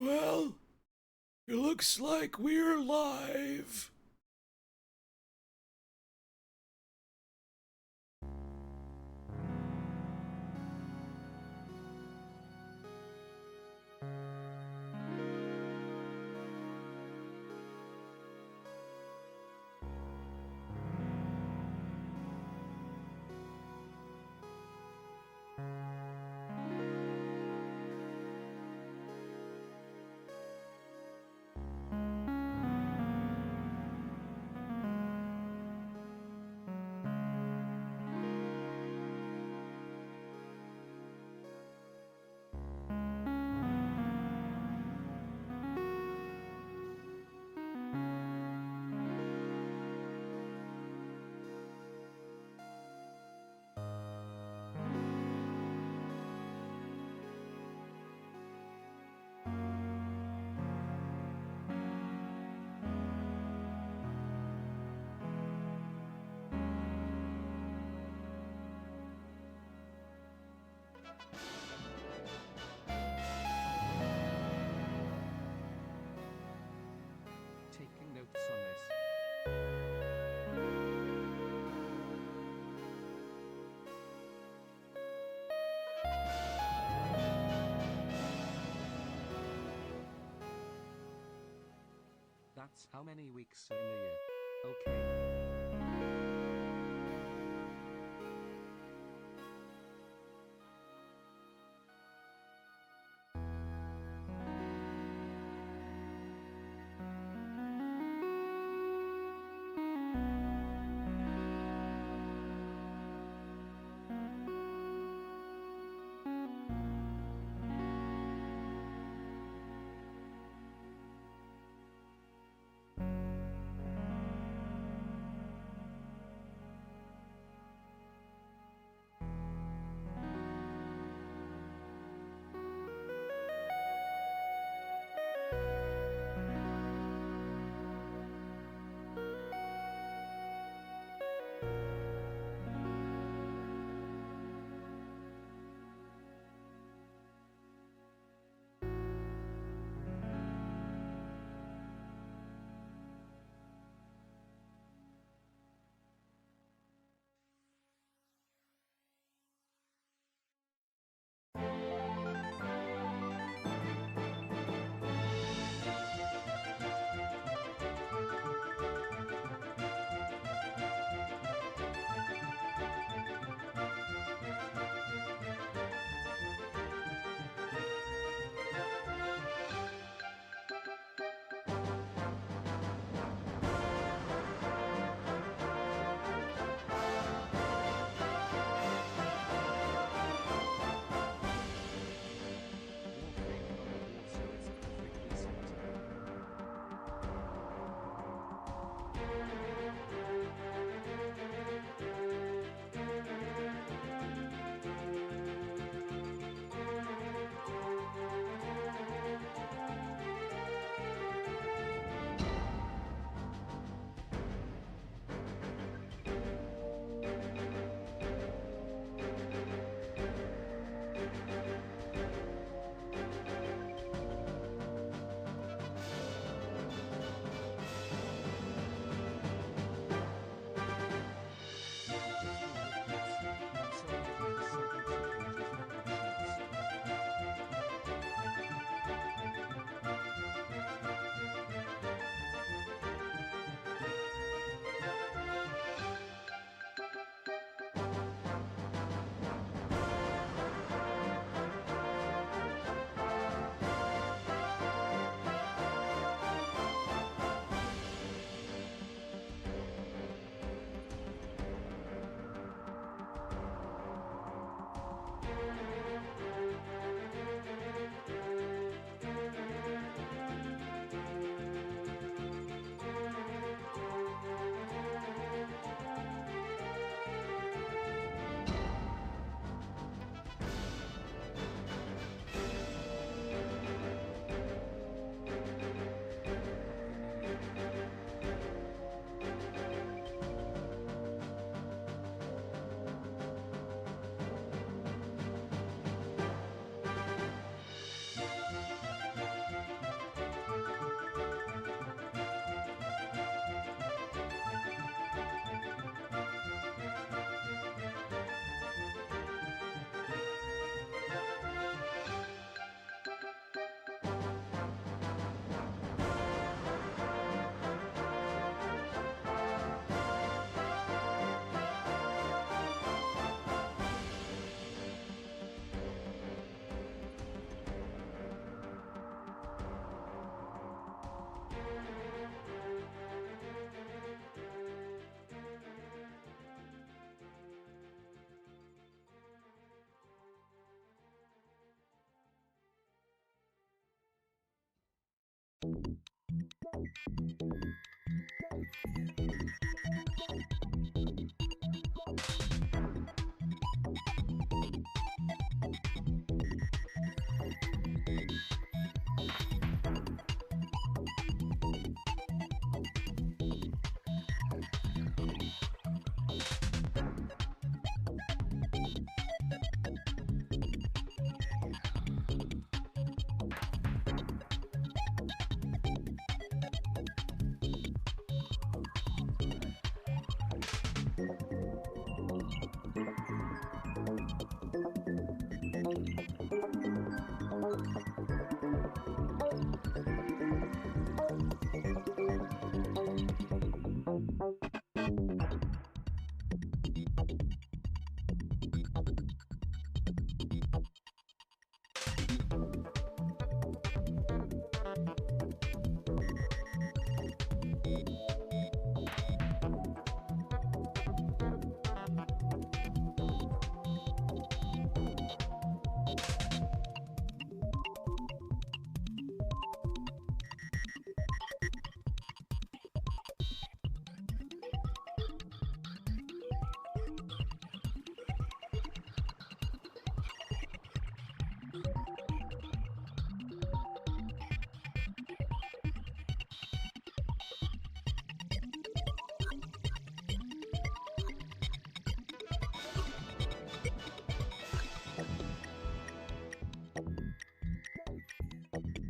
Well, it looks like we're live. Taking notes on this. That's how many weeks are in a year. Okay.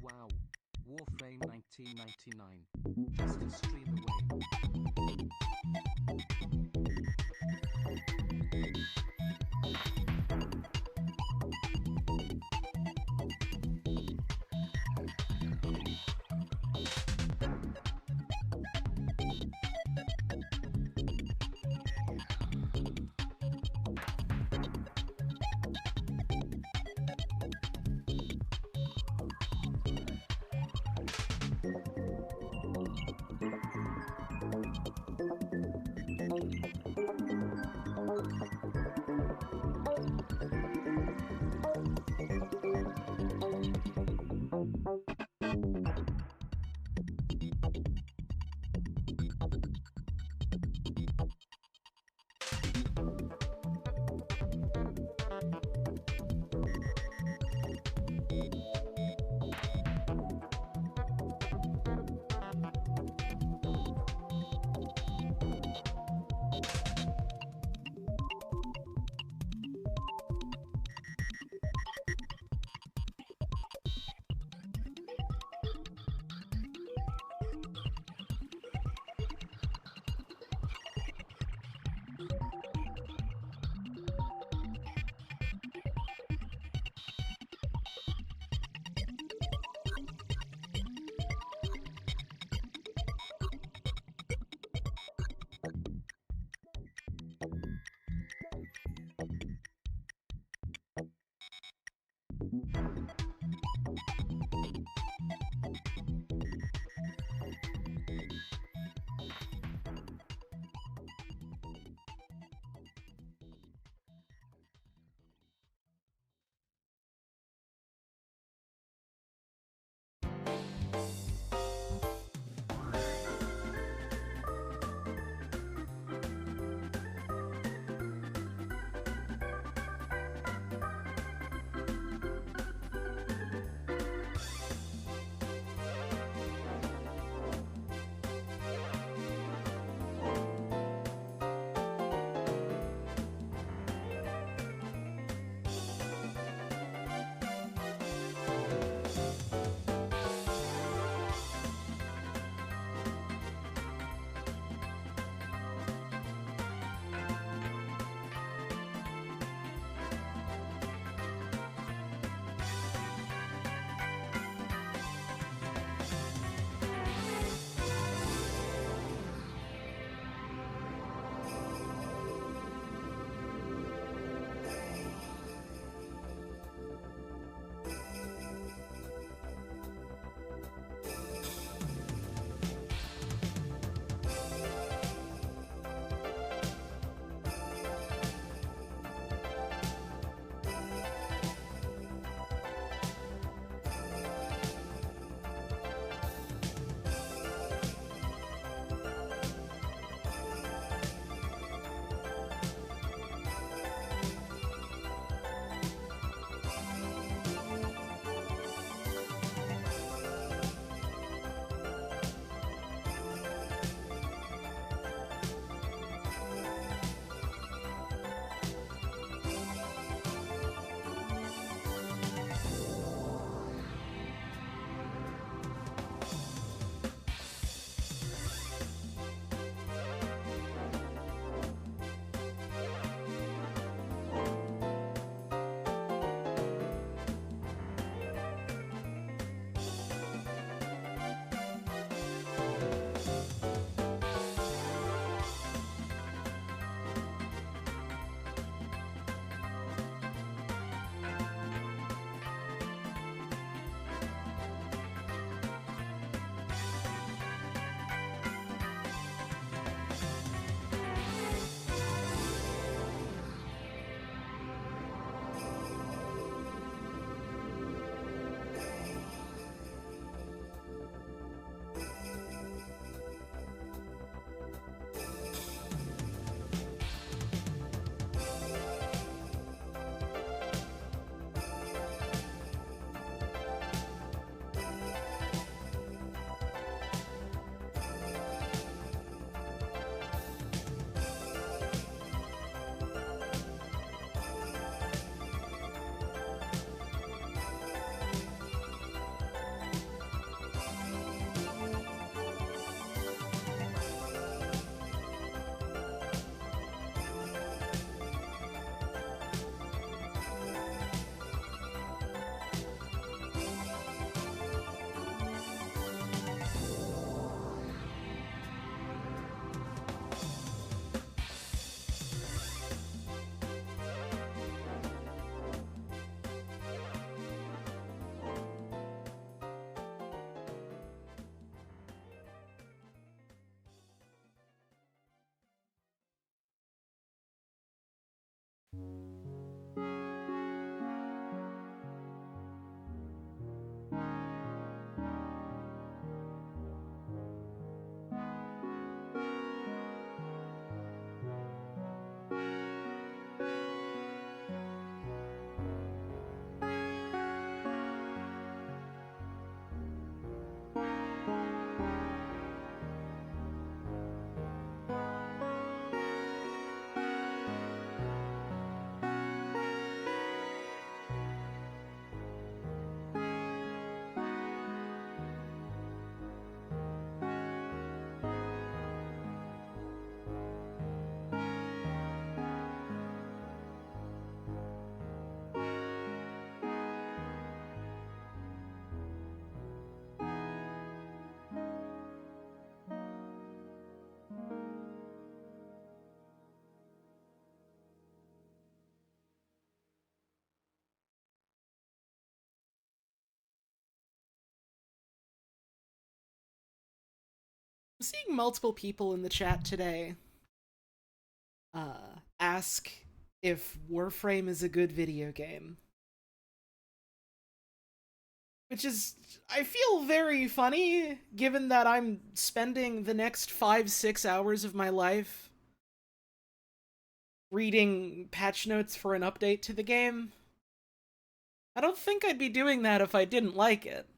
Wow. Warframe 1999. Just a stream away. I'm seeing multiple people in the chat today ask if Warframe is a good video game. Which is, I feel very funny, given that I'm spending the next 5-6 hours of my life reading patch notes for an update to the game. I don't think I'd be doing that if I didn't like it.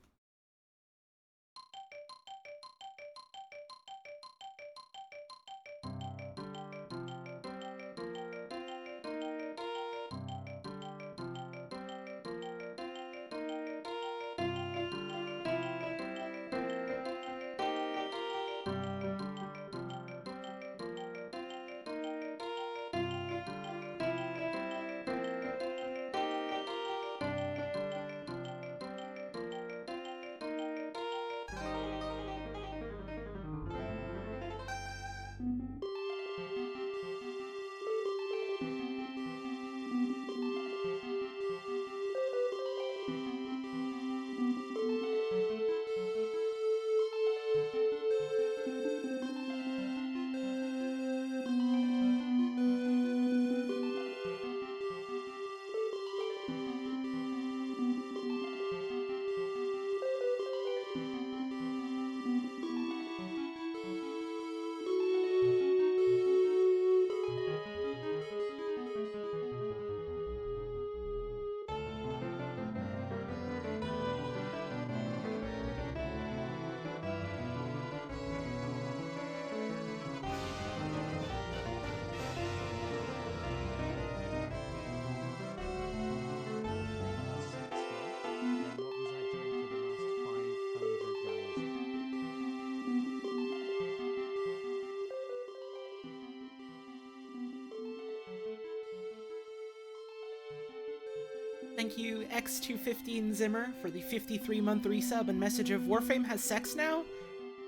Thank you, X215 Zimmer, for the 53-month resub and message of Warframe has sex now?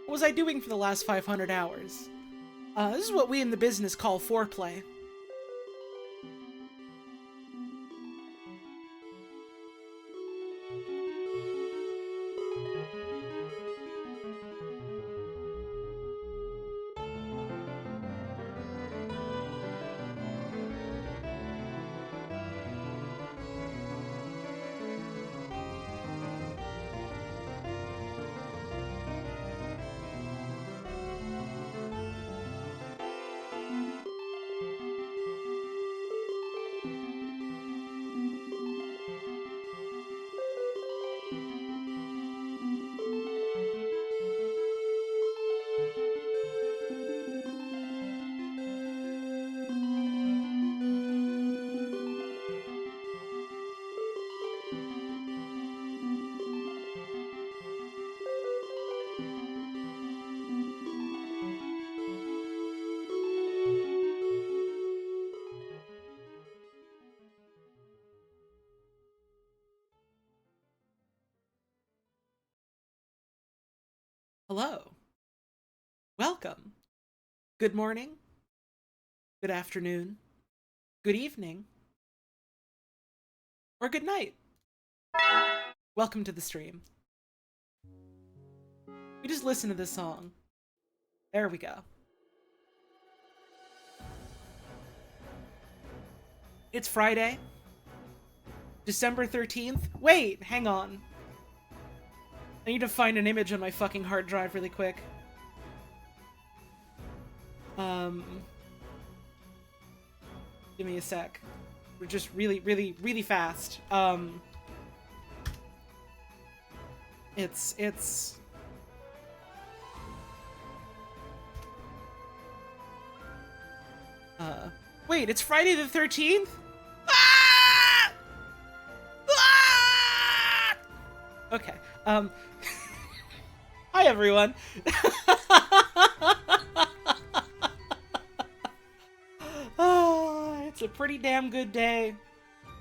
What was I doing for the last 500 hours? This is what we in the business call foreplay. Hello. Welcome. Good morning. Good afternoon. Good evening. Or good night. Welcome to the stream. We just listen to this song. There we go. It's Friday, December 13th. Wait, hang on. I need to find an image on my fucking hard drive really quick. Give me a sec. We're just really fast. It's wait, it's Friday the 13th? Ah! Ah! Okay. Hi everyone. It's a pretty damn good day.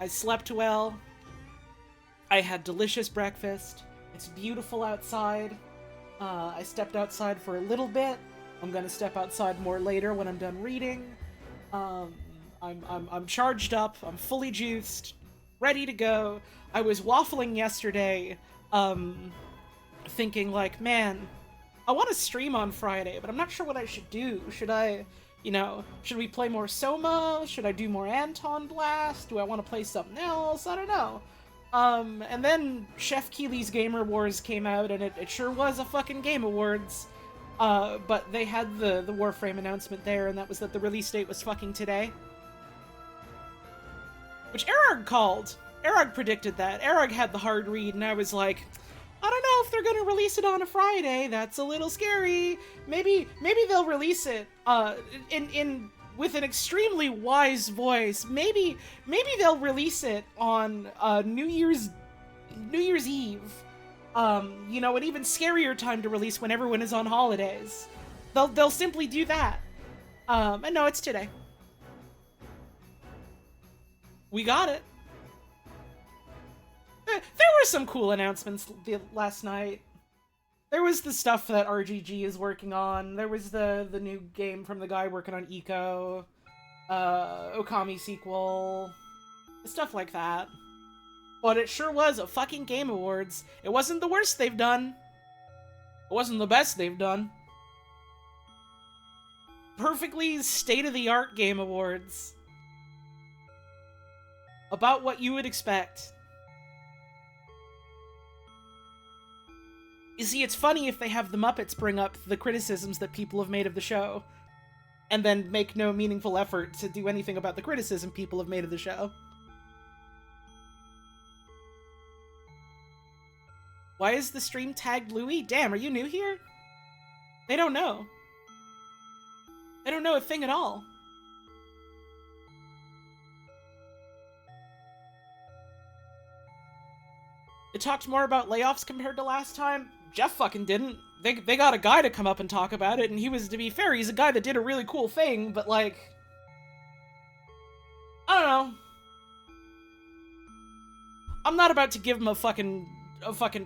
I slept well. I had delicious breakfast. It's beautiful outside. I stepped outside for a little bit. I'm gonna step outside more later when I'm done reading. I'm charged up. I'm fully juiced, ready to go. I was waffling yesterday, thinking like, man, I want to stream on Friday, but I'm not sure what I should do. Should I, should we play more Soma? Should I do more Anton Blast? Do I want to play something else? I don't know. And then Chef Keely's Gamer Wars came out, and it sure was a fucking Game Awards. But they had the Warframe announcement there, and that was that the release date was fucking today. Which Erog called. Erog predicted that. Erog had the hard read, and I was like, I don't know if they're gonna release it on a Friday. That's a little scary. Maybe they'll release it with an extremely wise voice. Maybe they'll release it on New Year's Eve. An even scarier time to release when everyone is on holidays. They'll simply do that. And no, it's today. We got it. There were some cool announcements last night. There was the stuff that RGG is working on. There was the new game from the guy working on Eco. Okami sequel. Stuff like that. But it sure was a fucking Game Awards. It wasn't the worst they've done. It wasn't the best they've done. Perfectly state-of-the-art Game Awards. About what you would expect. You see, it's funny if they have the Muppets bring up the criticisms that people have made of the show, and then make no meaningful effort to do anything about the criticism people have made of the show. Why is the stream tagged Louis? Damn, are you new here? They don't know. They don't know a thing at all. They talked more about layoffs compared to last time. Jeff fucking didn't. They got a guy to come up and talk about it, and he was, to be fair, he's a guy that did a really cool thing, but like, I don't know. I'm not about to give him a fucking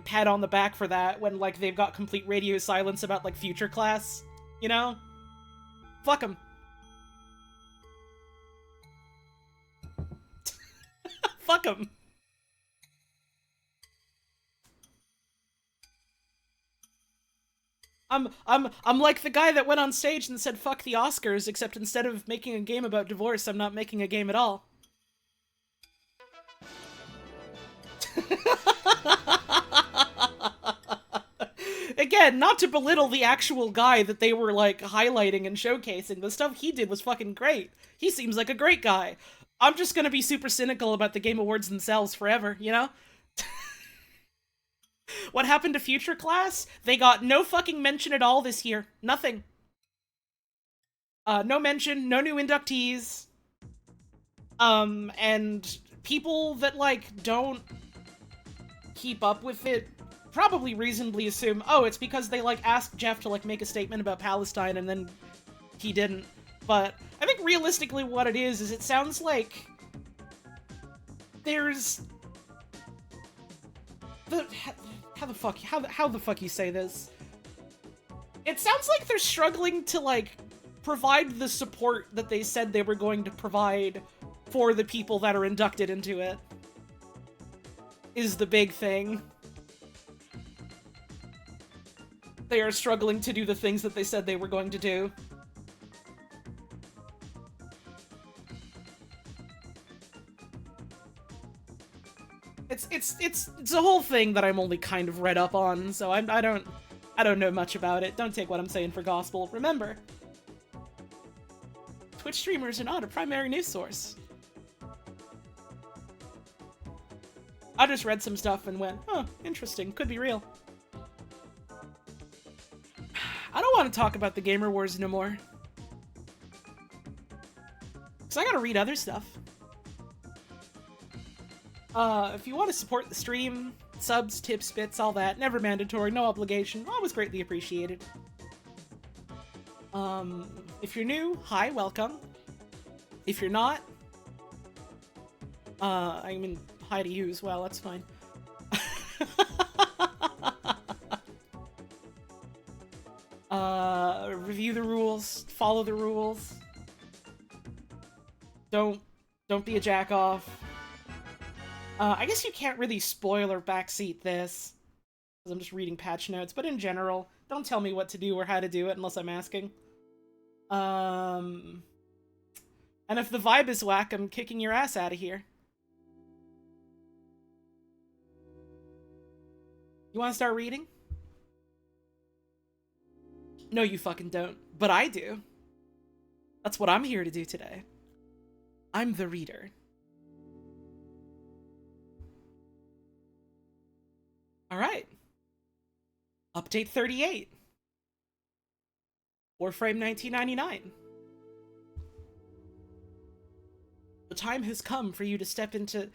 pat on the back for that when, like, they've got complete radio silence about, like, Future Class, you know? Fuck him. Fuck him. I'm like the guy that went on stage and said fuck the Oscars, except instead of making a game about divorce, I'm not making a game at all. Again, not to belittle the actual guy that they were, like, highlighting and showcasing. The stuff he did was fucking great. He seems like a great guy. I'm just gonna be super cynical about the Game Awards themselves forever, you know? What happened to Future Class? They got no fucking mention at all this year. Nothing. No mention, no new inductees. And people that, like, don't keep up with it probably reasonably assume, oh, it's because they, like, asked Jeff to, like, make a statement about Palestine and then he didn't. But I think realistically what it is it sounds like there's... How the fuck you say this? It sounds like they're struggling to, like, provide the support that they said they were going to provide for the people that are inducted into it. Is the big thing. They are struggling to do the things that they said they were going to do. It's a whole thing that I'm only kind of read up on, so I don't know much about it. Don't take what I'm saying for gospel. Remember, Twitch streamers are not a primary news source. I just read some stuff and went, oh, interesting, could be real. I don't want to talk about the Gamer Wars no more. Because I gotta read other stuff. If you want to support the stream, subs, tips, bits, all that, never mandatory, no obligation, always greatly appreciated. If you're new, hi, welcome. If you're not, I mean, hi to you as well, that's fine. Review the rules, follow the rules. Don't be a jack-off. I guess you can't really spoil or backseat this, because I'm just reading patch notes, but in general, Don't tell me what to do or how to do it unless I'm asking. And if the vibe is whack, I'm kicking your ass out of here. You want to start reading? No, you fucking don't. But I do. That's what I'm here to do today. I'm the reader. Alright. Update 38. Warframe 1999. The time has come for you to step into...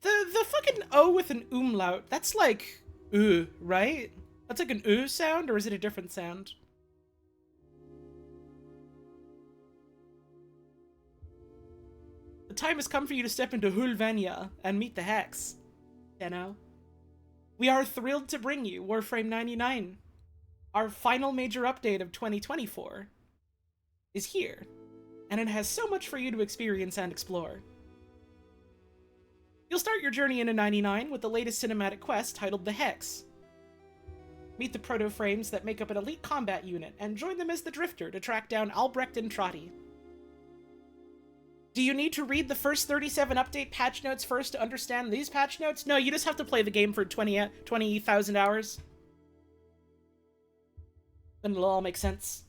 The fucking O with an umlaut. That's like... right? That's like an sound, or is it a different sound? The time has come for you to step into Höllvania and meet the Hex. You know? We are thrilled to bring you Warframe 99. Our final major update of 2024 is here, and it has so much for you to experience and explore. You'll start your journey into 99 with the latest cinematic quest titled The Hex. Meet the proto-frames that make up an elite combat unit, and join them as the Drifter to track down Albrecht and Trotty. Do you need to read the first 37 update patch notes first to understand these patch notes? No, you just have to play the game for 20,000 hours. Then it'll all make sense.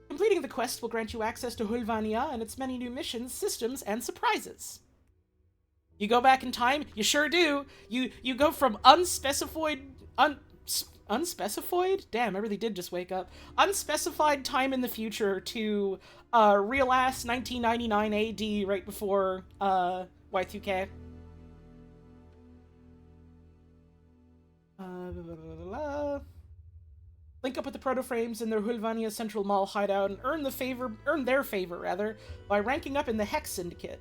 Completing the quest will grant you access to Höllvania and its many new missions, systems, and surprises. You go back in time? You sure do. You go from unspecified... Unspecified? Damn, I really did just wake up. Unspecified time in the future to real-ass 1999 AD right before Y2K. Link up with the proto-frames in their Höllvania Central Mall hideout and earn their favor by ranking up in the Hex Syndicate.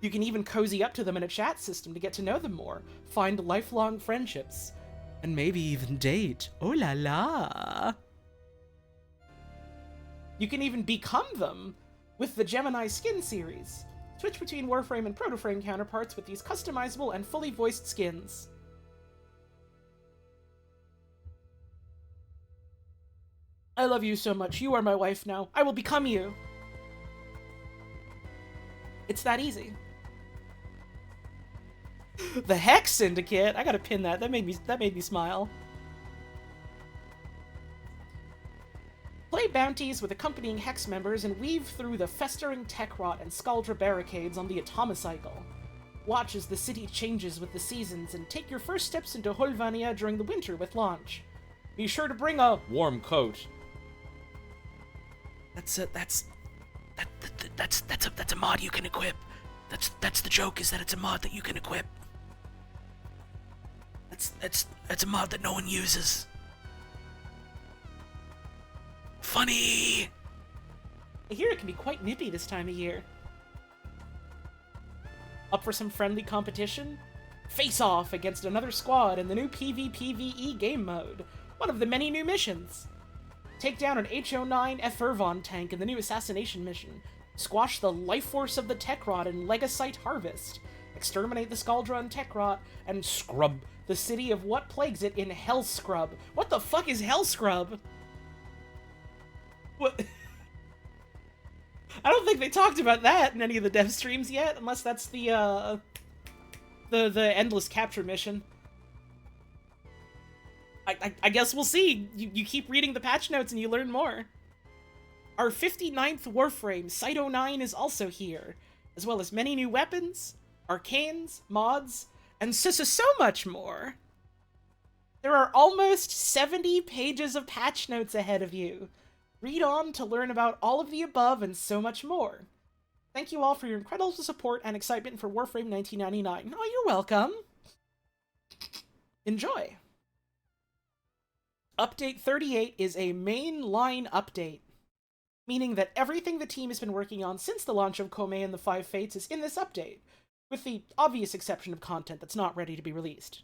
You can even cozy up to them in a chat system to get to know them more, find lifelong friendships, and maybe even date. Oh la la! You can even become them with the Gemini Skin series. Switch between Warframe and Proto-Frame counterparts with these customizable and fully voiced skins. I love you so much. You are my wife now. I will become you. It's that easy. The Hex Syndicate. I gotta pin that. That made me smile. Play bounties with accompanying Hex members and weave through the festering tech rot and Scaldra barricades on the Atomocycle. Watch as the city changes with the seasons and take your first steps into Höllvania during the winter with launch. Be sure to bring a warm coat. That's a mod you can equip. That's the joke, is that it's a mod that you can equip. That's a mod that no one uses. Funny! I hear it can be quite nippy this time of year. Up for some friendly competition? Face off against another squad in the new PvPvE game mode, one of the many new missions. Take down an HO9 Höllvania tank in the new Assassination mission. Squash the life force of the Techrot in Legasite Harvest. Exterminate the Scaldra and Techrot, and scrub the city of what plagues it in Hell Scrub. What the fuck is Hell Scrub? What? I don't think they talked about that in any of the dev streams yet, unless that's the endless capture mission. I guess we'll see. You keep reading the patch notes and you learn more. Our 59th Warframe, Site09, is also here, as well as many new weapons, arcanes, mods, and so much more. There are almost 70 pages of patch notes ahead of you. Read on to learn about all of the above and so much more. Thank you all for your incredible support and excitement for Warframe 1999. Oh, you're welcome. Enjoy. Update 38 is a mainline update, meaning that everything the team has been working on since the launch of Kome and the Five Fates is in this update, with the obvious exception of content that's not ready to be released.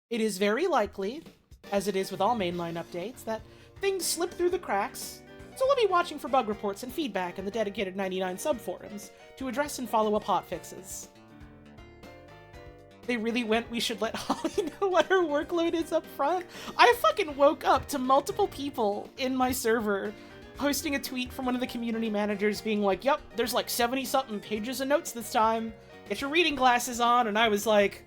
It is very likely, as it is with all mainline updates, that things slip through the cracks, so we'll be watching for bug reports and feedback in the dedicated 99 subforums to address and follow up hotfixes. They really went, we should let Holly know what her workload is up front. I fucking woke up to multiple people in my server posting a tweet from one of the community managers being like, yep, there's like 70-something pages of notes this time. Get your reading glasses on. And I was like,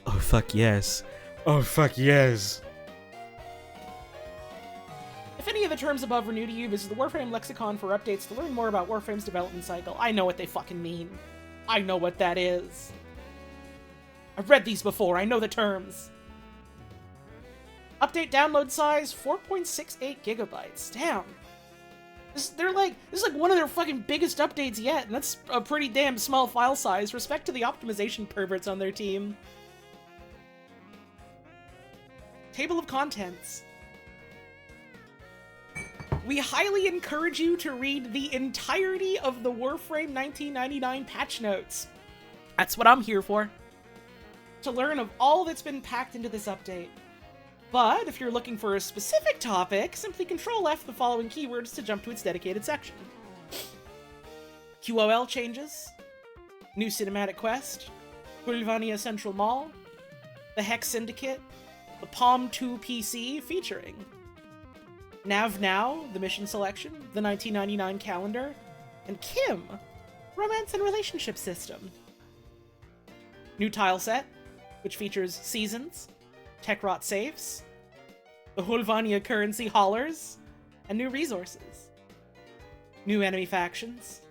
Oh, fuck yes. Oh, fuck yes. if any of the terms above are new to you, visit the Warframe lexicon for updates to learn more about Warframe's development cycle. I know what they fucking mean. I know what that is. I've read these before. I know the terms. Update download size, 4.68 gigabytes. Damn. This is like one of their fucking biggest updates yet, and that's a pretty damn small file size. Respect to the optimization perverts on their team. Table of contents. We highly encourage you to read the entirety of the Warframe 1999 patch notes. That's what I'm here for. To learn of all that's been packed into this update. But if you're looking for a specific topic, simply Control F the following keywords to jump to its dedicated section. QOL changes, new cinematic quest, Höllvania Central Mall, the Hex Syndicate, the Palm 2 PC featuring Nav Now, the mission selection, the 1999 calendar, and Kim, romance and relationship system. New tile set, which features seasons, tech rot safes, the Höllvania currency haulers, and new resources. New enemy factions,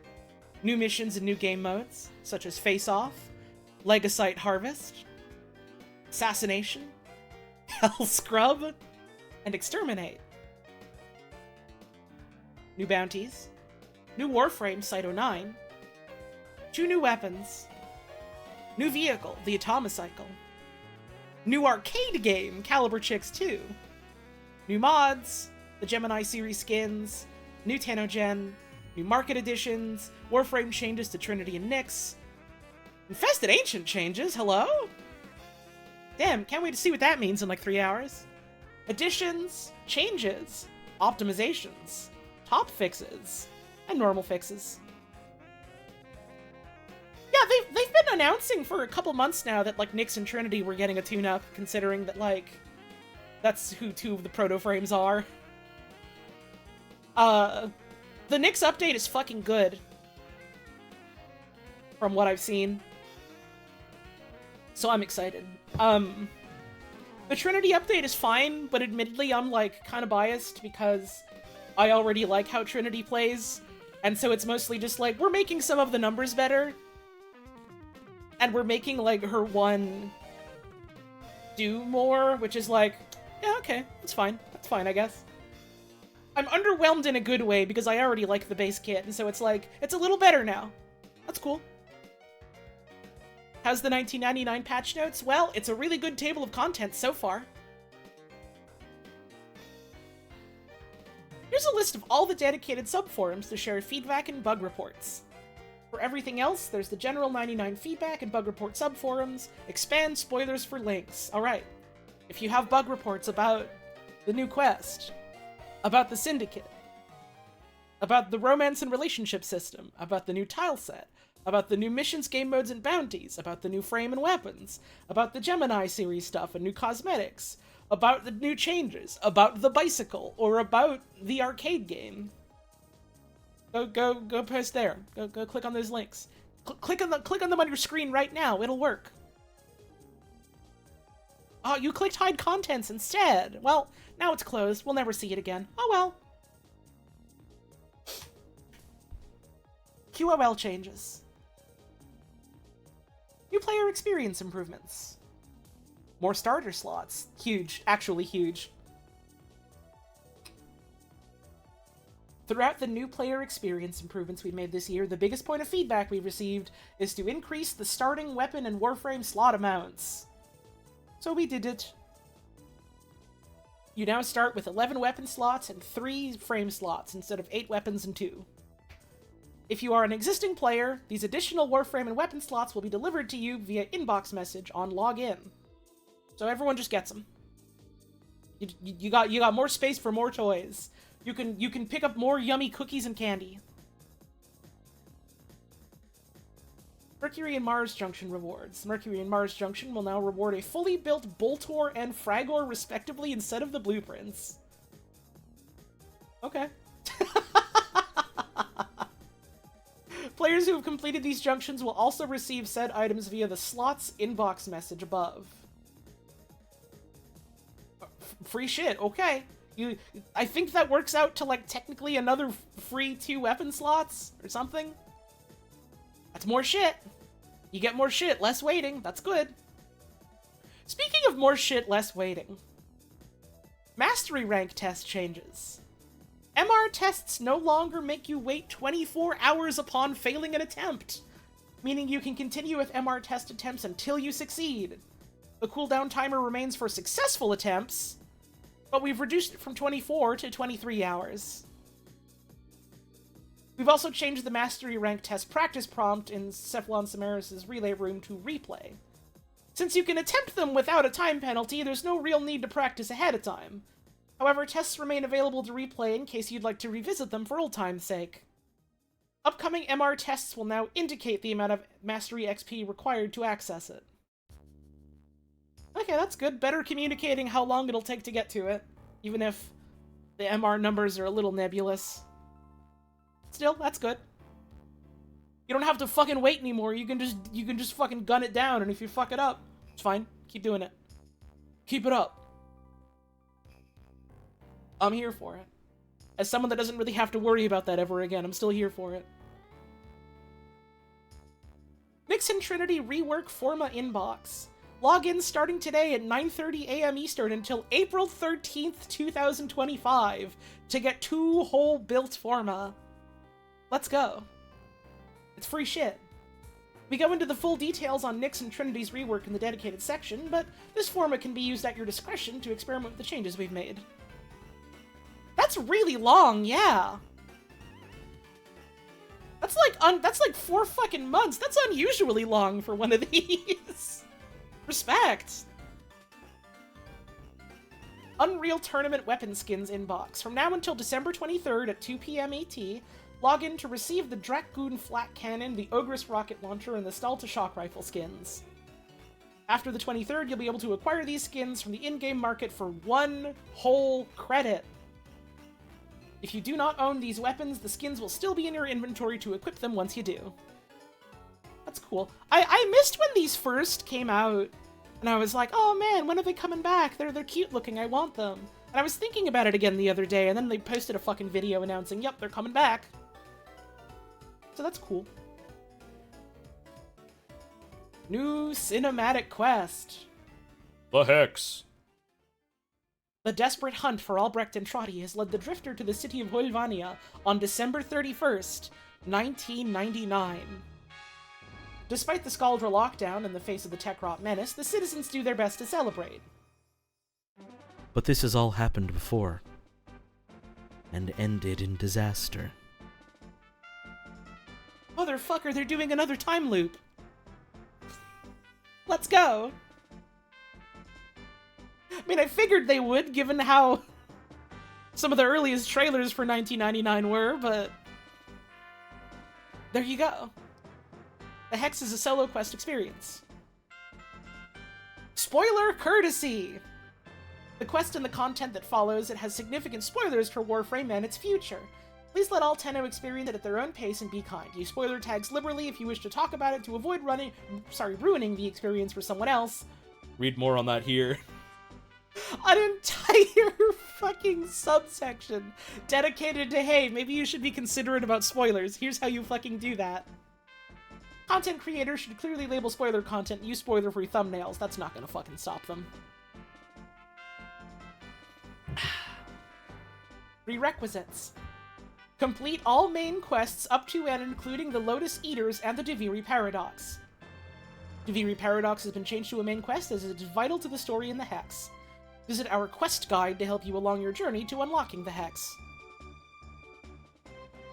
new missions and new game modes, such as Face Off, Legacite Harvest, Assassination, Hell Scrub, and Exterminate. New bounties, new Warframe Site 09, 2 new weapons, new vehicle, the Atomicycle, new arcade game, Caliber Chicks 2, new mods, the Gemini series skins, new Tenogen, new market additions, Warframe changes to Trinity and Nyx, Infested Ancient changes, hello? Damn, can't wait to see what that means in like 3 hours. Additions, changes, optimizations, top fixes, and normal fixes. Yeah, they've been announcing for a couple months now that, like, Nyx and Trinity were getting a tune-up, considering that, like, that's who 2 of the proto-frames are. The Nyx update is fucking good. From what I've seen. So I'm excited. The Trinity update is fine, but admittedly I'm, like, kind of biased because I already like how Trinity plays, and so it's mostly just like, we're making some of the numbers better, and we're making, like, her one do more, which is like, yeah, okay, that's fine, I guess. I'm underwhelmed in a good way, because I already like the base kit, and so it's like, it's a little better now. That's cool. How's the 1999 patch notes? Well, it's a really good table of contents so far. Here's a list of all the dedicated subforums to share feedback and bug reports. For everything else, there's the general 99 feedback and bug report subforums, expand spoilers for links. Alright, if you have bug reports about the new quest, about the syndicate, about the romance and relationship system, about the new tile set, about the new missions, game modes, and bounties, about the new frame and weapons, about the Gemini series stuff and new cosmetics, about the new changes, about the bicycle, or about the arcade game. Go post there. Go click on those links. Click on them on your screen right now. It'll work. Oh, you clicked hide contents instead. Well, now it's closed. We'll never see it again. Oh well. QOL changes. New player experience improvements. More starter slots. Huge. Actually huge. Throughout the new player experience improvements we made this year, the biggest point of feedback we've received is to increase the starting weapon and Warframe slot amounts. So we did it. You now start with 11 weapon slots and 3 frame slots instead of 8 weapons and 2. If you are an existing player, these additional Warframe and weapon slots will be delivered to you via inbox message on login. So everyone just gets them. You got more space for more toys. You can pick up more yummy cookies and candy. Mercury and Mars Junction rewards. Mercury and Mars Junction will now reward a fully built Boltor and Fragor respectively instead of the blueprints. Okay. Players who have completed these junctions will also receive said items via the slots inbox message above. Free shit, okay. I think that works out to, like, technically another free 2 weapon slots or something. That's more shit. You get more shit, less waiting. That's good. Speaking of more shit, less waiting. Mastery rank test changes. MR tests no longer make you wait 24 hours upon failing an attempt, meaning you can continue with MR test attempts until you succeed. The cooldown timer remains for successful attempts, but we've reduced it from 24 to 23 hours. We've also changed the Mastery rank test practice prompt in Cephalon Samaris' relay room to replay. Since you can attempt them without a time penalty, there's no real need to practice ahead of time. However, tests remain available to replay in case you'd like to revisit them for old time's sake. Upcoming MR tests will now indicate the amount of Mastery XP required to access it. Okay, that's good. Better communicating how long it'll take to get to it, even if the MR numbers are a little nebulous. Still, that's good. You don't have to fucking wait anymore. You can just fucking gun it down, and if you fuck it up, it's fine. Keep doing it. Keep it up. I'm here for it. As someone that doesn't really have to worry about that ever again, I'm still here for it. Nyx and Trinity rework Forma inbox. Login starting today at 9:30 a.m. Eastern until April 13th, 2025 to get 2 whole built Forma. Let's go. It's free shit. We go into the full details on Nyx and Trinity's rework in the dedicated section, but this Forma can be used at your discretion to experiment with the changes we've made. That's really long, yeah. That's like 4 fucking months. That's unusually long for one of these. Respect. Unreal Tournament weapon skins inbox. From now until December 23rd at 2 p.m. ET, log in to receive the Dracoon Flat Cannon, the Ogress Rocket Launcher, and the Stalta Shock Rifle skins. After the 23rd, you'll be able to acquire these skins from the in-game market for 1 whole credit. If you do not own these weapons, the skins will still be in your inventory to equip them once you do. That's cool. I missed when these first came out, and I was like, oh man, when are they coming back? They're cute looking, I want them. And I was thinking about it again the other day, and then they posted a fucking video announcing, yep, they're coming back. So that's cool. New cinematic quest. The Hex. The desperate hunt for Albrecht and Trotty has led the Drifter to the city of Höllvania on December 31st, 1999. Despite the Skaldra lockdown in the face of the Tekrot menace, the citizens do their best to celebrate. But this has all happened before, and ended in disaster. Motherfucker, they're doing another time loop! Let's go! I mean, I figured they would, given how some of the earliest trailers for 1999 were, but there you go. The Hex is a solo quest experience. Spoiler courtesy! The quest and the content that follows, it has significant spoilers for Warframe and its future. Please let all Tenno experience it at their own pace and be kind. Use spoiler tags liberally if you wish to talk about it to avoid ruining the experience for someone else. Read more on that here. An entire fucking subsection dedicated to, hey, maybe you should be considerate about spoilers. Here's how you fucking do that. Content creators should clearly label spoiler content and use spoiler-free thumbnails. That's not gonna fucking stop them. Prerequisites. Complete all main quests up to and including the Lotus Eaters and the Deviri Paradox. Deviri Paradox has been changed to a main quest as it is vital to the story in the Hex. Visit our quest guide to help you along your journey to unlocking the Hex.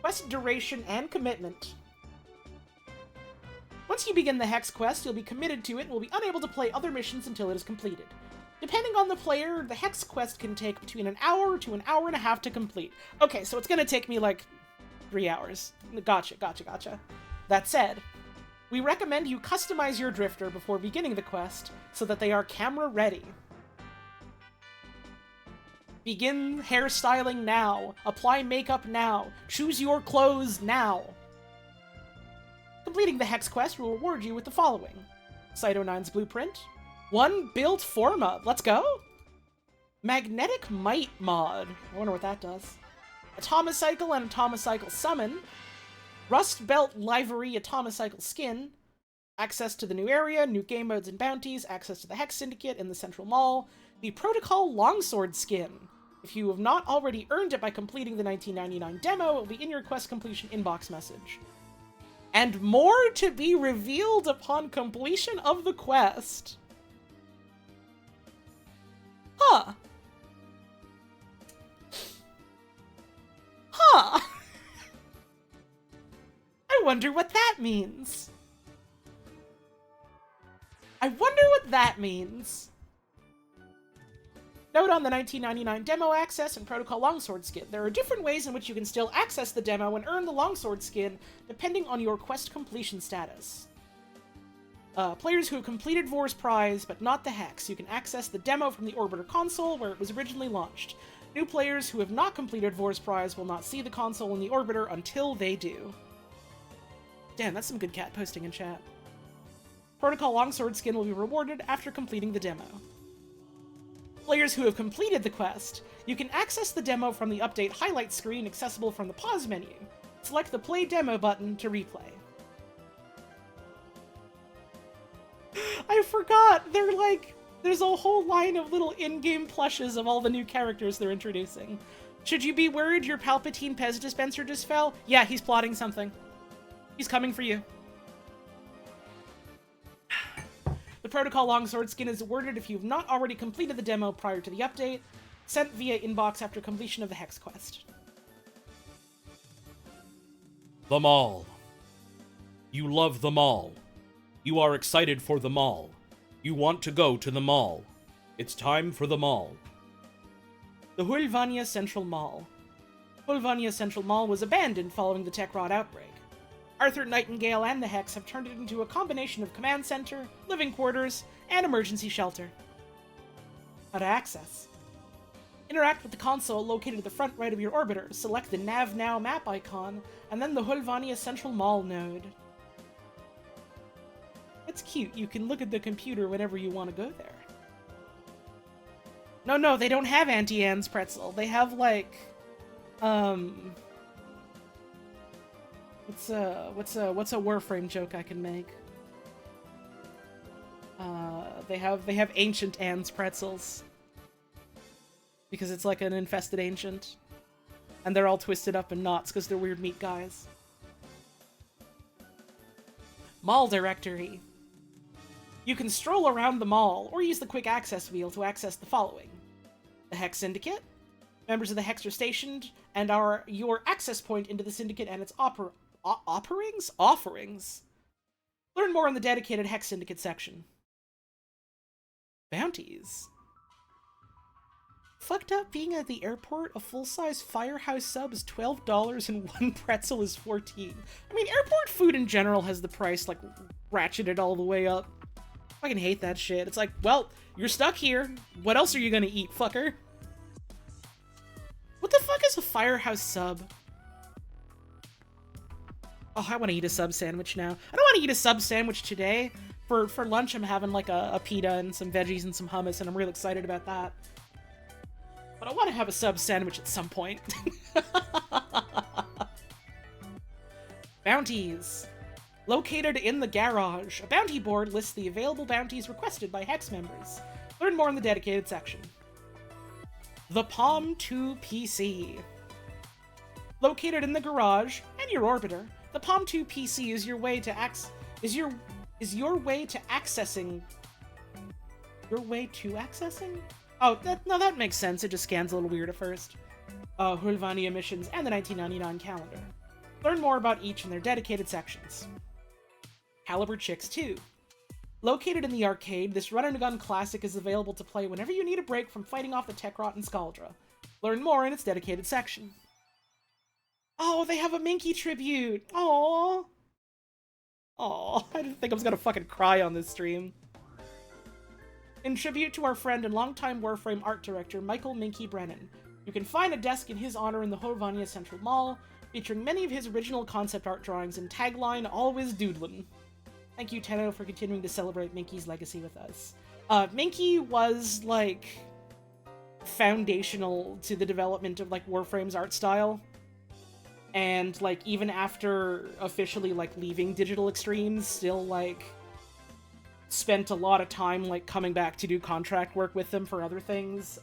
Quest duration and commitment. Once you begin the Hex quest, you'll be committed to it and will be unable to play other missions until it is completed. Depending on the player, the Hex quest can take between an hour to an hour and a half to complete. Okay, so it's gonna take me like 3 hours. Gotcha. That said, We recommend you customize your drifter before beginning the quest so that they are camera ready. Begin hairstyling now. Apply makeup now. Choose your clothes now. Completing the Hex quest will reward you with the following. Cyto 9's blueprint. 1 built forma. Let's go! Magnetic Might mod. I wonder what that does. Atomocycle and Atomocycle summon. Rust Belt Livery Atomocycle skin. Access to the new area, new game modes and bounties, access to the Hex Syndicate in the Central Mall. The Protocol Longsword skin. If you have not already earned it by completing the 1999 demo, it will be in your quest completion inbox message. And more to be revealed upon completion of the quest. Huh. Huh. I wonder what that means. I wonder what that means. Note on the 1999 demo access and Protocol Longsword skin. There are different ways in which you can still access the demo and earn the Longsword skin, depending on your quest completion status. Players who have completed Vor's Prize, but not the Hex, you can access the demo from the Orbiter console, where it was originally launched. New players who have not completed Vor's Prize will not see the console in the Orbiter until they do. Damn, that's some good cat posting in chat. Protocol Longsword skin will be rewarded after completing the demo. Players who have completed the quest, you can access the demo from the update highlight screen accessible from the pause menu. Select the play demo button to replay. I forgot! There's a whole line of little in-game plushes of all the new characters they're introducing. Should you be worried your Palpatine Pez dispenser just fell? Yeah, he's plotting something. He's coming for you. The Protocol Longsword skin is awarded if you've not already completed the demo prior to the update, sent via inbox after completion of the Hex quest. The mall. You love the mall. You are excited for the mall. You want to go to the mall. It's time for the mall. The Höllvania Central Mall. Höllvania Central Mall was abandoned following the Tech Rot outbreak. Arthur Nightingale and the Hex have turned it into a combination of command center, living quarters, and emergency shelter. How to access. Interact with the console located at the front right of your orbiter, select the Nav Now map icon, and then the Höllvania Central Mall node. It's cute, you can look at the computer whenever you want to go there. No, they don't have Auntie Anne's pretzel. They have, what's a Warframe joke I can make? They have Ancient Anne's pretzels. Because it's like an infested ancient. And they're all twisted up in knots because they're weird meat guys. Mall directory. You can stroll around the mall, or use the quick access wheel to access the following. The Hex Syndicate. Members of the Hex are stationed, and are your access point into the Syndicate and its offerings. Learn more in the dedicated Hex Syndicate section. Bounties. Fucked up being at the airport, a full-size Firehouse sub is $12 and one pretzel is $14. I mean, airport food in general has the price, ratcheted all the way up. I fucking hate that shit. It's like, well, you're stuck here. What else are you gonna eat, fucker? What the fuck is a Firehouse sub? Oh, I want to eat a sub sandwich now. I don't want to eat a sub sandwich today. For lunch, I'm having a pita and some veggies and some hummus, and I'm real excited about that. But I want to have a sub sandwich at some point. Bounties. Located in the garage, a bounty board lists the available bounties requested by Hex members. Learn more in the dedicated section. The Palm 2 PC. Located in the garage and your orbiter, the Palm 2 PC is your way to accessing. Oh, that makes sense. It just scans a little weird at first. Höllvania missions and the 1999 calendar. Learn more about each in their dedicated sections. Caliber Chicks 2. Located in the arcade, this run-and-gun classic is available to play whenever you need a break from fighting off the Tekrot and Skaldra. Learn more in its dedicated section. Oh, they have a Minky tribute! Aww! Oh, I didn't think I was gonna fucking cry on this stream. In tribute to our friend and longtime Warframe art director, Michael Minky Brennan, you can find a desk in his honor in the Höllvania Central Mall, featuring many of his original concept art drawings and tagline, Always Doodlin'. Thank you, Tenno, for continuing to celebrate Minky's legacy with us. Minky was, like, foundational to the development of, like, Warframe's art style. And, like, even after officially, like, leaving Digital Extremes, still, like, spent a lot of time, like, coming back to do contract work with them for other things.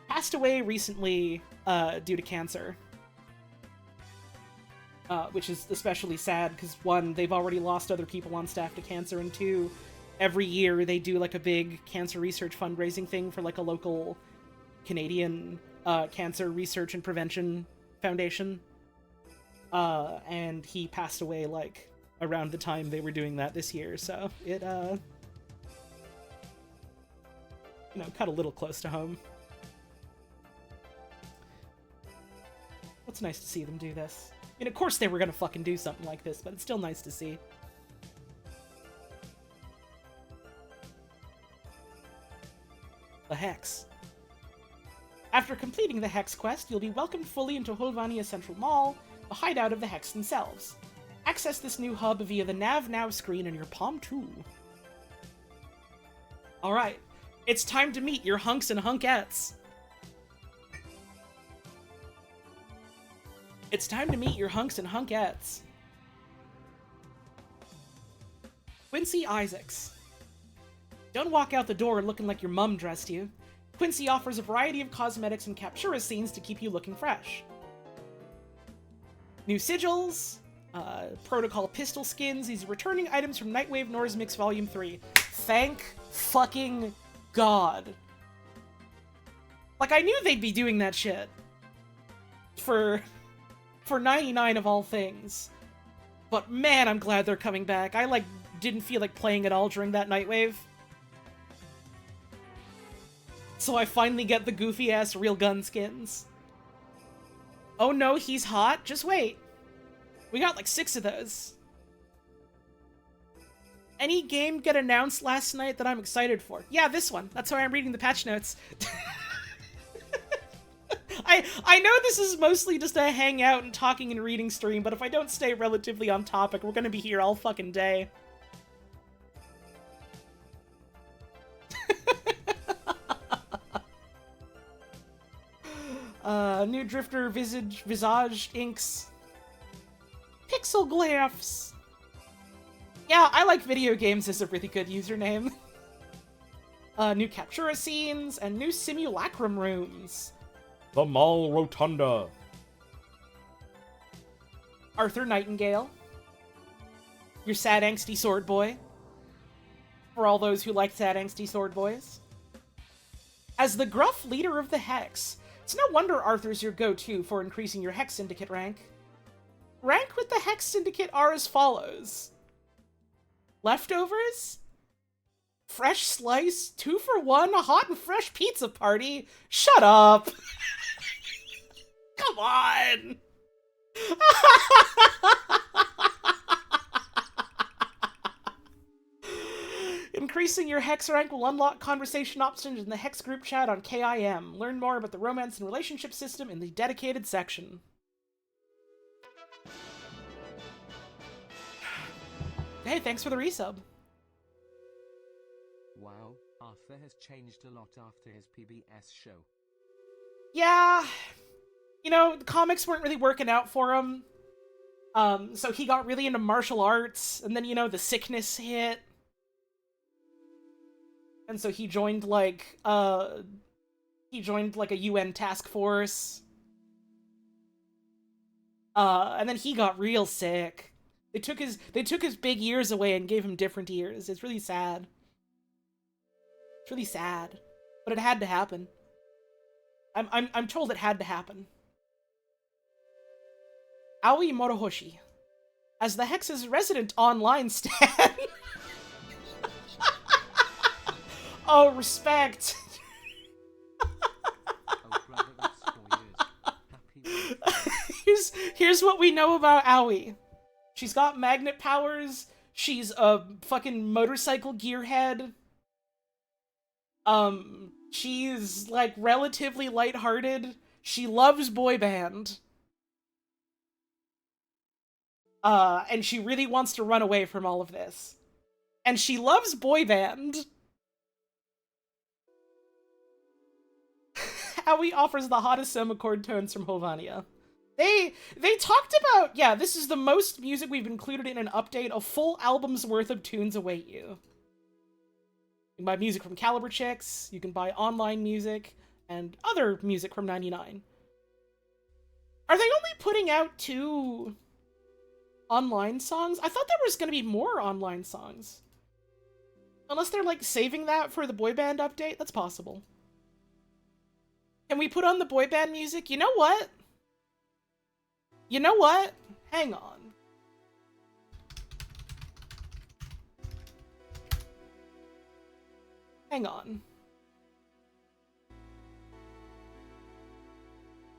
Passed away recently, due to cancer. Which is especially sad, because one, they've already lost other people on staff to cancer, and two, every year they do, like, a big cancer research fundraising thing for, like, a local Canadian cancer research and prevention foundation. And he passed away, like, around the time they were doing that this year, so it, you know, cut a little close to home. It's nice to see them do this. I mean, of course they were gonna fucking do something like this, but it's still nice to see. The Hex. After completing the Hex quest, you'll be welcomed fully into Höllvania Central Mall, the hideout of the Hex themselves. Access this new hub via the Nav Now screen in your Palm 2. Alright, it's time to meet your hunks and hunkettes. It's time to meet your hunks and hunkettes. Quincy Isaacs. Don't walk out the door looking like your mum dressed you. Quincy offers a variety of cosmetics and captura scenes to keep you looking fresh. New sigils, protocol pistol skins, these are returning items from Nightwave Nor's Mix Volume 3. Thank fucking God. Like, I knew they'd be doing that shit. For 99 of all things. But man, I'm glad they're coming back. I, like, didn't feel like playing at all during that Nightwave. So I finally get the goofy-ass real gun skins. Oh no, he's hot? Just wait. We got like 6 of those. Any game get announced last night that I'm excited for? Yeah, this one. That's why I'm reading the patch notes. I know this is mostly just a hangout and talking and reading stream, but if I don't stay relatively on topic, we're gonna be here all fucking day. New Drifter Visage inks. Pixel Glyphs. Yeah, I like video games as a really good username. New Captura scenes and new simulacrum rooms. The Mall Rotunda. Arthur Nightingale. Your sad, angsty sword boy. For all those who like sad, angsty sword boys. As the gruff leader of the Hex, it's no wonder Arthur's your go-to for increasing your Hex Syndicate rank. Rank with the Hex Syndicate are as follows. Leftovers? Fresh slice, 2 for 1, a hot and fresh pizza party. Shut up! Come on! Increasing your Hex rank will unlock conversation options in the Hex group chat on KIM. Learn more about the romance and relationship system in the dedicated section. Hey, thanks for the resub. Wow, Arthur has changed a lot after his PBS show. Yeah, you know, the comics weren't really working out for him. So he got really into martial arts, and then, you know, the sickness hit. And so he joined, like, a UN task force. And then he got real sick. They took his big ears away and gave him different ears. It's really sad. It's really sad. But it had to happen. I'm told it had to happen. Aoi Morohoshi. As the Hex's resident online stan. Oh, respect. Oh, brother, that's 4 years. Happy birthday. Here's what we know about Aoi. She's got magnet powers. She's a fucking motorcycle gearhead. She's, like, relatively lighthearted. She loves boy band. And she really wants to run away from all of this. And she loves boy band. Aoi offers the hottest semichord tones from Höllvania. They talked about, yeah, this is the most music we've included in an update. A full album's worth of tunes await you. You can buy music from Caliber Chicks, you can buy online music, and other music from 99. Are they only putting out 2 online songs? I thought there was going to be more online songs. Unless they're, like, saving that for the boy band update? That's possible. Can we put on the boy band music? You know what? You know what? Hang on. Hang on.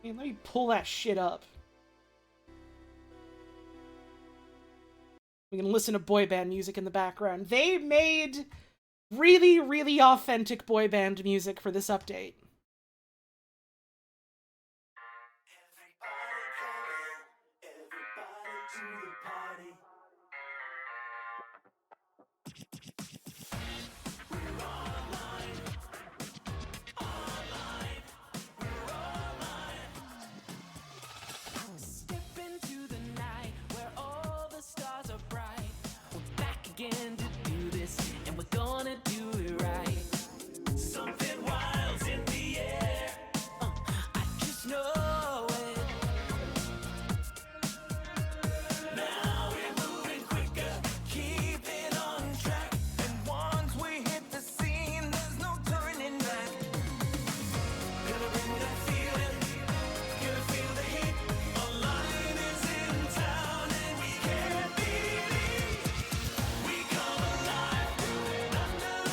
Man, let me pull that shit up. We can listen to boy band music in the background. They made really, really authentic boy band music for this update. To do this, and we're gonna do it right. Something wild's in the air. I just know it. Now we're moving quicker, keeping on track. And once we hit the scene, there's no turning back. Gonna bring that feeling, gonna feel the heat. A lion is in town, and we can't believe. We come alive, under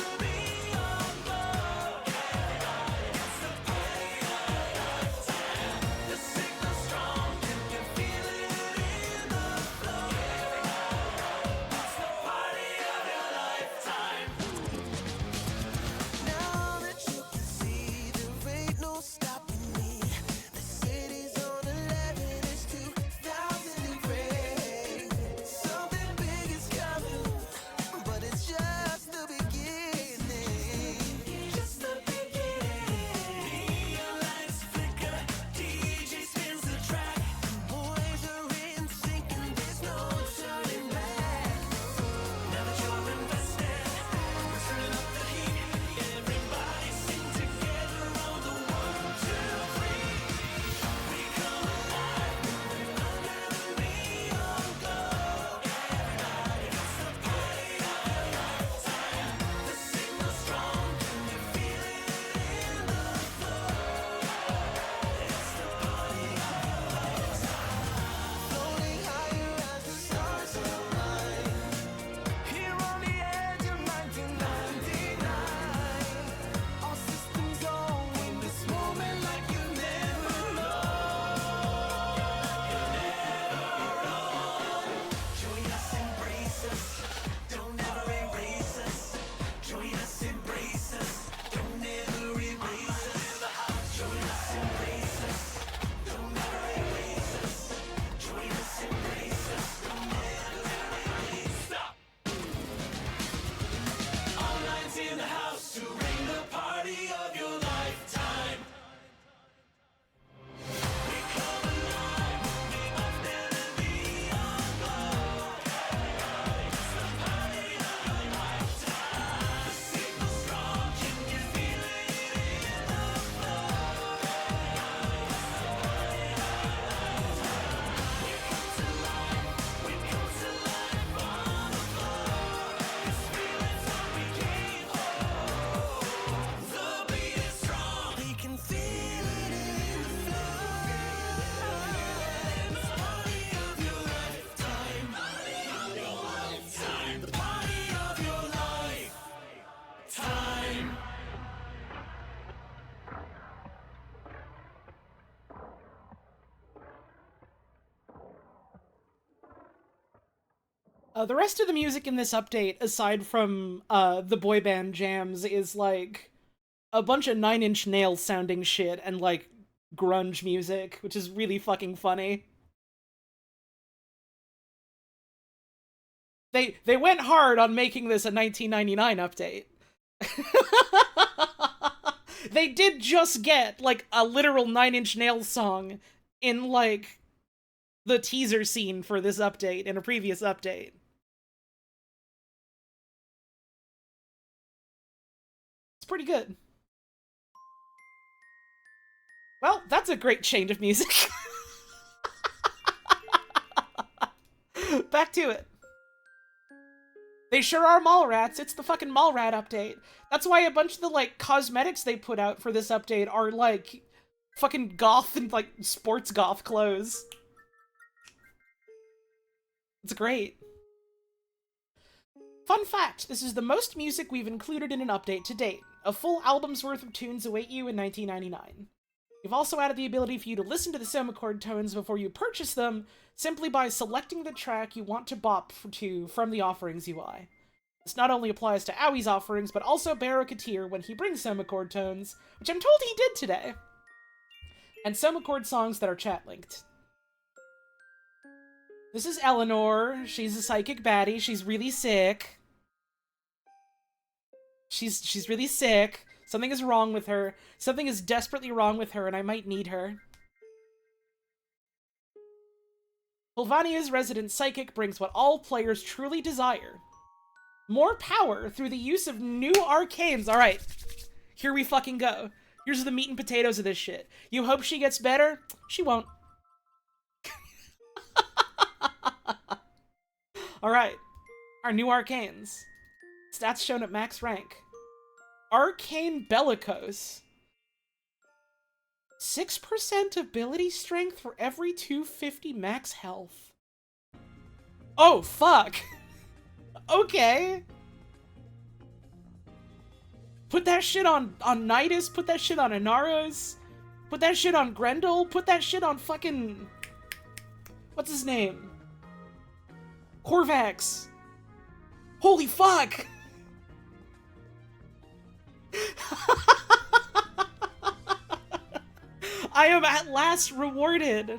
The rest of the music in this update, aside from the boy band jams, is like a bunch of Nine Inch Nails sounding shit and like grunge music, which is really fucking funny. They went hard on making this a 1999 update. They did just get like a literal Nine Inch Nails song in like the teaser scene for this update in a previous update. It's pretty good. Well, that's a great change of music. Back to it. They sure are mall rats. It's the fucking mall rat update. That's why a bunch of the, like, cosmetics they put out for this update are, like, fucking goth and, like, sports goth clothes. It's great. Fun fact, this is the most music we've included in an update to date. A full album's worth of tunes await you in 1999. We've also added the ability for you to listen to the Soma chord tones before you purchase them, simply by selecting the track you want to bop to from the Offerings UI. This not only applies to Owie's offerings, but also Barakatir when he brings Soma chord tones, which I'm told he did today. And Soma chord songs that are chat-linked. This is Eleanor. She's a psychic baddie. She's really sick. She's really sick. Something is wrong with her. Something is desperately wrong with her, and I might need her. Höllvania's resident psychic brings what all players truly desire. More power through the use of new arcanes. Alright, here we fucking go. Here's the meat and potatoes of this shit. You hope she gets better? She won't. Alright, our new arcanes. Stats shown at max rank. Arcane Bellicose. 6% ability strength for every 250 max health. Oh, fuck. Okay. Put that shit on Nidus, put that shit on Inaros, put that shit on Grendel, put that shit on fucking... What's his name? Corvax. Holy fuck! I am at last rewarded.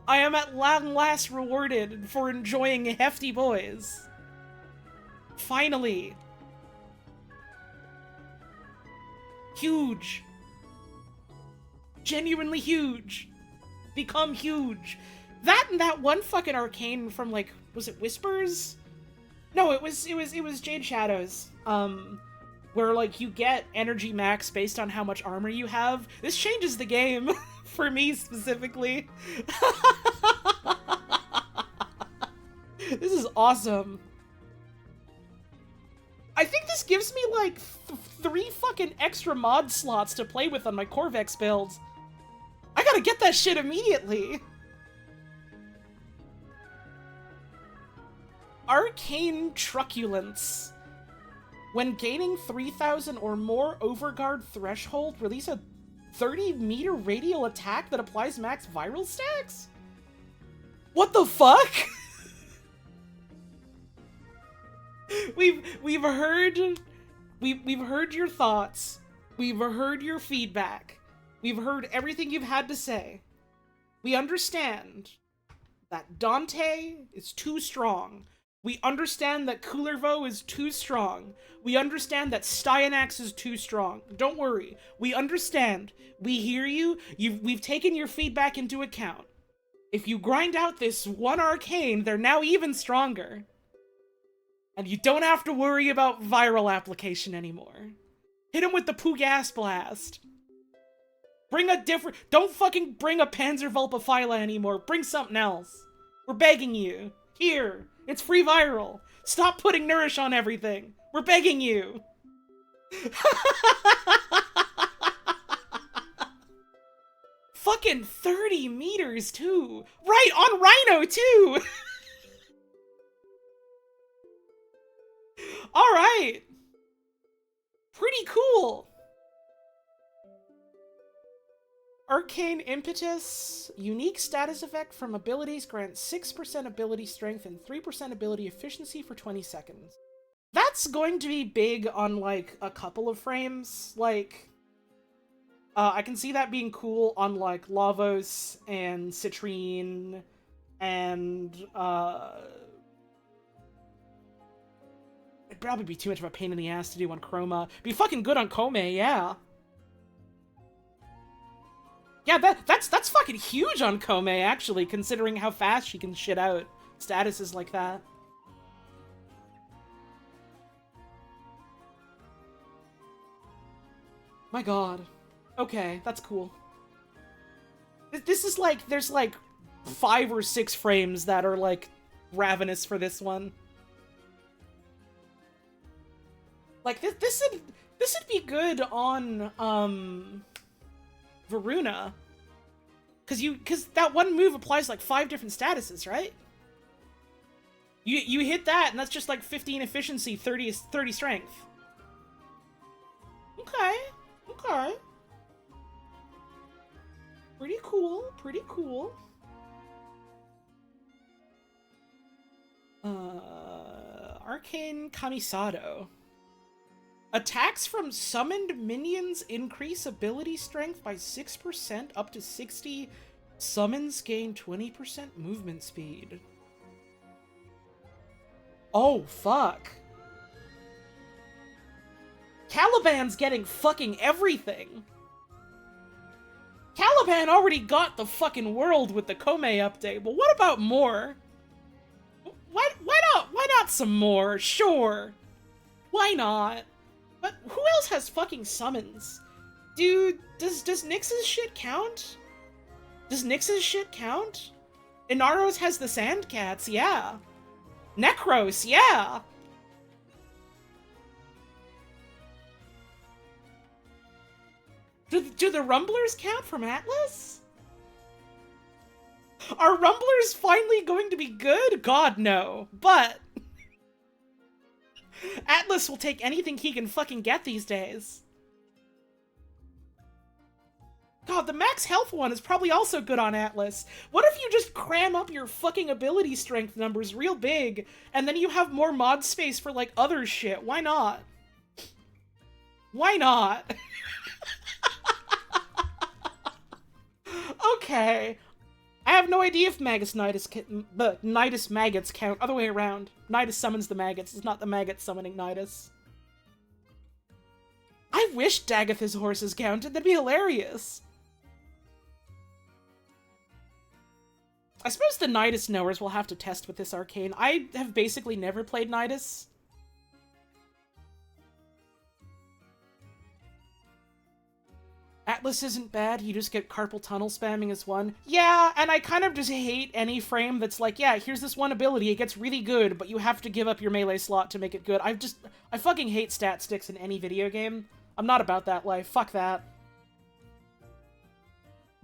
I am at last rewarded for enjoying hefty boys. Finally. Huge. Genuinely huge. Become huge. That and that one fucking arcane from, like, was it Whispers? No, it was Jade Shadows. Where, like, you get energy max based on how much armor you have. This changes the game, for me specifically. This is awesome. I think this gives me, like, 3 fucking extra mod slots to play with on my Corvex build. I gotta get that shit immediately. Arcane Truculence. When gaining 3,000 or more Overguard threshold, release a 30-meter radial attack that applies max viral stacks? What the fuck? We've heard your thoughts. We've heard your feedback. We've heard everything you've had to say. We understand that Dante is too strong. We understand that Kullervo is too strong. We understand that Styanax is too strong. Don't worry. We understand. We hear you. We've taken your feedback into account. If you grind out this one arcane, they're now even stronger. And you don't have to worry about viral application anymore. Hit him with the Pugas Blast. Bring a different... Don't fucking bring a Panzervulpaphyla anymore. Bring something else. We're begging you. Here. It's free viral. Stop putting Nourish on everything. We're begging you. Fucking 30 meters, too. Right, on Rhino, too. Alright. Pretty cool. Arcane Impetus, unique status effect from abilities, grants 6% ability strength and 3% ability efficiency for 20 seconds. That's going to be big on, like, a couple of frames. Like, I can see that being cool on, like, Lavos and Citrine and, it'd probably be too much of a pain in the ass to do on Chroma. Be fucking good on Kome, yeah. Yeah, that's fucking huge on Kome, actually, considering how fast she can shit out statuses like that. My god. Okay, that's cool. This is like, there's like 5 or 6 frames that are like ravenous for this one. Like, this would be good on, Varuna. Cause that one move applies like 5 different statuses, right? You hit that, and that's just like 15 efficiency, 30 strength. Okay. Okay. Pretty cool, pretty cool. Arcane Kamisado. Attacks from summoned minions increase ability strength by 6% up to 60. Summons gain 20% movement speed. Oh, fuck. Caliban's getting fucking everything. Caliban already got the fucking world with the Kome update, but what about more? Why not some more? Sure. Why not? But who else has fucking summons? Dude, does Nyx's shit count? Does Nyx's shit count? Inaros has the Sandcats, yeah. Necros, yeah. Do the Rumblers count from Atlas? Are Rumblers finally going to be good? God, no. But Atlas will take anything he can fucking get these days. God, the max health one is probably also good on Atlas. What if you just cram up your fucking ability strength numbers real big, and then you have more mod space for, like, other shit? Why not? Why not? Okay. I have no idea if Nidus maggots count. Other way around. Nidus summons the maggots. It's not the maggots summoning Nidus. I wish Dagatha's horses counted. That'd be hilarious. I suppose the Nidus knowers will have to test with this arcane. I have basically never played Nidus. Atlas isn't bad, you just get carpal tunnel spamming as one. Yeah, and I kind of just hate any frame that's like, yeah, here's this one ability, it gets really good, but you have to give up your melee slot to make it good. I fucking hate stat sticks in any video game. I'm not about that life. Fuck that.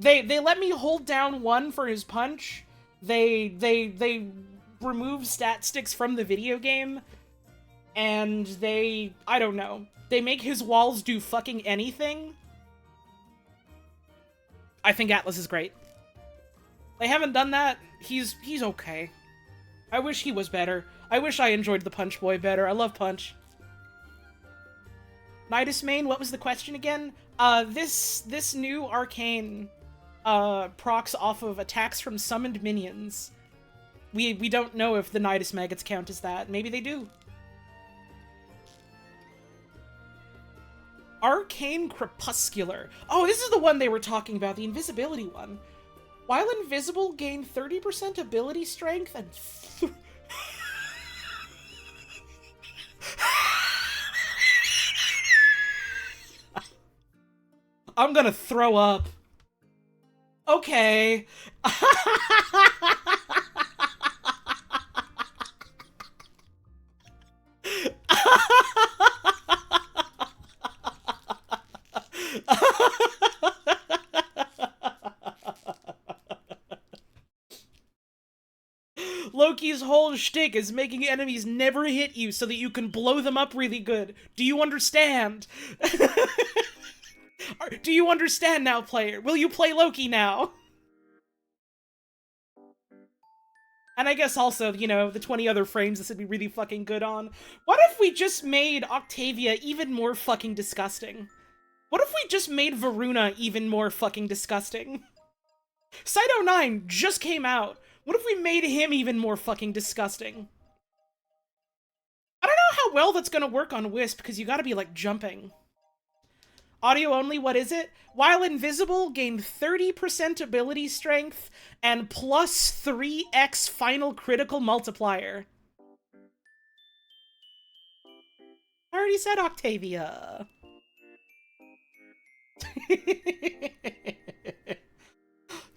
They let me hold down one for his punch. They remove stat sticks from the video game. And I don't know. They make his walls do fucking anything. I think Atlas is great. They haven't done that. He's okay. I wish he was better. I wish I enjoyed the Punch Boy better. I love Punch. Nidus main, what was the question again? This new arcane procs off of attacks from summoned minions. We don't know if the Nidus maggots count as that. Maybe they do. Arcane Crepuscular. Oh, this is the one they were talking about, the invisibility one. While invisible, gain 30% ability strength and... I'm gonna throw up. Okay. Loki's whole shtick is making enemies never hit you so that you can blow them up really good. Do you understand? Do you understand now, player? Will you play Loki now? And I guess also, you know, the 20 other frames this would be really fucking good on. What if we just made Octavia even more fucking disgusting? What if we just made Varuna even more fucking disgusting? Cyto 9 just came out. What if we made him even more fucking disgusting? I don't know how well that's gonna work on Wisp, because you gotta be, like, jumping. Audio only, what is it? While invisible, gain 30% ability strength and plus 3x final critical multiplier. I already said Octavia.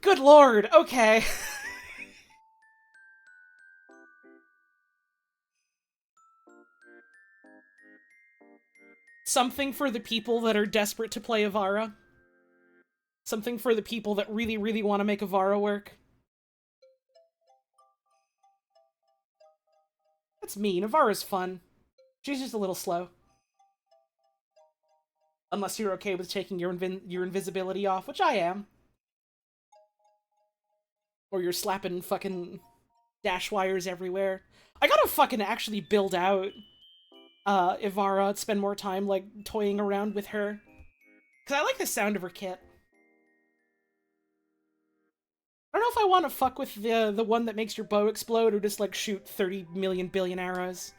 Good lord, okay. Something for the people that are desperate to play Avara. Something for the people that really, really want to make Avara work. That's mean. Avara's fun. She's just a little slow. Unless you're okay with taking your invisibility off, which I am. Or you're slapping fucking dash wires everywhere. I gotta fucking actually build out Ivara, spend more time, like, toying around with her. Because I like the sound of her kit. I don't know if I want to fuck with the one that makes your bow explode or just, like, shoot 30 million billion arrows.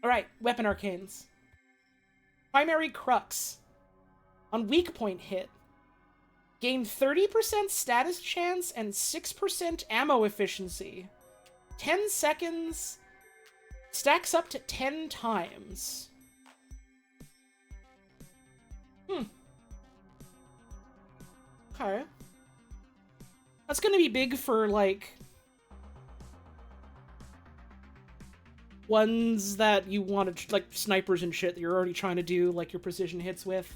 Alright, weapon arcanes. Primary Crux. On weak point hit. Gain 30% status chance and 6% ammo efficiency. 10 seconds. Stacks up to 10 times. Okay. That's gonna be big for, like, ones that you want to, like, snipers and shit that you're already trying to do, like, your precision hits with.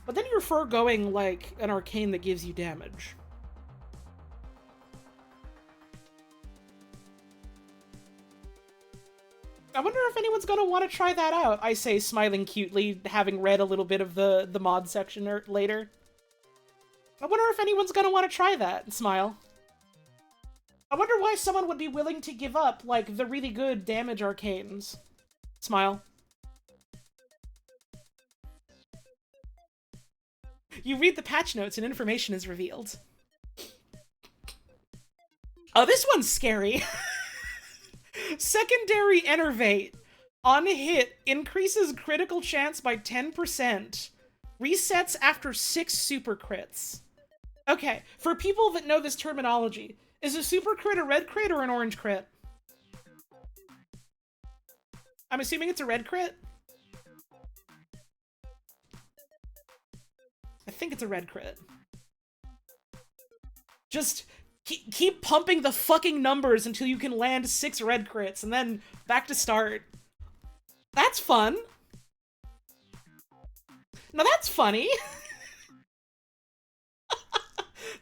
But then you're foregoing, like, an arcane that gives you damage. I wonder if anyone's gonna want to try that out. I say, smiling cutely, having read a little bit of the mod section later. I wonder if anyone's gonna want to try that and smile. I wonder why someone would be willing to give up, like, the really good damage arcanes. Smile. You read the patch notes and information is revealed. Oh, this one's scary. Secondary Enervate. On hit, increases critical chance by 10%. Resets after 6 super crits. Okay, for people that know this terminology, is a super crit a red crit or an orange crit? I'm assuming it's a red crit? I think it's a red crit. Just keep pumping the fucking numbers until you can land 6 red crits, and then back to start. That's fun. Now that's funny.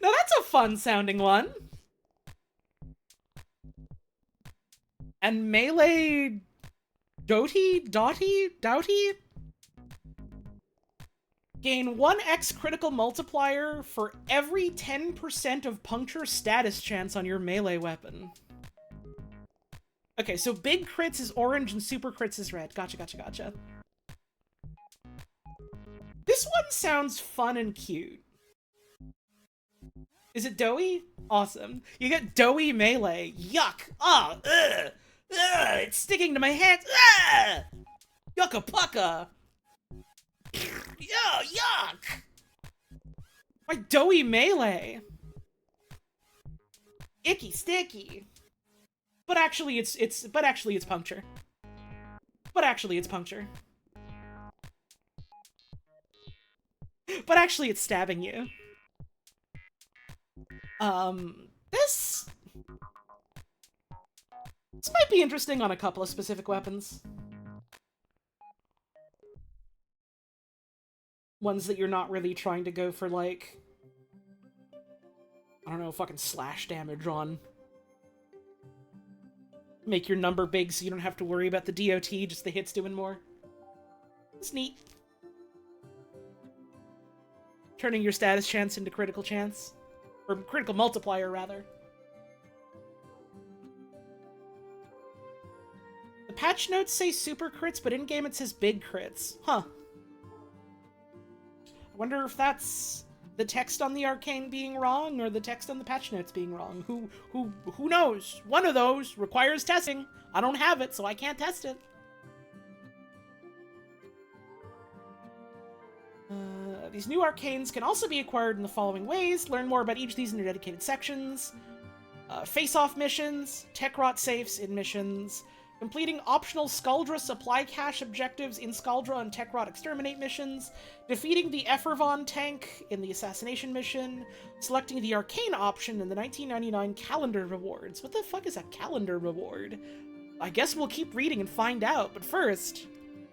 Now that's a fun sounding one. And melee Doughty? Gain 1x critical multiplier for every 10% of puncture status chance on your melee weapon. Okay, so big crits is orange and super crits is red. Gotcha. This one sounds fun and cute. Is it doughy? Awesome. You get doughy melee. Yuck. Oh, ugh. Ugh, it's sticking to my hands. Ugh. Yucca pucka. Yo, yuck! My doughy melee. Icky sticky. But actually it's puncture. But actually it's stabbing you. This might be interesting on a couple of specific weapons. Ones that you're not really trying to go for, like, I don't know, fucking slash damage on. Make your number big so you don't have to worry about the DOT, just the hits doing more. It's neat. Turning your status chance into critical chance. Or critical multiplier, rather. The patch notes say super crits, but in-game it says big crits. Huh. I wonder if that's the text on the arcane being wrong or the text on the patch notes being wrong. Who knows? One of those requires testing. I don't have it, so I can't test it. These new arcanes can also be acquired in the following ways. Learn more about each of these in your dedicated sections. Face-off missions, tech rot safes in missions, completing optional Skuldra supply cache objectives in Skuldra and Tech Rot Exterminate missions, defeating the Effervon tank in the Assassination mission, selecting the Arcane option in the 1999 calendar rewards. What the fuck is a calendar reward? I guess we'll keep reading and find out, but first,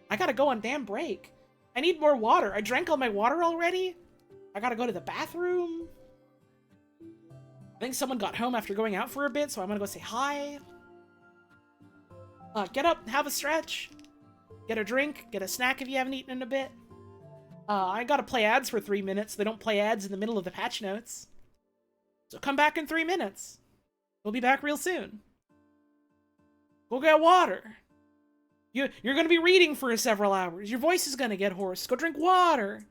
I gotta go on damn break. I need more water. I drank all my water already? I gotta go to the bathroom? I think someone got home after going out for a bit, so I'm gonna go say hi. Get up, have a stretch, get a drink, get a snack if you haven't eaten in a bit. I gotta play ads for 3 minutes. They don't play ads in the middle of the patch notes. So come back in 3 minutes. We'll be back real soon. Go get water. You're gonna be reading for several hours. Your voice is gonna get hoarse. Go drink water.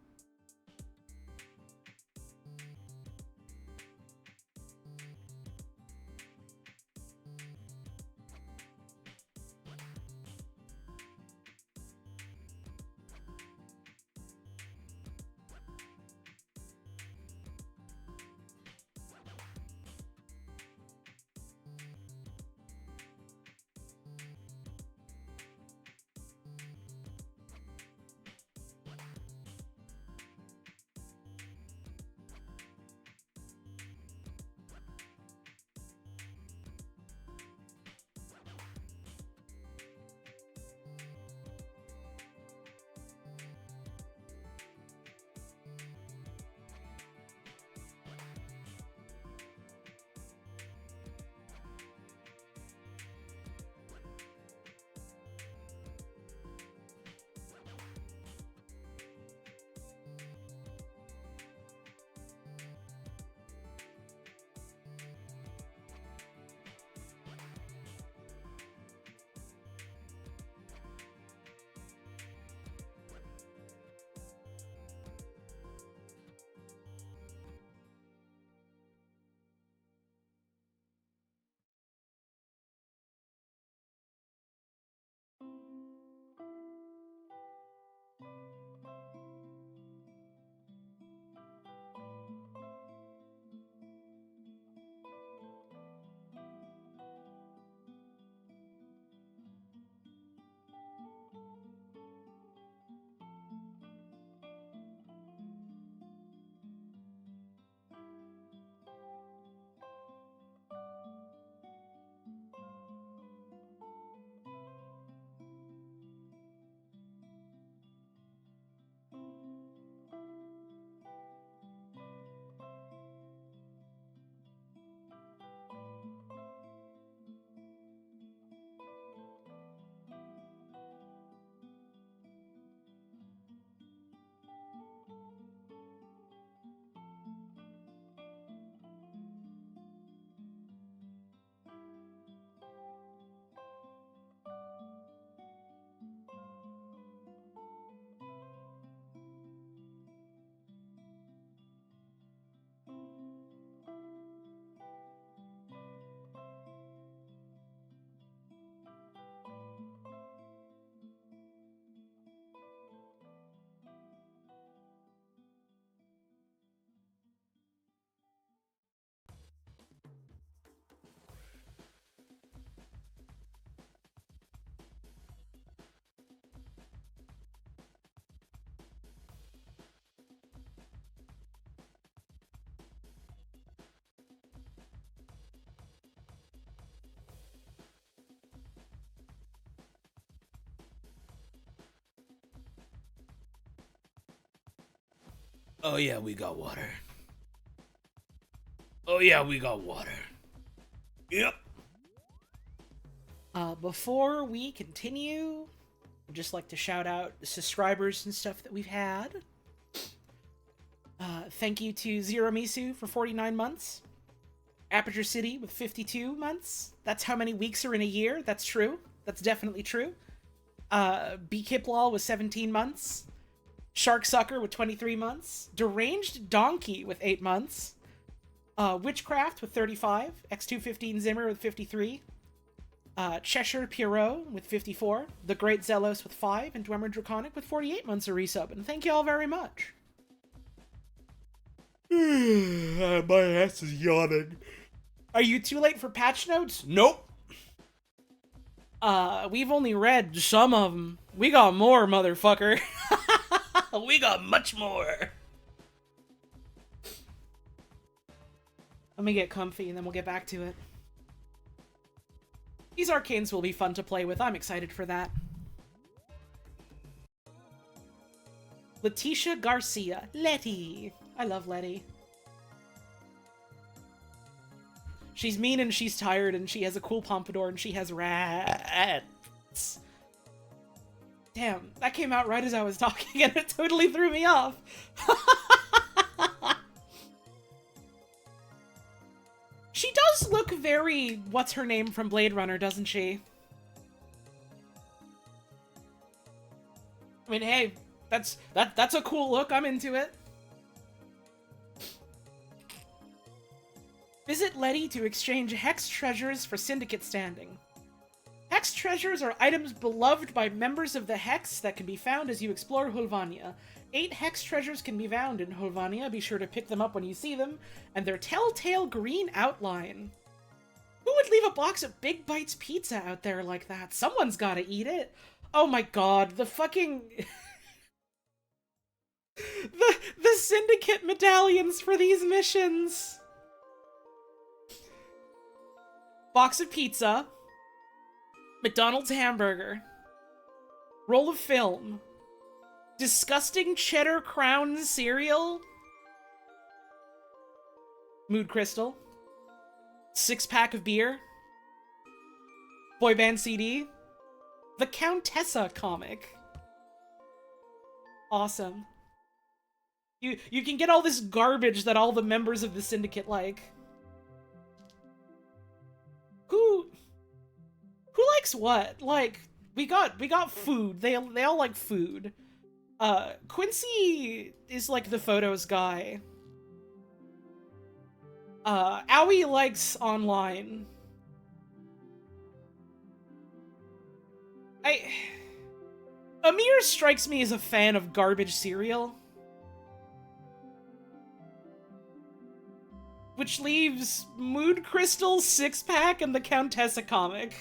Oh yeah, we got water. Oh yeah, we got water. Yep. Before we continue, I'd just like to shout out the subscribers and stuff that we've had. Thank you to Zero Misu for 49 months. Aperture City with 52 months. That's how many weeks are in a year. That's true. That's definitely true. B. Kiplal with 17 months. Shark Sucker with 23 months. Deranged Donkey with 8 months. Witchcraft with 35. X215 Zimmer with 53. Cheshire Pierrot with 54. The Great Zelos with 5. And Dwemer Draconic with 48 months of resub. And thank you all very much. My ass is yawning. Are you too late for patch notes? Nope. We've only read some of them. We got more, motherfucker. We got much more. Let me get comfy and then we'll get back to it. These arcanes will be fun to play with. I'm excited for that. Letitia Garcia. Letty. I love Letty. She's mean and she's tired and she has a cool pompadour and she has rats. Damn, that came out right as I was talking and it totally threw me off. She does look very what's her name from Blade Runner, doesn't she? I mean, hey, that's a cool look. I'm into it. Visit Letty to exchange Hex treasures for Syndicate standing. Hex treasures are items beloved by members of the Hex that can be found as you explore Höllvania. 8 Hex treasures can be found in Höllvania. Be sure to pick them up when you see them. And their telltale green outline. Who would leave a box of Big Bites pizza out there like that? Someone's gotta eat it. Oh my god, the fucking... the Syndicate medallions for these missions. Box of pizza, McDonald's hamburger, roll of film, disgusting cheddar crown cereal, mood crystal, 6-pack of beer, boy band CD, the Countessa comic. Awesome. You can get all this garbage that all the members of the Syndicate like. Who likes what? Like, we got food. They all like food. Quincy is like the photos guy. Owie likes online. Amir strikes me as a fan of garbage cereal. Which leaves Mood Crystal, 6-pack, and the Countessa comic.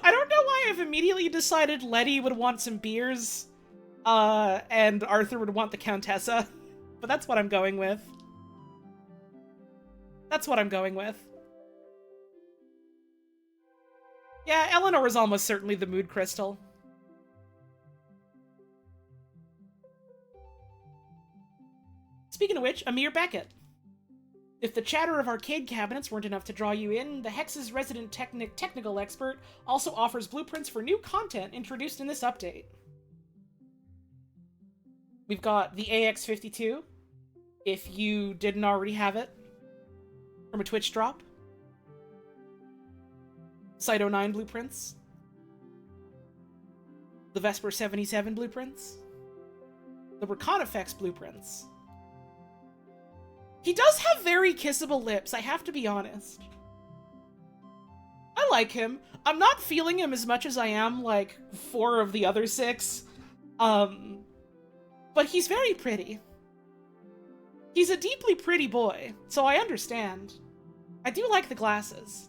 I don't know why I've immediately decided Letty would want some beers, and Arthur would want the Countessa, but that's what I'm going with. That's what I'm going with. Yeah, Eleanor is almost certainly the Mood Crystal. Speaking of which, Amir Beckett. If the chatter of arcade cabinets weren't enough to draw you in, the Hex's resident technical expert also offers blueprints for new content introduced in this update. We've got the AX52, if you didn't already have it, from a Twitch drop. Cyto 9 blueprints. The Vesper 77 blueprints. The Reconifex blueprints. He does have very kissable lips, I have to be honest. I like him. I'm not feeling him as much as I am, like, 4 of the other 6. But he's very pretty. He's a deeply pretty boy, so I understand. I do like the glasses.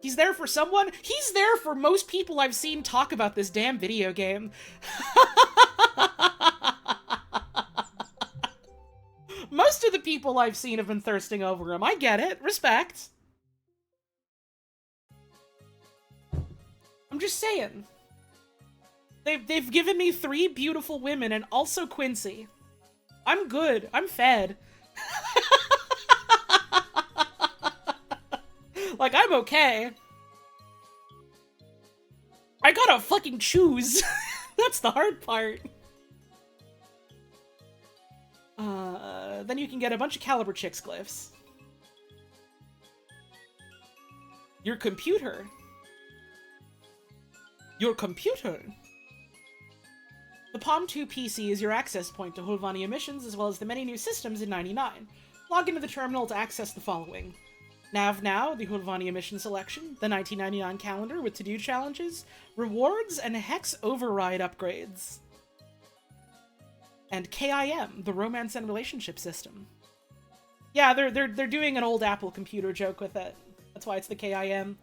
He's there for someone. He's there for most people I've seen talk about this damn video game. Most of the people I've seen have been thirsting over him. I get it. Respect. I'm just saying. They've given me 3 beautiful women and also Quincy. I'm good. I'm fed. Like, I'm okay. I gotta fucking choose. That's the hard part. Then you can get a bunch of Caliber Chicks glyphs. Your computer. Your computer. The Palm 2 PC is your access point to Höllvania missions, as well as the many new systems in 99. Log into the terminal to access the following. Nav Now, the Höllvania mission selection, the 1999 calendar with to-do challenges, rewards, and Hex override upgrades. And KIM, the romance and relationship system. Yeah, they're doing an old Apple computer joke with it. That's why it's the KIM.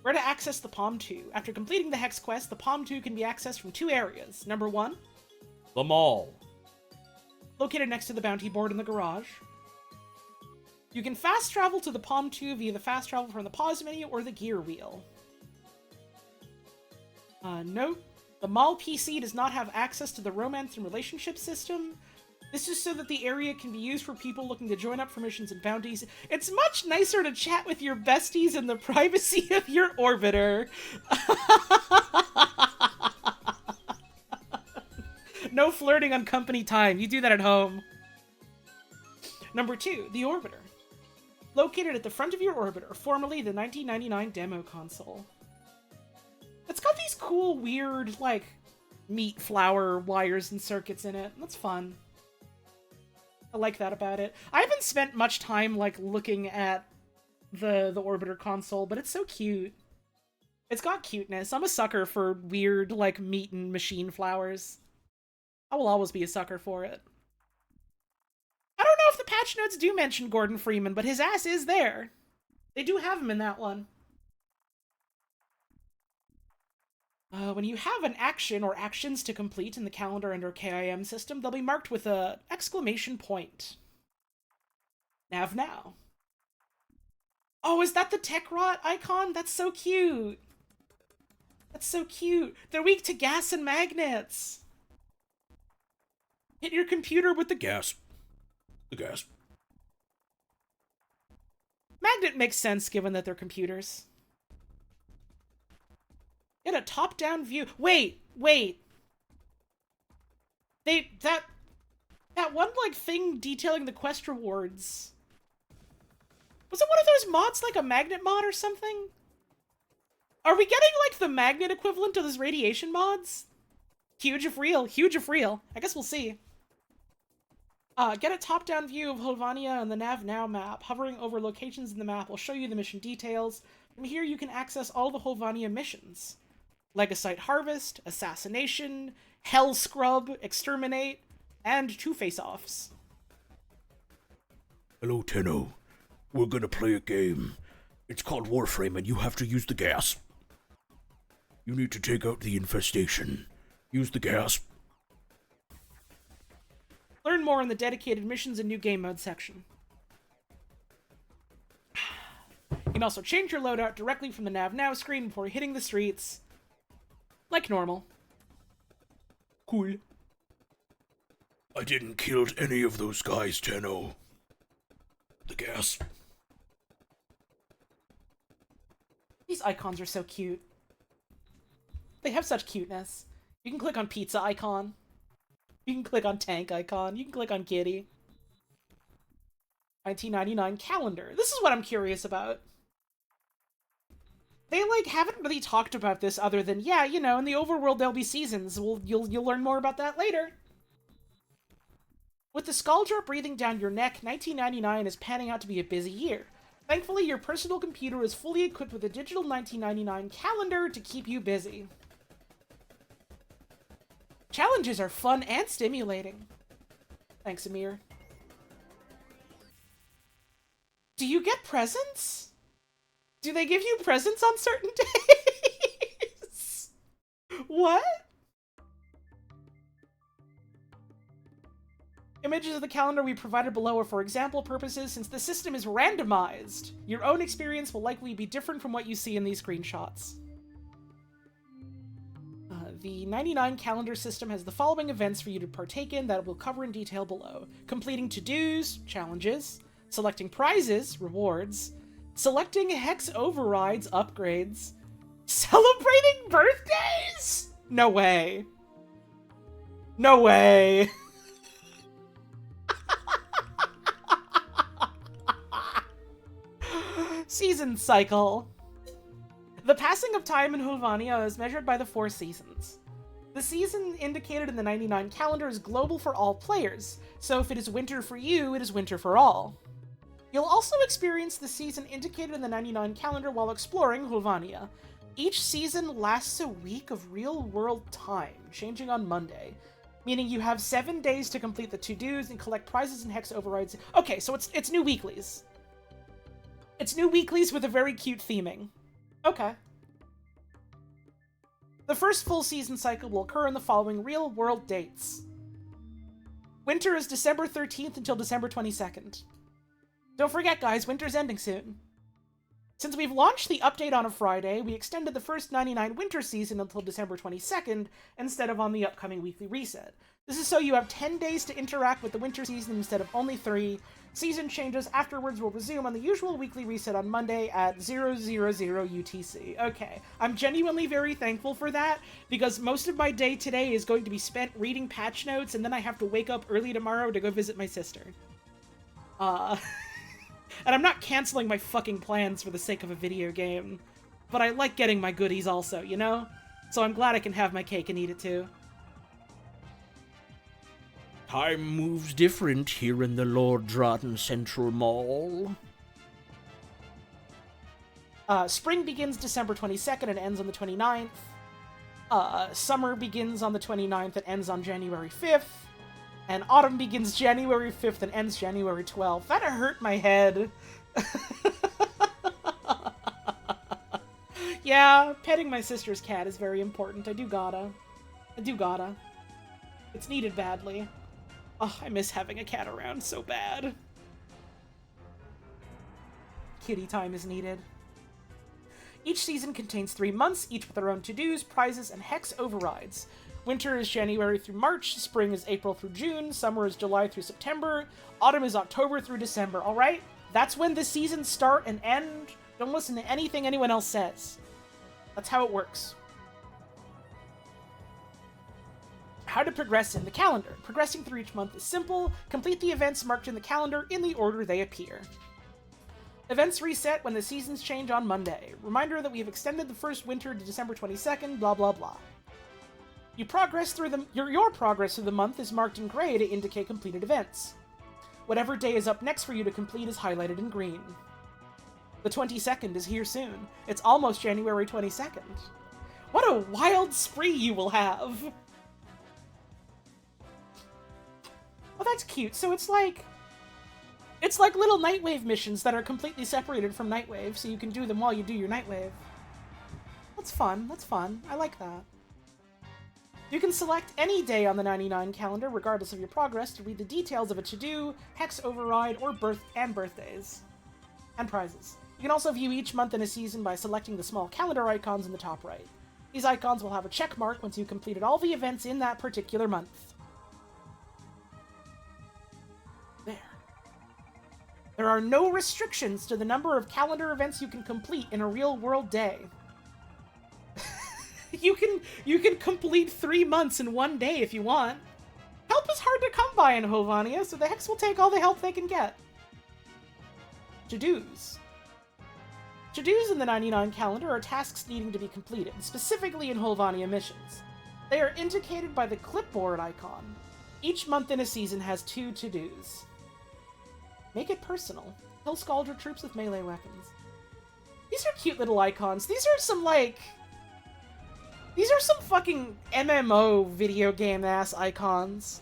Where to access the Palm 2. After completing the Hex quest, the Palm 2 can be accessed from 2 areas. Number 1, The mall. located next to the bounty board in the garage. You can fast travel to the Palm 2 via the fast travel from the pause menu or the gear wheel. Note, the mall PC does not have access to the romance and relationship system. This is so that the area can be used for people looking to join up for missions and bounties. It's much nicer to chat with your besties in the privacy of your orbiter. No flirting on company time. You do that at home. Number 2, the orbiter. Located at the front of your orbiter, formerly the 1999 demo console. It's got these cool, weird, like, meat flower wires and circuits in it. That's fun. I like that about it. I haven't spent much time, like, looking at the orbiter console, but it's so cute. It's got cuteness. I'm a sucker for weird, like, meat and machine flowers. I will always be a sucker for it. I don't know if the patch notes do mention Gordon Freeman, but his ass is there. They do have him in that one. When you have an action or actions to complete in the calendar under KIM system, they'll be marked with a exclamation point. Nav Now. Oh, is that the Tech Rot icon? That's so cute. That's so cute. They're weak to gas and magnets. Hit your computer with the gas. The gas. Magnet makes sense given that they're computers. Get a top-down view. Wait. That one, like, thing detailing the quest rewards. Was it one of those mods, like a magnet mod or something? Are we getting, like, the magnet equivalent to those radiation mods? Huge if real. Huge if real. I guess we'll see. Get a top-down view of Höllvania on the Nav Now map. Hovering over locations in the map will show you the mission details. From here, you can access all the Höllvania missions. Legacite Harvest, Assassination, Hell Scrub, Exterminate, and 2 face-offs. Hello, Tenno. We're gonna play a game. It's called Warframe, and you have to use the gas. You need to take out the infestation. Use the gas. Learn more in the dedicated missions and new game mode section. You can also change your loadout directly from the Nav Now screen before hitting the streets. Like normal. Cool. I didn't kill any of those guys, Tenno. The gas. These icons are so cute. They have such cuteness. You can click on pizza icon. You can click on tank icon. You can click on kitty. 1999 calendar. This is what I'm curious about. They, like, haven't really talked about this other than, yeah, you know, in the overworld there'll be seasons. You'll learn more about that later. With the skull drop breathing down your neck, 1999 is panning out to be a busy year. Thankfully, your personal computer is fully equipped with a digital 1999 calendar to keep you busy. Challenges are fun and stimulating. Thanks, Amir. Do you get presents? Do they give you presents on certain days? What? Images of the calendar we provided below are for example purposes since the system is randomized. Your own experience will likely be different from what you see in these screenshots. The 99 calendar system has the following events for you to partake in that we'll cover in detail below. Completing to-dos, challenges, selecting prizes, rewards, Selecting hex overrides upgrades. Celebrating birthdays? No way. No way. Season cycle. The passing of time in Höllvania is measured by the 4 seasons. The season indicated in the 99 calendar is global for all players, so if it is winter for you, it is winter for all. You'll also experience the season indicated in the 99 calendar while exploring Höllvania. Each season lasts a week of real-world time, changing on Monday, meaning you have 7 days to complete the to-dos and collect prizes and hex overrides. Okay, so it's new weeklies. It's new weeklies with a very cute theming. Okay. The first full season cycle will occur in the following real-world dates. Winter is December 13th until December 22nd. Don't forget, guys, winter's ending soon. Since we've launched the update on a Friday, we extended the first 99 winter season until December 22nd, instead of on the upcoming weekly reset. This is so you have 10 days to interact with the winter season instead of only 3. Season changes afterwards will resume on the usual weekly reset on Monday at 000 UTC. Okay, I'm genuinely very thankful for that, because most of my day today is going to be spent reading patch notes, and then I have to wake up early tomorrow to go visit my sister. And I'm not canceling my fucking plans for the sake of a video game, but I like getting my goodies also, you know? So I'm glad I can have my cake and eat it too. Time moves different here in the Lord Drotten Central Mall. Spring begins December 22nd and ends on the 29th. Summer begins on the 29th and ends on January 5th. And autumn begins January 5th and ends January 12th. That hurt my head. Yeah, petting my sister's cat is very important. I do gotta. It's needed badly. Oh, I miss having a cat around so bad. Kitty time is needed. Each season contains 3 months, each with their own to-dos, prizes, and hex overrides. Winter is January through March, spring is April through June, summer is July through September, autumn is October through December, alright? That's when the seasons start and end. Don't listen to anything anyone else says. That's how it works. How to progress in the calendar. Progressing through each month is simple. Complete the events marked in the calendar in the order they appear. Events reset when the seasons change on Monday. Reminder that we have extended the first winter to December 22nd, blah blah blah. You progress through your progress through the month is marked in gray to indicate completed events. Whatever day is up next for you to complete is highlighted in green. The 22nd is here soon. It's almost January 22nd. What a wild spree you will have! Oh, that's cute. So it's like little Nightwave missions that are completely separated from Nightwave, so you can do them while you do your Nightwave. That's fun. That's fun. I like that. You can select any day on the 99 calendar, regardless of your progress, to read the details of a to-do, hex override, or birthdays. And prizes. You can also view each month in a season by selecting the small calendar icons in the top right. These icons will have a check mark once you've completed all the events in that particular month. There. There are no restrictions to the number of calendar events you can complete in a real-world day. You can complete 3 months in 1 day if you want. Help is hard to come by in Höllvania, so the Hex will take all the help they can get. To-dos. To-dos in the 99 calendar are tasks needing to be completed, specifically in Höllvania missions. They are indicated by the clipboard icon. Each month in a season has 2 to-dos. Make it personal. Kill Scaldra troops with melee weapons. These are cute little icons. These are some fucking MMO video game ass icons.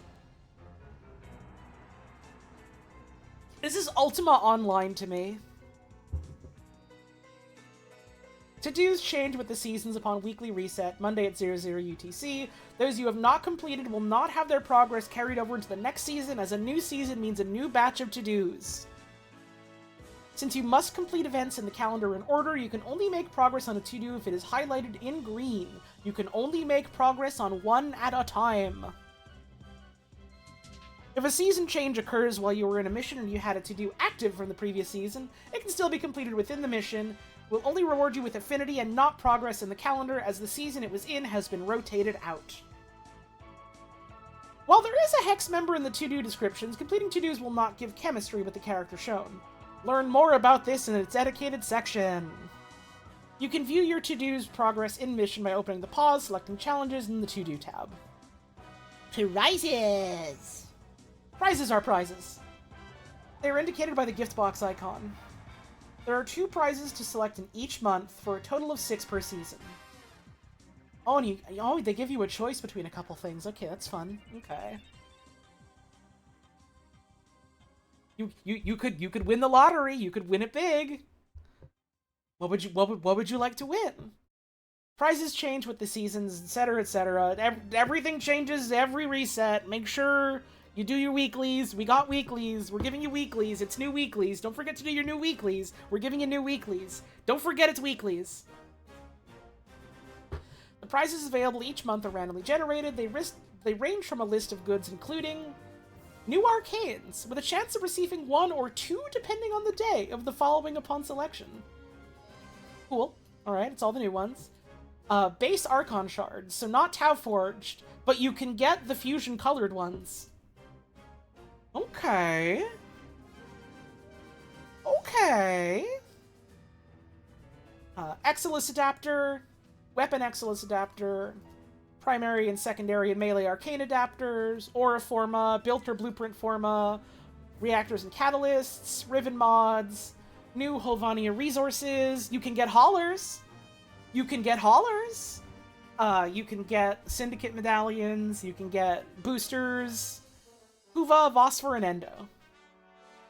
This is Ultima Online to me. To-dos change with the seasons upon weekly reset, Monday at 00 UTC. Those you have not completed will not have their progress carried over into the next season, as a new season means a new batch of to-dos. Since you must complete events in the calendar in order, you can only make progress on a to-do if it is highlighted in green. You can only make progress on one at a time. If a season change occurs while you were in a mission and you had it to do active from the previous season, it can still be completed within the mission, will only reward you with affinity and not progress in the calendar, as the season it was in has been rotated out. While there is a Hex member in the to-do descriptions, completing to-dos will not give chemistry with the character shown. Learn more about this in its dedicated section. You can view your to-dos progress in mission by opening the pause, selecting challenges in the to-do tab. Prizes! Prizes are prizes. They are indicated by the gift box icon. There are 2 prizes to select in each month for a total of 6 per season. Oh, and they give you a choice between a couple things. Okay, that's fun. Okay. You could win the lottery. You could win it big. What would you like to win? Prizes change with the seasons, etc., etc. Everything changes every reset. Make sure you do your weeklies. We got weeklies. We're giving you weeklies. It's new weeklies. Don't forget to do your new weeklies. We're giving you new weeklies. Don't forget it's weeklies. The prizes available each month are randomly generated. They range from a list of goods including new arcanes, with a chance of receiving 1 or 2 depending on the day of the following upon selection. Cool. Alright, it's all the new ones. Base Archon shards, so not Tau Forged, but you can get the fusion colored ones. Okay. Okay. Exilus adapter, weapon Exilus adapter, primary and secondary and melee arcane adapters, aura forma, built or blueprint forma, reactors and catalysts, riven mods, new Höllvania resources. You can get haulers. You can get haulers. You can get syndicate medallions. You can get boosters. Huva, Vosphor, and Endo.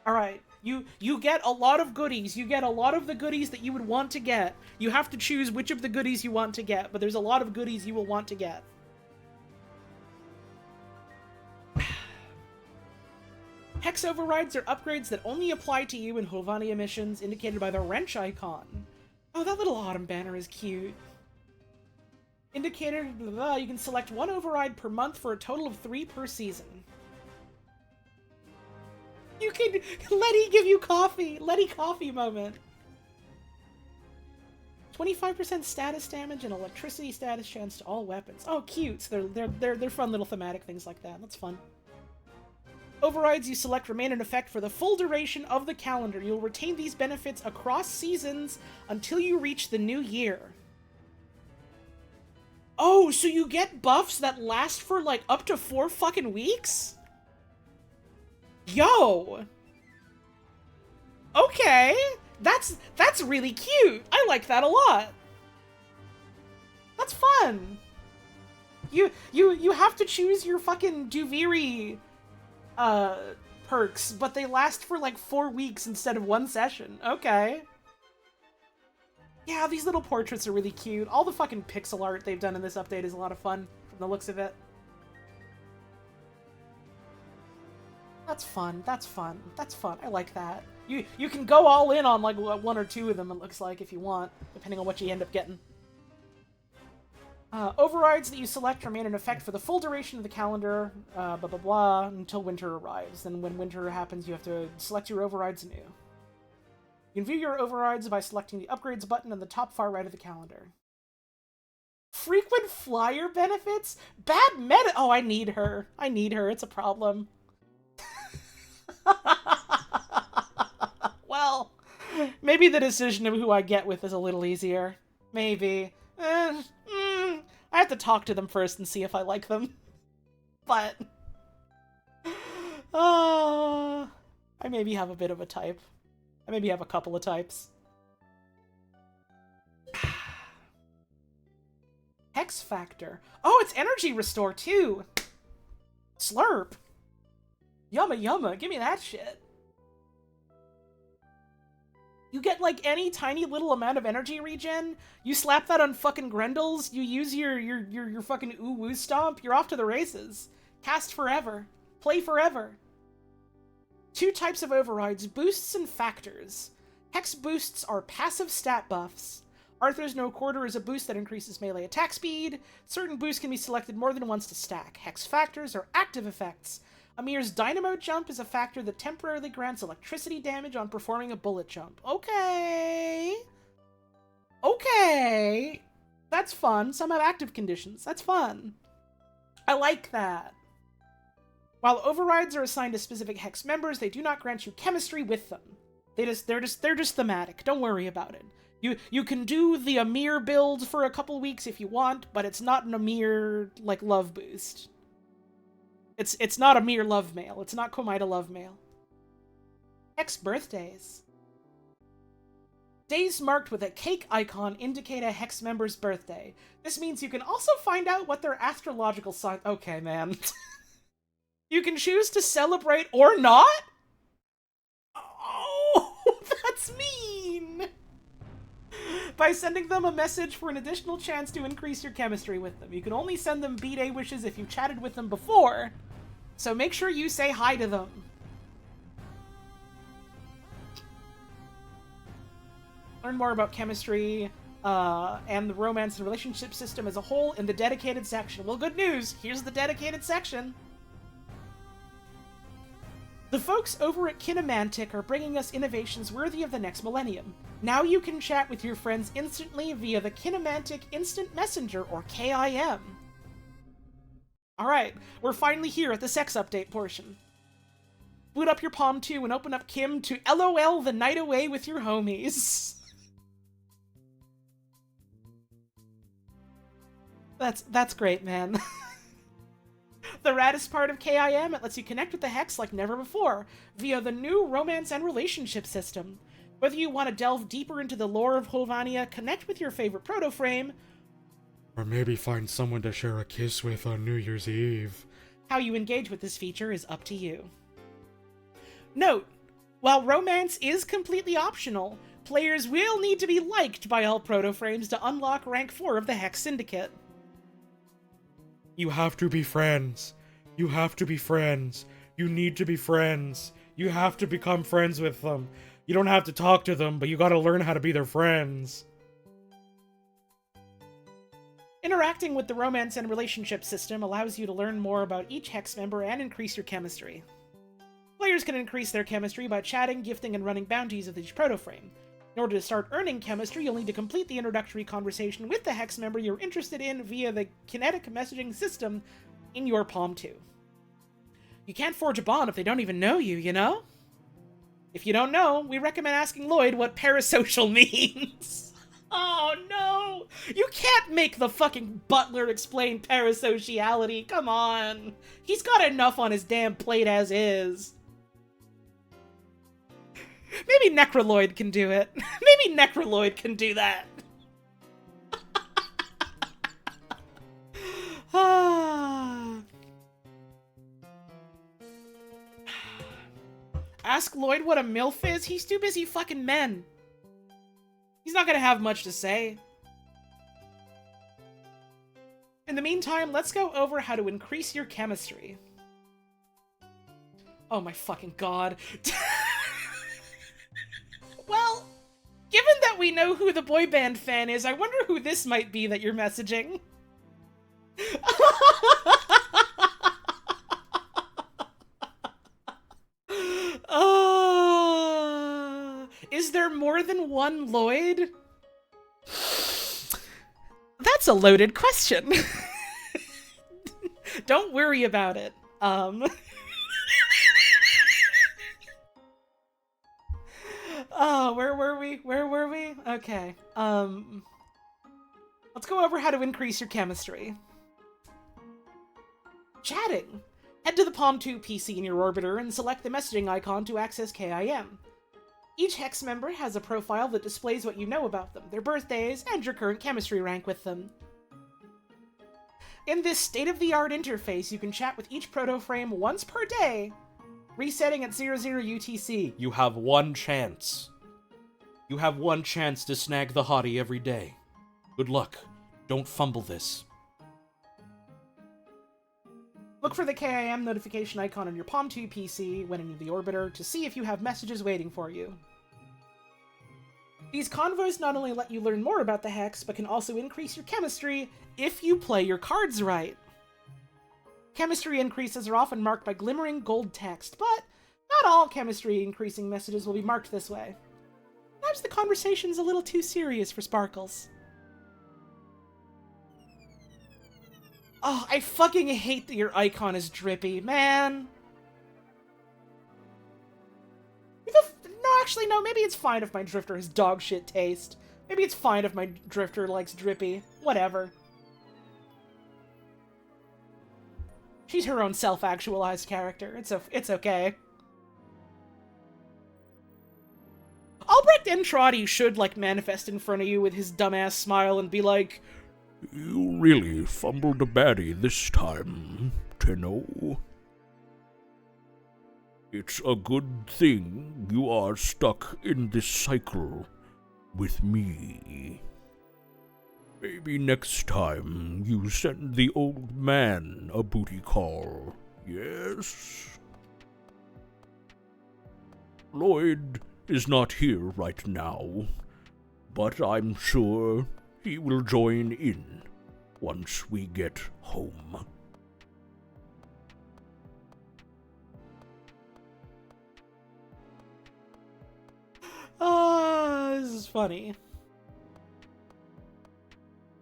Alright. You get a lot of goodies. You get a lot of the goodies that you would want to get. You have to choose which of the goodies you want to get, but there's a lot of goodies you will want to get. Hex overrides are upgrades that only apply to you in Höllvania missions, indicated by the wrench icon. Oh, that little autumn banner is cute. Indicator, blah, blah, you can select 1 override per month for a total of 3 per season. You can... Letty give you coffee! Letty coffee moment! 25% status damage and electricity status chance to all weapons. Oh, cute! So they're fun little thematic things like that. That's fun. Overrides you select remain in effect for the full duration of the calendar. You'll retain these benefits across seasons until you reach the new year. Oh, so you get buffs that last for, like, up to 4 fucking weeks? Yo! Okay! That's really cute! I like that a lot! That's fun! You have to choose your fucking Duviri perks, but they last for like 4 weeks instead of 1 session. Okay. Yeah, these little portraits are really cute. All the fucking pixel art they've done in this update is a lot of fun, from the looks of it. That's fun. That's fun. That's fun. I like that. You can go all in on like 1 or 2 of them, it looks like, if you want, depending on what you end up getting. Overrides that you select remain in effect for the full duration of the calendar, blah blah blah, until winter arrives. Then when winter happens, you have to select your overrides anew. You can view your overrides by selecting the upgrades button on the top far right of the calendar. Frequent flyer benefits? Bad meta- Oh, I need her. I need her. It's a problem. Well, maybe the decision of who I get with is a little easier. Maybe. I have to talk to them first and see if I like them. But... I maybe have a bit of a type. I maybe have a couple of types. Hex Factor. Oh, it's Energy Restore, too! Slurp! Yumma yumma, give me that shit. You get, like, any tiny little amount of energy regen, you slap that on fucking Grendels, you use your fucking ooh-woo stomp, you're off to the races. Cast forever. Play forever. 2 types of overrides, boosts and factors. Hex boosts are passive stat buffs. Arthur's No Quarter is a boost that increases melee attack speed. Certain boosts can be selected more than once to stack. Hex factors are active effects. Amir's dynamo jump is a factor that temporarily grants electricity damage on performing a bullet jump. Okay. Okay. That's fun. Some have active conditions. That's fun. I like that. While overrides are assigned to specific hex members, they do not grant you chemistry with them. They're just thematic. Don't worry about it. You can do the Amir build for a couple weeks if you want, but it's not an Amir like love boost. It's not Amir love mail. It's not Komida love mail. Hex birthdays. Days marked with a cake icon indicate a hex member's birthday. This means you can also find out what their astrological sign. Okay, man. You can choose to celebrate or not? Oh, that's mean! By sending them a message for an additional chance to increase your chemistry with them. You can only send them B-Day wishes if you chatted with them before, so make sure you say hi to them. Learn more about chemistry and the romance and relationship system as a whole in the dedicated section. Well, good news! Here's the dedicated section. The folks over at Kinemantic are bringing us innovations worthy of the next millennium. Now you can chat with your friends instantly via the Kinemantic Instant Messenger, or KIM. Alright, we're finally here at the sex update portion. Boot up your Palm 2 and open up Kim to LOL the night away with your homies. That's great, man. The raddest part of KIM, it lets you connect with the Hex like never before, via the new romance and relationship system. Whether you want to delve deeper into the lore of Höllvania, connect with your favorite proto-frame, or maybe find someone to share a kiss with on New Year's Eve. how you engage with this feature is up to you. Note, while romance is completely optional, players will need to be liked by all proto-frames to unlock rank 4 of the Hex Syndicate. You have to be friends. You have to be friends. You need to be friends. You have to become friends with them. You don't have to talk to them, but you gotta learn how to be their friends. Interacting with the romance and relationship system allows you to learn more about each Hex member and increase your chemistry. Players can increase their chemistry by chatting, gifting, and running bounties with each proto-frame. In order to start earning chemistry, you'll need to complete the introductory conversation with the Hex member you're interested in via the kinetic messaging system in your Palm 2. You can't forge a bond if they don't even know you, you know? If you don't know, we recommend asking Lloyd what parasocial means. Oh no! You can't make the fucking butler explain parasociality, come on! He's got enough on his damn plate as is. Maybe Necroloid can do it. Maybe Necroloid can do that. Ask Lloyd what a MILF is? He's too busy fucking men. He's not gonna have much to say. In the meantime, let's go over how to increase your chemistry. Oh my fucking god. Well, given that we know who the boy band fan is, I wonder who this might be that you're messaging. Is there more than one Lloyd? That's a loaded question. Don't worry about it. Oh, where were we? Where were we? Okay. Let's go over how to increase your chemistry. Chatting. Head to the Palm 2 PC in your orbiter and select the messaging icon to access KIM. Each Hex member has a profile that displays what you know about them, their birthdays, and your current chemistry rank with them. In this state-of-the-art interface, you can chat with each proto-frame once per day, resetting at 00 UTC. You have one chance. You have one chance to snag the hottie every day. Good luck. Don't fumble this. Look for the KIM notification icon on your Palm 2 PC when in the orbiter to see if you have messages waiting for you. These convoys not only let you learn more about the Hex, but can also increase your chemistry if you play your cards right. Chemistry increases are often marked by glimmering gold text, but not all chemistry increasing messages will be marked this way. Perhaps the conversation's a little too serious for Sparkles. Oh, I fucking hate that your icon is drippy, man. No, actually, no, maybe it's fine if my drifter has dog shit taste. Maybe it's fine if my drifter likes drippy. Whatever. She's her own self-actualized character. It's okay. Albrecht Entrati should, like, manifest in front of you with his dumbass smile and be like, You really fumbled a baddie this time, Tenno. It's a good thing you are stuck in this cycle with me. Maybe next time you send the old man a booty call, yes? Lloyd is not here right now, but I'm sure he will join in once we get home. This is funny.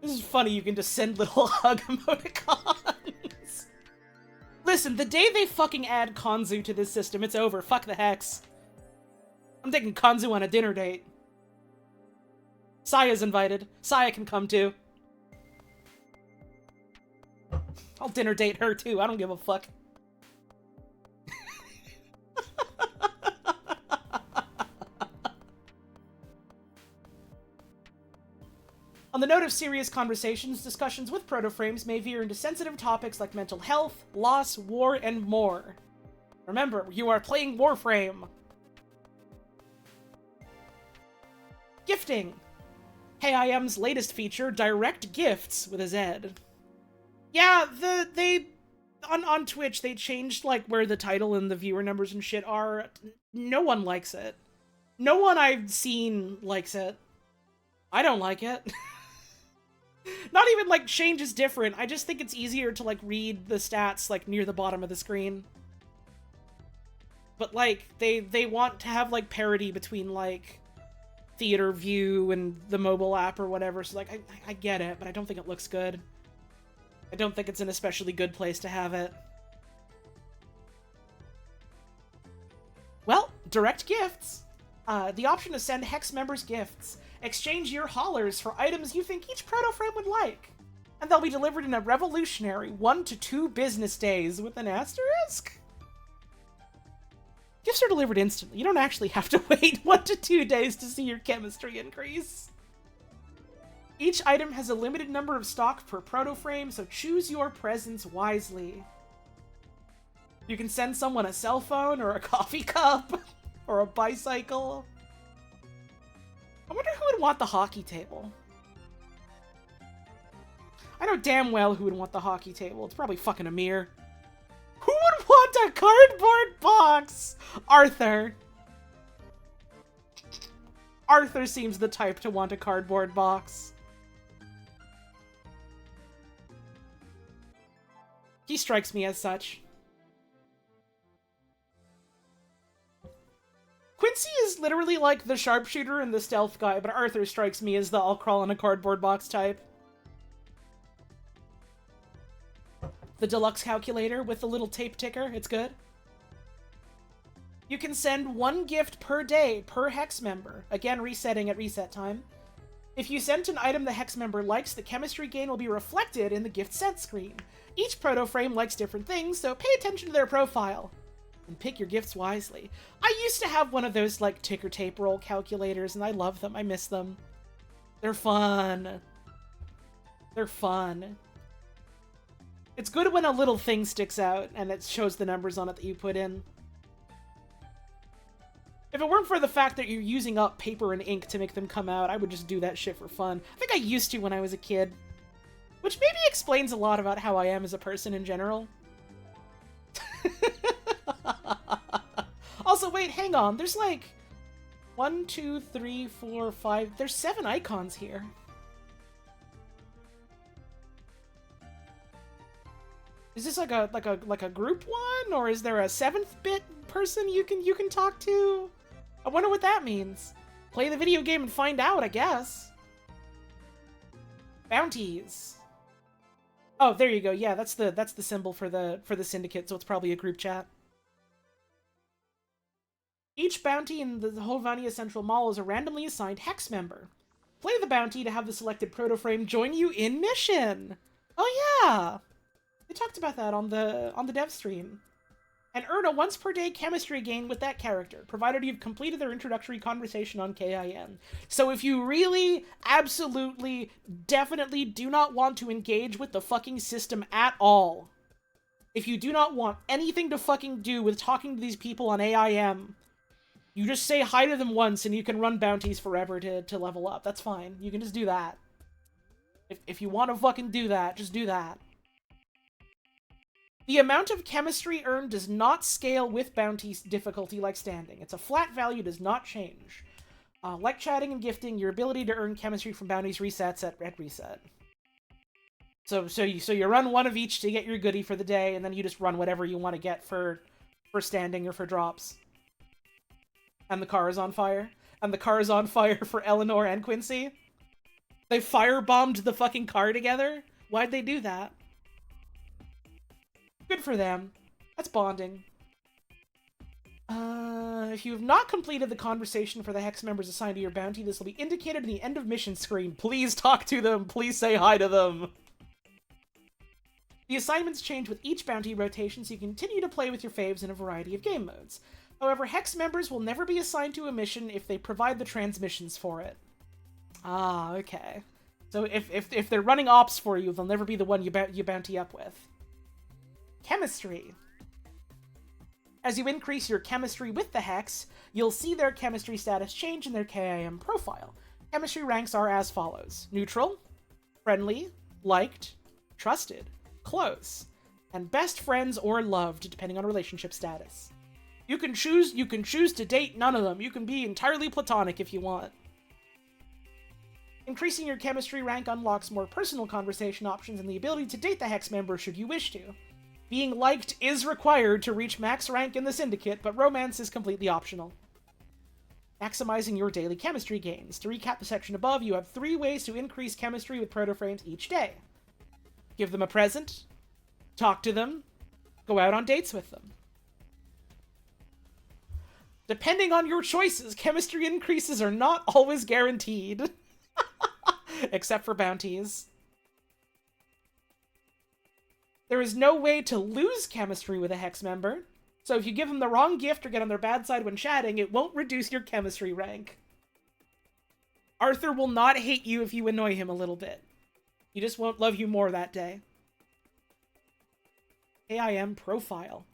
This is funny, you can just send little hug emoticons. Listen, the day they fucking add Kanzu to this system, it's over. Fuck the Hex. I'm taking Kanzu on a dinner date. Saya's invited. Saya can come too. I'll dinner date her too, I don't give a fuck. On the note of serious conversations, discussions with protoframes may veer into sensitive topics like mental health, loss, war, and more. Remember, you are playing Warframe. Gifting. Hey IM's latest feature, Direct Gifts, with a Z. Yeah, on Twitch, they changed, like, where the title and the viewer numbers and shit are. No one likes it. No one I've seen likes it. I don't like it. Not even, like, change is different. I just think it's easier to, like, read the stats, like, near the bottom of the screen. But, like, they want to have, like, parity between, like, Theater View and the mobile app or whatever. So, like, I get it, but I don't think it looks good. I don't think it's an especially good place to have it. Well, direct gifts. The option to send Hex members gifts. Exchange your haulers for items you think each protoframe would like. And they'll be delivered in a revolutionary 1 to 2 business days with an asterisk. Gifts are delivered instantly. You don't actually have to wait 1 to 2 days to see your chemistry increase. Each item has a limited number of stock per protoframe, so choose your presents wisely. You can send someone a cell phone or a coffee cup or a bicycle. I wonder who would want the hockey table. I know damn well who would want the hockey table. It's probably fucking Amir. Who would want a cardboard box? Arthur. Arthur seems the type to want a cardboard box. He strikes me as such. Quincy is literally like the sharpshooter and the stealth guy, but Arthur strikes me as the I'll crawl in a cardboard box type. The deluxe calculator with the little tape ticker, it's good. You can send 1 gift per day per Hex member, again resetting at reset time. If you sent an item the Hex member likes, the chemistry gain will be reflected in the gift sent screen. Each protoframe likes different things, so pay attention to their profile. And pick your gifts wisely. I used to have one of those, like, ticker tape roll calculators, and I love them. I miss them. They're fun. They're fun. It's good when a little thing sticks out, and it shows the numbers on it that you put in. If it weren't for the fact that you're using up paper and ink to make them come out, I would just do that shit for fun. I think I used to when I was a kid. Which maybe explains a lot about how I am as a person in general. Also, wait, hang on. There's like 1, 2, 3, 4, 5. There's 7 icons here. Is this like a group one, or is there a 7th-bit person you can talk to? I wonder what that means. Play the video game and find out, I guess. Bounties. Oh, there you go. Yeah, that's the symbol for the syndicate, so it's probably a group chat. Each bounty in the Höllvania Central Mall is a randomly assigned hex member. Play the bounty to have the selected proto-frame join you in mission. Oh yeah, they talked about that on the dev stream. And earn a once per day chemistry gain with that character, provided you've completed their introductory conversation on KIN. So if you really, absolutely, definitely do not want to engage with the fucking system at all, if you do not want anything to fucking do with talking to these people on AIM, you just say hi to them once and you can run bounties forever to level up. That's fine. You can just do that. If you want to fucking do that, just do that. The amount of chemistry earned does not scale with bounty difficulty like standing. It's a flat value, does not change. Like chatting and gifting, your ability to earn chemistry from bounties resets at reset. So you run one of each to get your goodie for the day, and then you just run whatever you want to get for standing or for drops. And the car is on fire. And the car is on fire for Eleanor and Quincy. They firebombed the fucking car together? Why'd they do that? Good for them. That's bonding. If you have not completed the conversation for the hex members assigned to your bounty, this will be indicated in the end of mission screen. Please talk to them. Please say hi to them. The assignments change with each bounty rotation, so you continue to play with your faves in a variety of game modes. However, hex members will never be assigned to a mission if they provide the transmissions for it. Ah, okay. So if they're running ops for you, they'll never be the one you bounty up with. Chemistry. As you increase your chemistry with the hex, you'll see their chemistry status change in their KIM profile. Chemistry ranks are as follows: neutral, friendly, liked, trusted, close, and best friends or loved, depending on relationship status. You can choose to date none of them. You can be entirely platonic if you want. Increasing your chemistry rank unlocks more personal conversation options and the ability to date the hex member should you wish to. Being liked is required to reach max rank in the syndicate, but romance is completely optional. Maximizing your daily chemistry gains. To recap the section above, you have 3 ways to increase chemistry with proto-frames each day. Give them a present, talk to them, go out on dates with them. Depending on your choices, chemistry increases are not always guaranteed. Except for bounties. There is no way to lose chemistry with a hex member, so if you give them the wrong gift or get on their bad side when chatting, it won't reduce your chemistry rank. Arthur will not hate you if you annoy him a little bit. He just won't love you more that day. AIM profile.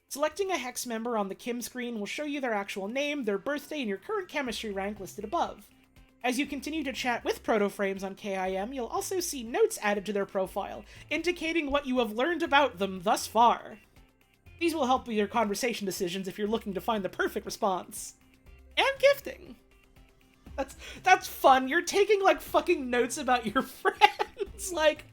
Selecting a hex member on the Kim screen will show you their actual name, their birthday, and your current chemistry rank listed above. As you continue to chat with proto-frames on KIM, you'll also see notes added to their profile, indicating what you have learned about them thus far. These will help with your conversation decisions if you're looking to find the perfect response. And gifting. That's fun. You're taking, like, fucking notes about your friends. Like,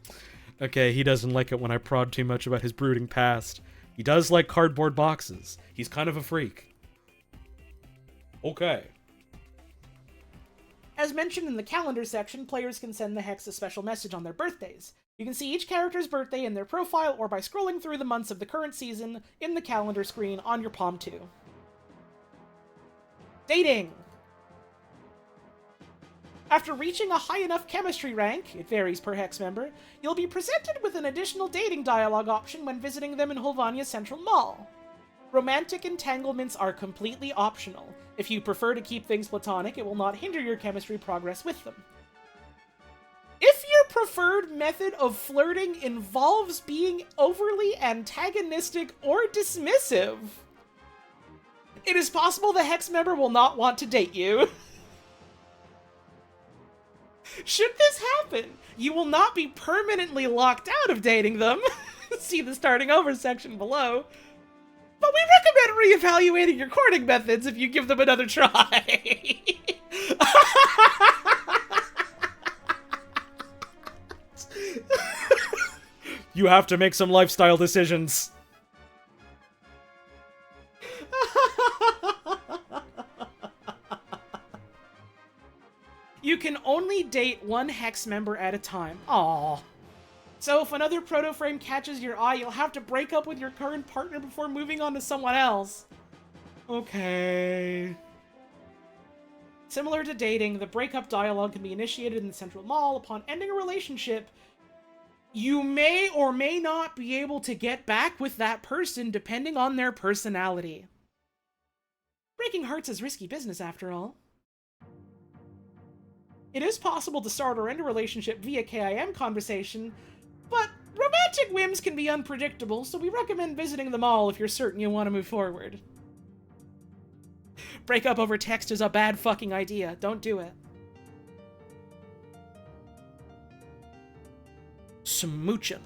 Okay, he doesn't like it when I prod too much about his brooding past. He does like cardboard boxes. He's kind of a freak. Okay. as mentioned in the calendar section, players can send the hex a special message on their birthdays. You can see each character's birthday in their profile or by scrolling through the months of the current season in the calendar screen on your Palm 2. Dating! After reaching a high enough chemistry rank, it varies per hex member, you'll be presented with an additional dating dialogue option when visiting them in Höllvania Central Mall. Romantic entanglements are completely optional. If you prefer to keep things platonic, it will not hinder your chemistry progress with them. If your preferred method of flirting involves being overly antagonistic or dismissive, it is possible the hex member will not want to date you. Should this happen, you will not be permanently locked out of dating them. See the starting over section below. But we recommend reevaluating your courting methods if you give them another try. You have to make some lifestyle decisions. You can only date one Hex member at a time. Aww. So if another proto-frame catches your eye, you'll have to break up with your current partner before moving on to someone else. Okay. Similar to dating, the breakup dialogue can be initiated in the central mall. Upon ending a relationship, you may or may not be able to get back with that person depending on their personality. Breaking hearts is risky business after all. It is possible to start or end a relationship via KIM conversation, but romantic whims can be unpredictable, so we recommend visiting the mall if you're certain you want to move forward. Breakup over text is a bad fucking idea. Don't do it. Smoochin'.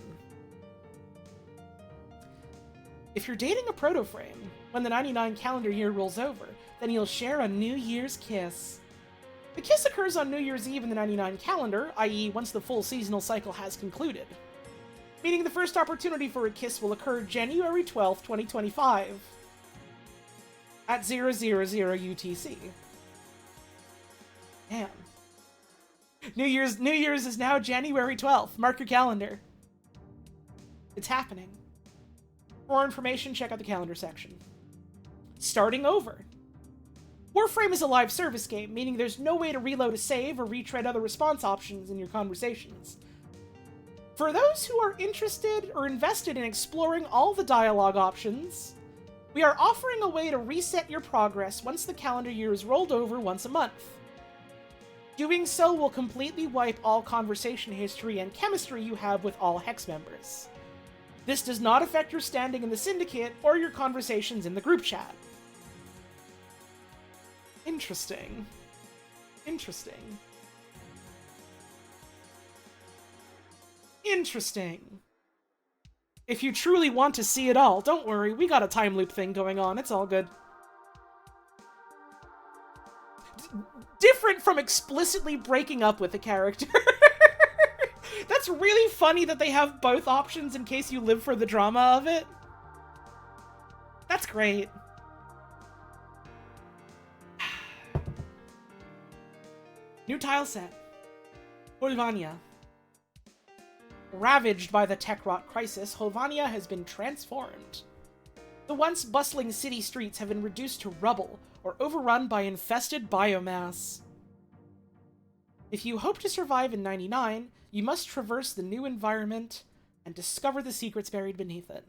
If you're dating a proto-frame, when the 99 calendar year rolls over, then you'll share a New Year's kiss. The kiss occurs on New Year's Eve in the 99 calendar, i.e. once the full seasonal cycle has concluded. Meaning the first opportunity for a kiss will occur January 12th, 2025. At 000 UTC. Damn. New Year's is now January 12th. Mark your calendar. It's happening. For more information, check out the calendar section. Starting over. Warframe is a live service game, meaning there's no way to reload a save or retread other response options in your conversations. For those who are interested or invested in exploring all the dialogue options, we are offering a way to reset your progress once the calendar year is rolled over once a month. Doing so will completely wipe all conversation history and chemistry you have with all Hex members. This does not affect your standing in the syndicate or your conversations in the group chat. Interesting. Interesting. Interesting. If you truly want to see it all, don't worry, we got a time loop thing going on, it's all good. Different from explicitly breaking up with a character. That's really funny that they have both options in case you live for the drama of it. That's great. New tile set. Höllvania. Ravaged by the tech rot crisis, Höllvania has been transformed. The once bustling city streets have been reduced to rubble or overrun by infested biomass. If you hope to survive in 99, you must traverse the new environment and discover the secrets buried beneath it.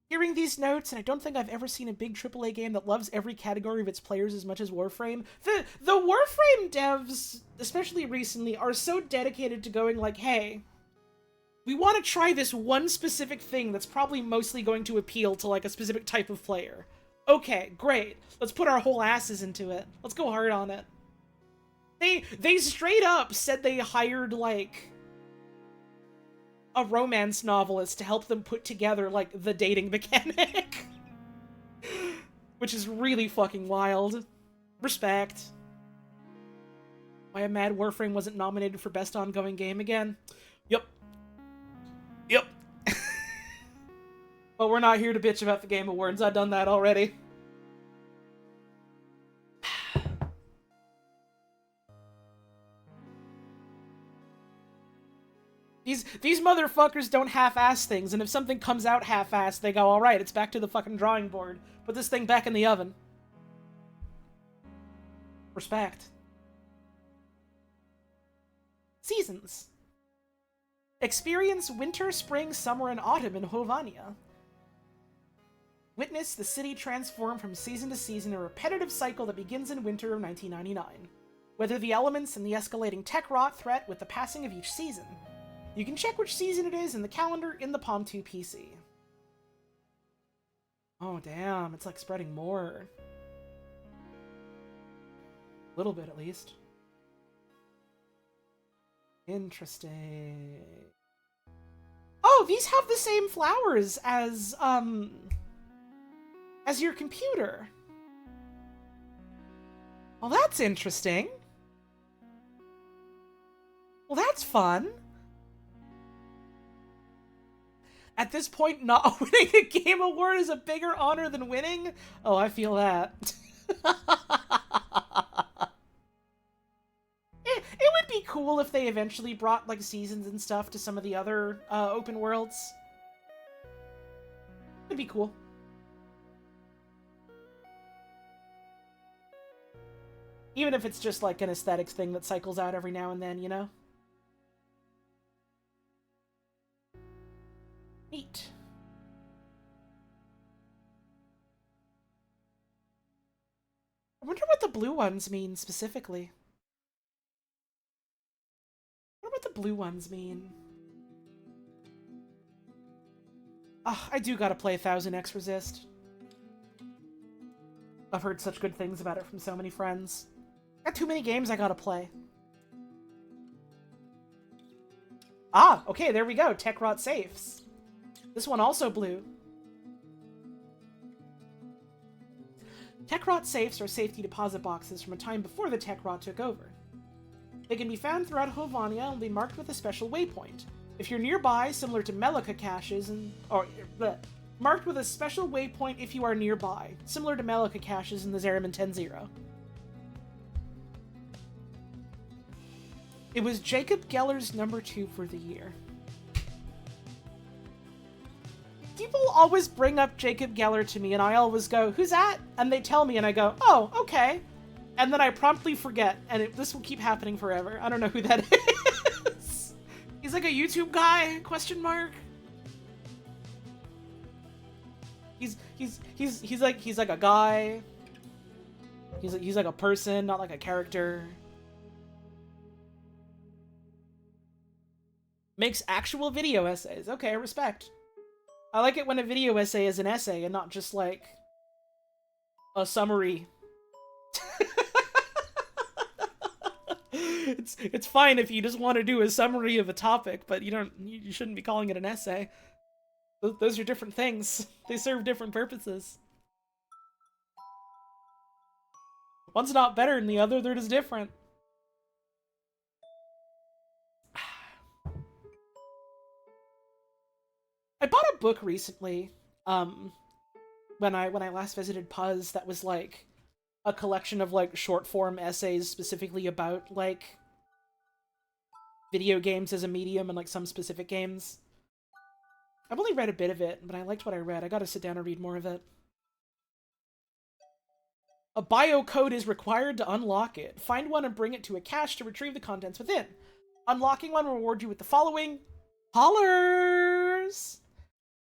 Hearing these notes, and I don't think I've ever seen a big AAA game that loves every category of its players as much as Warframe. The Warframe devs, especially recently, are so dedicated to going like, hey, we want to try this one specific thing that's probably mostly going to appeal to like a specific type of player. Okay, great. Let's put our whole asses into it. Let's go hard on it. They straight up said they hired like a romance novelist to help them put together like the dating mechanic. Which is really fucking wild. Respect. Why I'm mad Warframe wasn't nominated for Best Ongoing Game again. Yep. Yep. But we're not here to bitch about the Game Awards. I've done that already. These motherfuckers don't half-ass things, and if something comes out half-ass, they go, alright, it's back to the fucking drawing board. Put this thing back in the oven. Respect. Seasons. Experience winter, spring, summer, and autumn in Höllvania. Witness the city transform from season to season, a repetitive cycle that begins in winter of 1999. Weather the elements and the escalating tech rot threat with the passing of each season. You can check which season it is in the calendar in the Palm 2 PC. Oh damn, it's like spreading more. A little bit at least. Interesting. Oh, these have the same flowers as your computer. Well, that's interesting. Well, that's fun. At this point, not winning a game award is a bigger honor than winning? Oh, I feel that. It would be cool if they eventually brought, like, seasons and stuff to some of the other open worlds. It'd be cool. Even if it's just, like, an aesthetics thing that cycles out every now and then, you know? Neat. I wonder what the blue ones mean specifically. I wonder what the blue ones mean. Ah, I do gotta play 1000X Resist. I've heard such good things about it from so many friends. Got too many games I gotta play. Ah, okay, there we go. Tech Rot safes. This one also blue. Tech Rot safes are safety deposit boxes from a time before the Tech Rot took over. They can be found throughout Höllvania and will be marked with a special waypoint. If you're nearby, similar to Melika caches marked with a special waypoint if you are nearby, similar to Melika caches in the Zeraman 10-0. It was Jacob Geller's number 2 for the year. People always bring up Jacob Geller to me, and I always go, "Who's that?" And they tell me, and I go, "Oh, okay." And then I promptly forget, and this will keep happening forever. I don't know who that is. He's like a YouTube guy? Question mark. He's like a guy. He's like a person, not like a character. Makes actual video essays. Okay, respect. I like it when a video essay is an essay and not just, like, a summary. It's fine if you just want to do a summary of a topic, but you shouldn't be calling it an essay. Those are different things. They serve different purposes. One's not better than the other, they're just different. I bought a book recently, when I last visited Puzz, that was, like, a collection of, like, short-form essays specifically about, like, video games as a medium and, like, some specific games. I've only read a bit of it, but I liked what I read. I gotta sit down and read more of it. A bio code is required to unlock it. Find one and bring it to a cache to retrieve the contents within. Unlocking one will reward you with the following: Hollers!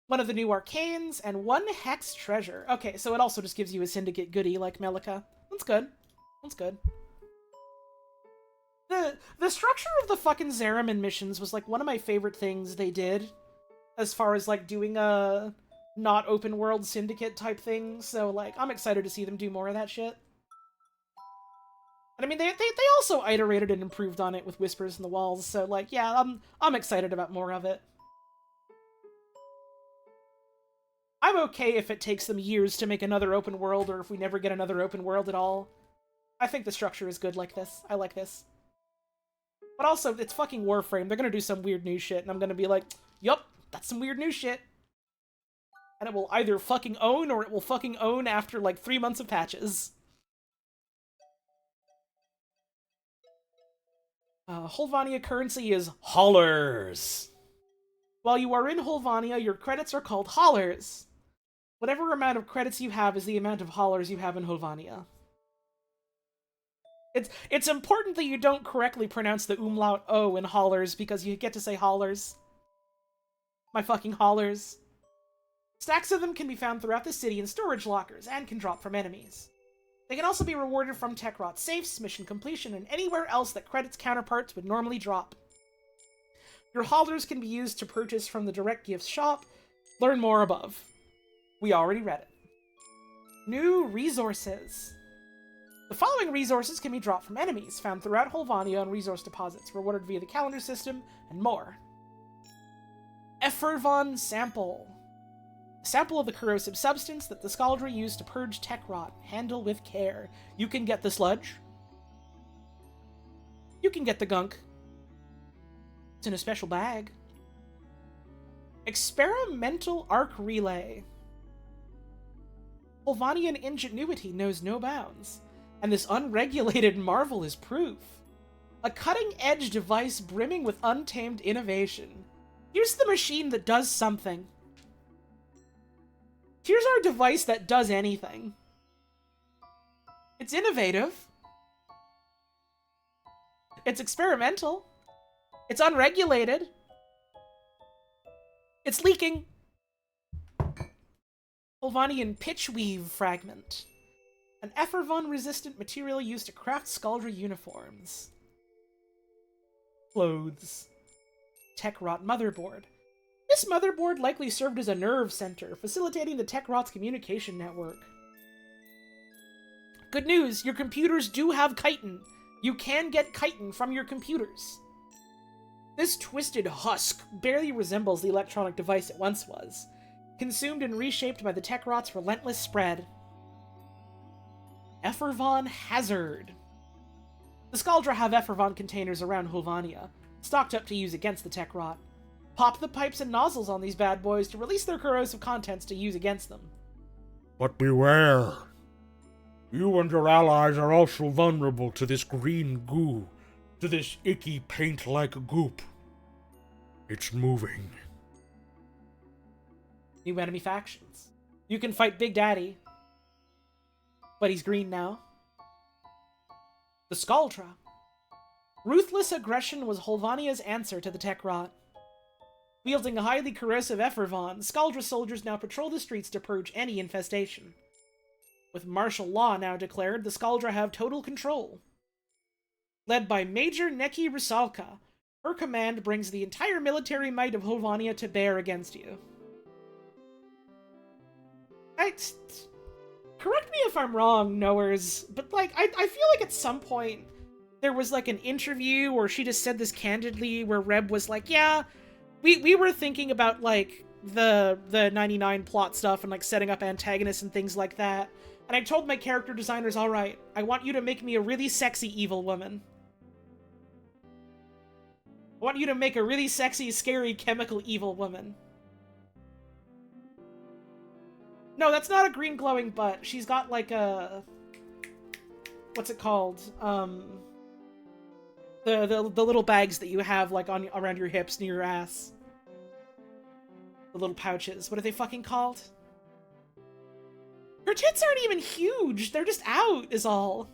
One of the new arcanes, and 1 hex treasure. Okay, so it also just gives you a syndicate goodie like Melika. That's good. That's good. The structure of the fucking Zeraman missions was, like, one of my favorite things they did, as far as, like, doing a not open world syndicate type thing, so, like, I'm excited to see them do more of that shit. And I mean, they also iterated and improved on it with Whispers in the Walls, so, like, yeah, I'm excited about more of it. I'm okay if it takes them years to make another open world, or if we never get another open world at all. I think the structure is good like this. I like this. But also, it's fucking Warframe. They're gonna do some weird new shit, and I'm gonna be like, yup, that's some weird new shit. And it will either fucking own, or it will fucking own after, like, 3 months of patches. Höllvania currency is Hollers. While you are in Höllvania, your credits are called Hollers. Whatever amount of credits you have is the amount of Hollers you have in Höllvania. It's important that you don't correctly pronounce the umlaut O in Hollers, because you get to say Hollers. My fucking Hollers. Stacks of them can be found throughout the city in storage lockers, and can drop from enemies. They can also be rewarded from Tech Rot safes, mission completion, and anywhere else that credits counterparts would normally drop. Your Hollers can be used to purchase from the Direct Gifts shop. Learn more above. We already read it. New resources. The following resources can be dropped from enemies, found throughout Höllvania on resource deposits, rewarded via the calendar system, and more. Effervon Sample. A sample of the corrosive substance that the Scaldry used to purge Tech Rot. Handle with care. You can get the sludge. You can get the gunk. It's in a special bag. Experimental arc relay. Höllvanian ingenuity knows no bounds, and this unregulated marvel is proof. A cutting-edge device brimming with untamed innovation. Here's the machine that does something. Here's our device that does anything. It's innovative. It's experimental. It's unregulated. It's leaking. Höllvanian pitchweave fragment. An Effervon-resistant material used to craft Skaldra uniforms. Clothes. Tech-rot motherboard. This motherboard likely served as a nerve center, facilitating the Tech-rot's communication network. Good news, your computers do have chitin. You can get chitin from your computers. This twisted husk barely resembles the electronic device it once was, consumed and reshaped by the Tech-rot's relentless spread. Effervon Hazard. The Skaldra have Effervon containers around Höllvania, stocked up to use against the Tech-rot. Pop the pipes and nozzles on these bad boys to release their corrosive contents to use against them. But beware. You and your allies are also vulnerable to this green goo, to this icky paint-like goop. It's moving. New enemy factions. You can fight Big Daddy, but he's green now. The Skaldra. Ruthless aggression was Höllvania's answer to the Tech-rot. Wielding a highly corrosive Effervon, Skaldra soldiers now patrol the streets to purge any infestation. With martial law now declared, the Skaldra have total control. Led by Major Neki Rusalka, her command brings the entire military might of Höllvania to bear against you. Correct me if I'm wrong, knowers, but, like, I feel like at some point there was, like, an interview or she just said this candidly where Reb was like, yeah, we were thinking about, like, the 99 plot stuff and, like, setting up antagonists and things like that. And I told my character designers, alright, I want you to make me a really sexy evil woman. I want you to make a really sexy, scary, chemical evil woman. No, that's not a green glowing butt. She's got like a... What's it called? The little bags that you have like on around your hips near your ass. The little pouches. What are they fucking called? Her tits aren't even huge. They're just out, is all.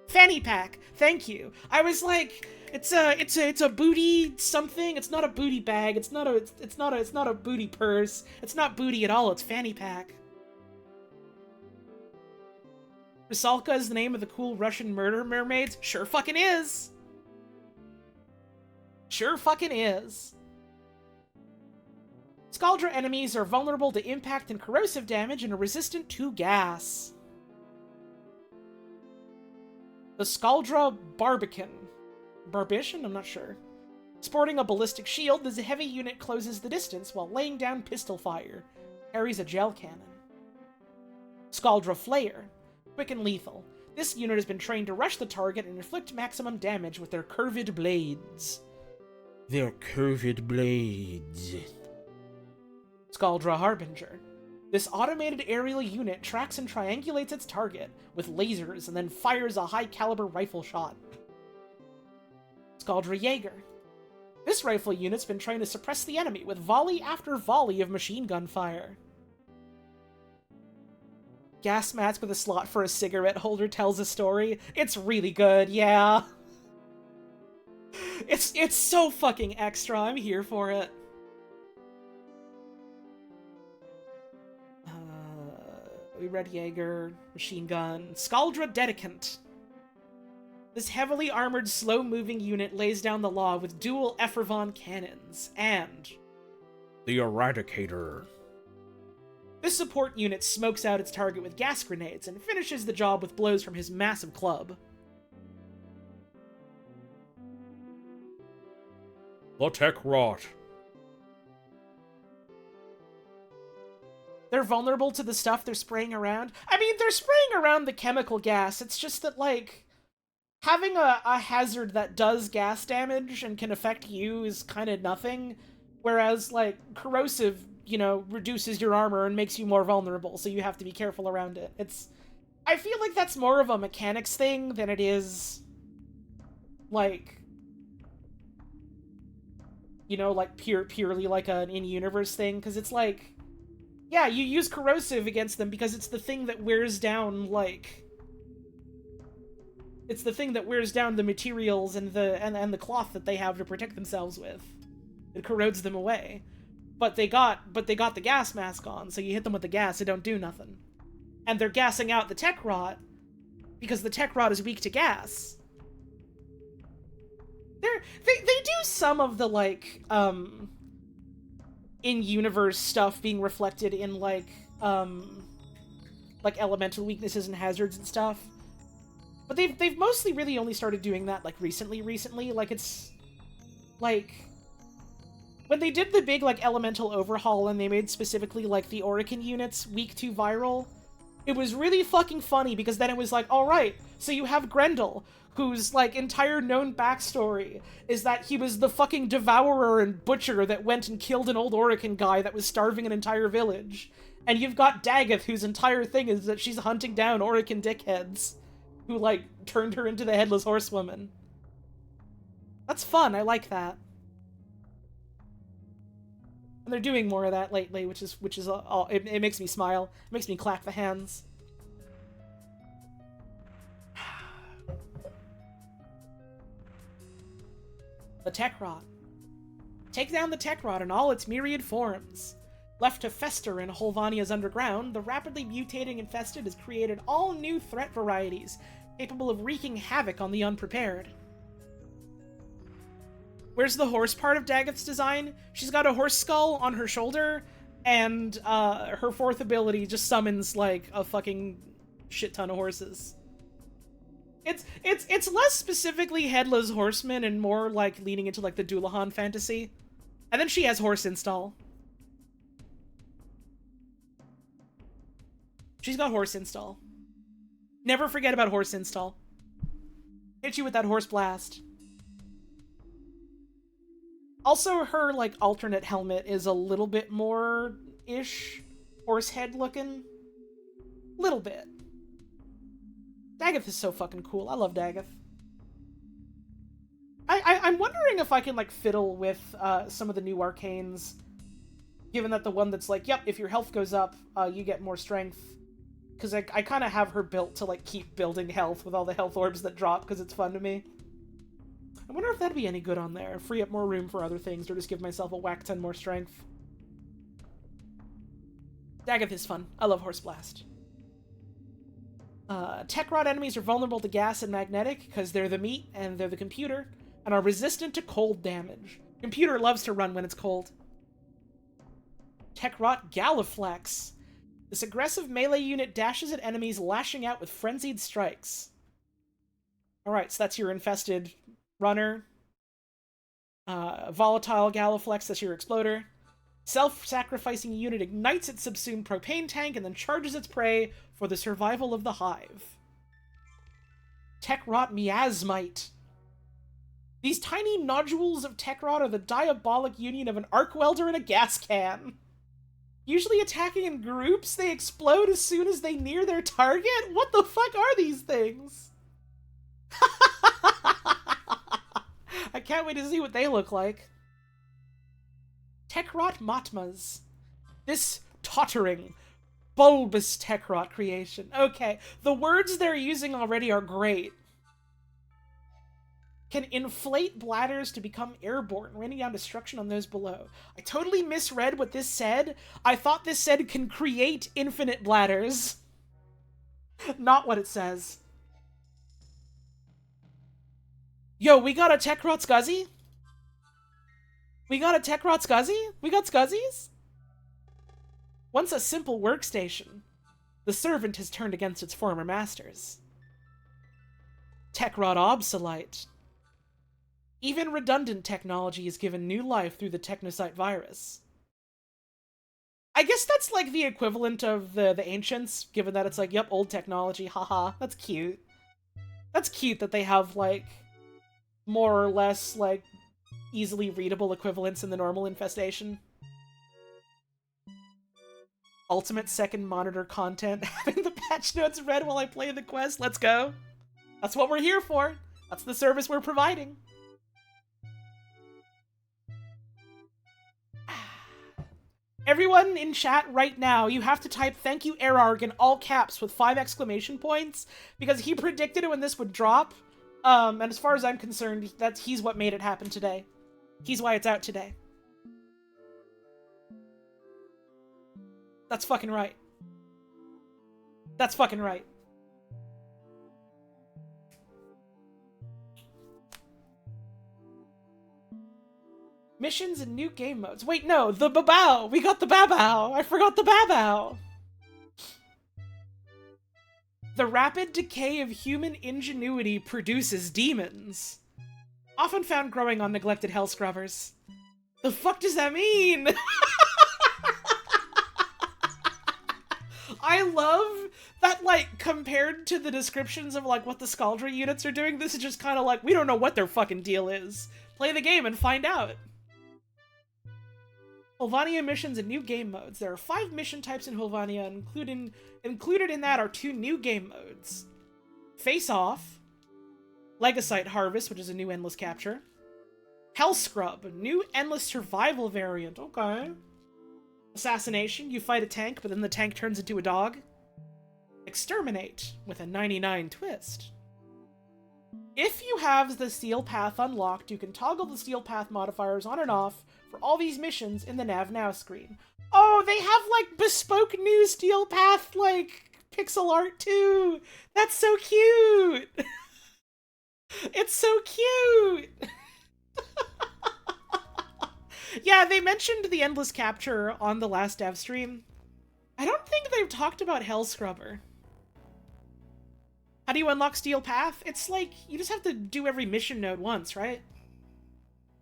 Fanny pack. Thank you. I was like, it's a booty something. It's not a booty bag. It's not a booty purse. It's not booty at all. It's fanny pack. Rusalka is the name of the cool Russian murder mermaids. Sure fucking is. Sure fucking is. Skaldra enemies are vulnerable to impact and corrosive damage and are resistant to gas. The Skaldra Barbican. Barbican? I'm not sure. Sporting a ballistic shield, this heavy unit closes the distance while laying down pistol fire. Carries a gel cannon. Skaldra Flayer. Quick and lethal. This unit has been trained to rush the target and inflict maximum damage with their curved blades. Their curved blades. Skaldra Harbinger. This automated aerial unit tracks and triangulates its target with lasers and then fires a high-caliber rifle shot. Skaldra Jaeger. This rifle unit's been trained to suppress the enemy with volley after volley of machine gun fire. Gas mask with a slot for a cigarette holder tells a story. It's really good, yeah. It's so fucking extra. I'm here for it. We read Jaeger, machine gun, Skaldra Dedicant. This heavily armored, slow-moving unit lays down the law with dual Effervon cannons, and... The Eradicator. This support unit smokes out its target with gas grenades and finishes the job with blows from his massive club. The Tech-rot. They're vulnerable to the stuff they're spraying around. I mean, they're spraying around the chemical gas. It's just that, like, having a hazard that does gas damage and can affect you is kind of nothing, whereas, like, corrosive, you know, reduces your armor and makes you more vulnerable, so you have to be careful around it. I feel like that's more of a mechanics thing than it is, like, you know, like, purely like an in-universe thing, because it's like, yeah, you use corrosive against them because it's the thing that wears down, like, it's the thing that wears down the materials and the cloth that they have to protect themselves with. It corrodes them away. But they got the gas mask on, so you hit them with the gas, it don't do nothing. And they're gassing out the tech rot because the tech rot is weak to gas. They do some of the, like, in-universe stuff being reflected in, like elemental weaknesses and hazards and stuff. But they've mostly really only started doing that, like, recently. Like, it's, like, when they did the big, like, elemental overhaul and they made specifically, like, the Oricon units weak to viral, it was really fucking funny because then it was like, alright, so you have Grendel, whose, like, entire known backstory is that he was the fucking devourer and butcher that went and killed an old Oricon guy that was starving an entire village. And you've got Daggeth, whose entire thing is that she's hunting down Oricon dickheads who, like, turned her into the Headless Horsewoman. That's fun, I like that. And they're doing more of that lately, which is all, it makes me smile. It makes me clap the hands. The Tech Rot. Take down the Tech Rot in all its myriad forms. Left to fester in Höllvania's underground, the rapidly mutating infested has created all new threat varieties, capable of wreaking havoc on the unprepared. Where's the horse part of Daggeth's design? She's got a horse skull on her shoulder, and her fourth ability just summons, like, a fucking shit ton of horses. It's less specifically Headless Horseman and more, like, leaning into, like, the Dullahan fantasy. And then she has horse install. She's got horse install. Never forget about horse install. Hit you with that horse blast. Also, her, like, alternate helmet is a little bit more-ish horse head looking. Little bit. Daggeth is so fucking cool. I love Daggeth. I'm wondering if I can, like, fiddle with some of the new arcanes, given that the one that's like, yep, if your health goes up, you get more strength. Because I kind of have her built to, like, keep building health with all the health orbs that drop, because it's fun to me. I wonder if that'd be any good on there. Free up more room for other things, or just give myself a whack ton more strength. Daggeth is fun. I love Horse Blast. Tech Rot enemies are vulnerable to gas and magnetic, because they're the meat, and they're the computer, and are resistant to cold damage. Computer loves to run when it's cold. Tech Rot Galliflex. This aggressive melee unit dashes at enemies, lashing out with frenzied strikes. Alright, so that's your infested runner. Volatile Galliflex, that's your exploder. Self-sacrificing unit ignites its subsumed propane tank and then charges its prey for the survival of the hive. Tech Rot Miasmite. These tiny nodules of Tech Rot are the diabolic union of an arc welder and a gas can. Usually attacking in groups, they explode as soon as they near their target? What the fuck are these things? I can't wait to see what they look like. Tech Rot Matmas. This tottering, bulbous Tech Rot creation. Okay, the words they're using already are great. Can inflate bladders to become airborne, raining down destruction on those below. I totally misread what this said. I thought this said can create infinite bladders. Not what it says. Yo, we got a Tech Rot Scuzzy? We got a Tech Rot Scuzzy? We got Scuzzies? Once a simple workstation, the servant has turned against its former masters. Tech Rot Obsolete. Even redundant technology is given new life through the Technocyte virus. I guess that's like the equivalent of the Ancients, given that it's like, yep, old technology, haha, that's cute. That's cute that they have, like, more or less, like, easily readable equivalents in the normal infestation. Ultimate second monitor content, having the patch notes read while I play the quest. Let's go. That's what we're here for. That's the service we're providing. Everyone in chat right now, you have to type "Thank you, Erarg" in all caps with 5 exclamation points, because he predicted it when this would drop. And as far as I'm concerned, he's what made it happen today. He's why it's out today. That's fucking right. That's fucking right. Missions and new game modes. Wait, no, the babao! We got the babao! I forgot the babao! The rapid decay of human ingenuity produces demons. Often found growing on neglected hell scrubbers. The fuck does that mean? I love that, like, compared to the descriptions of, like, what the Scaldra units are doing, this is just kind of like, we don't know what their fucking deal is. Play the game and find out. Höllvania missions and new game modes. There are 5 mission types in Höllvania, included in that are 2 new game modes. Face Off, Legacite Harvest, which is a new endless capture. Hell Scrub, a new endless survival variant. Okay. Assassination, you fight a tank, but then the tank turns into a dog. Exterminate, with a 99 twist. If you have the Steel Path unlocked, you can toggle the Steel Path modifiers on and off for all these missions in the Nav Now screen. Oh, they have, like, bespoke new Steel Path, like, pixel art, too! That's so cute! It's so cute! Yeah, they mentioned the Endless Capture on the last dev stream. I don't think they've talked about Hell Scrubber. How do you unlock Steel Path? It's like, you just have to do every mission node once, right?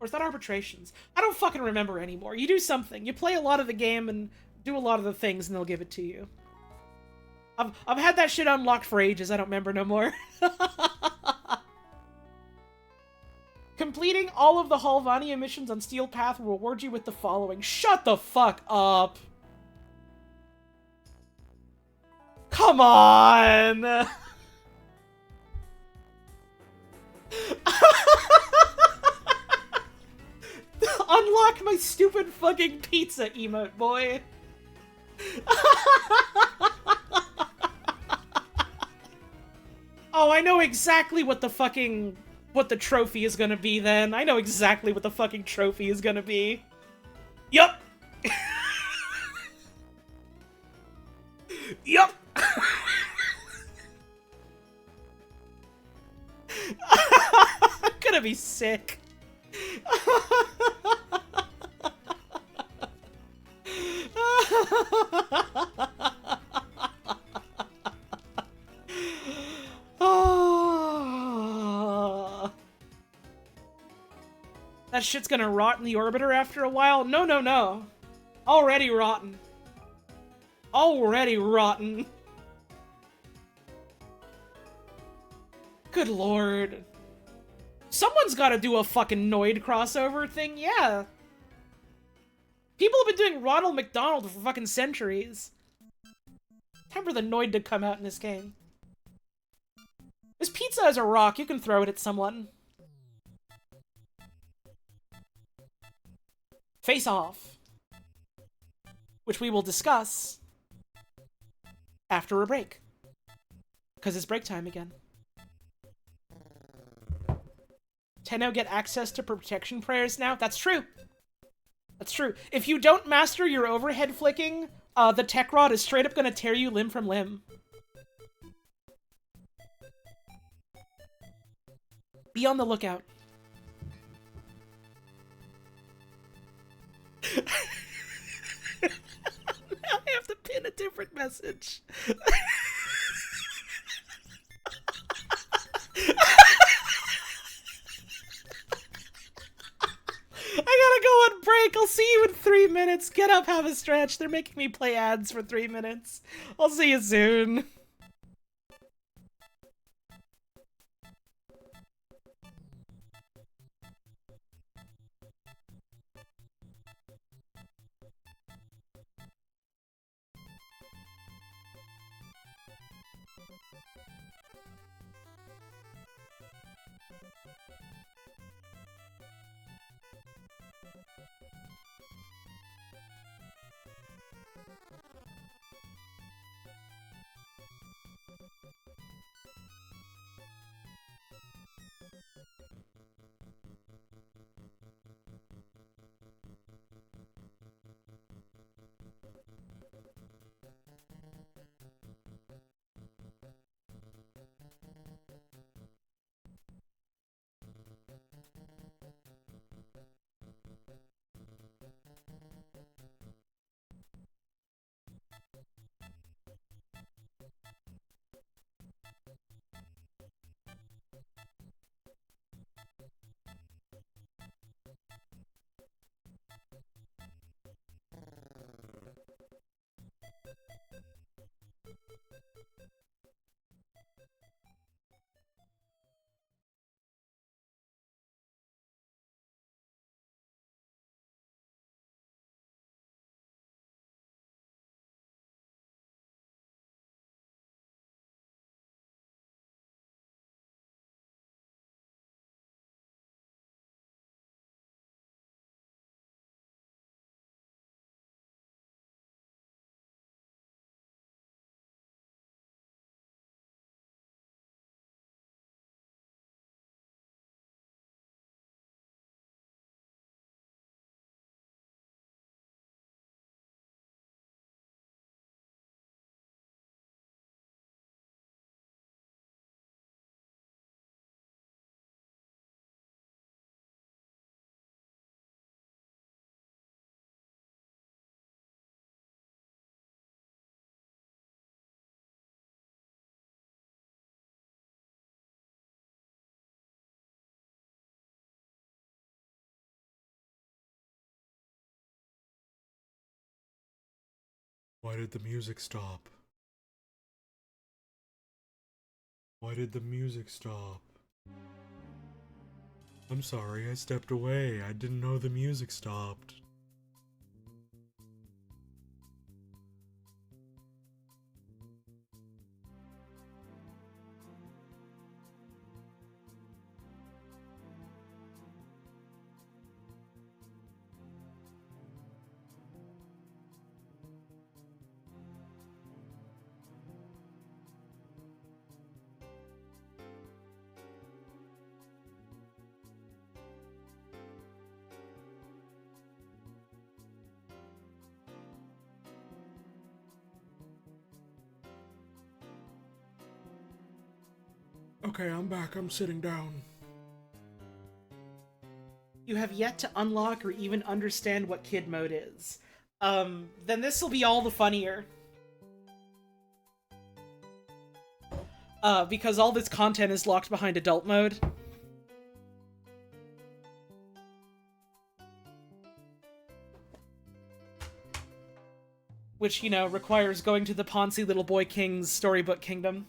Or is that arbitrations? I don't fucking remember anymore. You do something. You play a lot of the game and do a lot of the things and they'll give it to you. I've had that shit unlocked for ages. I don't remember no more. Completing all of the Höllvania missions on Steel Path will reward you with the following. Shut the fuck up! Come on! Unlock my stupid fucking pizza emote, boy! Oh, I know exactly what the fucking... what the trophy is gonna be then. I know exactly what the fucking trophy is gonna be. Yup! Yup! I'm gonna be sick. That shit's gonna rot in the orbiter after a while? No, no, no. Already rotten. Already rotten. Good lord. Someone's gotta do a fucking Noid crossover thing, yeah. People have been doing Ronald McDonald for fucking centuries. Time for the Noid to come out in this game. This pizza is a rock, you can throw it at someone. Face Off, which we will discuss after a break, because it's break time again. Tenno get access to protection prayers now? That's true. That's true. If you don't master your overhead flicking, the tech rod is straight up gonna tear you limb from limb. Be on the lookout. Now I have to pin a different message. I gotta go on break. I'll see you in 3 minutes. Get up, have a stretch. They're making me play ads for 3 minutes. I'll see you soon. Why did the music stop? Why did the music stop? I'm sorry, I stepped away. I didn't know the music stopped. Okay, I'm back. I'm sitting down. You have yet to unlock or even understand what kid mode is. Then this will be all the funnier. Because all this content is locked behind adult mode. Which, you know, requires going to the Ponzi Little Boy King's Storybook Kingdom.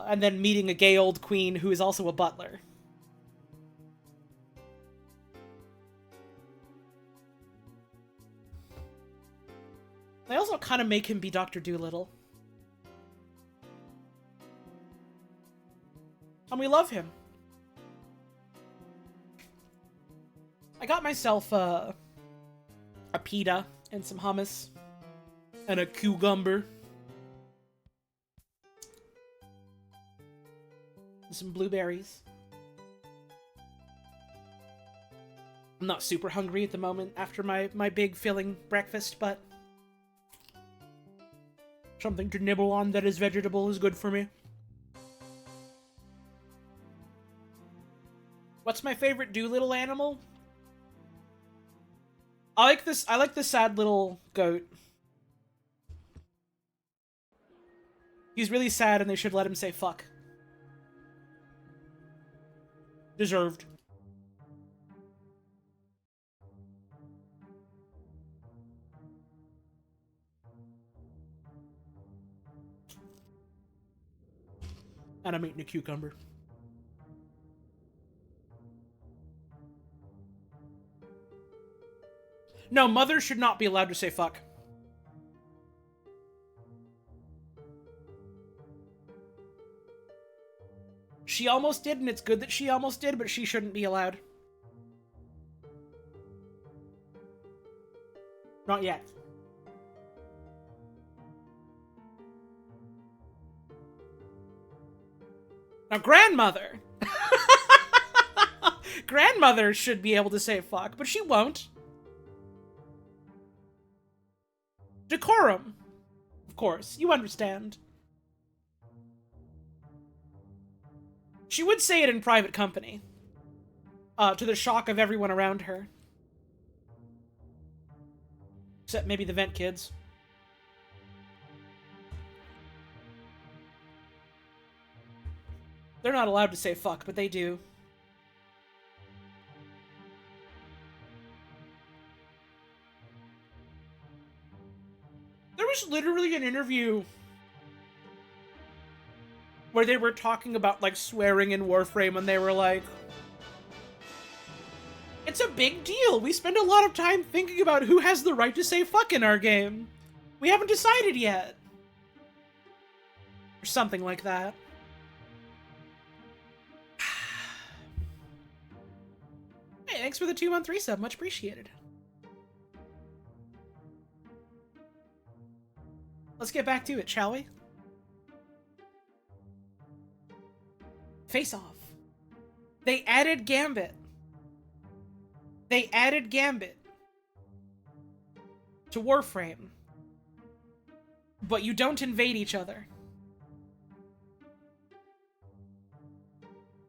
And then meeting a gay old queen who is also a butler. They also kind of make him be Dr. Dolittle. And we love him. I got myself a pita and some hummus. And a cucumber. Some blueberries. I'm not super hungry at the moment after my big filling breakfast, but something to nibble on that is vegetable is good for me. What's my favorite Doolittle animal? I like the sad little goat. He's really sad and they should let him say fuck. Deserved. And I'm eating a cucumber. No, mothers should not be allowed to say fuck. She almost did, and it's good that she almost did, but she shouldn't be allowed. Not yet. Now, grandmother. Grandmother should be able to say fuck, but she won't. Decorum. Of course, you understand. She would say it in private company. To the shock of everyone around her. Except maybe the vent kids. They're not allowed to say fuck, but they do. There was literally an interview where they were talking about, like, swearing in Warframe, and they were like, it's a big deal. We spend a lot of time thinking about who has the right to say fuck in our game. We haven't decided yet. Or something like that. Hey, thanks for the 2-month resub. Much appreciated. Let's get back to it, shall we? Face Off. They added Gambit. They added Gambit to Warframe. But you don't invade each other.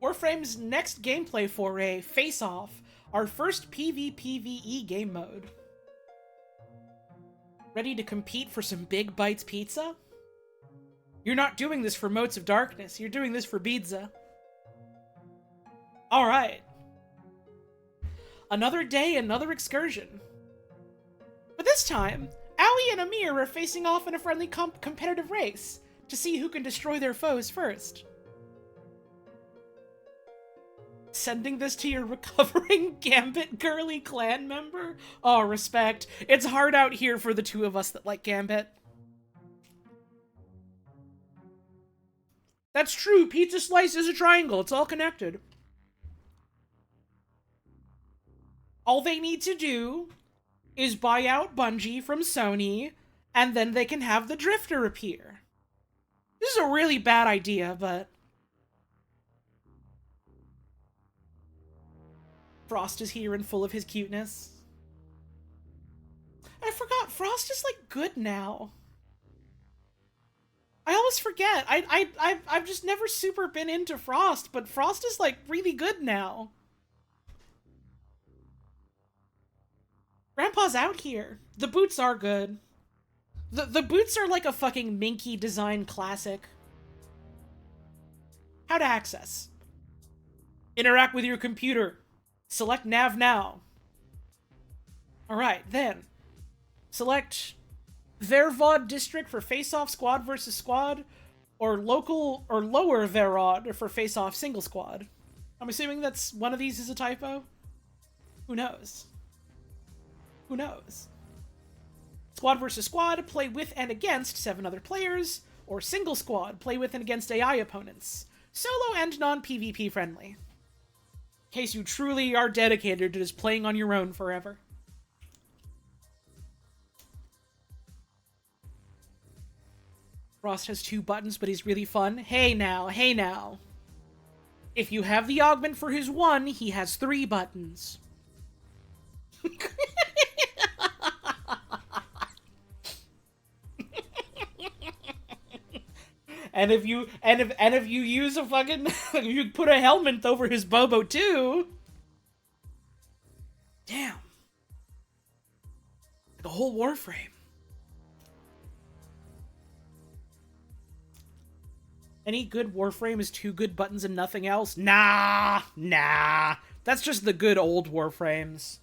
Warframe's next gameplay foray, Face Off, our first PvPvE game mode. Ready to compete for some Big Bites pizza? You're not doing this for Motes of Darkness, you're doing this for pizza. Alright. Another day, another excursion. But this time, Aoi and Amir are facing off in a friendly competitive race to see who can destroy their foes first. Sending this to your recovering Gambit girly clan member? Oh, respect. It's hard out here for the two of us that like Gambit. That's true, pizza slice is a triangle, it's all connected. All they need to do is buy out Bungie from Sony, and then they can have the Drifter appear. This is a really bad idea, but... Frost is here and full of his cuteness. I forgot, Frost is, like, good now. I always forget. I've just never super been into Frost, but Frost is, like, really good now. Grandpa's out here. The boots are good. The boots are like a fucking Minky design classic. How to access. Interact with your computer. Select Nav now. Alright, then. Select Vervod District for face-off squad versus squad, or local or lower Verod for face-off single squad. I'm assuming that's one of these is a typo? Who knows? Who knows? Squad versus squad, play with and against 7 other players, or single squad, play with and against AI opponents. Solo and non-PvP friendly. In case you truly are dedicated to just playing on your own forever. Frost has 2 buttons, but he's really fun. Hey now, hey now. If you have the augment for his 1, he has 3 buttons. And if you use a fucking you put a helmet over his Bobo too. Damn. The whole Warframe. Any good Warframe is 2 good buttons and nothing else? Nah. That's just the good old Warframes.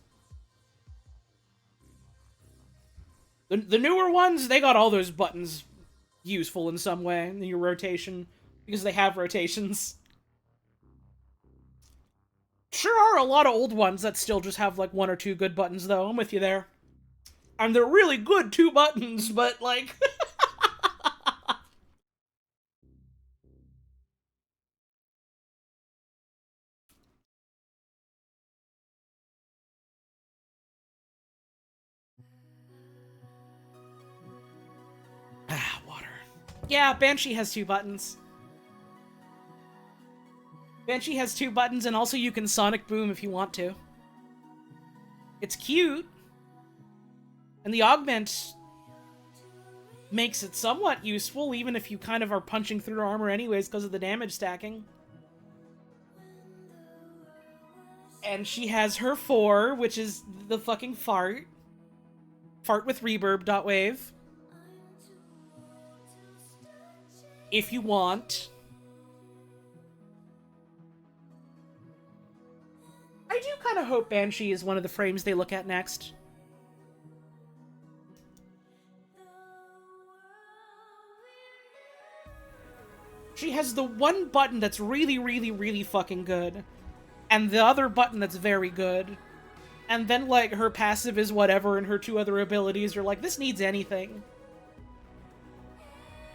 The newer ones, they got all those buttons useful in some way in your rotation, because they have rotations. Sure are a lot of old ones that still just have like 1 or 2 good buttons though, I'm with you there. And they're really good 2 buttons, but like... Water. Yeah, Banshee has 2 buttons. Banshee has 2 buttons, and also you can Sonic Boom if you want to. It's cute. And the augment makes it somewhat useful, even if you kind of are punching through armor anyways because of the damage stacking. And she has her 4, which is the fucking fart. Fart with reverb, .wave. If you want. I do kind of hope Banshee is one of the frames they look at next. She has the one button that's really, really, really fucking good. And the other button that's very good. And then, like, her passive is whatever, and her 2 other abilities are like, this needs anything.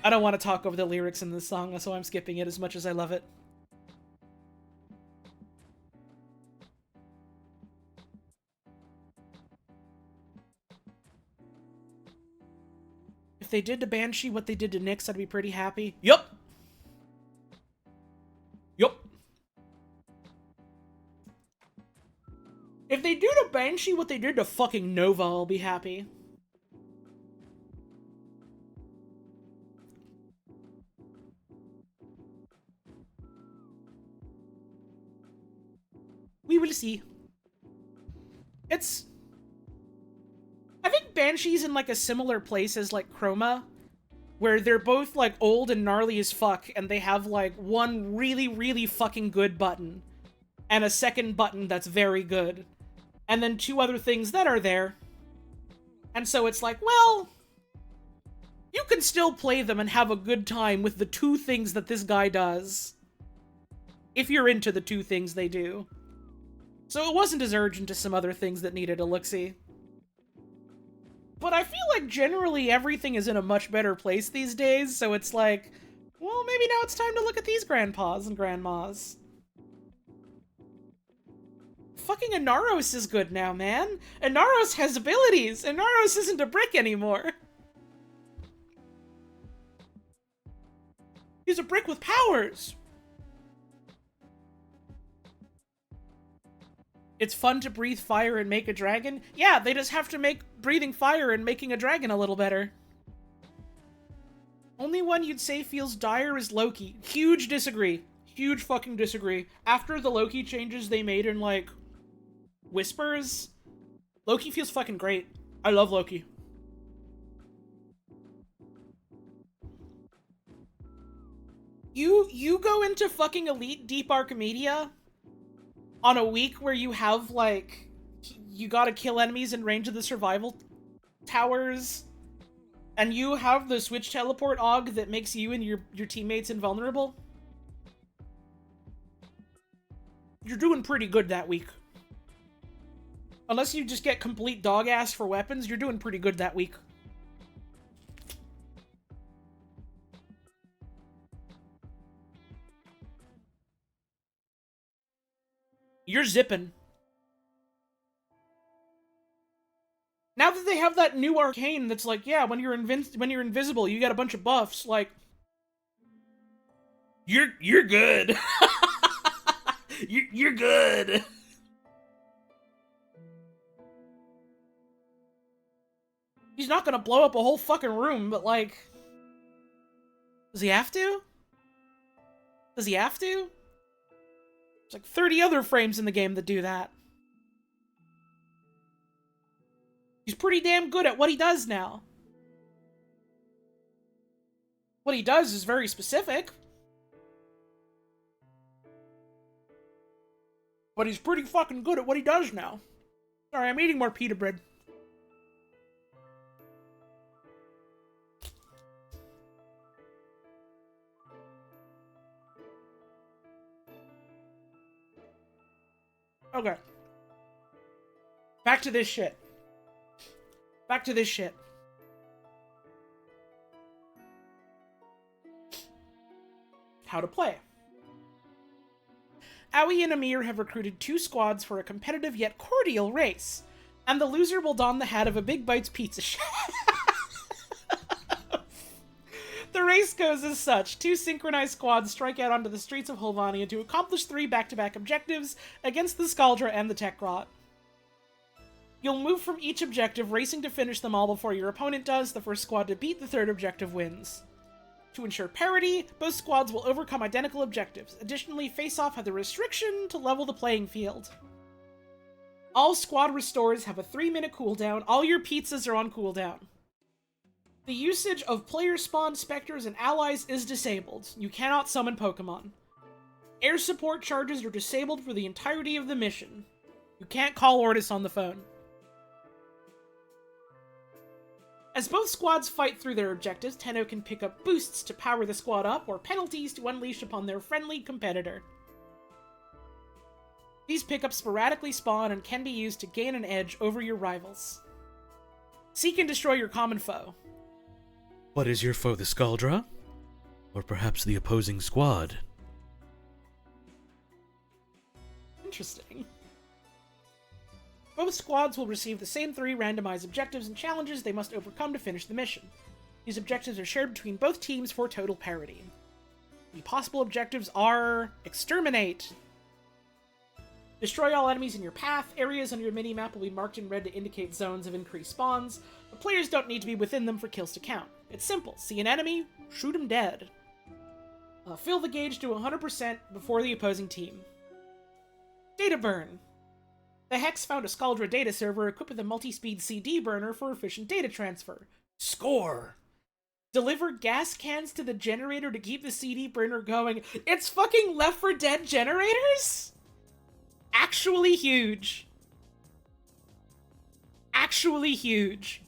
I don't want to talk over the lyrics in this song, so I'm skipping it as much as I love it. If they did to Banshee what they did to Nyx, I'd be pretty happy. Yup! Yup! If they do to Banshee what they did to fucking Nova, I'll be happy. We will see. It's... I think Banshee's in, like, a similar place as, like, Chroma, where they're both, like, old and gnarly as fuck, and they have, like, one really, really fucking good button, and a second button that's very good, and then 2 other things that are there. And so it's like, well, you can still play them and have a good time with the 2 things that this guy does, if you're into the 2 things they do. So it wasn't as urgent as some other things that needed a look-see. But I feel like generally everything is in a much better place these days, so it's like, well, maybe now it's time to look at these grandpas and grandmas. Fucking Inaros is good now, man. Inaros has abilities. Inaros isn't a brick anymore. He's a brick with powers. It's fun to breathe fire and make a dragon? Yeah, they just have to make breathing fire and making a dragon a little better. Only one you'd say feels dire is Loki. Huge disagree. Huge fucking disagree. After the Loki changes they made in, like, Whispers, Loki feels fucking great. I love Loki. You go into fucking Elite Deep Archimedia on a week where you have, like, you gotta kill enemies in range of the survival towers, and you have the switch teleport AUG that makes you and your teammates invulnerable. You're doing pretty good that week. Unless you just get complete dog ass for weapons, you're doing pretty good that week. You're zipping. Now that they have that new arcane that's like, yeah, when you're invisible, you get a bunch of buffs, like, you're good. you're good. He's not gonna blow up a whole fucking room, but, like, does he have to? Does he have to? There's like 30 other frames in the game that do that. He's pretty damn good at what he does now. What he does is very specific. But he's pretty fucking good at what he does now. Sorry, I'm eating more pita bread. Okay. Back to this shit. Back to this shit. How to play. Aoi and Amir have recruited 2 squads for a competitive yet cordial race, and the loser will don the hat of a Big Bites pizza chef. The race goes as such. 2 synchronized squads strike out onto the streets of Höllvania to accomplish 3 back-to-back objectives against the Skaldra and the Tekrot. You'll move from each objective, racing to finish them all before your opponent does. The first squad to beat the 3rd objective wins. To ensure parity, both squads will overcome identical objectives. Additionally, Face-Off had the restriction to level the playing field. All squad restores have a 3-minute cooldown. All your pizzas are on cooldown. The usage of player-spawned specters and allies is disabled. You cannot summon Pokemon. Air support charges are disabled for the entirety of the mission. You can't call Ortis on the phone. As both squads fight through their objectives, Tenno can pick up boosts to power the squad up, or penalties to unleash upon their friendly competitor. These pickups sporadically spawn and can be used to gain an edge over your rivals. Seek and destroy your common foe. What is your foe, the Skaldra? Or perhaps the opposing squad? Interesting. Both squads will receive the same 3 randomized objectives and challenges they must overcome to finish the mission. These objectives are shared between both teams for total parity. The possible objectives are: Exterminate. Destroy all enemies in your path. Areas on your minimap will be marked in red to indicate zones of increased spawns, but players don't need to be within them for kills to count. It's simple. See an enemy, shoot him dead. Fill the gauge to 100% before the opposing team. Data burn. The Hex found a Skaldra data server equipped with a multi-speed CD burner for efficient data transfer. Score! Deliver gas cans to the generator to keep the CD burner going. It's fucking Left 4 Dead generators? Actually huge. Actually huge.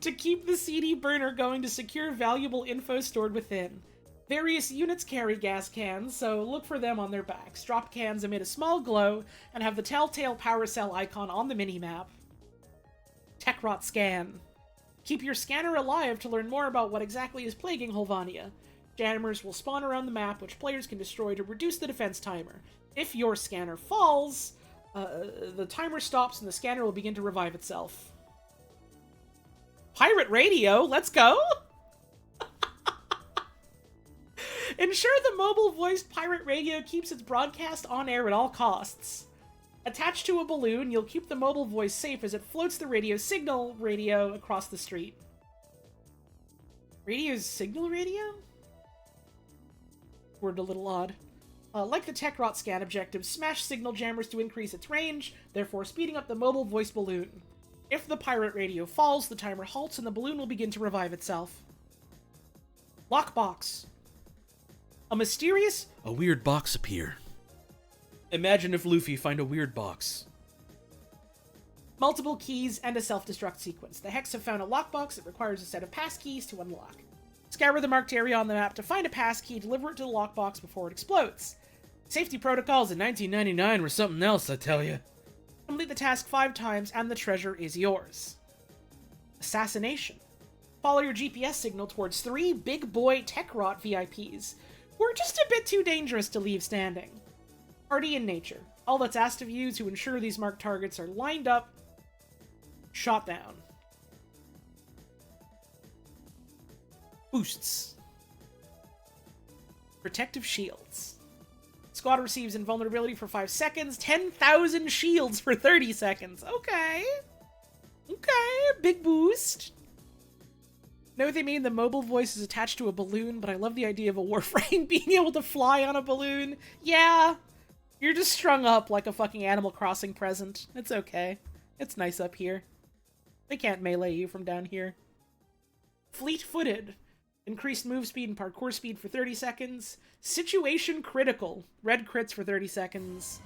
To keep the CD burner going to secure valuable info stored within. Various units carry gas cans, so look for them on their backs. Drop cans emit a small glow and have the telltale power cell icon on the minimap. Tekrot scan. Keep your scanner alive to learn more about what exactly is plaguing Höllvania. Jammers will spawn around the map, which players can destroy to reduce the defense timer. If your scanner falls, the timer stops and the scanner will begin to revive itself. Pirate radio, let's go! Ensure the mobile-voiced pirate radio keeps its broadcast on air at all costs. Attached to a balloon, you'll keep the mobile voice safe as it floats the radio signal radio across the street. Radio's signal radio? Word a little odd. Like the Tekrot scan objective, smash signal jammers to increase its range, therefore speeding up the mobile voice balloon. If the pirate radio falls, the timer halts and the balloon will begin to revive itself. Lockbox. A weird box appear. Imagine if Luffy find a weird box. Multiple keys and a self-destruct sequence. The Hex have found a lockbox that requires a set of passkeys to unlock. Scour the marked area on the map to find a passkey, deliver it to the lockbox before it explodes. Safety protocols in 1999 were something else, I tell ya. Complete the task 5 times and the treasure is yours. Assassination. Follow your GPS signal towards 3 big boy Tekrot VIPs, who are just a bit too dangerous to leave standing. Party in nature. All that's asked of you is to ensure these marked targets are lined up, shot down. Boosts. Protective shields. Squad receives invulnerability for 5 seconds, 10,000 shields for 30 seconds. Okay. Okay, big boost. Know what they mean? The mobile voice is attached to a balloon, but I love the idea of a Warframe being able to fly on a balloon. Yeah. You're just strung up like a fucking Animal Crossing present. It's okay. It's nice up here. They can't melee you from down here. Fleet-footed. Increased move speed and parkour speed for 30 seconds. Situation critical. Red crits for 30 seconds.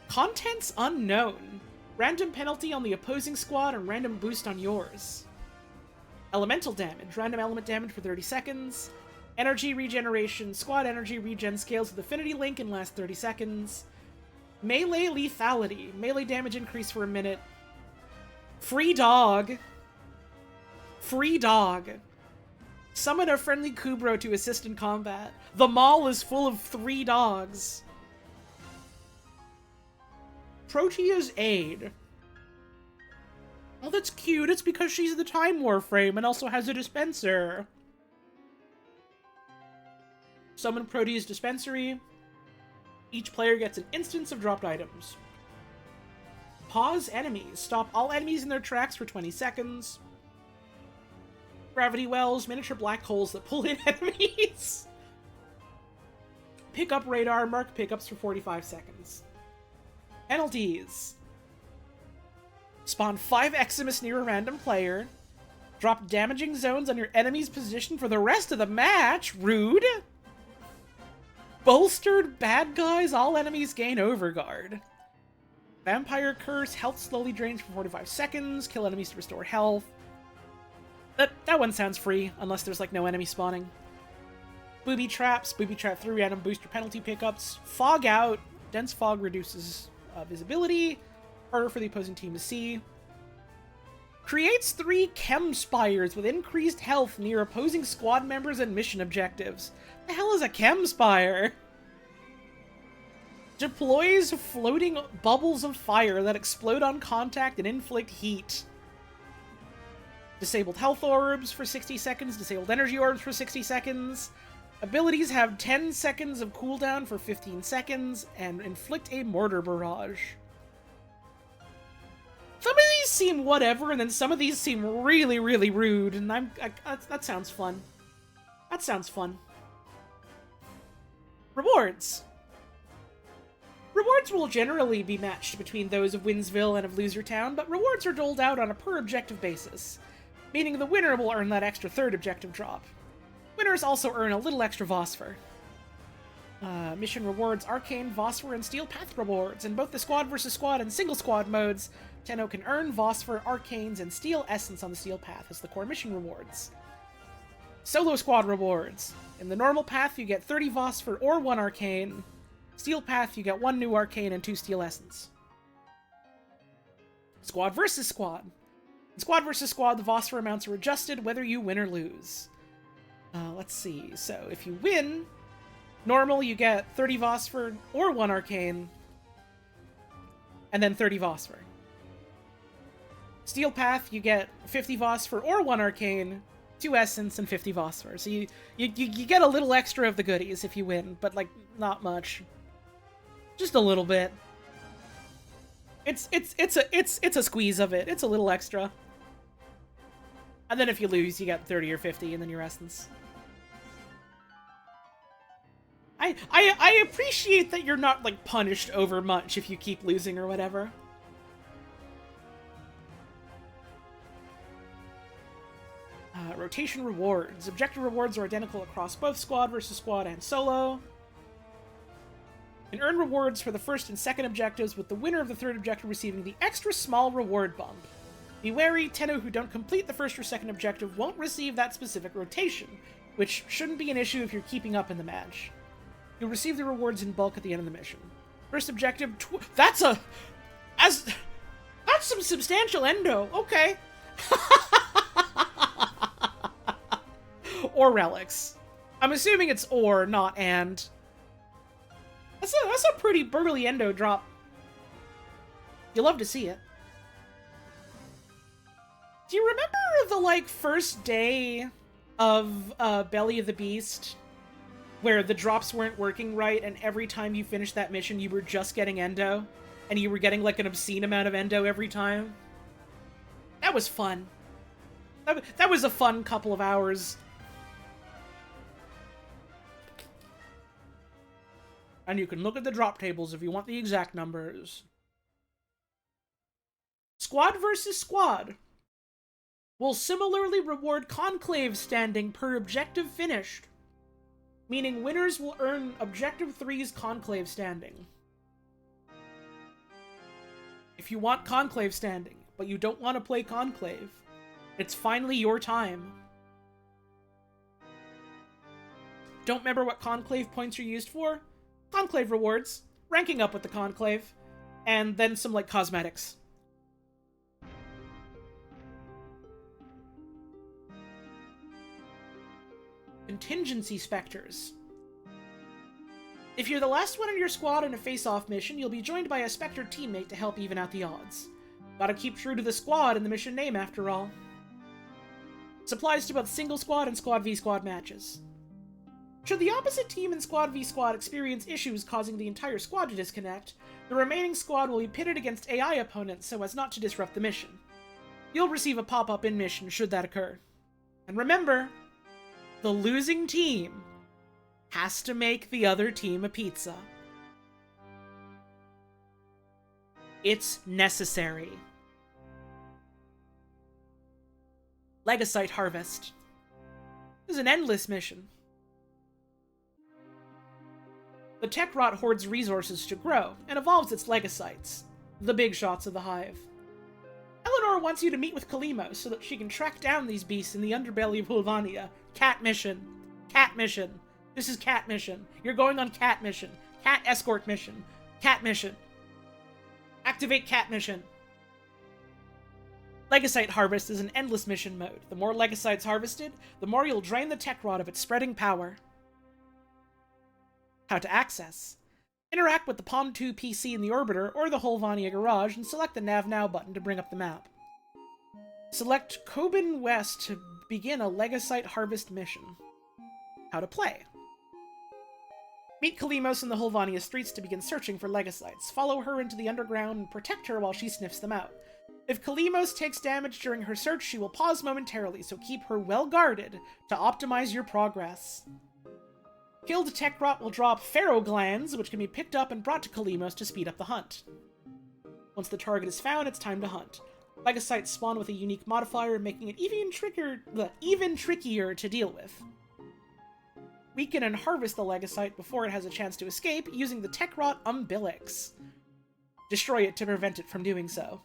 Contents unknown. Random penalty on the opposing squad and random boost on yours. Elemental damage. Random element damage for 30 seconds. Energy regeneration. Squad energy regen scales with affinity link and lasts 30 seconds. Melee lethality. Melee damage increase for a minute. Free dog. Free dog. Summon a friendly Kubro to assist in combat. The mall is full of 3 dogs. Protea's aid. Oh, that's cute. It's because she's the Time Warframe and also has a dispenser. Summon Protea's dispensary. Each player gets an instance of dropped items. Pause enemies. Stop all enemies in their tracks for 20 seconds. Gravity wells, miniature black holes that pull in enemies. Pick up radar, mark pickups for 45 seconds. Penalties. Spawn 5 Eximus near a random player. Drop damaging zones on your enemy's position for the rest of the match. Rude. Bolstered bad guys, all enemies gain overguard. Vampire curse, health slowly drains for 45 seconds. Kill enemies to restore health. That one sounds free, unless there's, like, no enemy spawning. Booby traps. Booby trap 3 random booster penalty pickups. Fog out. Dense fog reduces visibility. Harder for the opposing team to see. Creates 3 chem spires with increased health near opposing squad members and mission objectives. The hell is a chem spire? Deploys floating bubbles of fire that explode on contact and inflict heat. Disabled health orbs for 60 seconds, disabled energy orbs for 60 seconds. Abilities have 10 seconds of cooldown for 15 seconds, and inflict a mortar barrage. Some of these seem whatever, and then some of these seem really, really rude, and that sounds fun. That sounds fun. Rewards. Rewards will generally be matched between those of Winsville and of Losertown, but rewards are doled out on a per-objective basis, meaning the winner will earn that extra 3rd objective drop. Winners also earn a little extra Vosphor. Mission rewards, arcane, Vosphor, and steel path rewards. In both the squad versus squad and single squad modes, Tenno can earn Vosphor, arcanes, and steel essence on the steel path as the core mission rewards. Solo squad rewards. In the normal path, you get 30 Vosphor or 1 arcane. Steel path, you get 1 new arcane and 2 steel essence. Squad versus squad. In squad versus squad, the Vosphor amounts are adjusted whether you win or lose. Let's see. So, if you win, normal, you get 30 Vosphor or 1 arcane, and then 30 Vosphor. Steel path, you get 50 Vosphor or 1 arcane, 2 essence, and 50 Vosphor. So you get a little extra of the goodies if you win, but, like, not much. Just a little bit. It's a squeeze of it. It's a little extra. And then if you lose, you get 30 or 50, and then your essence. I appreciate that you're not, like, punished over much if you keep losing or whatever. Rotation rewards. Objective rewards are identical across both squad versus squad and solo. And earn rewards for the first and second objectives, with the winner of the third objective receiving the extra small reward bump. Be wary, Tenno who don't complete the first or second objective won't receive that specific rotation, which shouldn't be an issue if you're keeping up in the match. You'll receive the rewards in bulk at the end of the mission. First objective, that's some substantial endo. Okay. Or relics. I'm assuming it's or, not and. That's a pretty burly endo drop. You love to see it. Do you remember the, like, first day of Belly of the Beast, where the drops weren't working right, and every time you finished that mission, you were just getting endo, and you were getting, like, an obscene amount of endo every time? That was fun. That was a fun couple of hours. And you can look at the drop tables if you want the exact numbers. Squad versus squad will similarly reward conclave standing per objective finished, meaning winners will earn Objective 3's conclave standing. If you want conclave standing, but you don't want to play conclave, it's finally your time. Don't remember what conclave points are used for? Conclave rewards. ranking up with the Conclave, and then some, like, cosmetics. Contingency Spectres. If you're the last one in your squad in a face-off mission, you'll be joined by a Spectre teammate to help even out the odds. Gotta keep true to the squad in the mission name, after all. Supplies to both single squad and squad v squad matches. Should the opposite team in squad v squad experience issues causing the entire squad to disconnect, the remaining squad will be pitted against AI opponents so as not to disrupt the mission. You'll receive a pop-up in mission should that occur. And remember, the losing team has to make the other team a pizza. It's necessary. Legasite Harvest. This is an endless mission. The tech rot hoards resources to grow, and evolves its Legasites, the big shots of the hive. Eleanor wants you to meet with Kalimo so that she can track down these beasts in the underbelly of Höllvania. Cat mission. Cat mission. This is cat mission. You're going on cat mission. Cat escort mission. Cat mission. Activate cat mission. Legasite Harvest is an endless mission mode. The more Legasites harvested, the more you'll drain the tech rod of its spreading power. How to access. Interact with the Palm 2 PC in the Orbiter or the Höllvania garage and select the Nav Now button to bring up the map. Select Kobin West to begin a Legasite Harvest mission. How to play. Meet Kalimos in the Höllvania streets to begin searching for Legasites. Follow her into the underground and protect her while she sniffs them out. If Kalimos takes damage during her search, she will pause momentarily, so keep her well guarded to optimize your progress. Killed tech rot will drop pharaoh glands, which can be picked up and brought to Kalimos to speed up the hunt. Once the target is found, it's time to hunt. Legasites spawn with a unique modifier, making it even trickier to deal with. Weaken and harvest the Legasite before it has a chance to escape using the tech rot umbilicus. Destroy it to prevent it from doing so.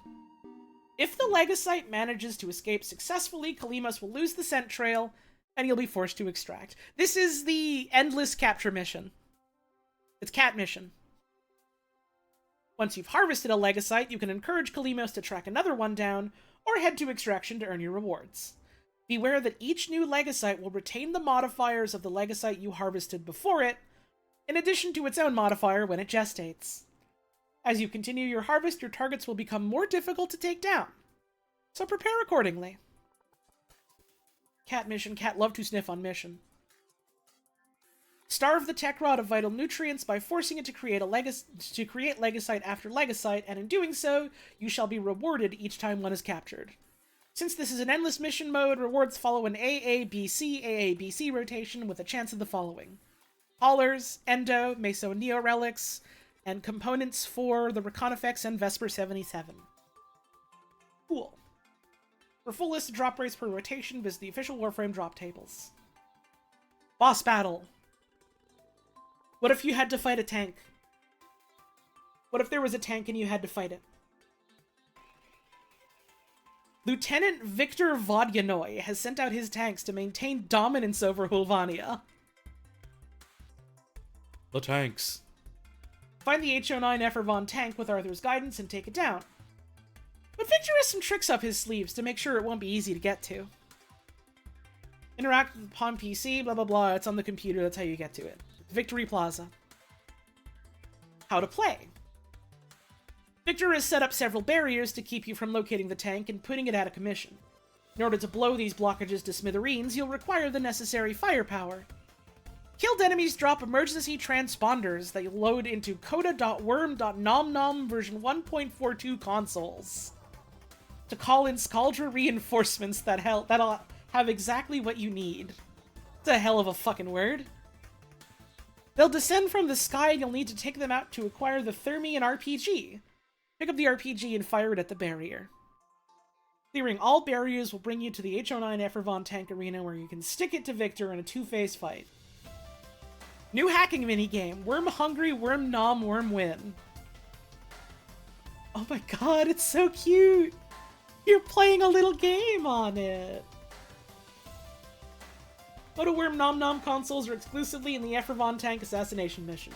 If the Legasite manages to escape successfully, Kalimos will lose the scent trail, and you'll be forced to extract. This is the endless capture mission. It's cat mission. Once you've harvested a Legasite, you can encourage Kalimos to track another one down, or head to extraction to earn your rewards. Beware that each new Legasite will retain the modifiers of the Legasite you harvested before it, in addition to its own modifier when it gestates. As you continue your harvest, your targets will become more difficult to take down, so prepare accordingly. Cat mission. Cat love to sniff on mission. Starve the tech rod of vital nutrients by forcing it to create Legasite after Legasite, and in doing so, you shall be rewarded each time one is captured. Since this is an endless mission mode, rewards follow an AABC rotation with a chance of the following: Haulers, Endo, Meso Neo Relics, and components for the Reconifex and Vesper 77. Cool. For full list of drop rates per rotation, visit the official Warframe drop tables. Boss battle. What if you had to fight a tank? What if there was a tank and you had to fight it? Lieutenant Victor Vodyanoi has sent out his tanks to maintain dominance over Höllvania. The tanks. Find the H09 Effervon tank with Arthur's guidance and take it down. But Victor has some tricks up his sleeves to make sure it won't be easy to get to. Interact with the Palm PC, blah blah blah, it's on the computer, that's how you get to it. Victory Plaza. How to play. Victor has set up several barriers to keep you from locating the tank and putting it out of commission. In order to blow these blockages to smithereens, you'll require the necessary firepower. Killed enemies drop emergency transponders that you load into coda.worm.nomnom version 1.42 consoles to call in Scaldra reinforcements that'll have exactly what you need. It's a hell of a fucking word. They'll descend from the sky and you'll need to take them out to acquire the Thermian RPG. Pick up the RPG and fire it at the barrier. Clearing all barriers will bring you to the H09 Effervon tank arena where you can stick it to Victor in a two-phase fight. New hacking minigame. Worm hungry, worm nom, worm win. Oh my god, it's so cute! You're playing a little game on it! Photo Worm Nom Nom consoles are exclusively in the Effervon tank assassination mission.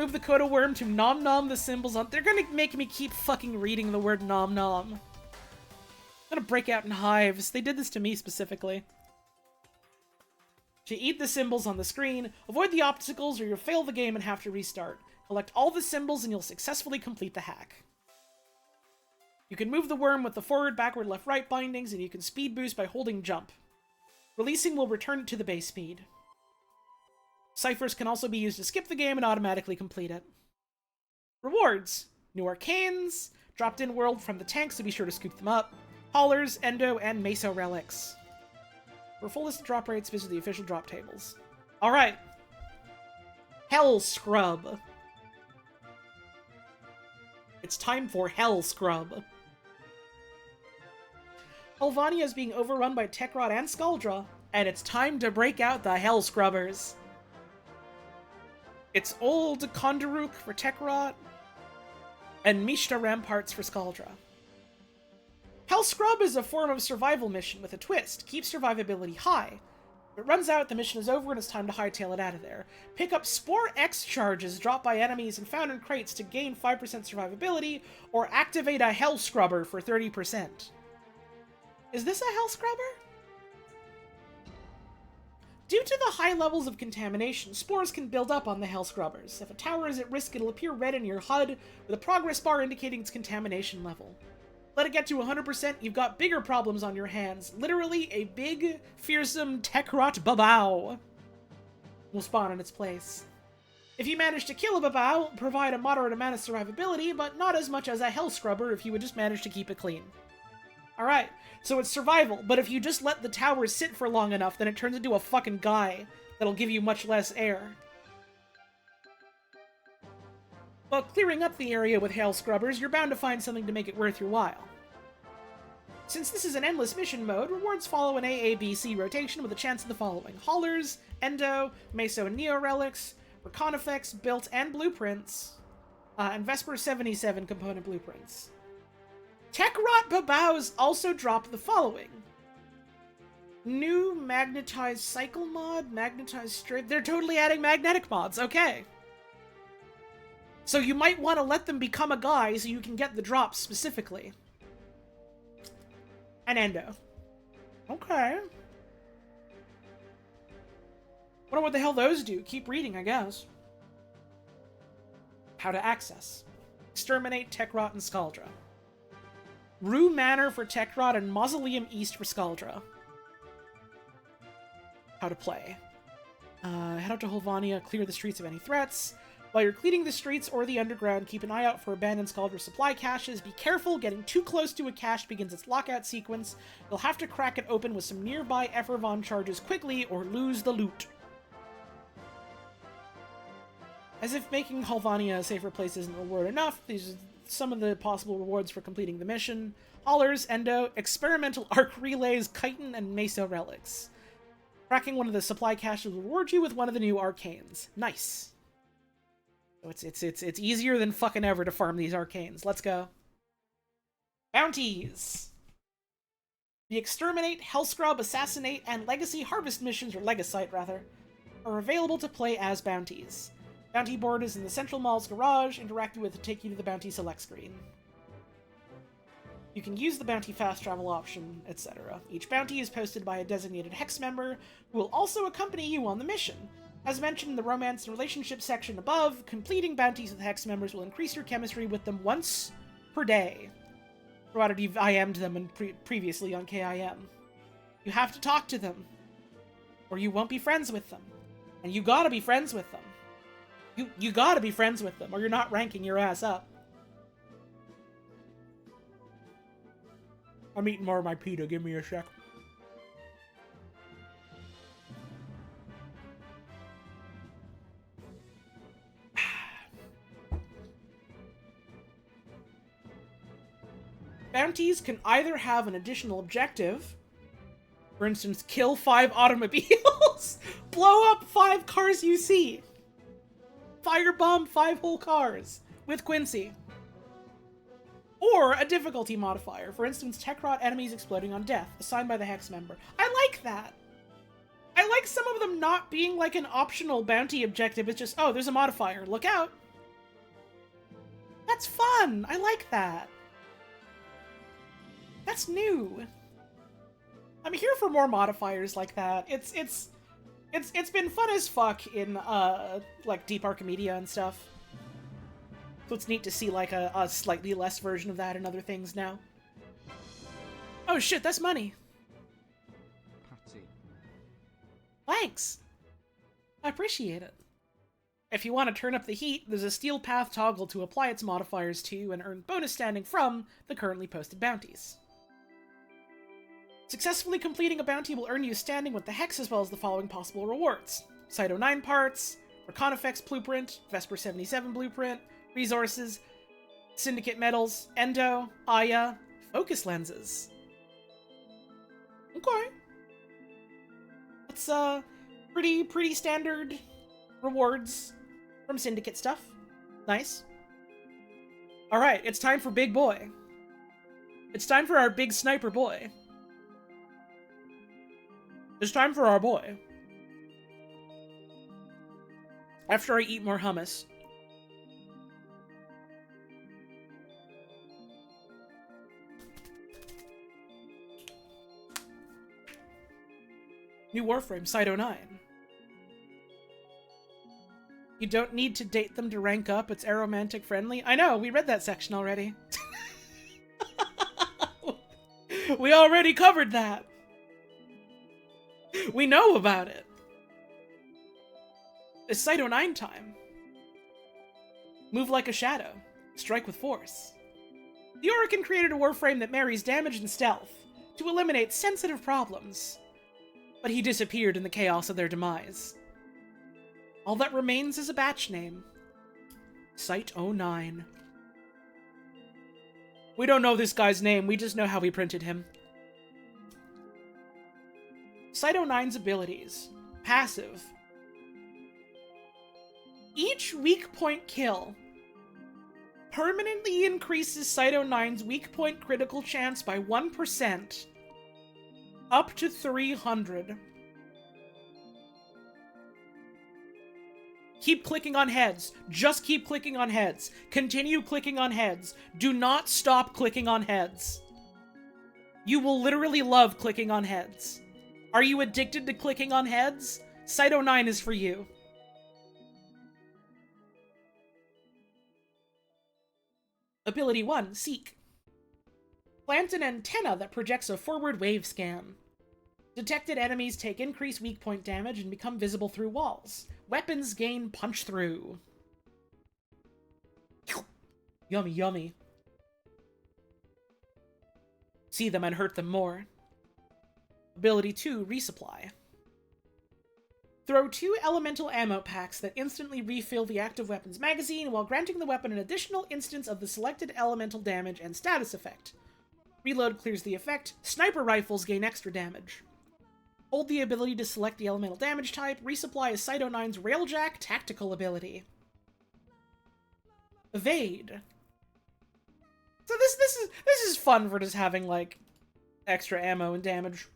Move the Koda worm to nom nom the symbols on. They're gonna make me keep fucking reading the word nom nom. I'm gonna break out in hives. They did this to me specifically. To eat the symbols on the screen, avoid the obstacles or you'll fail the game and have to restart. Collect all the symbols and you'll successfully complete the hack. You can move the worm with the forward, backward, left, right bindings, and you can speed boost by holding jump. Releasing will return it to the base speed. Ciphers can also be used to skip the game and automatically complete it. Rewards. New arcanes, dropped in world from the tanks, so be sure to scoop them up. Haulers, endo, and meso relics. For a full list of drop rates, visit the official drop tables. Alright. Hell Scrub. It's time for Hell Scrub. Höllvania is being overrun by Tekrot and Skaldra, and it's time to break out the Hell Scrubbers. It's old Kondaruk for Tekrot, and Mishta Ramparts for Skaldra. Hell Scrub is a form of survival mission with a twist. Keep survivability high. If it runs out, the mission is over and it's time to hightail it out of there. Pick up Spore X charges dropped by enemies and found in crates to gain 5% survivability, or activate a Hell Scrubber for 30%. Is this a Hell Scrubber? Due to the high levels of contamination, spores can build up on the Hell Scrubbers. If a tower is at risk, it'll appear red in your HUD with a progress bar indicating its contamination level. Let it get to 100%, you've got bigger problems on your hands. Literally, a big, fearsome Tekrot Babao will spawn in its place. If you manage to kill a Babao, it'll provide a moderate amount of survivability, but not as much as a Hell Scrubber if you would just manage to keep it clean. Alright, so it's survival, but if you just let the tower sit for long enough, then it turns into a fucking guy that'll give you much less air. While clearing up the area with Hell Scrubbers, you're bound to find something to make it worth your while. Since this is an endless mission mode, rewards follow an AABC rotation with a chance of the following: Haulers, Endo, Meso and Neo Relics, Recon Effects, Built and Blueprints, and Vesper 77 component blueprints. Tekrot Babaus also drop the following: New Magnetized Cycle mod, Magnetized Strip. They're totally adding magnetic mods, okay. So you might want to let them become a guy so you can get the drops specifically. And Endo. Okay. Wonder what the hell those do. Keep reading, I guess. How to access. Exterminate Tekrot and Skaldra. Rue Manor for Tekrot and Mausoleum East for Skaldra. How to play. Head out to Höllvania, clear the streets of any threats. While you're cleaning the streets or the underground, keep an eye out for abandoned Skaldra supply caches. Be careful, getting too close to a cache begins its lockout sequence. You'll have to crack it open with some nearby Effervon charges quickly or lose the loot. As if making Höllvania a safer place isn't reward enough, these are some of the possible rewards for completing the mission. Haulers, Endo, Experimental Arc Relays, Chitin, and Meso Relics. Cracking one of the supply caches will reward you with one of the new arcanes. Nice. So it's easier than fucking ever to farm these arcanes. Let's go. Bounties. The Exterminate, Hellscrub, Assassinate, and Legacy Harvest missions, or Legasite rather, are available to play as bounties. Bounty board is in the Central Mall's garage, interactive with to take you to the bounty select screen. You can use the bounty fast travel option, etc. Each bounty is posted by a designated Hex member, who will also accompany you on the mission. As mentioned in the romance and relationship section above, completing bounties with Hex members will increase your chemistry with them once per day, provided you've IM'd them previously on KIM. You have to talk to them, or you won't be friends with them. And you gotta be friends with them. You gotta be friends with them, or you're not ranking your ass up. I'm eating more of my pita, give me a sec. Bounties can either have an additional objective, for instance, kill 5 automobiles, blow up 5 cars you see, firebomb 5 whole cars with Quincy, or a difficulty modifier, for instance, Tekrot enemies exploding on death, assigned by the Hex member. I like that. I like some of them not being like an optional bounty objective, it's just, oh, there's a modifier, look out. That's fun! I like that. That's new. I'm here for more modifiers like that. It's been fun as fuck in like Deep Archimedia and stuff. So it's neat to see like a slightly less version of that in other things now. Oh shit, that's money. Patty. Thanks. I appreciate it. If you want to turn up the heat, there's a steel path toggle to apply its modifiers to and earn bonus standing from the currently posted bounties. Successfully completing a bounty will earn you standing with the Hex as well as the following possible rewards. Cyto 9 parts, Reconifex blueprint, Vesper 77 blueprint, resources, Syndicate medals, Endo, Aya, focus lenses. Okay. That's pretty standard rewards from Syndicate stuff. Nice. Alright, it's time for Big Boy. It's time for our big sniper boy. It's time for our boy. After I eat more hummus. New Warframe, Cyto 9. You don't need to date them to rank up, it's aromantic friendly. I know, we read that section already. We already covered that. We know about it. It's Cyto 9 time. Move like a shadow. Strike with force. The Oracle created a Warframe that marries damage and stealth to eliminate sensitive problems. But he disappeared in the chaos of their demise. All that remains is a batch name. Cyto 9. We don't know this guy's name, we just know how we printed him. Cyto 9's abilities. Passive. Each weak point kill permanently increases Cyto 9's weak point critical chance by 1%, up to 300. Keep clicking on heads. Just keep clicking on heads. Continue clicking on heads. Do not stop clicking on heads. You will literally love clicking on heads. Are you addicted to clicking on heads? Cyto 9 is for you. Ability 1, Seek. Plant an antenna that projects a forward wave scan. Detected enemies take increased weak point damage and become visible through walls. Weapons gain punch through. Yummy, yummy. See them and hurt them more. Ability 2, Resupply. Throw 2 elemental ammo packs that instantly refill the active weapon's magazine while granting the weapon an additional instance of the selected elemental damage and status effect. Reload clears the effect. Sniper rifles gain extra damage. Hold the ability to select the elemental damage type. Resupply is Cyto 9's Railjack tactical ability. Evade. So this is fun for just having like extra ammo and damage.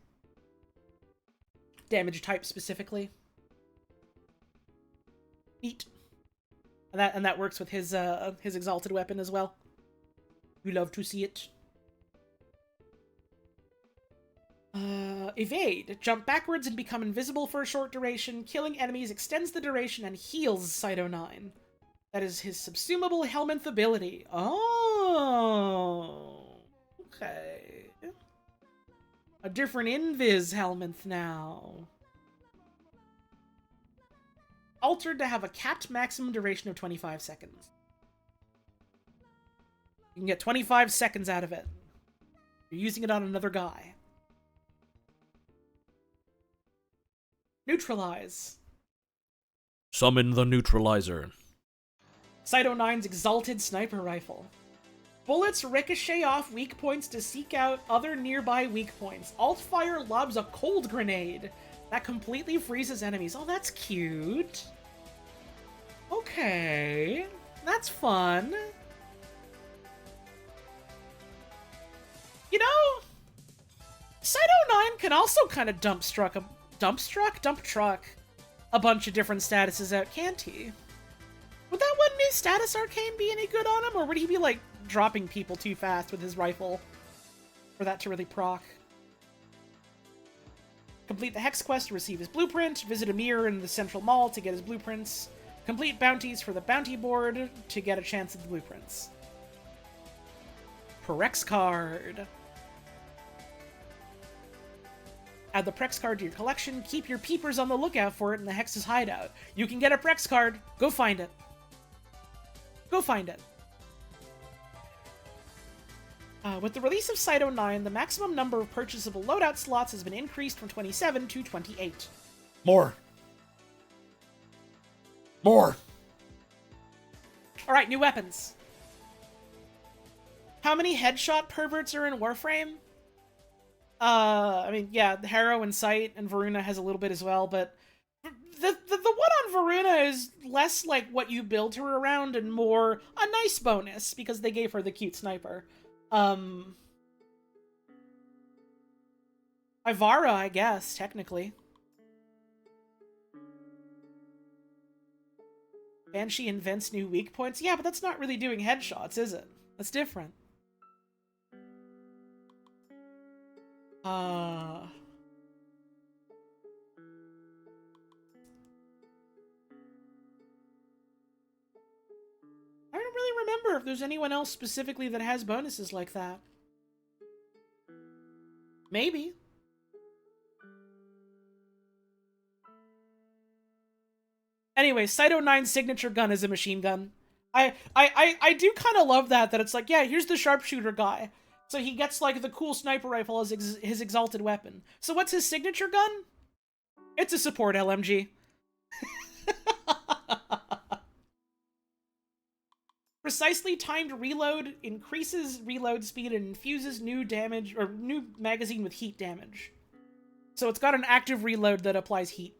Damage type specifically. Neat. And that works with his exalted weapon as well. You love to see it. Evade. Jump backwards and become invisible for a short duration. Killing enemies extends the duration and heals Cyto 9. That is his subsumable Helminth ability. Oh. Okay. A different invis Helminth now. Altered to have a capped maximum duration of 25 seconds. You can get 25 seconds out of it. You're using it on another guy. Neutralize. Summon the neutralizer. Cyto 9's Exalted Sniper Rifle. Bullets ricochet off weak points to seek out other nearby weak points. Alt-fire lobs a cold grenade that completely freezes enemies. Oh, that's cute. Okay. That's fun. You know, Cyto 9 can also kind of dump truck a bunch of different statuses out, can't he? Would that one be status arcane be any good on him, or would he be, like, dropping people too fast with his rifle for that to really proc? Complete the hex quest to receive his blueprint. Visit a mirror in the central mall to get his blueprints. Complete bounties for the bounty board to get a chance at the blueprints. Prex card. Add the Prex card to your collection. Keep your peepers on the lookout for it in the Hex's hideout. You can get a Prex card. Go find it. Go find it. With the release of Cyto 9, the maximum number of purchasable loadout slots has been increased from 27 to 28. More. More. Alright, new weapons. How many headshot perverts are in Warframe? I mean, yeah, Harrow and Sight and Varuna has a little bit as well, but the one on Varuna is less like what you build her around and more a nice bonus because they gave her the cute sniper. Ivara, I guess, technically. Banshee invents new weak points. Yeah, but that's not really doing headshots, is it? That's different. I don't really remember if there's anyone else specifically that has bonuses like that. Maybe. Anyway, Cyto 9's signature gun is a machine gun. I do kind of love that it's like, yeah, here's the sharpshooter guy. So he gets, like, the cool sniper rifle as his exalted weapon. So what's his signature gun? It's a support LMG. Precisely timed reload increases reload speed and infuses new damage, or new magazine with heat damage. So it's got an active reload that applies heat.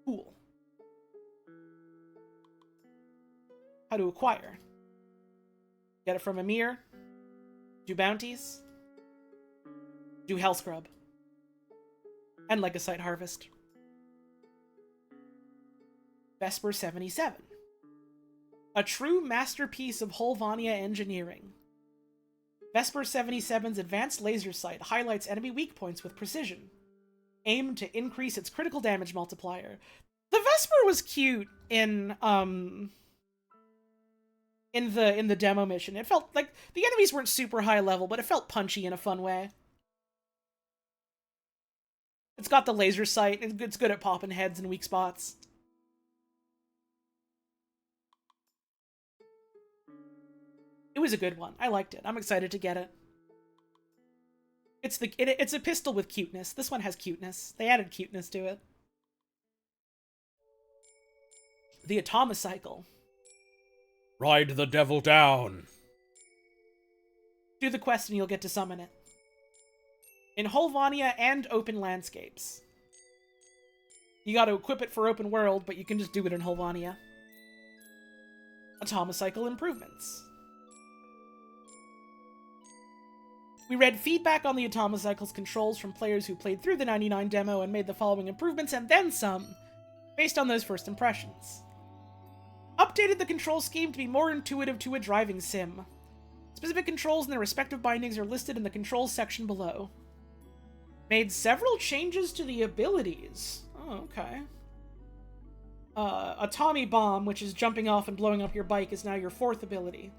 Cool. How to acquire. Get it from Amir. Do bounties. Do Hell Scrub. And Legasite Harvest. Vesper 77. A true masterpiece of Höllvania engineering. Vesper 77's advanced laser sight highlights enemy weak points with precision. Aimed to increase its critical damage multiplier. The Vesper was cute in the demo mission. It felt like the enemies weren't super high level, but it felt punchy in a fun way. It's got the laser sight. It's good at popping heads in weak spots. It was a good one. I liked it. I'm excited to get it. It's a pistol with cuteness. This one has cuteness. They added cuteness to it. The Atomocycle. Ride the devil down. Do the quest and you'll get to summon it. In Höllvania and open landscapes. You gotta equip it for open world, but you can just do it in Höllvania. Atomocycle improvements. We read feedback on the Atomocycle's controls from players who played through the 99 demo and made the following improvements and then some, based on those first impressions. Updated the control scheme to be more intuitive to a driving sim. Specific controls and their respective bindings are listed in the controls section below. Made several changes to the abilities. Oh, okay. A Tommy Bomb, which is jumping off and blowing up your bike, is now your fourth ability.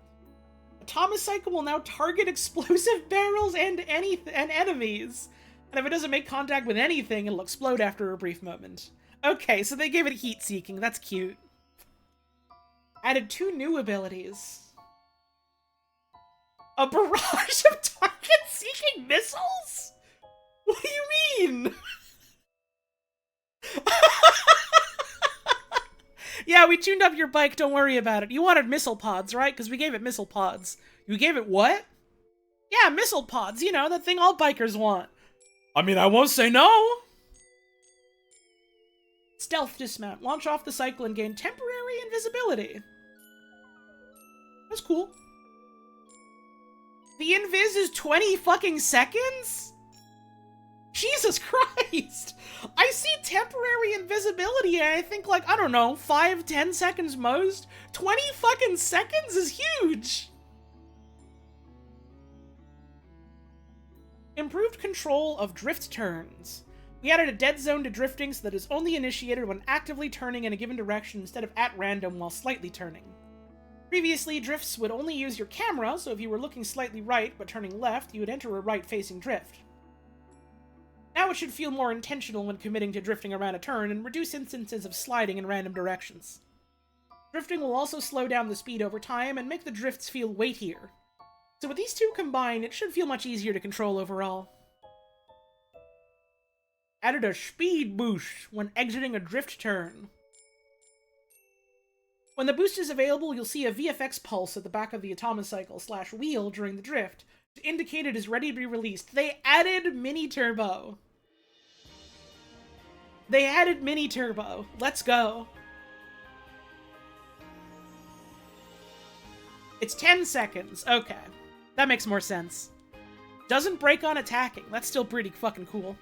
Atomocycle will now target explosive barrels and enemies. And if it doesn't make contact with anything, it'll explode after a brief moment. Okay, so they gave it heat-seeking. That's cute. Added 2 new abilities. A barrage of target-seeking missiles? What do you mean? Yeah, we tuned up your bike, don't worry about it. You wanted missile pods, right? Because we gave it missile pods. You gave it what? Yeah, missile pods, you know, that thing all bikers want. I mean, I won't say no. Stealth dismount. Launch off the cycle and gain temporary invisibility. That's cool. The invis is 20 fucking seconds? Jesus Christ! I see temporary invisibility and I think like, I don't know, 5-10 seconds most? 20 fucking seconds is huge! Improved control of drift turns. We added a dead zone to drifting so that is only initiated when actively turning in a given direction instead of at random while slightly turning. Previously, drifts would only use your camera, so if you were looking slightly right but turning left, you would enter a right-facing drift. Now it should feel more intentional when committing to drifting around a turn and reduce instances of sliding in random directions. Drifting will also slow down the speed over time and make the drifts feel weightier. So with these two combined, it should feel much easier to control overall. Added a speed boost when exiting a drift turn. When the boost is available, you'll see a VFX pulse at the back of the atomocycle/wheel during the drift to indicate it is ready to be released. They added mini turbo. They added mini turbo. Let's go. It's 10 seconds. Okay. That makes more sense. Doesn't break on attacking. That's still pretty fucking cool.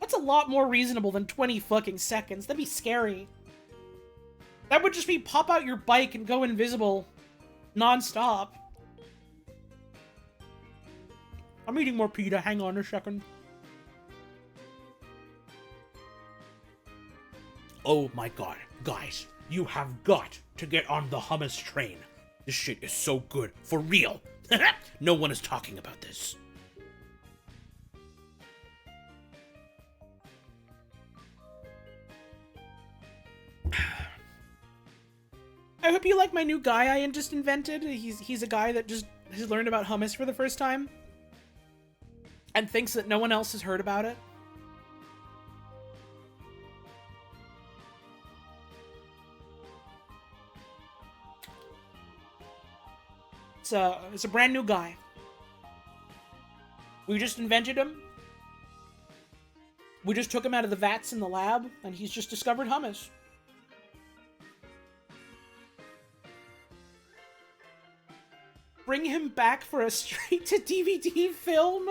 That's a lot more reasonable than 20 fucking seconds. That'd be scary. That would just be pop out your bike and go invisible non-stop. I'm eating more pita. Hang on a second. Oh my god, guys, you have got to get on the hummus train. This shit is so good, for real. No one is talking about this. I hope you like my new guy I just invented. He's a guy that just has learned about hummus for the first time. And thinks that no one else has heard about it. It's a brand new guy. We just invented him. We just took him out of the vats in the lab, and he's just discovered hummus. Bring him back for a straight-to-DVD film?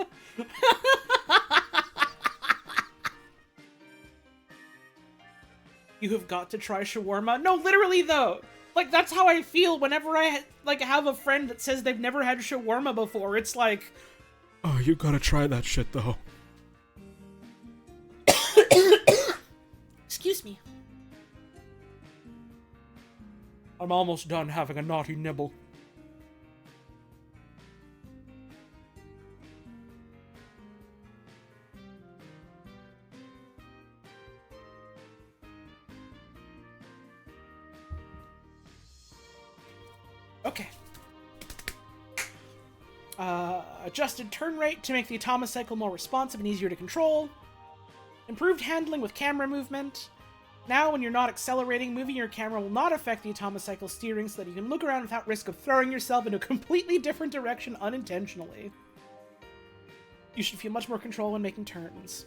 You have got to try shawarma? No, literally, though! Like, that's how I feel whenever I, like, have a friend that says they've never had shawarma before. It's like... Oh, you gotta try that shit, though. Excuse me. I'm almost done having a naughty nibble. Okay. Adjusted turn rate to make the atomocycle more responsive and easier to control. Improved handling with camera movement. Now, when you're not accelerating, moving your camera will not affect the atomocycle steering so that you can look around without risk of throwing yourself in a completely different direction unintentionally. You should feel much more control when making turns.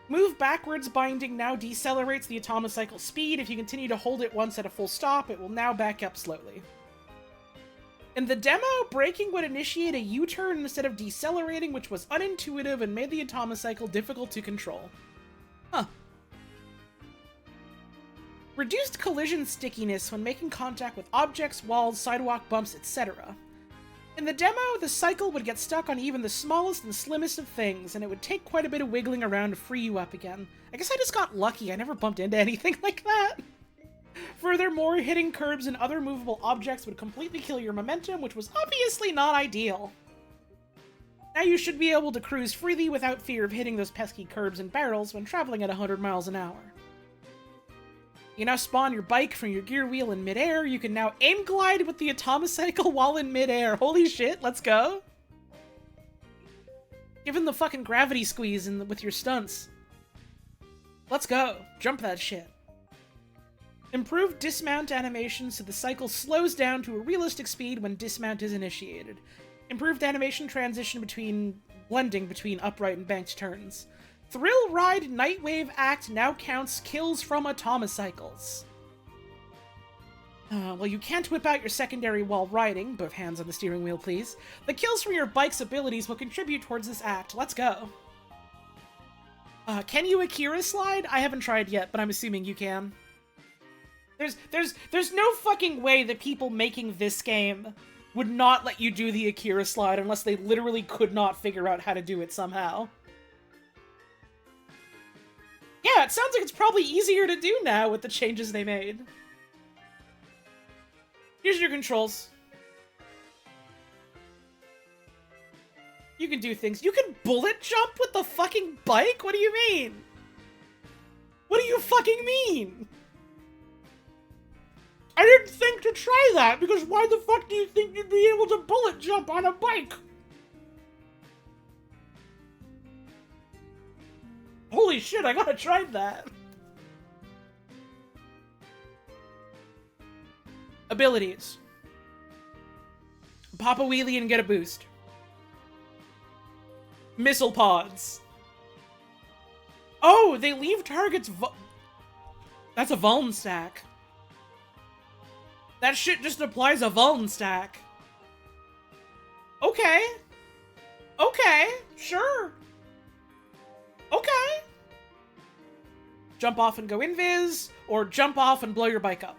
Move backwards binding now decelerates the atomocycle speed. If you continue to hold it once at a full stop, it will now back up slowly. In the demo, braking would initiate a U-turn instead of decelerating, which was unintuitive and made the atomocycle difficult to control. Huh. Reduced collision stickiness when making contact with objects, walls, sidewalk bumps, etc. In the demo, the cycle would get stuck on even the smallest and slimmest of things, and it would take quite a bit of wiggling around to free you up again. I guess I just got lucky. I never bumped into anything like that. Furthermore, hitting curbs and other movable objects would completely kill your momentum, which was obviously not ideal. Now you should be able to cruise freely without fear of hitting those pesky curbs and barrels when traveling at 100 miles an hour. You now spawn your bike from your gear wheel in midair. You can now aim glide with the atomocycle while in midair. Holy shit, let's go. Given the fucking gravity squeeze with your stunts. Let's go. Jump that shit. Improved dismount animation so the cycle slows down to a realistic speed when dismount is initiated. Improved animation transition blending between upright and banked turns. Thrill Ride Nightwave Act now counts kills from atomocycles. Well, you can't whip out your secondary while riding. Both hands on the steering wheel, please. The kills from your bike's abilities will contribute towards this act. Let's go. Can you Akira slide? I haven't tried yet, but I'm assuming you can. There's no fucking way that people making this game would not let you do the Akira slide unless they literally could not figure out how to do it somehow. Yeah, it sounds like it's probably easier to do now with the changes they made. Here's your controls. You can do things. You can bullet jump with the fucking bike? What do you mean? What do you fucking mean? I didn't think to try that, because why the fuck do you think you'd be able to bullet jump on a bike? Holy shit, I gotta try that. Abilities. Pop a wheelie and get a boost. Missile pods. Oh, they leave targets that's a vuln stack. That shit just applies a vuln stack. Okay. Okay, sure. Okay. Jump off and go invis, or jump off and blow your bike up.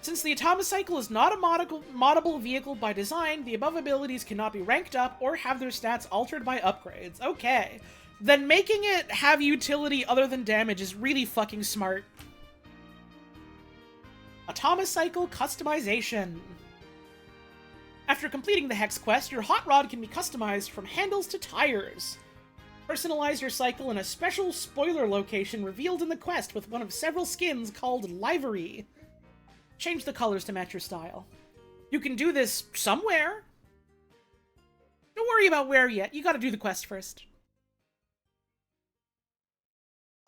Since the Atomocycle is not a moddable vehicle by design, the above abilities cannot be ranked up or have their stats altered by upgrades. Okay. Then making it have utility other than damage is really fucking smart. Atomocycle customization. After completing the Hex quest, your hot rod can be customized from handles to tires. Personalize your cycle in a special spoiler location revealed in the quest with one of several skins called Livery. Change the colors to match your style. You can do this somewhere. Don't worry about where yet. You gotta do the quest first.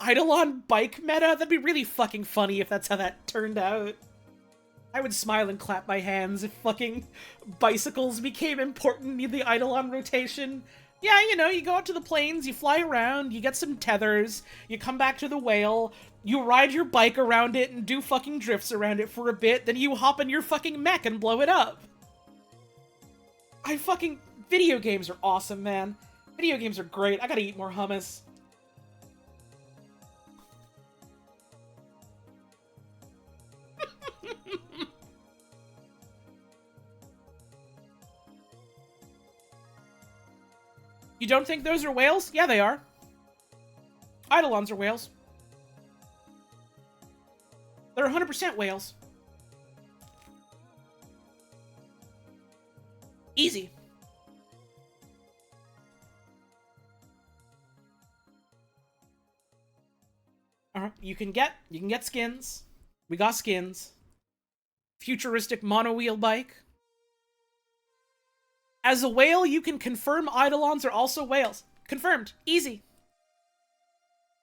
Eidolon bike meta? That'd be really fucking funny if that's how that turned out. I would smile and clap my hands if fucking bicycles became important in the Eidolon rotation. Yeah, you know, you go out to the plains, you fly around, you get some tethers, you come back to the whale, you ride your bike around it and do fucking drifts around it for a bit, then you hop in your fucking mech and blow it up. Video games are awesome, man. Video games are great. I gotta eat more hummus. You don't think those are whales? Yeah, they are. Eidolons are whales. They're 100% whales. Easy. Alright, you can get skins. We got skins. Futuristic monowheel bike. As a whale, you can confirm Eidolons are also whales. Confirmed. Easy.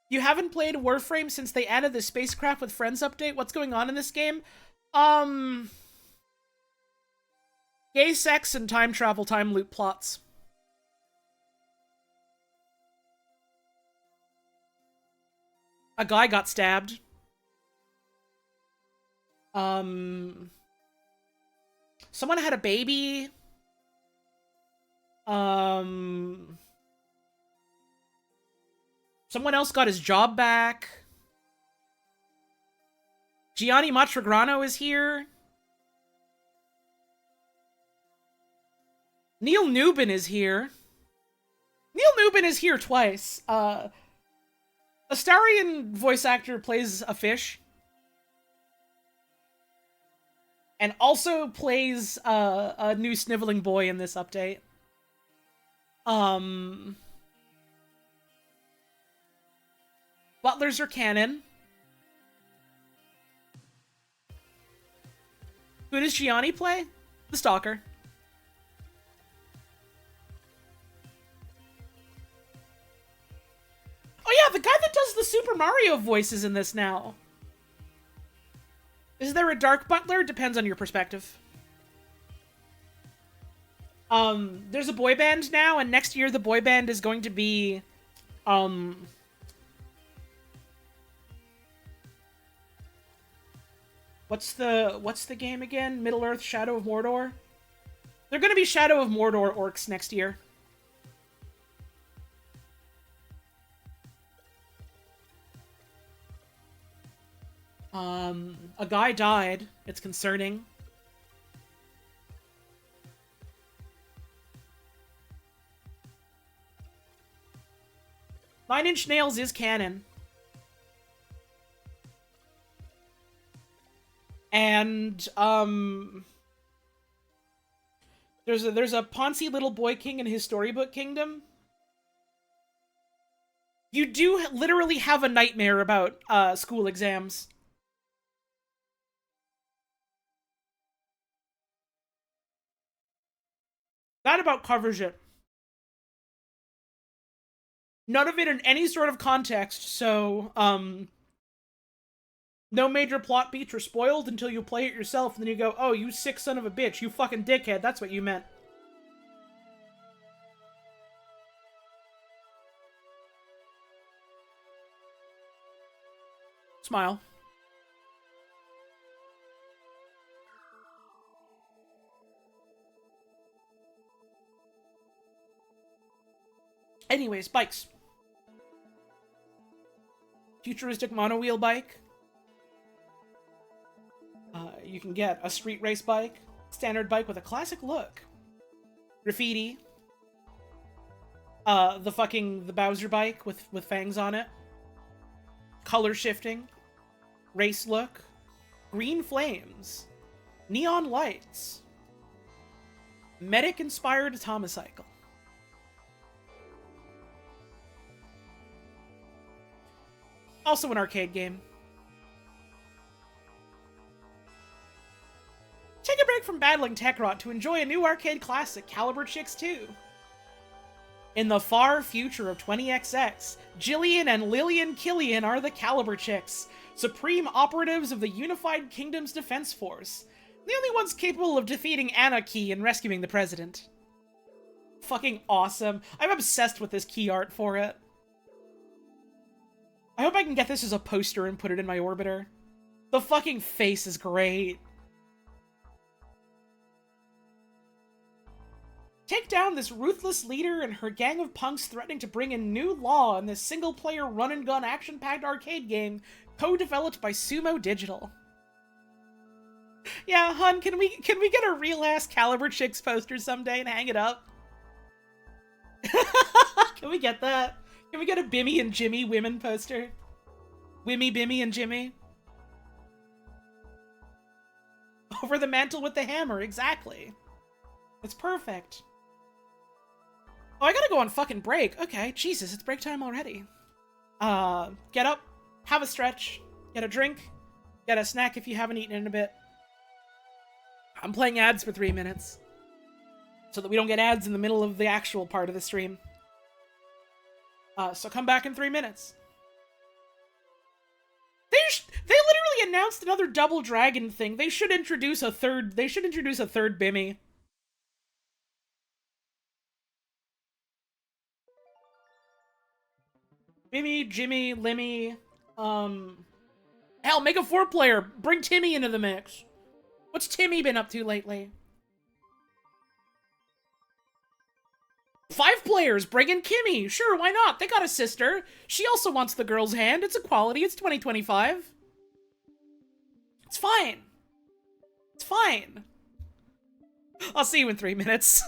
You haven't played Warframe since they added the Spacecraft with Friends update? What's going on in this game? Gay sex and time travel time loop plots. A guy got stabbed. Someone had a baby. Someone else got his job back. Gianni Matragrano is here. Neil Newbin is here. Neil Newbin is here twice. Astarion voice actor plays a fish. And also plays a new sniveling boy in this update. Butlers are canon. Who does Gianni play? The Stalker. Oh yeah, the guy that does the Super Mario voices in this now. Is there a Dark Butler? Depends on your perspective. There's a boy band now, and next year the boy band is going to be, What's the game again? Middle-earth Shadow of Mordor? They're gonna be Shadow of Mordor orcs next year. A guy died. It's concerning. Nine Inch Nails is canon. And, there's a Ponzi little boy king in his storybook kingdom. You do literally have a nightmare about, school exams. That about covers it. None of it in any sort of context, so, no major plot beats are spoiled until you play it yourself, and then you go, oh, you sick son of a bitch, you fucking dickhead, that's what you meant. Smile. Anyways, bikes. Futuristic monowheel bike. You can get a street race bike, standard bike with a classic look, graffiti, the Bowser bike with fangs on it, color shifting, race look, green flames, neon lights, medic-inspired atomocycle. Also an arcade game. Take a break from battling Tekrot to enjoy a new arcade classic, Caliber Chicks 2. In the far future of 20XX, Jillian and Lillian Killian are the Caliber Chicks, supreme operatives of the Unified Kingdom's Defense Force. The only ones capable of defeating Anarchy and rescuing the president. Fucking awesome. I'm obsessed with this key art for it. I hope I can get this as a poster and put it in my orbiter. The fucking face is great. Take down this ruthless leader and her gang of punks threatening to bring in new law in this single-player run-and-gun action-packed arcade game co-developed by Sumo Digital. Yeah, hun, can we get a real-ass Caliber Chicks poster someday and hang it up? Can we get that? Can we get a Bimmy and Jimmy women poster? Wimmy, Bimmy, and Jimmy? Over the mantle with the hammer, exactly. It's perfect. Oh, I gotta go on fucking break. Okay, Jesus, it's break time already. Get up, have a stretch, get a drink, get a snack if you haven't eaten in a bit. I'm playing ads for 3 minutes, so that we don't get ads in the middle of the actual part of the stream. So come back in 3 minutes. They literally announced another Double Dragon thing. They should introduce a third Bimmy. Bimmy, Jimmy, Limmy, hell, make a 4-player. Bring Timmy into the mix. What's Timmy been up to lately? 5 players, bring in Kimmy. Sure, why not? They got a sister. She also wants the girl's hand. It's equality. It's 2025. It's fine. It's fine. I'll see you in 3 minutes.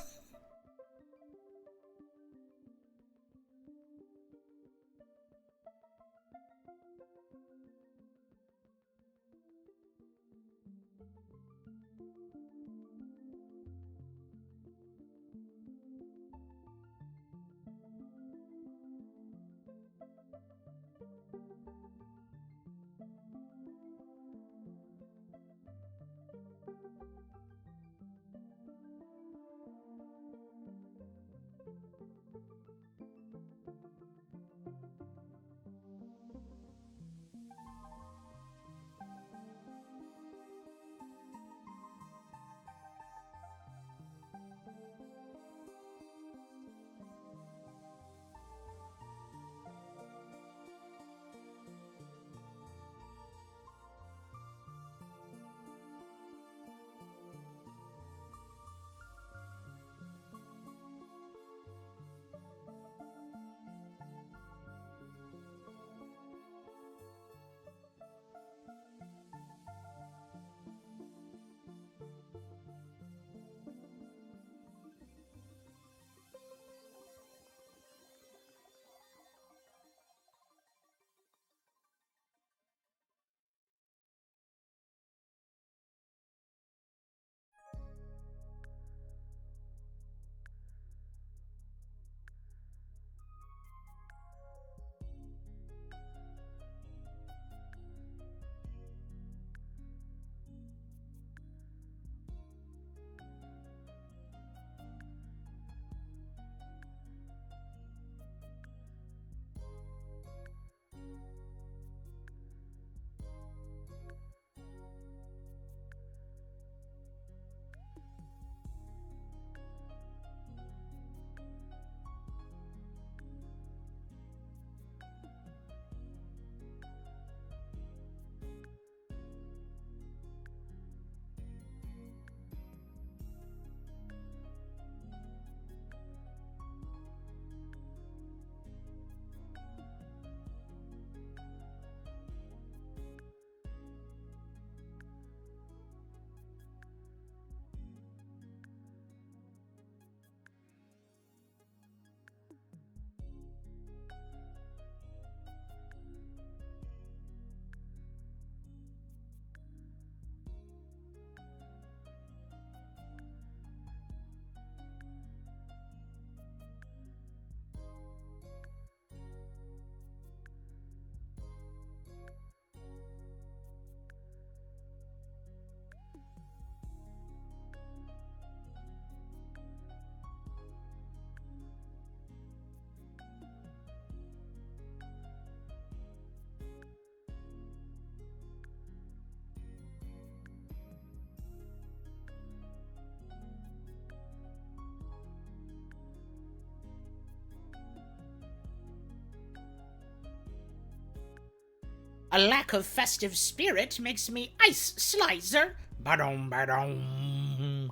A lack of festive spirit makes me ice slicer. Ba-dum, ba-dum.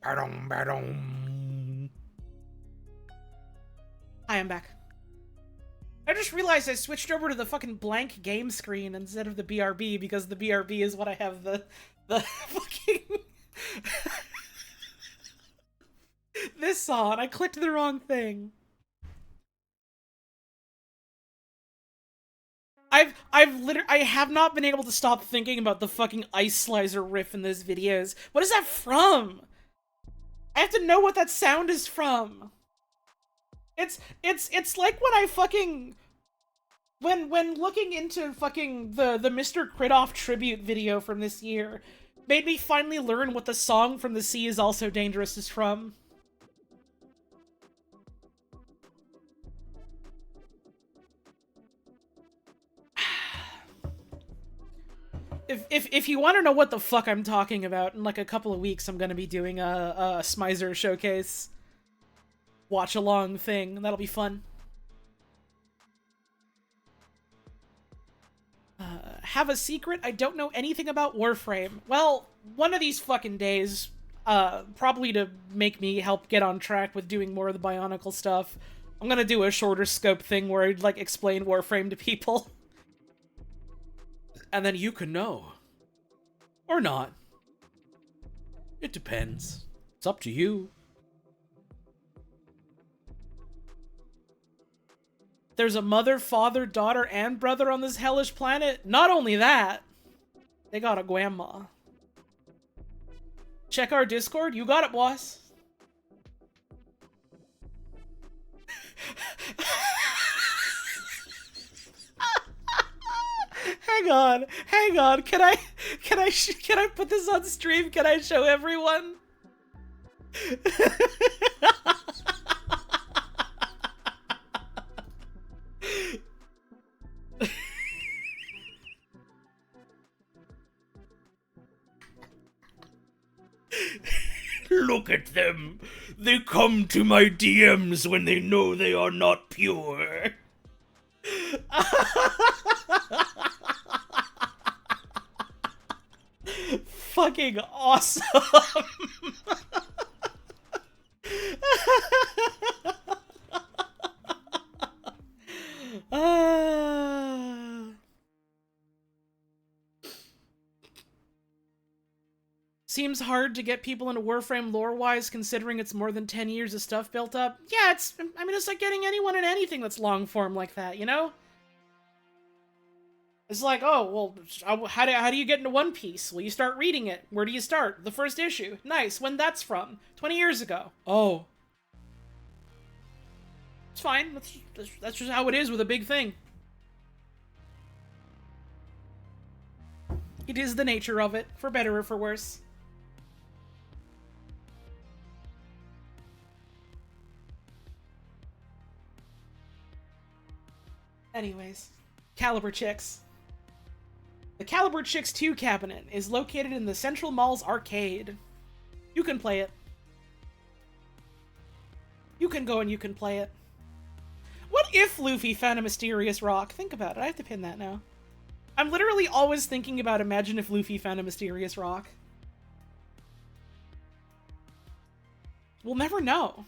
Ba-dum, ba-dum. Hi, I'm back. I just realized I switched over to the fucking blank game screen instead of the BRB because the BRB is what I have the fucking this on. I clicked the wrong thing. I have not been able to stop thinking about the fucking ice slicer riff in those videos. What is that from? I have to know what that sound is from. It's like when I fucking when looking into fucking the Mr. Kridoff tribute video from this year made me finally learn what the song from The Sea Is Also Dangerous is from. If you want to know what the fuck I'm talking about, in like a couple of weeks I'm gonna be doing a Smizer showcase watch along thing. That'll be fun. Have a secret? I don't know anything about Warframe. Well, one of these fucking days, probably to make me help get on track with doing more of the Bionicle stuff, I'm gonna do a shorter scope thing where I'd like explain Warframe to people. And then you can know. Or not. It depends. It's up to you. There's a mother, father, daughter, and brother on this hellish planet. Not only that, they got a grandma. Check our Discord. You got it, boss. Hang on. Can I put this on stream? Can I show everyone? Look at them. They come to my DMs when they know they are not pure. Fucking awesome. Seems hard to get people into Warframe lore-wise, considering it's more than 10 years of stuff built up. Yeah, it's like getting anyone in anything that's long-form like that, you know? It's like, oh, well, how do you get into One Piece? Well, you start reading it. Where do you start? The first issue. Nice. When that's from? 20 years ago. Oh. It's fine. That's just how it is with a big thing. It is the nature of it, for better or for worse. Anyways, Caliber Chicks. The Caliber Chicks 2 cabinet is located in the Central Mall's arcade. You can play it. You can go and you can play it. What if Luffy found a mysterious rock? Think about it. I have to pin that now. I'm literally always thinking about imagine if Luffy found a mysterious rock. We'll never know.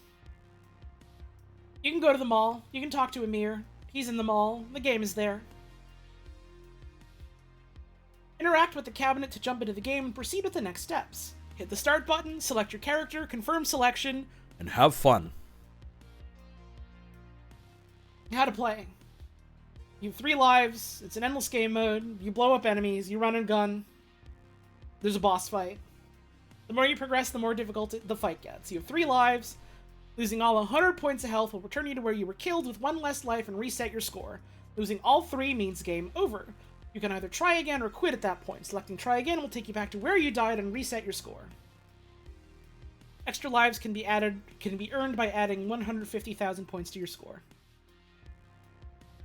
You can go to the mall. You can talk to Amir. He's in the mall. The game is there. Interact with the cabinet to jump into the game and proceed with the next steps. Hit the start button, select your character, confirm selection, And have fun. how to play. You have 3 lives, it's an endless game mode, you blow up enemies, you run and gun, there's a boss fight. The more you progress, the more difficult the fight gets. You have 3 lives, losing all 100 points of health will return you to where you were killed with 1 less life and reset your score. Losing all 3 means game over. You can either try again or quit at that point. Selecting try again will take you back to where you died and reset your score. Extra lives can be earned by adding 150,000 points to your score.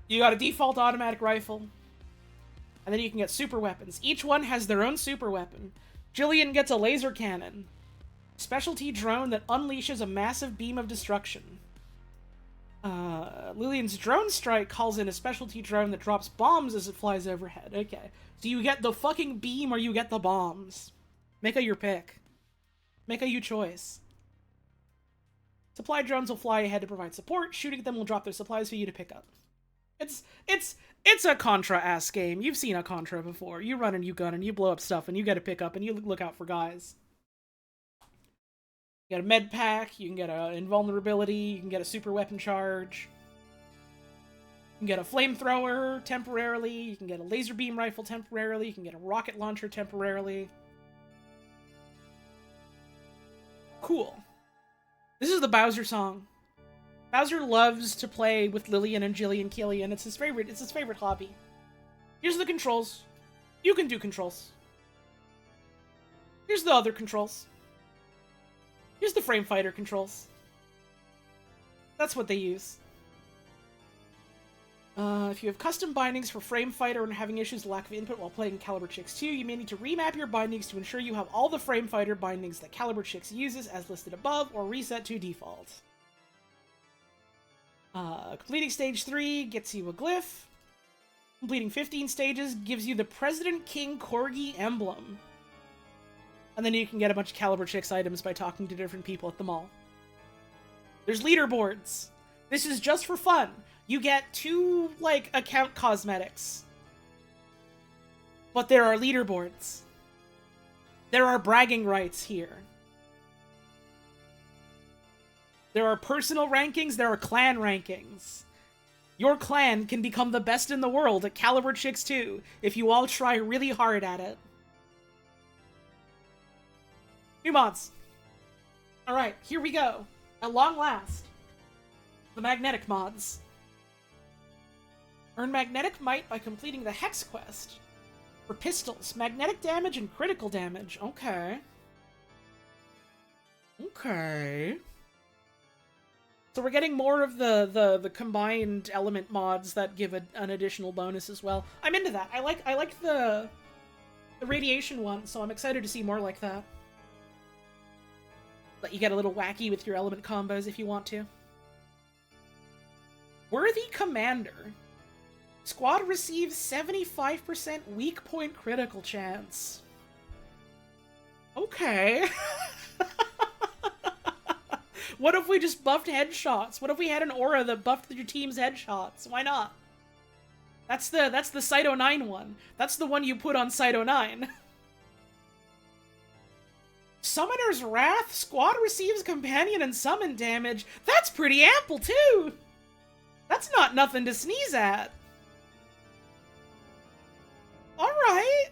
You got a default automatic rifle, and then you can get super weapons. Each one has their own super weapon. Jillian gets a laser cannon, specialty drone that unleashes a massive beam of destruction. Lillian's drone strike calls in a specialty drone that drops bombs as it flies overhead. Okay. So you get the fucking beam or you get the bombs. Make a your pick. Make a you choice. Supply drones will fly ahead to provide support. Shooting at them will drop their supplies for you to pick up. It's a Contra-ass game. You've seen a Contra before. You run and you gun and you blow up stuff and you gotta pick up and you look out for guys. You get a med pack, you can get an invulnerability, you can get a super weapon charge. You can get a flamethrower temporarily, you can get a laser beam rifle temporarily, you can get a rocket launcher temporarily. Cool. This is the Bowser song. Bowser loves to play with Lillian and Jillian Killian. It's his favorite hobby. Here's the controls. You can do controls. Here's the other controls. Here's the Frame Fighter controls. That's what they use. If you have custom bindings for Frame Fighter and having issues with lack of input while playing Caliber Chicks 2, you may need to remap your bindings to ensure you have all the Frame Fighter bindings that Caliber Chicks uses as listed above, or reset to default. Completing stage 3 gets you a glyph. Completing 15 stages gives you the President King Corgi emblem. And then you can get a bunch of Caliber Chicks items by talking to different people at the mall. There's leaderboards. This is just for fun. You get 2, like, account cosmetics. But there are leaderboards. There are bragging rights here. There are personal rankings, there are clan rankings. Your clan can become the best in the world at Caliber Chicks 2 if you all try really hard at it. New mods. Alright, here we go. At long last. The magnetic mods. Earn magnetic might by completing the Hex quest. For pistols, magnetic damage and critical damage. Okay. Okay. So we're getting more of the combined element mods that give an additional bonus as well. I'm into that. I like the radiation one, so I'm excited to see more like that. Let you get a little wacky with your element combos if you want to. Worthy Commander. Squad receives 75% weak point critical chance. Okay. What if we just buffed headshots? What if we had an aura that buffed your team's headshots? Why not? That's the Site 09 one. That's the one you put on Site 09. Summoner's Wrath. Squad receives companion and summon damage. That's pretty ample, too! That's not nothing to sneeze at. Alright.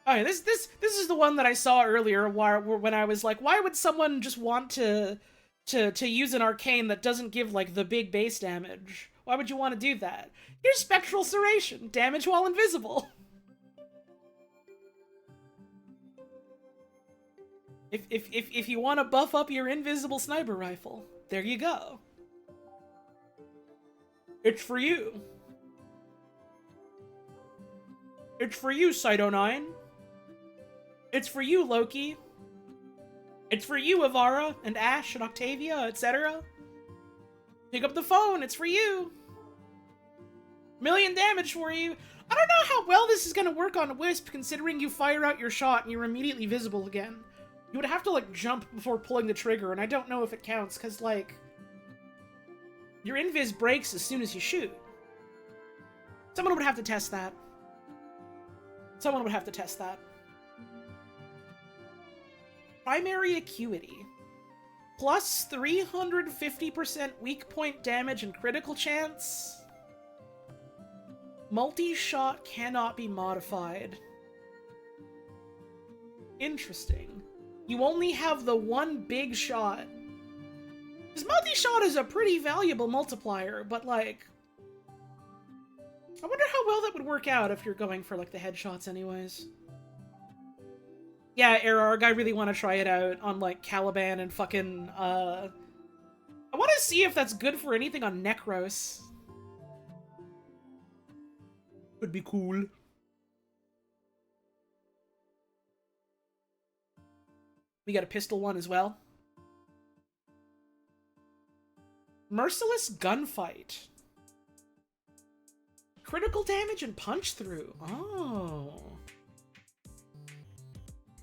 Okay, this is the one that I saw earlier when I was like, why would someone just want to use an arcane that doesn't give, like, the big base damage? Why would you want to do that? Here's Spectral Serration. Damage while invisible. If you want to buff up your invisible sniper rifle, there you go. It's for you. It's for you, Site 09. It's for you, Loki. It's for you, Avara, and Ash, and Octavia, etc. Pick up the phone, it's for you. Million damage for you. I don't know how well this is gonna work on Wisp, considering you fire out your shot and you're immediately visible again. You would have to, like, jump before pulling the trigger, and I don't know if it counts, because, like, your invis breaks as soon as you shoot. Someone would have to test that. Someone would have to test that. Primary Acuity. Plus 350% weak point damage and critical chance. Multi-shot cannot be modified. Interesting. You only have the one big shot. Because multi-shot is a pretty valuable multiplier, but, like, I wonder how well that would work out if you're going for, like, the headshots anyways. Yeah, Erarg, I really want to try it out on, like, Caliban and fucking, I want to see if that's good for anything on Necros. Would be cool. We got a pistol one as well. Merciless gunfight. Critical damage and punch through. Oh.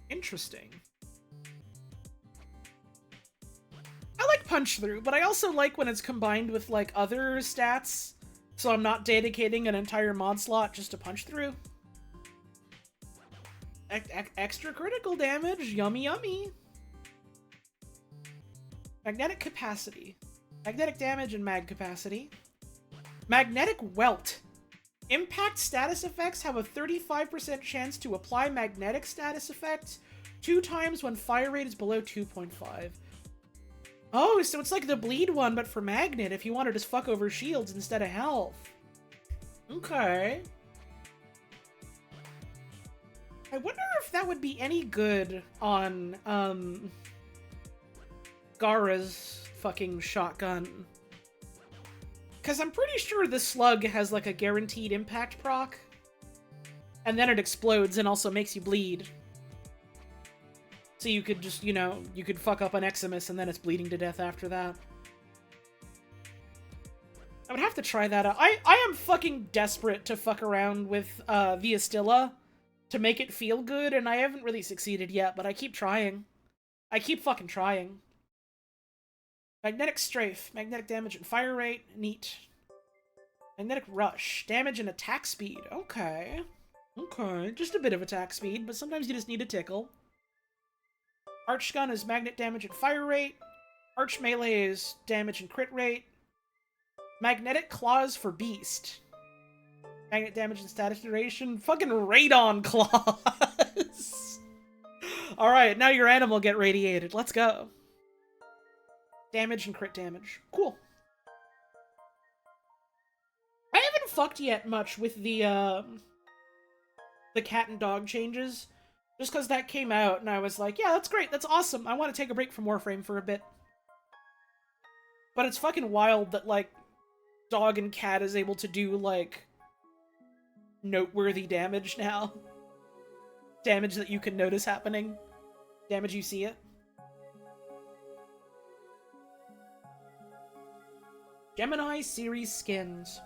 Interesting. I like punch through, but I also like when it's combined with like other stats, so I'm not dedicating an entire mod slot just to punch through. Extra critical damage, yummy yummy. Magnetic capacity. Magnetic damage and mag capacity. Magnetic welt. Impact status effects have a 35% chance to apply magnetic status effects 2 times when fire rate is below 2.5. Oh, so it's like the bleed one, but for magnet, if you want to just fuck over shields instead of health. Okay. I wonder if that would be any good on, Gara's fucking shotgun. Because I'm pretty sure the slug has, like, a guaranteed impact proc. And then it explodes and also makes you bleed. So you could just, you know, you could fuck up an Eximus and then it's bleeding to death after that. I would have to try that out. I am fucking desperate to fuck around with, Viastilla to make it feel good, and I haven't really succeeded yet, but I keep trying. I keep fucking trying. Magnetic strafe. Magnetic damage and fire rate. Neat. Magnetic rush. Damage and attack speed. Okay. Okay. Just a bit of attack speed, but sometimes you just need a tickle. Arch gun is magnet damage and fire rate. Arch melee is damage and crit rate. Magnetic claws for beast. Magnet damage and status duration. Fucking radon claws. Alright, now your animal get radiated. Let's go. Damage and crit damage. Cool. I haven't fucked yet much with the cat and dog changes. Just because that came out and I was like, yeah, that's great, that's awesome. I want to take a break from Warframe for a bit. But it's fucking wild that, like, dog and cat is able to do, like, noteworthy damage now. Damage that you can notice happening. Damage you see it. Gemini Series skins.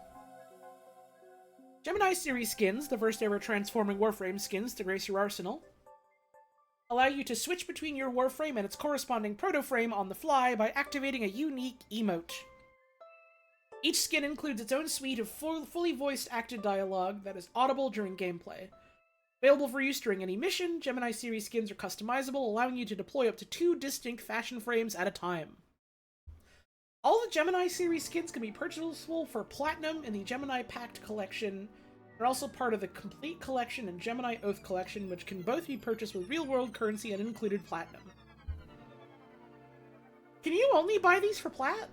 Gemini Series skins, the first ever transforming Warframe skins to grace your arsenal, allow you to switch between your Warframe and its corresponding proto-frame on the fly by activating a unique emote. Each skin includes its own suite of fully voiced acted dialogue that is audible during gameplay. Available for use during any mission, Gemini Series skins are customizable, allowing you to deploy up to 2 distinct fashion frames at a time. All the Gemini Series skins can be purchasable for Platinum in the Gemini Pact Collection. They're also part of the Complete Collection and Gemini Oath Collection, which can both be purchased with real-world currency and included Platinum. Can you only buy these for Plat?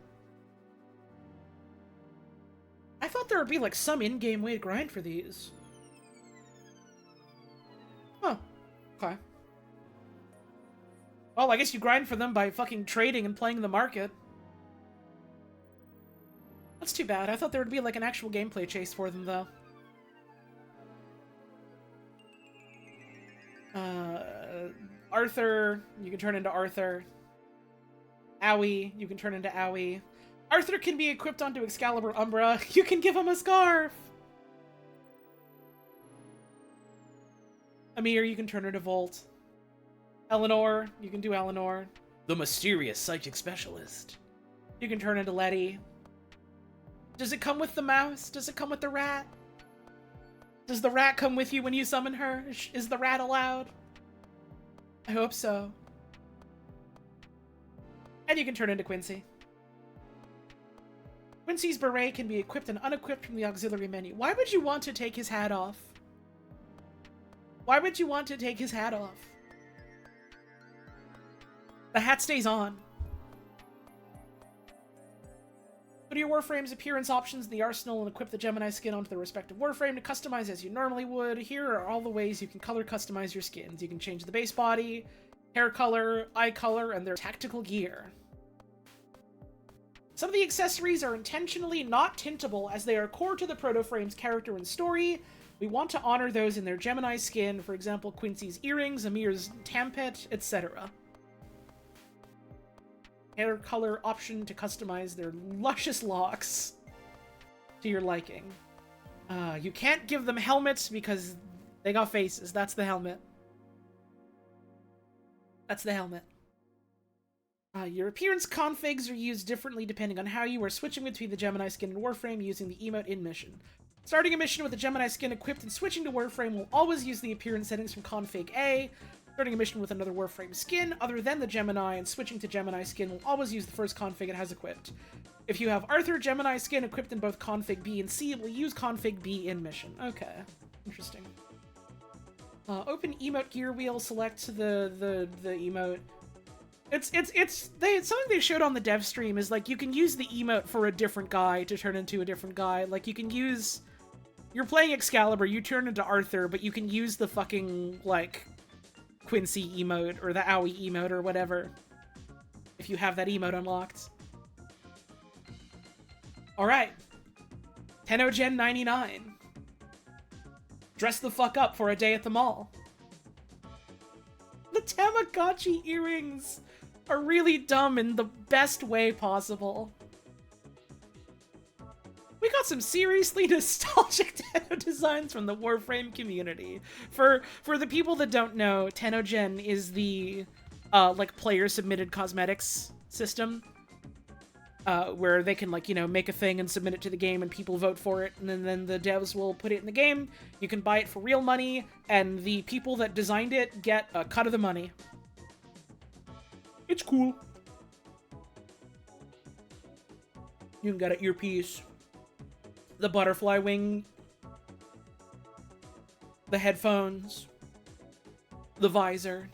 I thought there would be, like, some in-game way to grind for these. Huh. Okay. Well, I guess you grind for them by fucking trading and playing the market. That's too bad. I thought there would be, like, an actual gameplay chase for them, though. Arthur, you can turn into Arthur. Owie, you can turn into Owie. Arthur can be equipped onto Excalibur Umbra. You can give him a scarf! Amir, you can turn her to Volt. Eleanor, you can do Eleanor. The mysterious psychic specialist. You can turn into Letty. Does it come with the mouse? Does it come with the rat? Does the rat come with you when you summon her? Is the rat allowed? I hope so. And you can turn into Quincy. Quincy's beret can be equipped and unequipped from the auxiliary menu. Why would you want to take his hat off? Why would you want to take his hat off? The hat stays on. Go to your Warframe's appearance options in the arsenal and equip the Gemini skin onto the respective Warframe to customize as you normally would. Here are all the ways you can color customize your skins. You can change the base body, hair color, eye color, and their tactical gear. Some of the accessories are intentionally not tintable as they are core to the Proto-Frame's character and story. We want to honor those in their Gemini skin, for example, Quincy's earrings, Amir's tampet, etc. hair color option to customize their luscious locks to your liking. You can't give them helmets because they got faces. That's the helmet. That's the helmet. Your appearance configs are used differently depending on how you are switching between the Gemini skin and Warframe using the emote in mission. Starting a mission with the Gemini skin equipped and switching to Warframe will always use the appearance settings from config A. Starting a mission with another Warframe skin other than the Gemini and switching to Gemini skin will always use the first config it has equipped. If you have Arthur Gemini skin equipped in both config B and C, it will use config B in mission. Okay, interesting. Open emote gear wheel, select the emote. It's something they showed on the dev stream is like you can use the emote for a different guy to turn into a different guy. Like you can use, you're playing Excalibur, you turn into Arthur, but you can use the fucking like Quincy emote or the Owie emote or whatever if you have that emote unlocked. All right, Tenogen 99. Dress the fuck up for a day at the mall. The Tamagotchi earrings are really dumb in the best way possible. We got some seriously nostalgic Tenno designs from the Warframe community. For the people that don't know, Tenogen is the like player submitted cosmetics system. Where they can, like, you know, make a thing and submit it to the game and people vote for it, and then the devs will put it in the game. You can buy it for real money, and the people that designed it get a cut of the money. It's cool. You can get an earpiece, the butterfly wing, the headphones, the visor.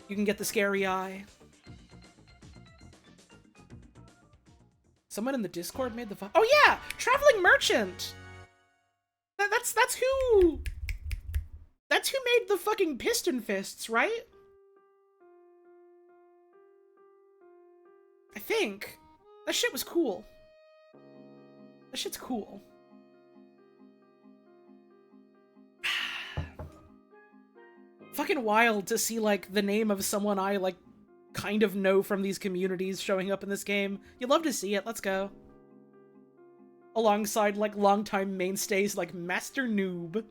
You can get the scary eye. Someone in the Discord made the oh yeah! Traveling Merchant! That's who made the fucking Piston Fists, right? I think. That shit was cool. That shit's cool. Fucking wild to see, like, the name of someone I, like, kind of know from these communities showing up in this game. You'd love to see it. Let's go. Alongside, like, longtime mainstays like Master Noob.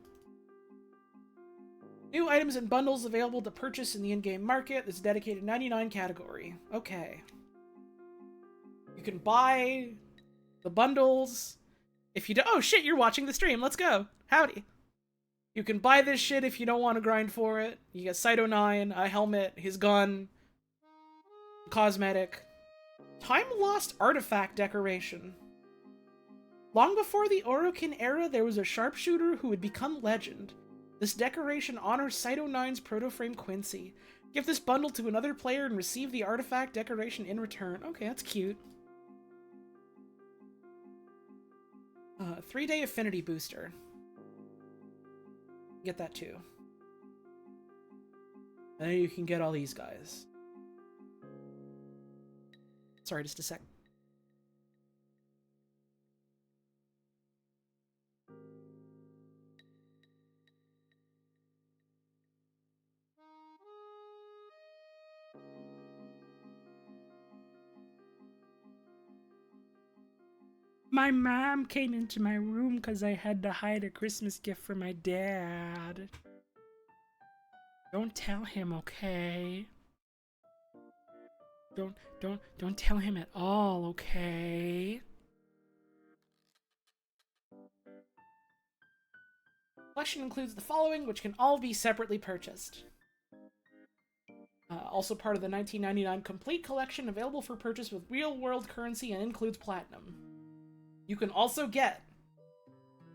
New items and bundles available to purchase in the in-game market. This dedicated 99 category. Okay. You can buy the bundles. If you do— oh shit, you're watching the stream. Let's go. Howdy. You can buy this shit if you don't want to grind for it. You get Cyto 9, a helmet, his gun, cosmetic. Time Lost artifact decoration. Long before the Orokin era, there was a sharpshooter who would become legend. This decoration honors Cyto 9's protoframe Quincy. Give this bundle to another player and receive the artifact decoration in return. Okay, that's cute. 3-day affinity booster. Get that too. And then you can get all these guys. Sorry, just a sec. My mom came into my room because I had to hide a Christmas gift for my dad. Don't tell him, okay? Don't tell him at all, okay? Collection includes the following, which can all be separately purchased. Also part of the 1999 complete collection, available for purchase with real-world currency and includes platinum. You can also get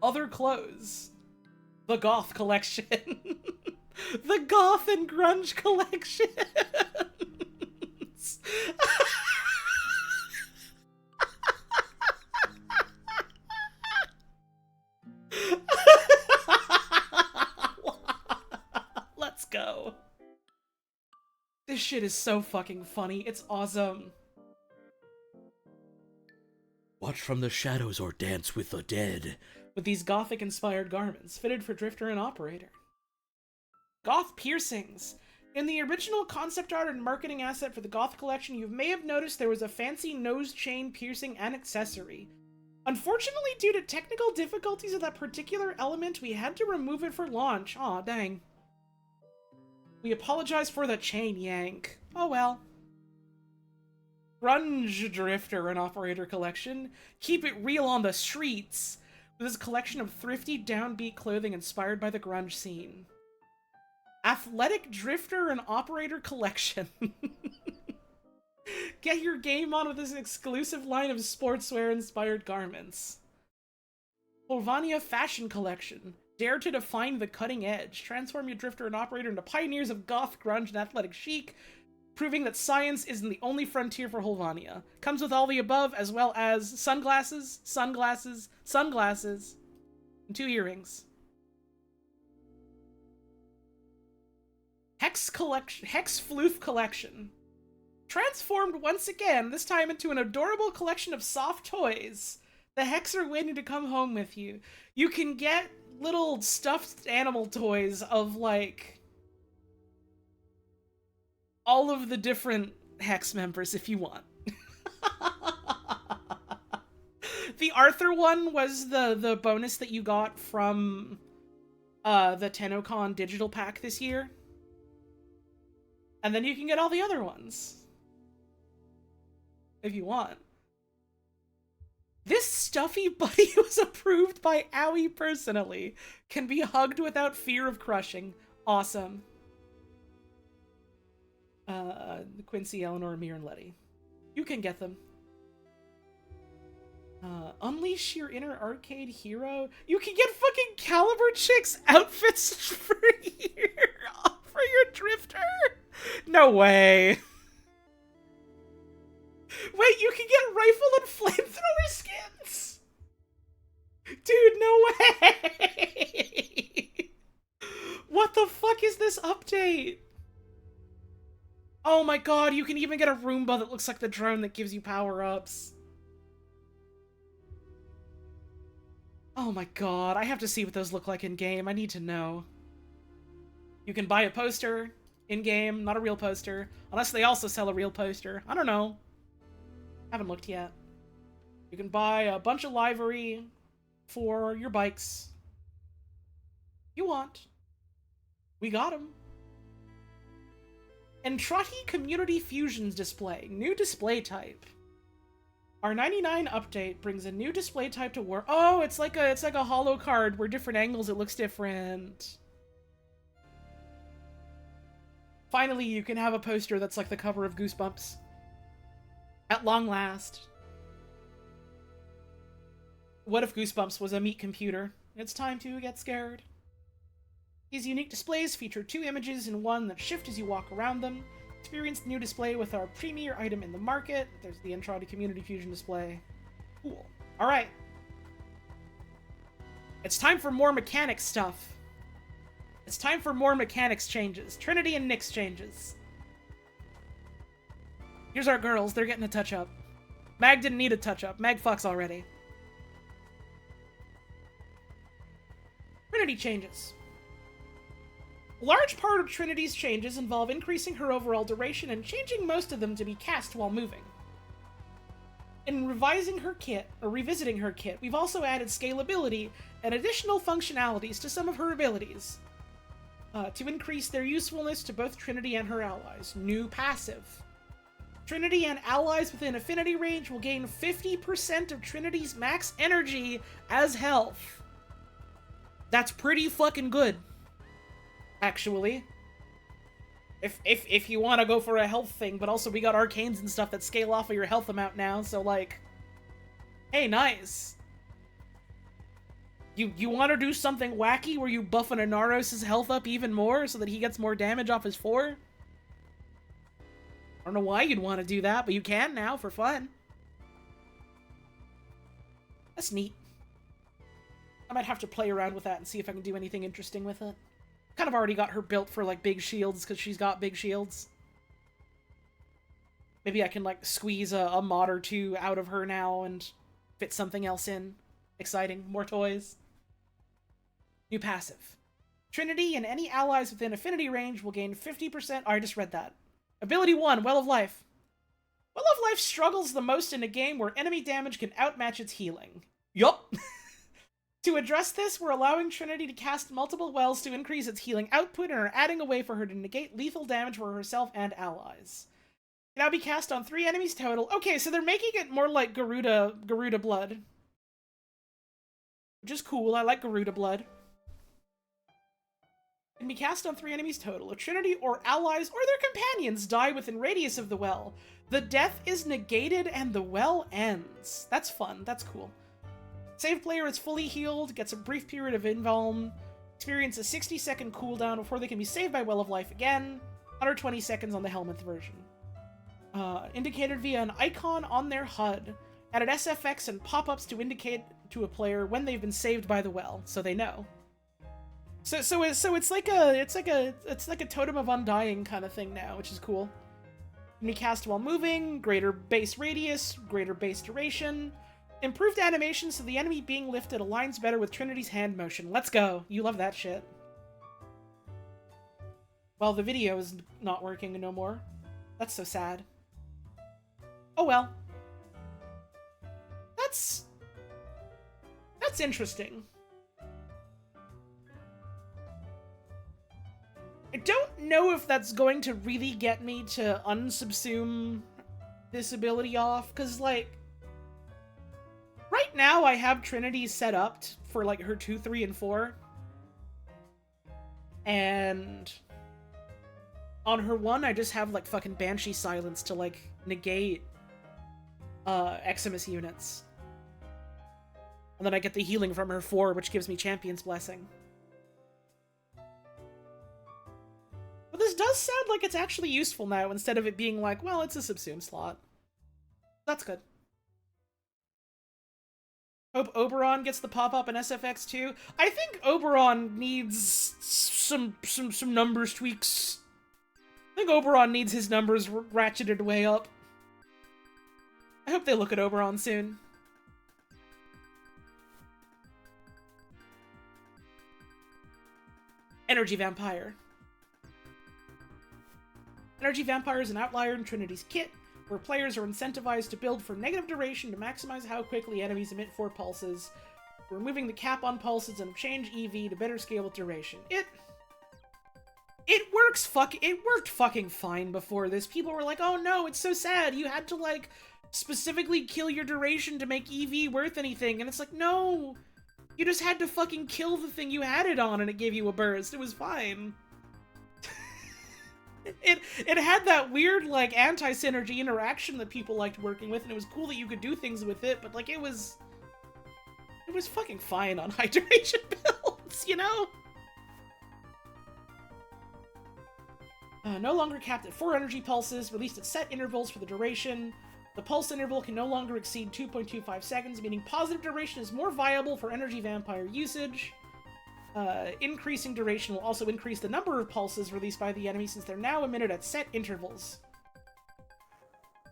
other clothes. The Goth collection. The Goth and Grunge collection. Let's go. This shit is so fucking funny. It's awesome. Watch from the shadows or dance with the dead. With these gothic-inspired garments, fitted for Drifter and Operator. Goth piercings. In the original concept art and marketing asset for the Goth collection, you may have noticed there was a fancy nose chain piercing and accessory. Unfortunately, due to technical difficulties of that particular element, we had to remove it for launch. Aw, dang. We apologize for the chain yank. Oh well. Grunge Drifter and Operator Collection. Keep it real on the streets. This is a collection of thrifty, downbeat clothing inspired by the grunge scene. Athletic Drifter and Operator Collection. Get your game on with this exclusive line of sportswear-inspired garments. Höllvania Fashion Collection. Dare to define the cutting edge. Transform your Drifter and Operator into pioneers of goth, grunge, and athletic chic, proving that science isn't the only frontier for Höllvania. Comes with all the above, as well as sunglasses, sunglasses, sunglasses, and 2 earrings. Hex Floof Collection. Transformed once again, this time into an adorable collection of soft toys. The Hex are waiting to come home with you. You can get little stuffed animal toys of, like, all of the different Hex members if you want. The Arthur one was the bonus that you got from the TennoCon digital pack this year. And then you can get all the other ones. If you want. This stuffy buddy was approved by Owie personally. Can be hugged without fear of crushing. Awesome. Quincy, Eleanor, Amir, and Letty. You can get them. Unleash your inner arcade hero. You can get fucking Caliber Chicks outfits for your Drifter. No way. Wait, you can get rifle and flamethrower skins? Dude, no way! What the fuck is this update? Oh my god, you can even get a Roomba that looks like the drone that gives you power-ups. Oh my god, I have to see what those look like in-game. I need to know. You can buy a poster in-game, not a real poster. Unless they also sell a real poster. I don't know. Haven't looked yet. You can buy a bunch of livery for your bikes. You want. We got them. Entrati Community Fusions display. New display type. Our 99 update brings a new display type to War. Oh, it's like a holo card where different angles it looks different. Finally, you can have a poster that's like the cover of Goosebumps. At long last. What if Goosebumps was a meat computer? It's time to get scared. These unique displays feature 2 images in one that shift as you walk around them. Experience the new display with our premier item in the market. There's the Entrati Community Fusion display. Cool. Alright. It's time for more mechanics stuff. It's time for more mechanics changes. Trinity and Nyx changes. Here's our girls. They're getting a touch-up. Mag didn't need a touch-up. Mag fucks already. Trinity changes. A large part of Trinity's changes involve increasing her overall duration and changing most of them to be cast while moving. In revisiting her kit, we've also added scalability and additional functionalities to some of her abilities to increase their usefulness to both Trinity and her allies. New passive. Trinity and allies within affinity range will gain 50% of Trinity's max energy as health. That's pretty fucking good. Actually. If you want to go for a health thing, but also we got arcanes and stuff that scale off of your health amount now, so like... Hey, nice. You want to do something wacky where you buff an Inaros' health up even more so that he gets more damage off his 4? I don't know why you'd want to do that, but you can now for fun. That's neat. I might have to play around with that and see if I can do anything interesting with it. Kind of already got her built for, like, big shields, because she's got big shields. Maybe I can, like, squeeze a mod or 2 out of her now and fit something else in. Exciting. More toys. New passive. Trinity and any allies within affinity range will gain 50%. Oh, I just read that. Ability 1, Well of Life. Well of Life struggles the most in a game where enemy damage can outmatch its healing. Yup. To address this, we're allowing Trinity to cast multiple wells to increase its healing output and are adding a way for her to negate lethal damage for herself and allies. Can now be cast on 3 enemies total. Okay, so they're making it more like Garuda blood. Which is cool, I like Garuda blood. Can be cast on 3 enemies total. If Trinity or allies or their companions die within radius of the well, the death is negated and the well ends. That's fun, that's cool. Save player is fully healed, gets a brief period of invuln, experience a 60-second cooldown before they can be saved by Well of Life again, 120 seconds on the Helminth version. Indicated via an icon on their HUD. Added SFX and pop-ups to indicate to a player when they've been saved by the well, so they know. So it's like a Totem of Undying kind of thing now, which is cool. Can be cast while moving, greater base radius, greater base duration. Improved animation so the enemy being lifted aligns better with Trinity's hand motion. Let's go. You love that shit. Well, the video is not working no more. That's so sad. Oh well. That's interesting. I don't know if that's going to really get me to unsubsume this ability off, because, like, right now I have Trinity set up for, like, her 2, 3, and 4. And on her 1, I just have, like, fucking Banshee Silence to, like, negate Eximus units. And then I get the healing from her 4, which gives me Champion's Blessing. But this does sound like it's actually useful now, instead of it being like, well, it's a subsume slot. That's good. Hope Oberon gets the pop-up in SFX too. I think Oberon needs some numbers tweaks. I think Oberon needs his numbers ratcheted way up. I hope they look at Oberon soon. Energy Vampire. Energy Vampire is an outlier in Trinity's kit, where players are incentivized to build for negative duration to maximize how quickly enemies emit 4 pulses, removing the cap on pulses and change EV to better scale with duration. It worked fucking fine before this. People were like, oh no, it's so sad, you had to, like, specifically kill your duration to make EV worth anything, and it's like, no! You just had to fucking kill the thing you had it on and it gave you a burst. It was fine. It had that weird, like, anti-synergy interaction that people liked working with, and it was cool that you could do things with it, but, like, it was fucking fine on high duration builds, you know? No longer capped at 4 energy pulses, released at set intervals for the duration. The pulse interval can no longer exceed 2.25 seconds, meaning positive duration is more viable for energy vampire usage. Increasing duration will also increase the number of pulses released by the enemy, since they're now emitted at set intervals.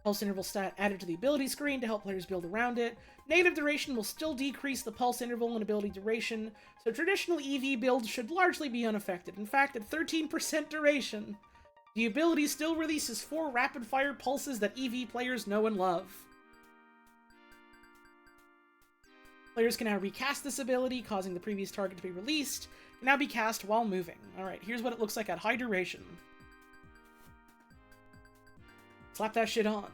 Pulse interval stat added to the ability screen to help players build around it. Negative duration will still decrease the pulse interval and ability duration, so traditional EV builds should largely be unaffected. In fact, at 13% duration, the ability still releases 4 rapid-fire pulses that EV players know and love. Players can now recast this ability, causing the previous target to be released. Can now be cast while moving. Alright, here's what it looks like at high duration. Slap that shit on.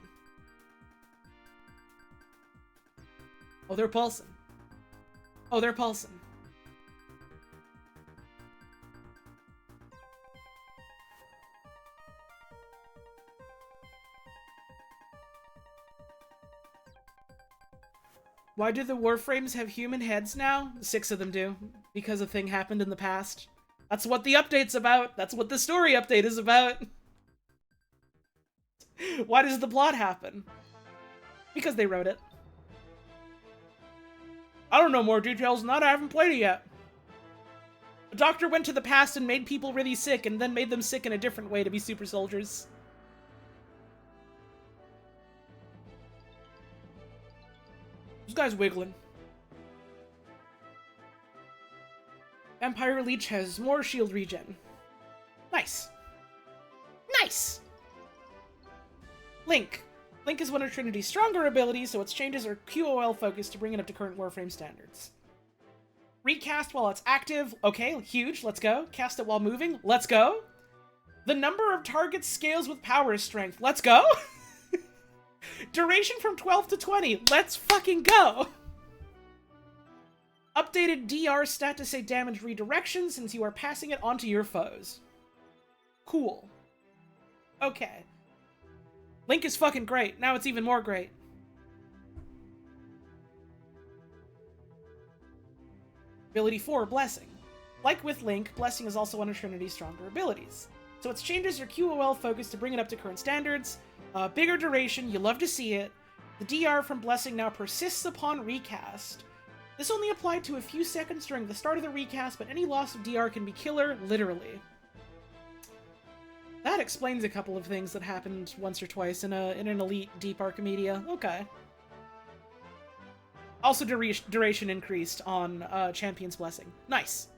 Oh, they're pulsing. Oh, they're pulsing. Why do the Warframes have human heads now? 6 of them do. Because a thing happened in the past. That's what the update's about. That's what the story update is about. Why does the plot happen? Because they wrote it. I don't know more details than that. I haven't played it yet. A doctor went to the past and made people really sick, and then made them sick in a different way to be super soldiers. This guy's wiggling. Vampire Leech has more shield regen. Nice. Nice! Link. Link is one of Trinity's stronger abilities, so its changes are QOL focused to bring it up to current Warframe standards. Recast while it's active. Okay, huge. Let's go. Cast it while moving. Let's go. The number of targets scales with power strength. Let's go. Duration from 12 to 20. Let's fucking go. Updated DR stat to say damage redirection since you are passing it onto your foes. Cool. Okay. Link is fucking great. Now it's even more great. Ability 4, Blessing. Like with Link, Blessing is also one of Trinity's stronger abilities. So its changes are QOL focused to bring it up to current standards. Bigger duration, you love to see it. The DR from Blessing now persists upon recast. This only applied to a few seconds during the start of the recast, but any loss of DR can be killer, literally. That explains a couple of things that happened once or twice in an Elite Deep Archimedia. Okay. Also, duration increased on Champion's Blessing. Nice.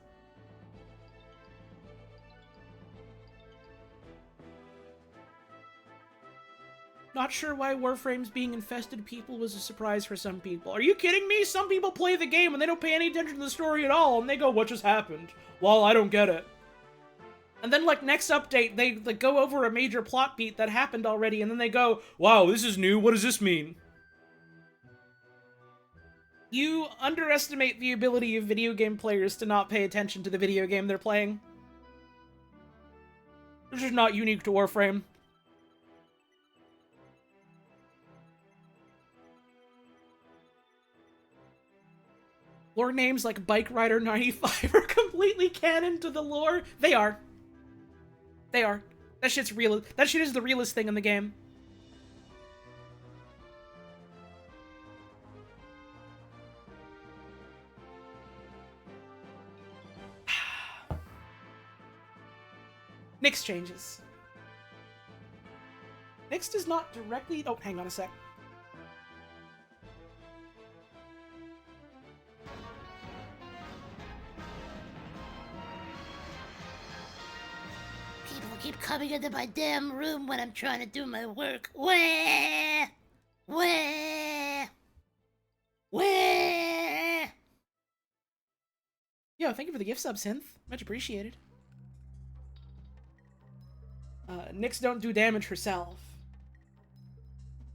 Not sure why Warframe's being infested people was a surprise for some people. Are you kidding me? Some people play the game and they don't pay any attention to the story at all, and they go, what just happened? Well, I don't get it. And then, like, next update, they like, go over a major plot beat that happened already, and then they go, wow, this is new, what does this mean? You underestimate the ability of video game players to not pay attention to the video game they're playing. This is not unique to Warframe. Lore names like Bike Rider 95 are completely canon to the lore. They are. They are. That shit's real. That shit is the realest thing in the game. Nyx changes. Nyx does not directly... Oh, hang on a sec. People keep coming into my damn room when I'm trying to do my work. Where? Where? Where? Yo, thank you for the gift sub, Synth. Much appreciated. Nyx don't do damage herself.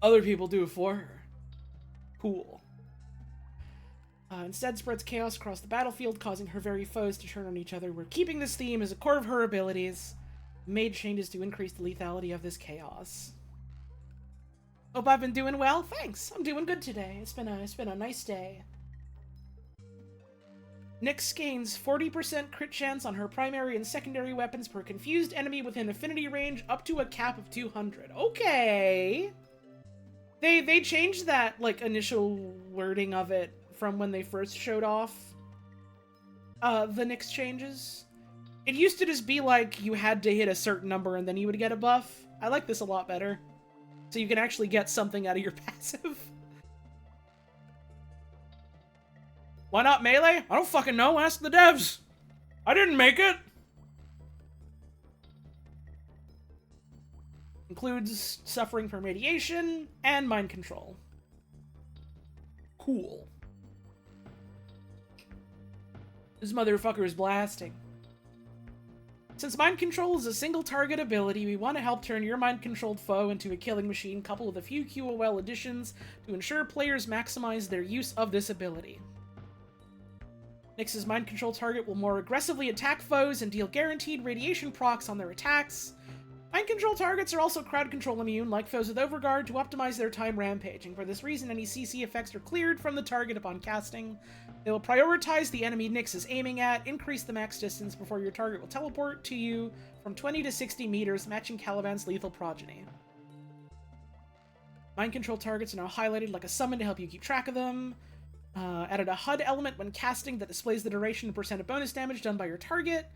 Other people do it for her. Cool. Instead spreads chaos across the battlefield, causing her very foes to turn on each other. We're keeping this theme as a core of her abilities. Made changes to increase the lethality of this chaos. Hope I've been doing well. Thanks. I'm doing good today. It's been a nice day. Nyx gains 40% crit chance on her primary and secondary weapons per confused enemy within affinity range, up to a cap of 200. Okay. They changed that, like, initial wording of it from when they first showed off the Nyx changes. It used to just be like you had to hit a certain number and then you would get a buff. I like this a lot better. So you can actually get something out of your passive. Why not melee? I don't fucking know. Ask the devs. I didn't make it. Includes suffering from radiation and mind control. Cool. This motherfucker is blasting. Since mind control is a single target ability, we want to help turn your mind-controlled foe into a killing machine, coupled with a few QOL additions to ensure players maximize their use of this ability. Nyx's mind control target will more aggressively attack foes and deal guaranteed radiation procs on their attacks. Mind control targets are also crowd control immune, like foes with Overguard, to optimize their time rampaging. For this reason, any CC effects are cleared from the target upon casting. They will prioritize the enemy Nyx is aiming at, increase the max distance before your target will teleport to you from 20 to 60 meters, matching Caliban's lethal progeny. Mind control targets are now highlighted like a summon to help you keep track of them. Added a HUD element when casting that displays the duration and percent of bonus damage done by your target.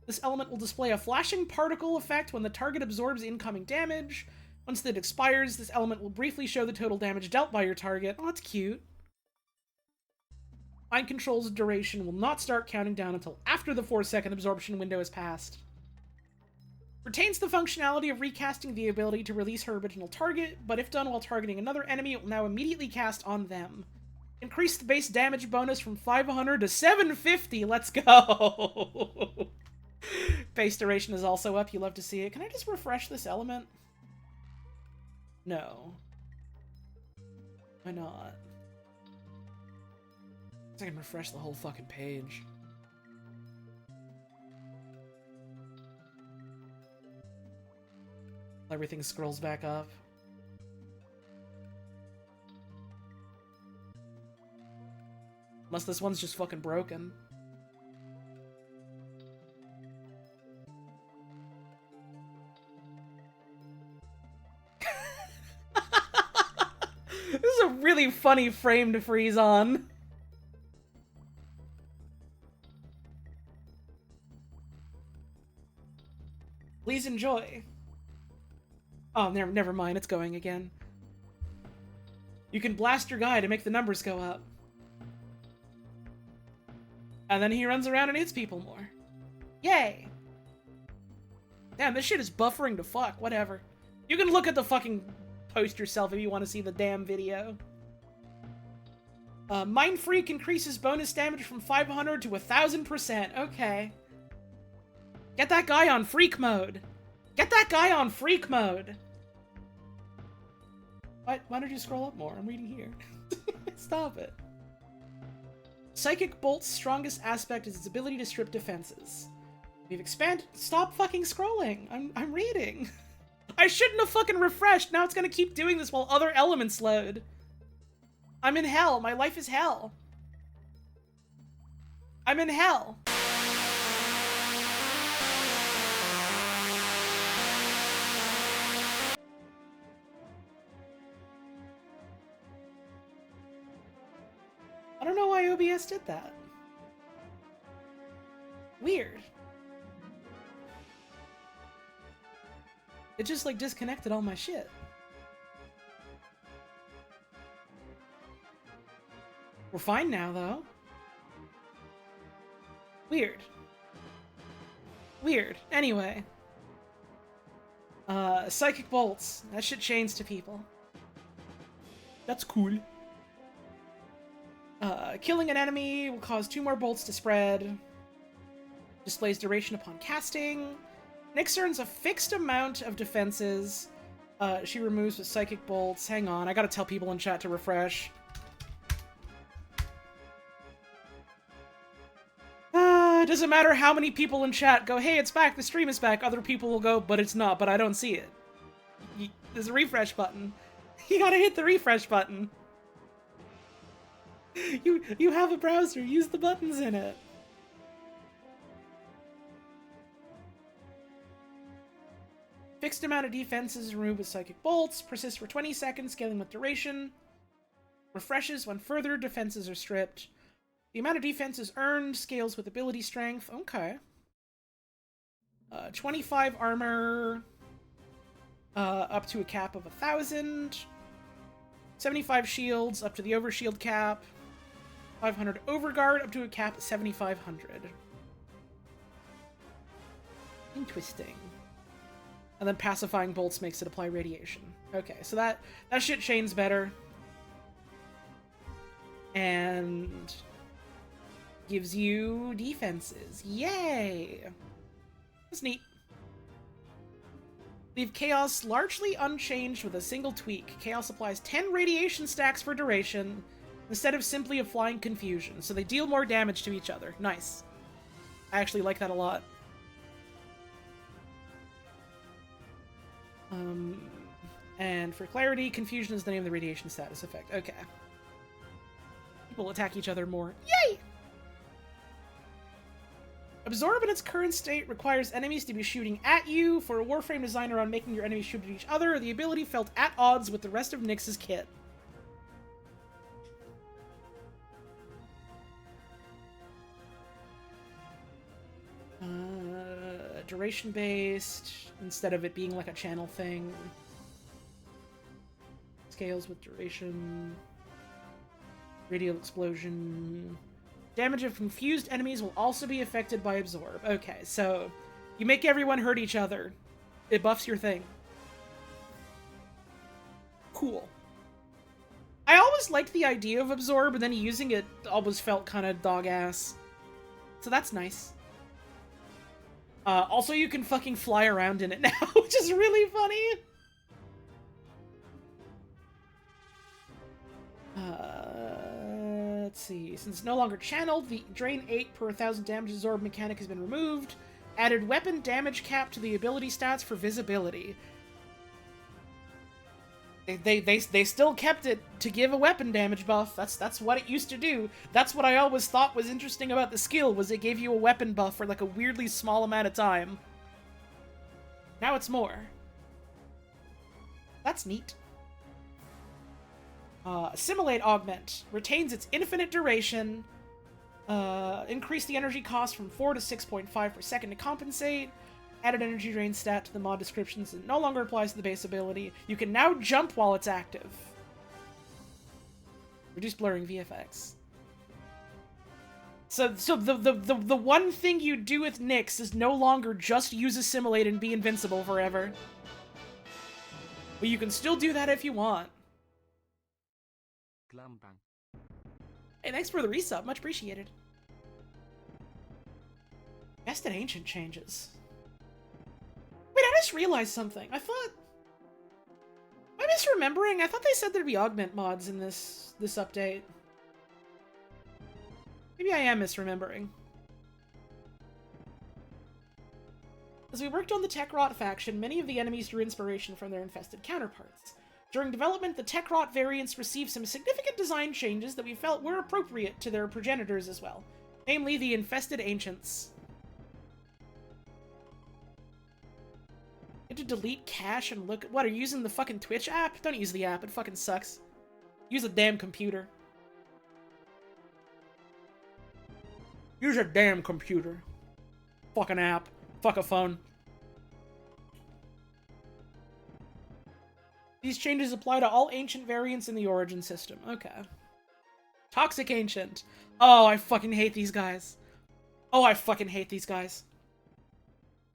This element will display a flashing particle effect when the target absorbs incoming damage. Once that expires, this element will briefly show the total damage dealt by your target. Oh, that's cute. Mind Control's duration will not start counting down until after the 4-second absorption window has passed. Retains the functionality of recasting the ability to release her original target, but if done while targeting another enemy, it will now immediately cast on them. Increase the base damage bonus from 500 to 750. Let's go! Base duration is also up. You love to see it. Can I just refresh this element? No. Why not? I can refresh the whole fucking page. Everything scrolls back up. Unless this one's just fucking broken. This is a really funny frame to freeze on. Please enjoy. Oh, never mind. It's going again. You can blast your guy to make the numbers go up. And then he runs around and hits people more. Yay! Damn, this shit is buffering to fuck. Whatever. You can look at the fucking post yourself if you want to see the damn video. Mind Freak increases bonus damage from 500 to 1000%. Okay. Get that guy on freak mode. Get that guy on freak mode. Why don't you scroll up more? I'm reading here. Stop it. Psychic Bolt's strongest aspect is its ability to strip defenses. We've expanded. Stop fucking scrolling. I'm reading. I shouldn't have fucking refreshed. Now it's gonna keep doing this while other elements load. I'm in hell. My life is hell. I'm in hell. I don't know why OBS did that. Weird. It just, like, disconnected all my shit. We're fine now, though. Weird. Weird. Anyway. Psychic Bolts. That shit chains to people. That's cool. Killing an enemy will cause 2 more bolts to spread. Displays duration upon casting. Nyx earns a fixed amount of defenses. She removes with psychic bolts. Hang on, I gotta tell people in chat to refresh. It doesn't matter how many people in chat go, hey, it's back, the stream is back. Other people will go, but it's not, but I don't see it. There's a refresh button. You gotta hit the refresh button. You have a browser, use the buttons in it. Fixed amount of defenses removed with psychic bolts, persists for 20 seconds, scaling with duration. Refreshes when further defenses are stripped. The amount of defenses earned scales with ability strength. Okay. 25 armor, up to a cap of 1,000. 75 shields, up to the overshield cap. 500 overguard, up to a cap of 7,500. Interesting. And then pacifying bolts makes it apply radiation. Okay, so that shit chains better. And gives you defenses. Yay! That's neat. Leave Chaos largely unchanged with a single tweak. Chaos applies 10 radiation stacks for duration, instead of simply applying confusion, so they deal more damage to each other. Nice. I actually like that a lot. And for clarity, confusion is the name of the radiation status effect. Okay. People attack each other more. Yay! Absorb in its current state requires enemies to be shooting at you. For a Warframe designer on making your enemies shoot at each other, the ability felt at odds with the rest of Nyx's kit. Duration based, instead of it being like a channel thing. Scales with duration. Radial explosion. Damage of confused enemies will also be affected by absorb. Okay, so you make everyone hurt each other. It buffs your thing. Cool. I always liked the idea of absorb, and then using it always felt kind of dog-ass. So that's nice. Also, you can fucking fly around in it now, which is really funny. Let's see. Since it's no longer channeled, the drain 8 per 1,000 damage absorb mechanic has been removed. Added weapon damage cap to the ability stats for visibility. They still kept it to give a weapon damage buff. That's what it used to do. That's what I always thought was interesting about the skill, was it gave you a weapon buff for like a weirdly small amount of time. Now it's more. That's neat. Assimilate Augment. Retains its infinite duration. Increase the energy cost from 4 to 6.5 per second to compensate. Added energy drain stat to the mod descriptions. It no longer applies to the base ability. You can now jump while it's active. Reduce blurring VFX. So the one thing you do with Nyx is no longer just use Assimilate and be invincible forever. But you can still do that if you want. Glam bang. Hey, thanks for the resub. Much appreciated. Vested Ancient changes. Wait, I just realized something. Am I misremembering? I thought they said there'd be augment mods in this update. Maybe I am misremembering. As we worked on the Tech-Rot faction, many of the enemies drew inspiration from their infested counterparts. During development, the Tech-Rot variants received some significant design changes that we felt were appropriate to their progenitors as well. Namely, the infested ancients. You have to delete cache and look. What, are you using the fucking Twitch app? Don't use the app, it fucking sucks. Use a damn computer. Use a damn computer. Fucking app. Fuck a phone. These changes apply to all ancient variants in the Origin system. Okay. Toxic Ancient. Oh, I fucking hate these guys. Oh, I fucking hate these guys.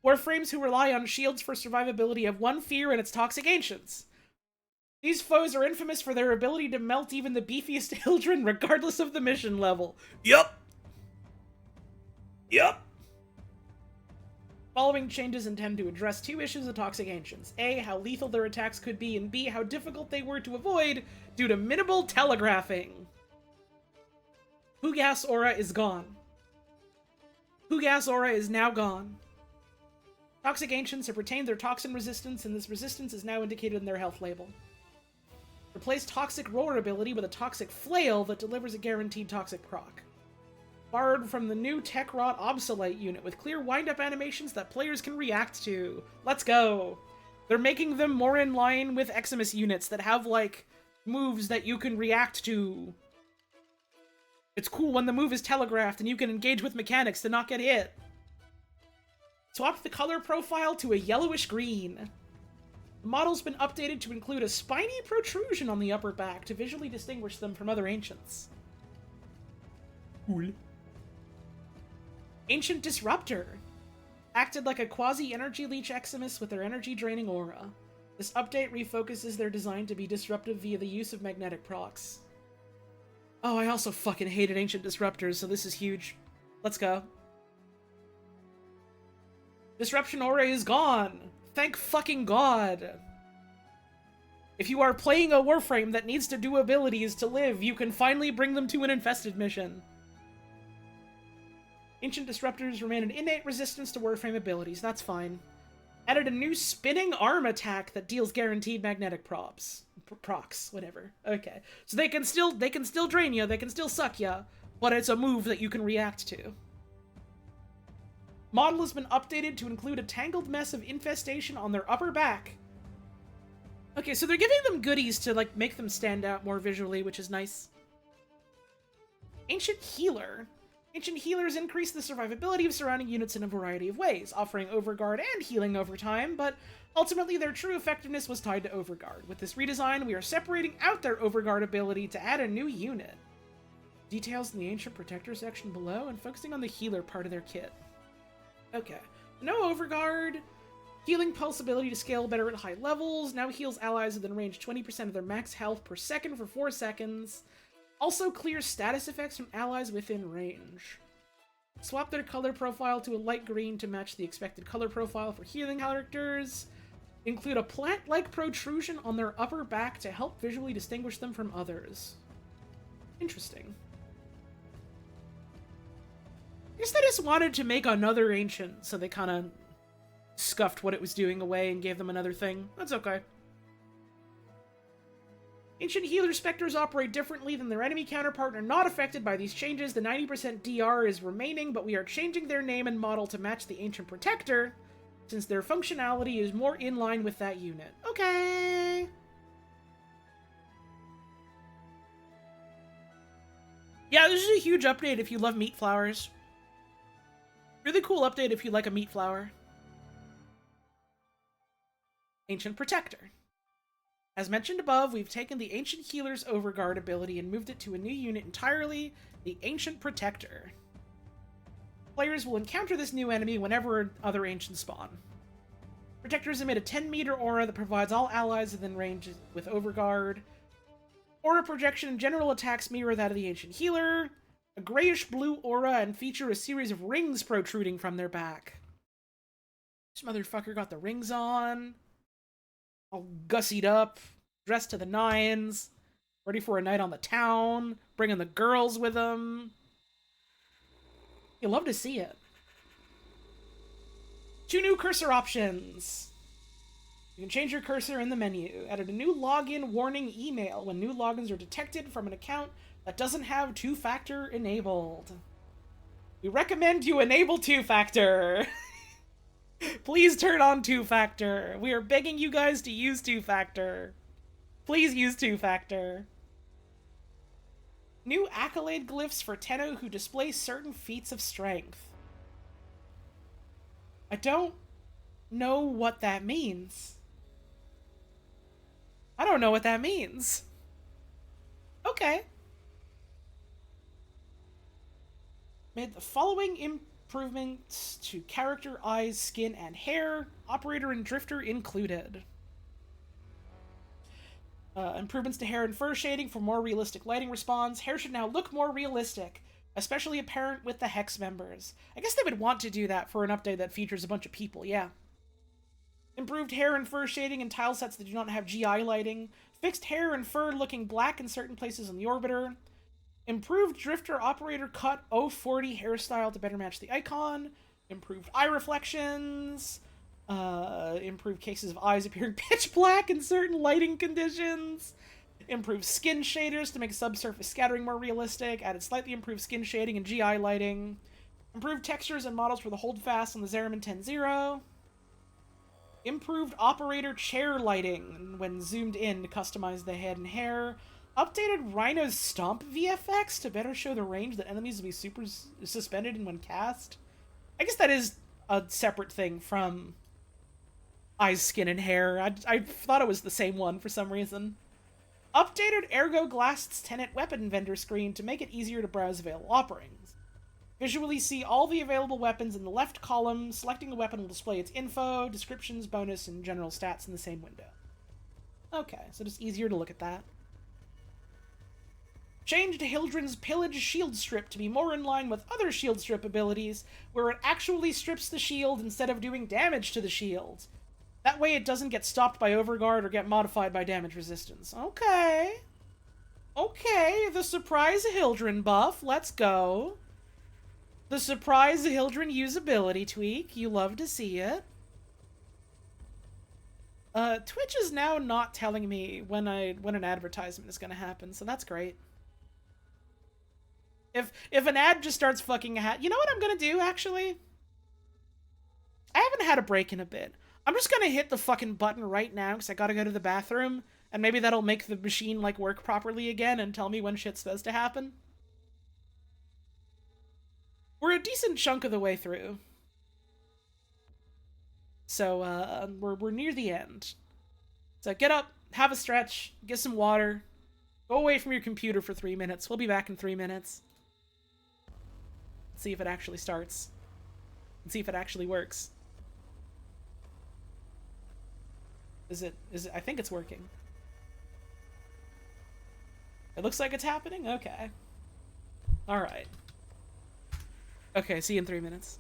Warframes who rely on shields for survivability have one fear, and it's Toxic Ancients. These foes are infamous for their ability to melt even the beefiest children, regardless of the mission level. Yup! Yup! Following changes intend to address two issues of Toxic Ancients. A, how lethal their attacks could be, and B, how difficult they were to avoid due to minimal telegraphing. Hugas Aura is gone. Hugas Aura is now gone. Toxic Ancients have retained their toxin resistance, and this resistance is now indicated in their health label. Replace Toxic Roar ability with a Toxic Flail that delivers a guaranteed toxic proc. Borrowed from the new Tech-Rot Obsolete unit with clear wind-up animations that players can react to. Let's go! They're making them more in line with Eximus units that have, like, moves that you can react to. It's cool when the move is telegraphed and you can engage with mechanics to not get hit. Swapped the color profile to a yellowish green. The model's been updated to include a spiny protrusion on the upper back to visually distinguish them from other ancients. Cool. Ancient Disruptor. Acted like a quasi-energy leech Eximus with their energy-draining aura. This update refocuses their design to be disruptive via the use of magnetic procs. Oh, I also fucking hated Ancient Disruptors, so this is huge. Let's go. Disruption Aura is gone! Thank fucking God! If you are playing a Warframe that needs to do abilities to live, you can finally bring them to an infested mission. Ancient Disruptors remain an innate resistance to Warframe abilities, that's fine. Added a new spinning arm attack that deals guaranteed magnetic procs, whatever. Okay. So they can still drain you, they can still suck you, but it's a move that you can react to. Model has been updated to include a tangled mess of infestation on their upper back. Okay, so they're giving them goodies to, like, make them stand out more visually, which is nice. Ancient Healer. Ancient Healers increase the survivability of surrounding units in a variety of ways, offering Overguard and healing over time, but ultimately their true effectiveness was tied to Overguard. With this redesign, we are separating out their Overguard ability to add a new unit. Details in the Ancient Protector section below, and focusing on the healer part of their kit. Okay. No Overguard. Healing Pulse ability to scale better at high levels. Now heals allies within range 20% of their max health per second for 4 seconds. Also clears status effects from allies within range. Swap their color profile to a light green to match the expected color profile for healing characters. Include a plant-like protrusion on their upper back to help visually distinguish them from others. Interesting. I guess they just wanted to make another ancient, so they kind of scuffed what it was doing away and gave them another thing. That's okay. Ancient healer specters operate differently than their enemy counterpart and are not affected by these changes. The 90% DR is remaining, but we are changing their name and model to match the Ancient Protector, since their functionality is more in line with that unit. Okay. Yeah, this is a huge update if you love meat flowers. Really cool update if you like a meat flower. Ancient Protector. As mentioned above, we've taken the Ancient Healer's Overguard ability and moved it to a new unit entirely, the Ancient Protector. Players will encounter this new enemy whenever other Ancients spawn. Protectors emit a 10-meter aura that provides all allies within range with Overguard. Aura projection and general attacks mirror that of the Ancient Healer. A grayish-blue aura and feature a series of rings protruding from their back. This motherfucker got the rings on. All gussied up, dressed to the nines, ready for a night on the town, bringing the girls with him. You'll love to see it. 2 new cursor options. You can change your cursor in the menu. Added a new login warning email when new logins are detected from an account that doesn't have 2-factor enabled. We recommend you enable 2-factor. Please turn on 2-factor. We are begging you guys to use 2-factor. Please use 2-factor. New accolade glyphs for Tenno who display certain feats of strength. I don't know what that means. I don't know what that means. Okay. Made the following improvements to character, eyes, skin, and hair, operator and drifter included. Improvements to hair and fur shading for more realistic lighting response. Hair should now look more realistic, especially apparent with the Hex members. I guess they would want to do that for an update that features a bunch of people, yeah. Improved hair and fur shading in tile sets that do not have GI lighting. Fixed hair and fur looking black in certain places on the orbiter. Improved Drifter Operator Cut 040 hairstyle to better match the icon. Improved eye reflections. Improved cases of eyes appearing pitch black in certain lighting conditions. Improved skin shaders to make subsurface scattering more realistic. Added slightly improved skin shading and GI lighting. Improved textures and models for the holdfast on the Zeraman 10-0. Improved operator chair lighting when zoomed in to customize the head and hair. Updated Rhino's Stomp VFX to better show the range that enemies will be super suspended in when cast. I guess that is a separate thing from eyes, skin, and hair. I thought it was the same one for some reason. Updated Ergo Glast's Tenet weapon vendor screen to make it easier to browse available offerings. Visually see all the available weapons in the left column. Selecting a weapon will display its info, descriptions, bonus, and general stats in the same window. Okay, so just easier to look at that. Changed Hildren's Pillage Shield Strip to be more in line with other Shield Strip abilities, where it actually strips the shield instead of doing damage to the shield. That way it doesn't get stopped by Overguard or get modified by damage resistance. Okay. Okay, the Surprise Hildren buff, let's go. The Surprise Hildren usability tweak, you love to see it. Twitch is now not telling me when an advertisement is going to happen, so that's great. If an ad just starts fucking you know what I'm gonna do, actually? I haven't had a break in a bit. I'm just gonna hit the fucking button right now, because I gotta go to the bathroom, and maybe that'll make the machine, like, work properly again and tell me when shit's supposed to happen. We're a decent chunk of the way through. So, we're near the end. So get up, have a stretch, get some water, Go away from your computer for 3 minutes. We'll be back in 3 minutes. See if it actually starts. And see if it actually works. Is it, I think it's working. It looks like it's happening? Okay. Alright. Okay, see you in 3 minutes.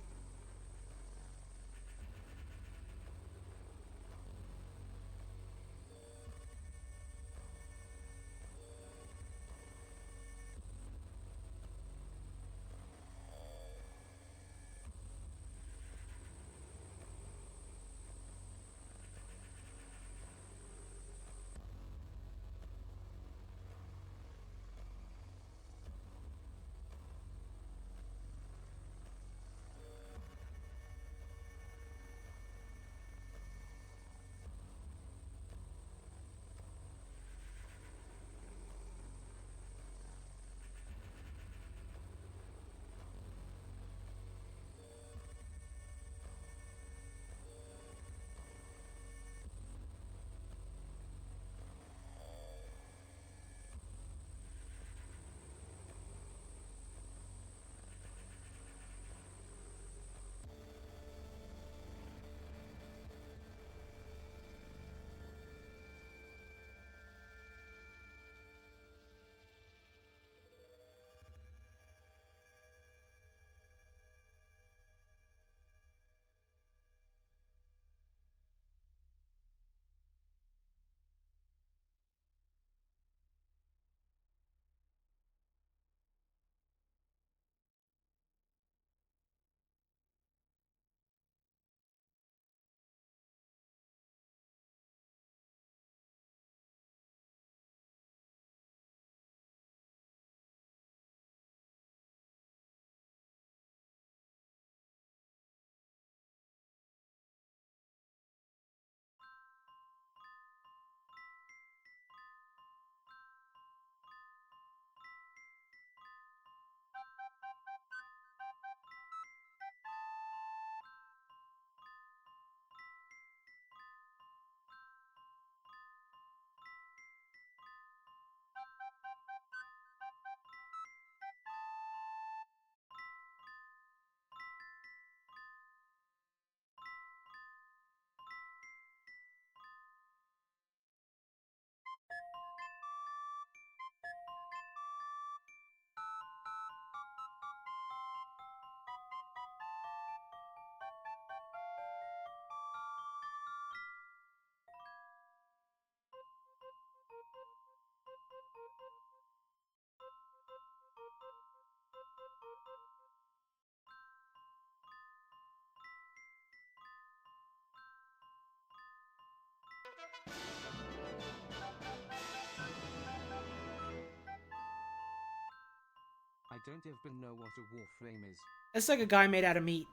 I don't even know what a warframe is. It's like a guy made out of meat.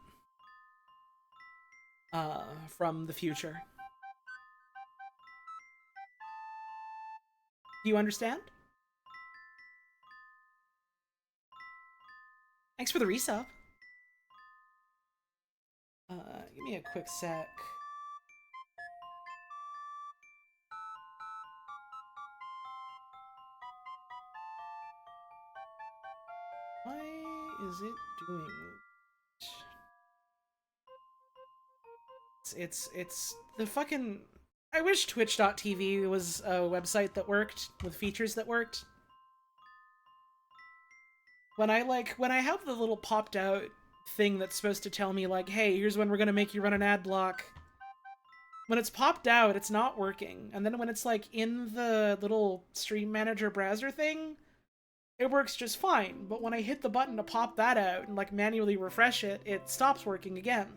From the future. Do you understand? Thanks for the resub. Give me a quick sec. Why is it doing it's the fucking I wish twitch.tv was a website that worked with features that worked. When I have the little popped out thing that's supposed to tell me like, hey, here's when we're gonna make you run an ad block. When it's popped out, it's not working. And then when it's like in the little stream manager browser thing, it works just fine. But when I hit the button to pop that out and like manually refresh it, it stops working again.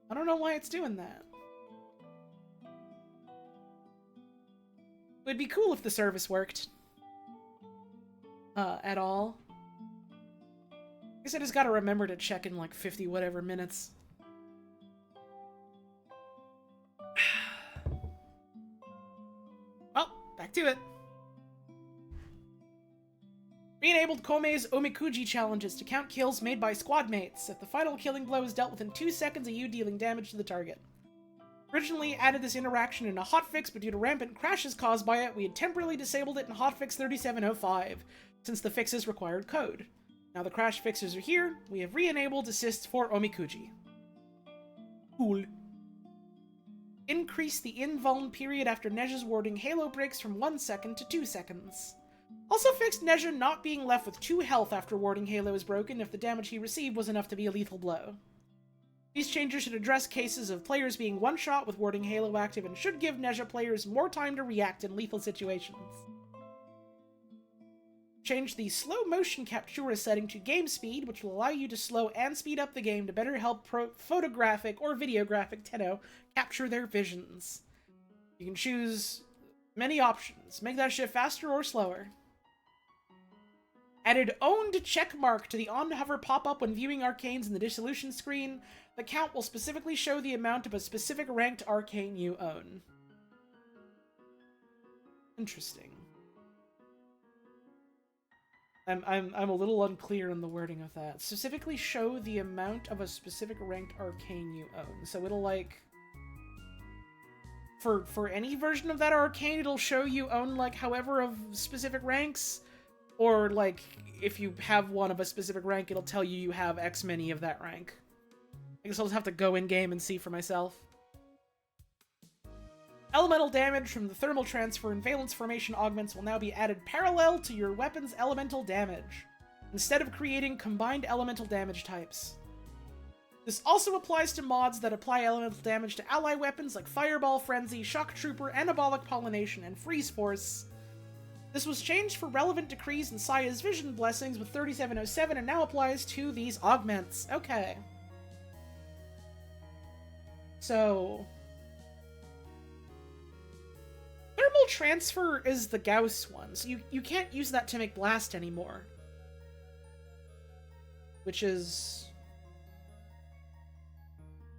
I don't know why it's doing that. It would be cool if the service worked. At all. I guess I just gotta remember to check in like 50 whatever minutes. Well, back to it. Re-enabled Komei's Omikuji challenges to count kills made by squad mates. If the final killing blow is dealt within 2 seconds of you dealing damage to the target. Originally added this interaction in a hotfix, but due to rampant crashes caused by it, we had temporarily disabled it in hotfix 3705, since the fixes required code. Now the crash fixes are here, we have re-enabled assists for Omikuji. Cool. Increase the invuln period after Nezha's warding Halo breaks from 1 second to 2 seconds. Also fixed Nezha not being left with 2 health after warding Halo is broken if the damage he received was enough to be a lethal blow. These changes should address cases of players being one-shot with warding Halo active and should give Nezha players more time to react in lethal situations. Change the slow motion captura setting to game speed, which will allow you to slow and speed up the game to better help photographic or videographic Tenno capture their visions. You can choose many options. Make that shit faster or slower. Added owned checkmark to the on-hover pop-up when viewing arcanes in the dissolution screen. The count will specifically show the amount of a specific ranked arcane you own. Interesting. I'm a little unclear on the wording of that. Specifically show the amount of a specific ranked arcane you own. So it'll like... For any version of that arcane, it'll show you own like however of specific ranks. Or like if you have one of a specific rank, it'll tell you you have X many of that rank. I guess I'll just have to go in-game and see for myself. Elemental damage from the thermal transfer and valence formation augments will now be added parallel to your weapon's elemental damage, instead of creating combined elemental damage types. This also applies to mods that apply elemental damage to ally weapons like Fireball Frenzy, Shock Trooper, Anabolic Pollination, and Freeze Force. This was changed for relevant decrees in Saya's Vision Blessings with 3707 and now applies to these augments. Okay. So... Thermal Transfer is the Gauss one, so you can't use that to make Blast anymore. Which is...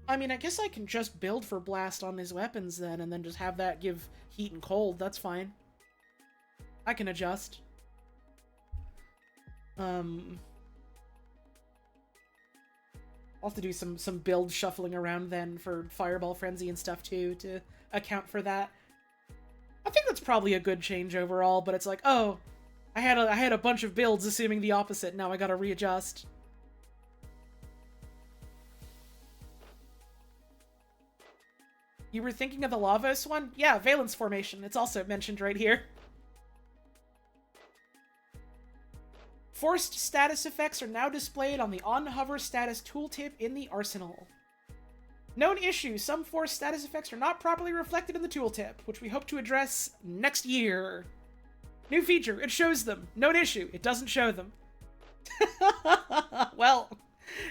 I mean, I guess I can just build for Blast on his weapons then, and then just have that give heat and cold, that's fine. I can adjust. I'll have to do some build shuffling around then for Fireball Frenzy and stuff too, to account for that. I think that's probably a good change overall, but it's like, oh, I had a bunch of builds assuming the opposite, now I gotta readjust. You were thinking of the Lavos one? Yeah, Valence Formation, it's also mentioned right here. Forced status effects are now displayed on the on-hover status tooltip in the arsenal. Known issue, some forced status effects are not properly reflected in the tooltip, which we hope to address next year. New feature, it shows them. Known issue, it doesn't show them. Well,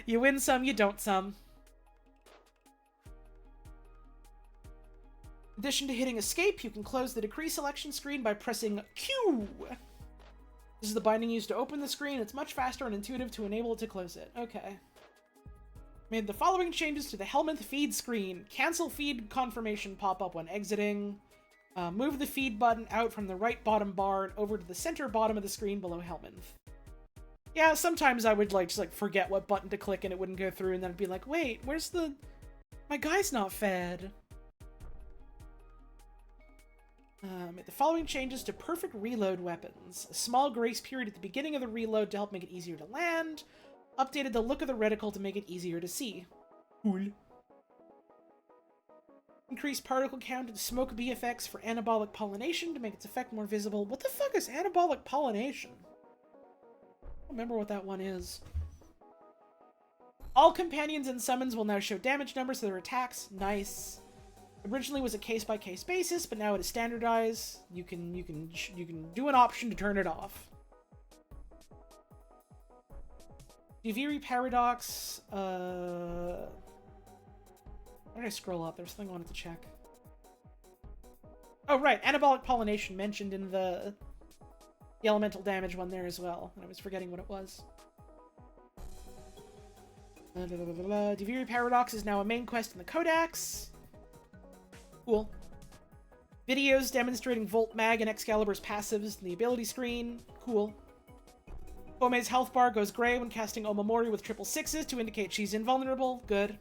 you win some, you don't some. In addition to hitting escape, you can close the decree selection screen by pressing Q. This is the binding used to open the screen. It's much faster and intuitive to enable it to close it. Okay. Made the following changes to the Helminth feed screen. Cancel feed confirmation pop-up when exiting. Move the feed button out from the right bottom bar and over to the center bottom of the screen below Helminth. Yeah, sometimes I would just forget what button to click and it wouldn't go through, and then I'd be like, wait, where's the... My guy's not fed. Made the following changes to perfect reload weapons. A small grace period at the beginning of the reload to help make it easier to land. Updated the look of the reticle to make it easier to see. Cool. Increased particle count and smoke bee effects for anabolic pollination to make its effect more visible. What the fuck is anabolic pollination? I don't remember what that one is. All companions and summons will now show damage numbers to their attacks. Nice. Originally was a case-by-case basis, but now it is standardized. You can do an option to turn it off. Uviri Paradox, where did I scroll up? There's something I wanted to check. Oh, right, Anabolic Pollination mentioned in the elemental damage one there as well. I was forgetting what it was. Uviri Paradox is now a main quest in the Codex. Cool. Videos demonstrating Volt Mag and Excalibur's passives in the ability screen. Cool. Ome's health bar goes gray when casting Omamori with 666s to indicate she's invulnerable. Good.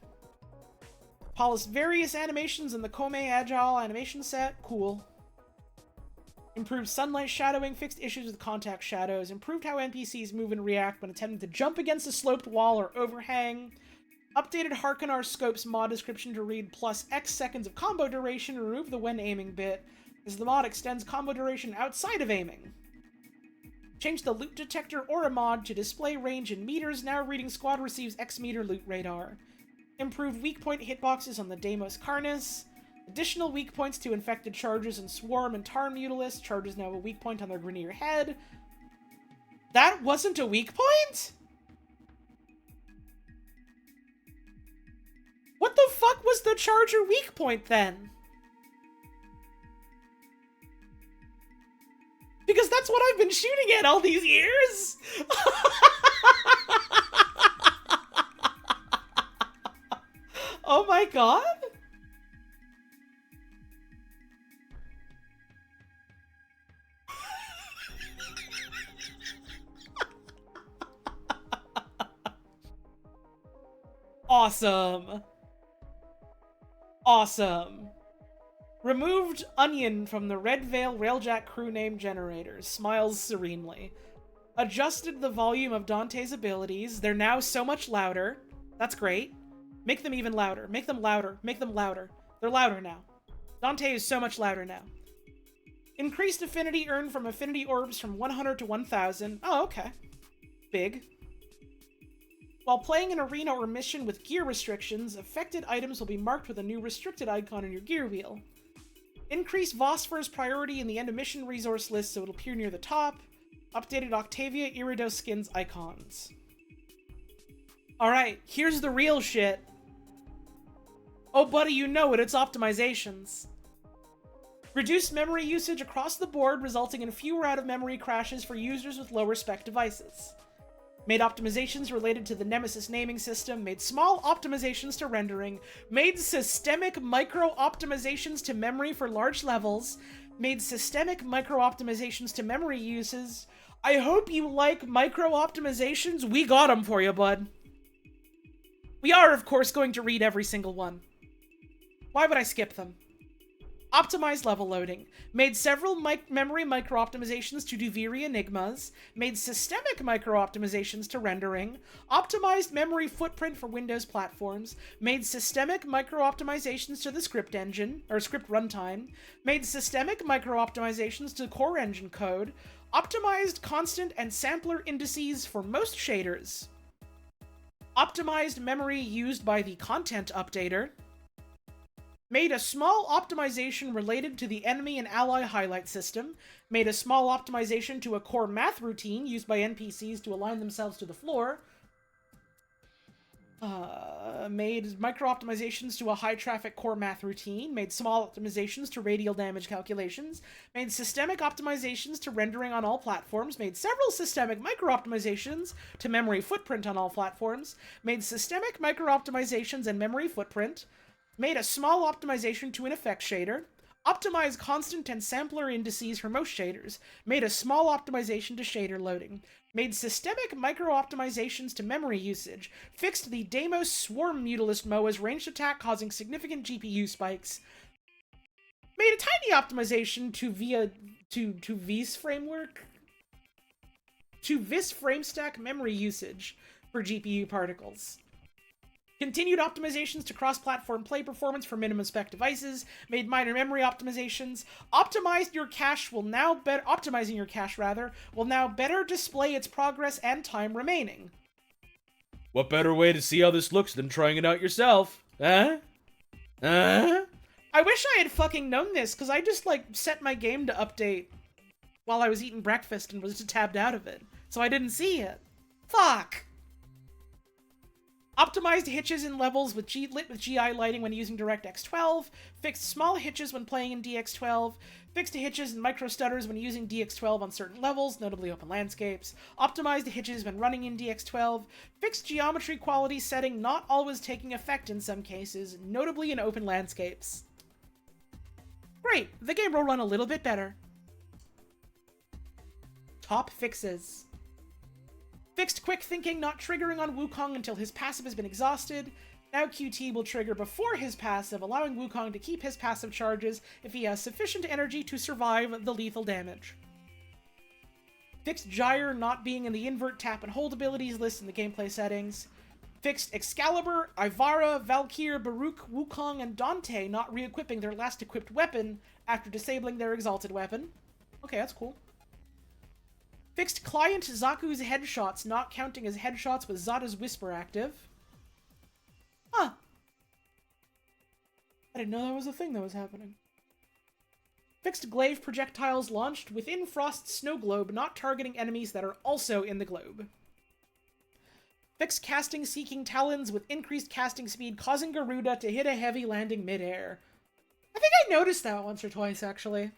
Polished various animations in the Kome Agile animation set. Cool. Improved sunlight shadowing, fixed issues with contact shadows, improved how NPCs move and react when attempting to jump against a sloped wall or overhang, updated Harkonar Scope's mod description to read plus X seconds of combo duration, remove the when aiming bit, as the mod extends combo duration outside of aiming. Changed the loot detector aura mod to display range in meters, now reading squad receives X meter loot radar. Improved weak point hitboxes on the Deimos Karnas. Additional weak points to infected charges and Swarm and Tar Mutalisk. Charges now have a weak point on their Grenier head. That wasn't a weak point? What the fuck was the Charger weak point then? Because that's what I've been shooting at all these years! Oh my god! Awesome. Awesome. Removed Onion from the Red Veil Railjack crew name generators. Smiles serenely. Adjusted the volume of Dante's abilities. They're now so much louder. That's great. Make them even louder. Make them louder. Make them louder. They're louder now. Dante is so much louder now. Increased affinity earned from affinity orbs from 100 to 1000. Oh, okay. Big. While playing an arena or mission with gear restrictions, affected items will be marked with a new restricted icon on your gear wheel. Increase Vosphor's priority in the end of mission resource list so it'll appear near the top. Updated Octavia Iridos skins icons. Alright, here's the real shit. Oh buddy, you know it, it's optimizations. Reduced memory usage across the board, resulting in fewer out-of-memory crashes for users with lower spec devices. Made optimizations related to the Nemesis naming system, made small optimizations to rendering, made systemic micro-optimizations to memory for large levels, made systemic micro-optimizations to memory uses. I hope you like micro-optimizations. We got them for you, bud. We are, of course, going to read every single one. Why would I skip them? Optimized level loading. Made several memory micro-optimizations to Duviri Enigmas. Made systemic micro-optimizations to rendering. Optimized memory footprint for Windows platforms. Made systemic micro-optimizations to the script engine, or script runtime. Made systemic micro-optimizations to core engine code. Optimized constant and sampler indices for most shaders. Optimized memory used by the content updater. Made a small optimization related to the enemy and ally highlight system. Made a small optimization to a core math routine used by NPCs to align themselves to the floor. Made micro-optimizations to a high-traffic core math routine. Made small optimizations to radial damage calculations. Made systemic optimizations to rendering on all platforms. Made several systemic micro-optimizations to memory footprint on all platforms. Made systemic micro-optimizations and memory footprint. Made a small optimization to an effect shader. Optimized constant and sampler indices for most shaders. Made a small optimization to shader loading. Made systemic micro-optimizations to memory usage. Fixed the Deimos Swarm Mutalisk MOA's ranged attack causing significant GPU spikes. Made a tiny optimization to Vis framework. To Vis framestack memory usage for GPU particles. Continued optimizations to cross-platform play performance for minimum spec devices. Made minor memory optimizations. Optimizing your cache will now better display its progress and time remaining. What better way to see how this looks than trying it out yourself? Huh? Huh? I wish I had fucking known this, because I just, set my game to update while I was eating breakfast and was just tabbed out of it. So I didn't see it. Fuck! Optimized hitches in levels with lit with GI lighting when using DirectX 12. Fixed small hitches when playing in DX12. Fixed hitches and micro stutters when using DX12 on certain levels, notably open landscapes. Optimized hitches when running in DX12. Fixed geometry quality setting not always taking effect in some cases, notably in open landscapes. Great, the game will run a little bit better. Top fixes. Fixed quick thinking not triggering on Wukong until his passive has been exhausted. Now QT will trigger before his passive, allowing Wukong to keep his passive charges if he has sufficient energy to survive the lethal damage. Fixed Gyre not being in the invert tap and hold abilities list in the gameplay settings. Fixed Excalibur, Ivara, Valkyr, Baruch, Wukong, and Dante not re-equipping their last equipped weapon after disabling their exalted weapon. Okay, that's cool. Fixed Client Zaku's headshots not counting as headshots with Zada's Whisper active. Huh. I didn't know that was a thing that was happening. Fixed glaive projectiles launched within Frost's snow globe, not targeting enemies that are also in the globe. Fixed casting seeking talons with increased casting speed, causing Garuda to hit a heavy landing midair. I think I noticed that once or twice, actually.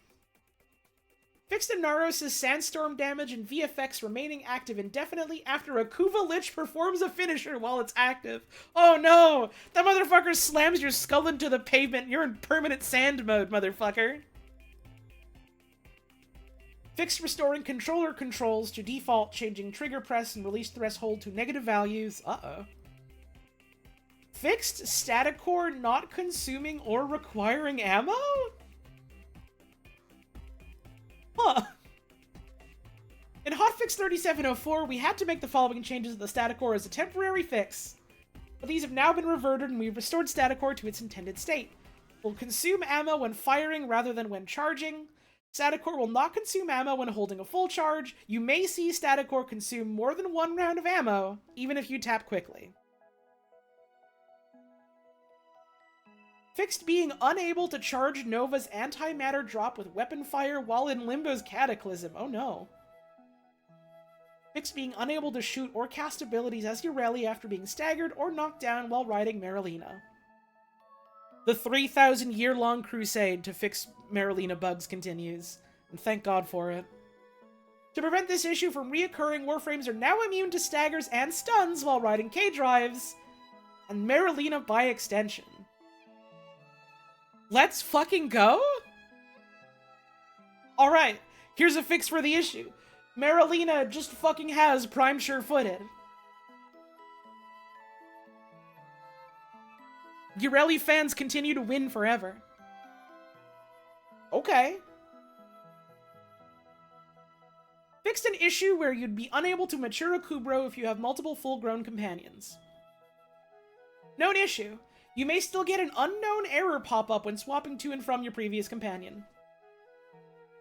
Fixed Inaros' sandstorm damage and VFX remaining active indefinitely after a Kuva Lich performs a finisher while it's active. Oh no! That motherfucker slams your skull into the pavement. You're in permanent sand mode, motherfucker. Fixed restoring controller controls to default, changing trigger press and release threshold to negative values. Uh-oh. Fixed static core not consuming or requiring ammo? Huh. In Hotfix 3704, we had to make the following changes to the static core as a temporary fix. But these have now been reverted and we've restored static core to its intended state. It will consume ammo when firing rather than when charging. Static core will not consume ammo when holding a full charge. You may see static core consume more than one round of ammo, even if you tap quickly. Fixed being unable to charge Nova's antimatter drop with weapon fire while in Limbo's Cataclysm. Oh no. Fixed being unable to shoot or cast abilities as Ureli after being staggered or knocked down while riding Marilina. The 3,000-year-long crusade to fix Marilina bugs continues, and thank God for it. To prevent this issue from reoccurring, Warframes are now immune to staggers and stuns while riding K-drives, and Marilina by extension. Let's fucking go? Alright, here's a fix for the issue. Marilina just fucking has Prime Sure-Footed. Ureli fans continue to win forever. Okay. Fixed an issue where you'd be unable to mature a Kubro if you have multiple full-grown companions. Known issue. You may still get an unknown error pop up when swapping to and from your previous companion.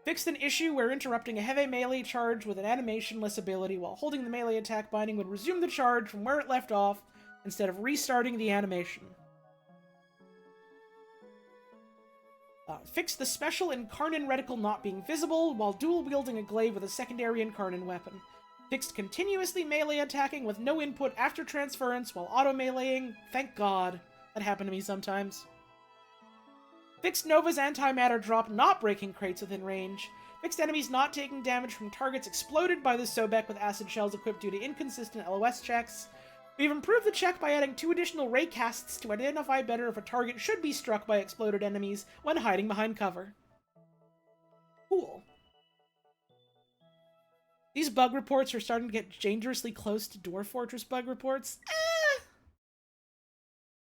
Fixed an issue where interrupting a heavy melee charge with an animationless ability while holding the melee attack binding would resume the charge from where it left off instead of restarting the animation. Fixed the special Incarnon reticle not being visible while dual-wielding a glaive with a secondary Incarnon weapon. Fixed continuously melee attacking with no input after transference while auto-meleeing. Thank God. That happened to me sometimes. Fixed Nova's antimatter drop not breaking crates within range. Fixed enemies not taking damage from targets exploded by the Sobek with acid shells equipped due to inconsistent LOS checks. We've improved the check by adding 2 additional raycasts to identify better if a target should be struck by exploded enemies when hiding behind cover. Cool. These bug reports are starting to get dangerously close to Dwarf Fortress bug reports.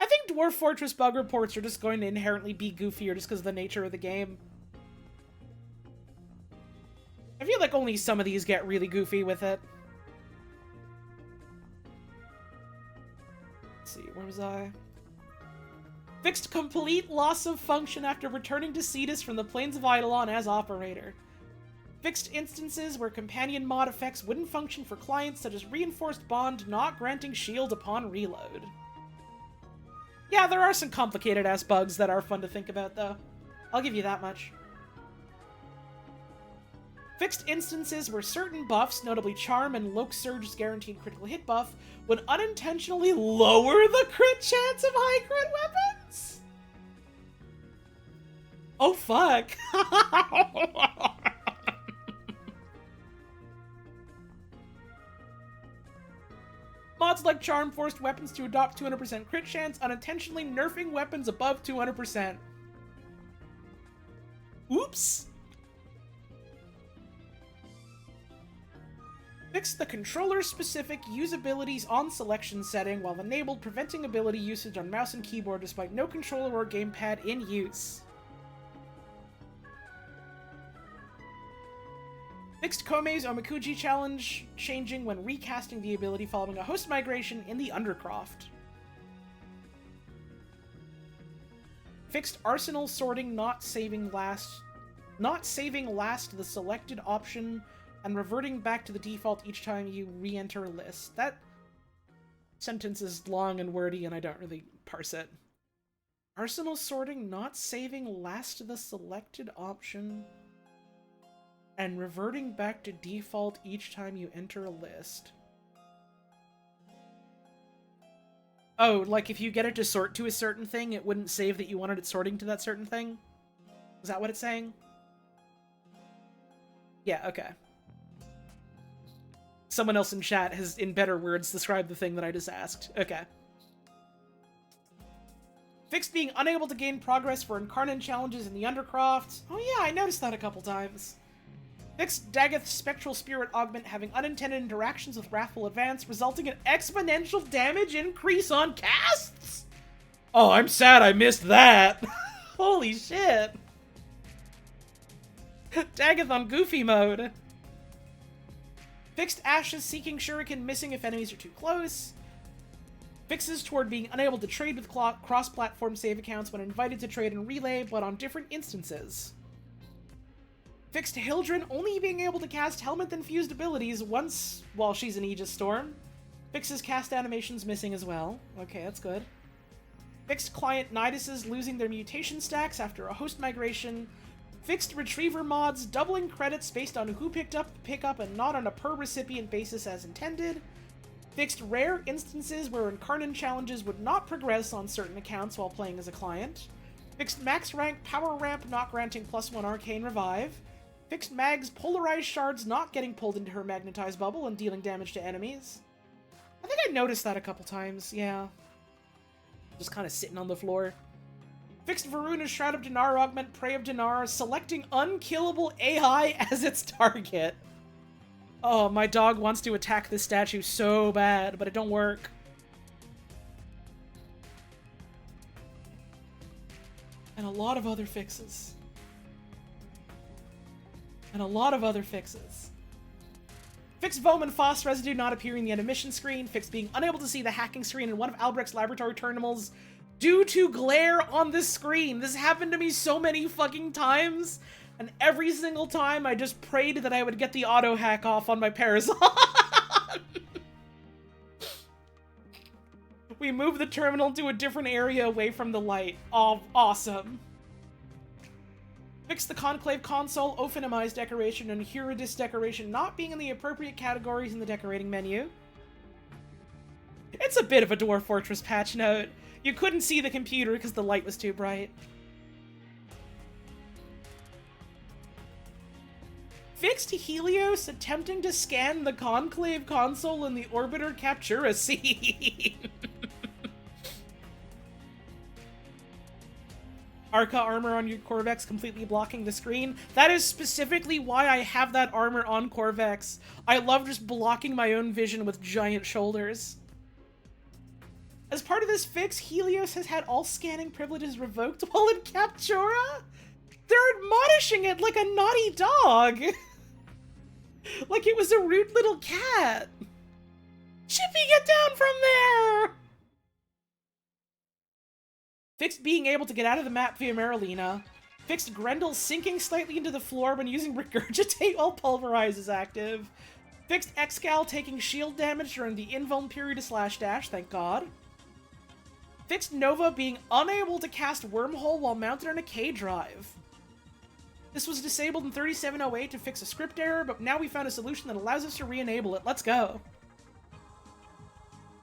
I think Dwarf Fortress bug reports are just going to inherently be goofier just because of the nature of the game. I feel like only some of these get really goofy with it. Let's see, where was I? Fixed complete loss of function after returning to Cetus from the Plains of Eidolon as operator. Fixed instances where companion mod effects wouldn't function for clients such as Reinforced Bond not granting shield upon reload. Yeah, there are some complicated-ass bugs that are fun to think about, though. I'll give you that much. Fixed instances where certain buffs, notably Charm and Loke Surge's guaranteed critical hit buff, would unintentionally lower the crit chance of high crit weapons? Oh, fuck. Mods like Charm forced weapons to adopt 200% crit chance, unintentionally nerfing weapons above 200%. Oops! Fix the controller-specific usabilities on selection setting while enabled, preventing ability usage on mouse and keyboard despite no controller or gamepad in use. Fixed Kome's Omikuji challenge, changing when recasting the ability following a host migration in the Undercroft. Fixed Arsenal sorting, not saving last the selected option and reverting back to the default each time you re-enter a list. That sentence is long and wordy and I don't really parse it. Arsenal sorting, not saving last the selected option and reverting back to default each time you enter a list. Oh, like if you get it to sort to a certain thing, it wouldn't save that you wanted it sorting to that certain thing? Is that what it's saying? Yeah, okay. Someone else in chat has, in better words, described the thing that I just asked. Okay. Fixed being unable to gain progress for Incarnate challenges in the Undercroft. Oh yeah, I noticed that a couple times. Fixed Dagoth's Spectral Spirit Augment having unintended interactions with Wrathful Advance, resulting in exponential damage increase on casts? Oh, I'm sad I missed that. Holy shit. Dagoth on Goofy mode. Fixed Ashes seeking Shuriken missing if enemies are too close. Fixes toward being unable to trade with cross-platform save accounts when invited to trade in Relay, but on different instances. Fixed Hildren only being able to cast Helmet-infused abilities once while she's in Aegis Storm. Fixes cast animations missing as well. Okay, that's good. Fixed Client Niduses losing their mutation stacks after a host migration. Fixed Retriever mods doubling credits based on who picked up the pickup and not on a per-recipient basis as intended. Fixed rare instances where Incarnate challenges would not progress on certain accounts while playing as a client. Fixed max rank power ramp not granting +1 arcane revive. Fixed Mag's polarized shards not getting pulled into her magnetized bubble and dealing damage to enemies. I think I noticed that a couple times, yeah. Just kind of sitting on the floor. Fixed Varuna's Shroud of Dinar augment Prey of Dinar, selecting unkillable AI as its target. Oh, my dog wants to attack this statue so bad, but it don't work. And a lot of other fixes. And a lot of other fixes. Fixed Voman Foss residue not appearing in the end of mission screen. Fixed being unable to see the hacking screen in one of Albrecht's laboratory terminals due to glare on the screen. This happened to me so many fucking times. And every single time I just prayed that I would get the auto hack off on my Parazon. We moved the terminal to a different area away from the light. Oh, awesome. Fix the Conclave console, Ophinamize decoration, and Huridis decoration not being in the appropriate categories in the decorating menu. It's a bit of a Dwarf Fortress patch note. You couldn't see the computer because the light was too bright. Fixed Helios attempting to scan the Conclave console in the Orbiter Captura scene. Arca armor on your Corvex completely blocking the screen. That is specifically why I have that armor on Corvex. I love just blocking my own vision with giant shoulders. As part of this fix, Helios has had all scanning privileges revoked while in Captura? They're admonishing it like a naughty dog. Like it was a rude little cat. Chippy, get down from there! Fixed being able to get out of the map via Marilena. Fixed Grendel sinking slightly into the floor when using Regurgitate while Pulverize is active. Fixed Excal taking shield damage during the invuln period of /dash, thank god. Fixed Nova being unable to cast Wormhole while mounted on a K drive. This was disabled in 3708 to fix a script error, but now we found a solution that allows us to re-enable it. Let's go.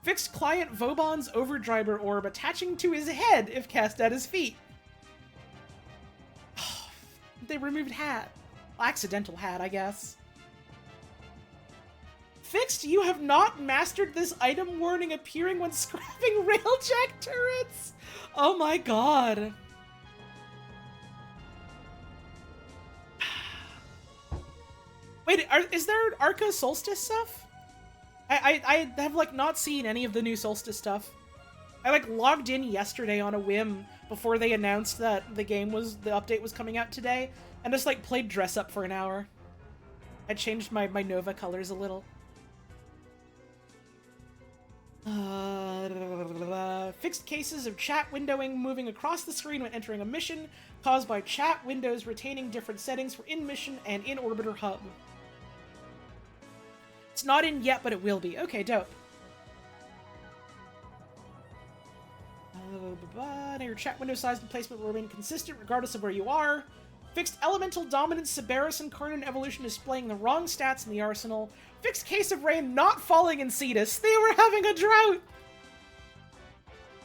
Fixed Client Vauban's Overdriver Orb attaching to his head if cast at his feet. They removed hat. Accidental hat, I guess. Fixed, you have not mastered this item warning appearing when scrapping railjack turrets. Oh my god. Wait, is there Arca Solstice stuff? I have, like, not seen any of the new Solstice stuff. I, like, logged in yesterday on a whim before they announced that the update was coming out today, and just, like, played dress up for an hour. I changed my Nova colors a little. Fixed cases of chat windowing moving across the screen when entering a mission, caused by chat windows retaining different settings for in-mission and in-orbiter hub. It's not in yet, but it will be. Okay, dope. Your chat window size and placement will remain consistent regardless of where you are. Fixed elemental dominance, Cerberus and Carnan evolution displaying the wrong stats in the arsenal. Fixed case of rain not falling in Cetus. They were having a drought!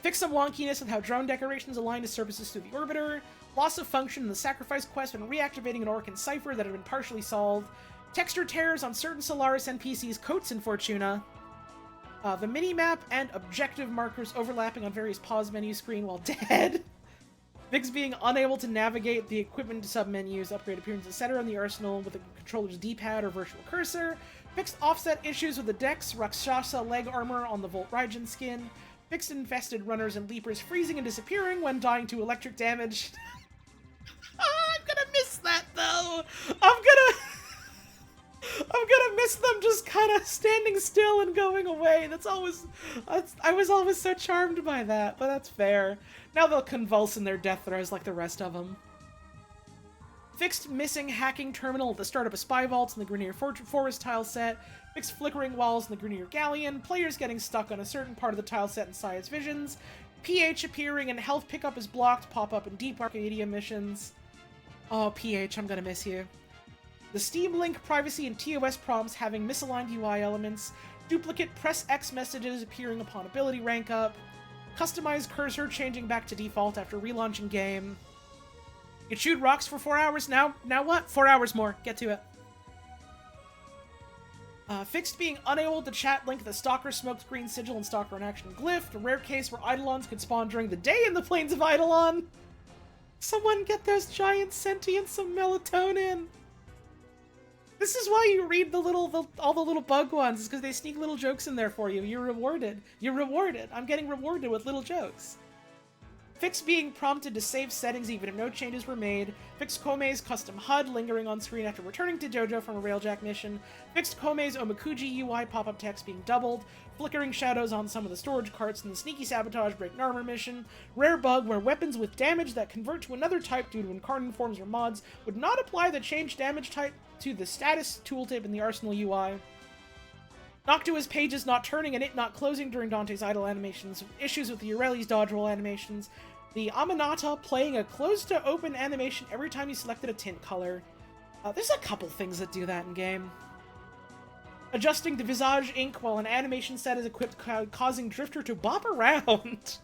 Fixed some wonkiness with how drone decorations align to surfaces through the orbiter. Loss of function in the sacrifice quest when reactivating an Orcan cipher that had been partially solved. Texture tears on certain Solaris NPCs' coats in Fortuna. The minimap and objective markers overlapping on various pause menu screen while dead. Vix being unable to navigate the equipment submenus, upgrade appearance, etc. in the arsenal with the controller's D-pad or virtual cursor. Fixed offset issues with the Dex Rakshasa leg armor on the Volt Raijin skin. Fixed infested runners and leapers freezing and disappearing when dying to electric damage. I'm gonna miss that though! I'm gonna miss them just kind of standing still and going away. I was always so charmed by that, but that's fair. Now they'll convulse in their death throes like the rest of them. Fixed missing hacking terminal at the start of a spy vault in the Grenier Forest tile set. Fixed flickering walls in the Grenier Galleon. Players getting stuck on a certain part of the tile set in Sia's visions. PH appearing and health pickup is blocked, pop up in Deep Arcadia missions. Oh, PH, I'm gonna miss you. The Steam Link privacy and TOS prompts having misaligned UI elements, duplicate press X messages appearing upon ability rank up, customized cursor changing back to default after relaunching game. You shoot rocks for 4 hours, now what? 4 hours more, get to it. Fixed being unable to chat link the Stalker Smoked Green Sigil and Stalker in Action Glyph, a rare case where Eidolons could spawn during the day in the Plains of Eidolon. Someone get those giant sentients some melatonin. This is why you read all the little bug ones, is because they sneak little jokes in there for you. You're rewarded. You're rewarded. I'm getting rewarded with little jokes. Fix being prompted to save settings even if no changes were made. Fixed Kome's custom HUD lingering on screen after returning to Dojo from a Railjack mission. Fixed Kome's Omakuji UI pop-up text being doubled. Flickering shadows on some of the storage carts in the Sneaky Sabotage Break Armor mission. Rare bug where weapons with damage that convert to another type due to incarnate forms or mods would not apply the changed damage type to the status tooltip in the Arsenal UI. Noctua's pages not turning and it not closing during Dante's idle animations. Issues with the Aureli's dodge roll animations. The Aminata playing a closed-to-open animation every time you selected a tint color. There's a couple things that do that in-game. Adjusting the visage ink while an animation set is equipped, causing Drifter to bop around.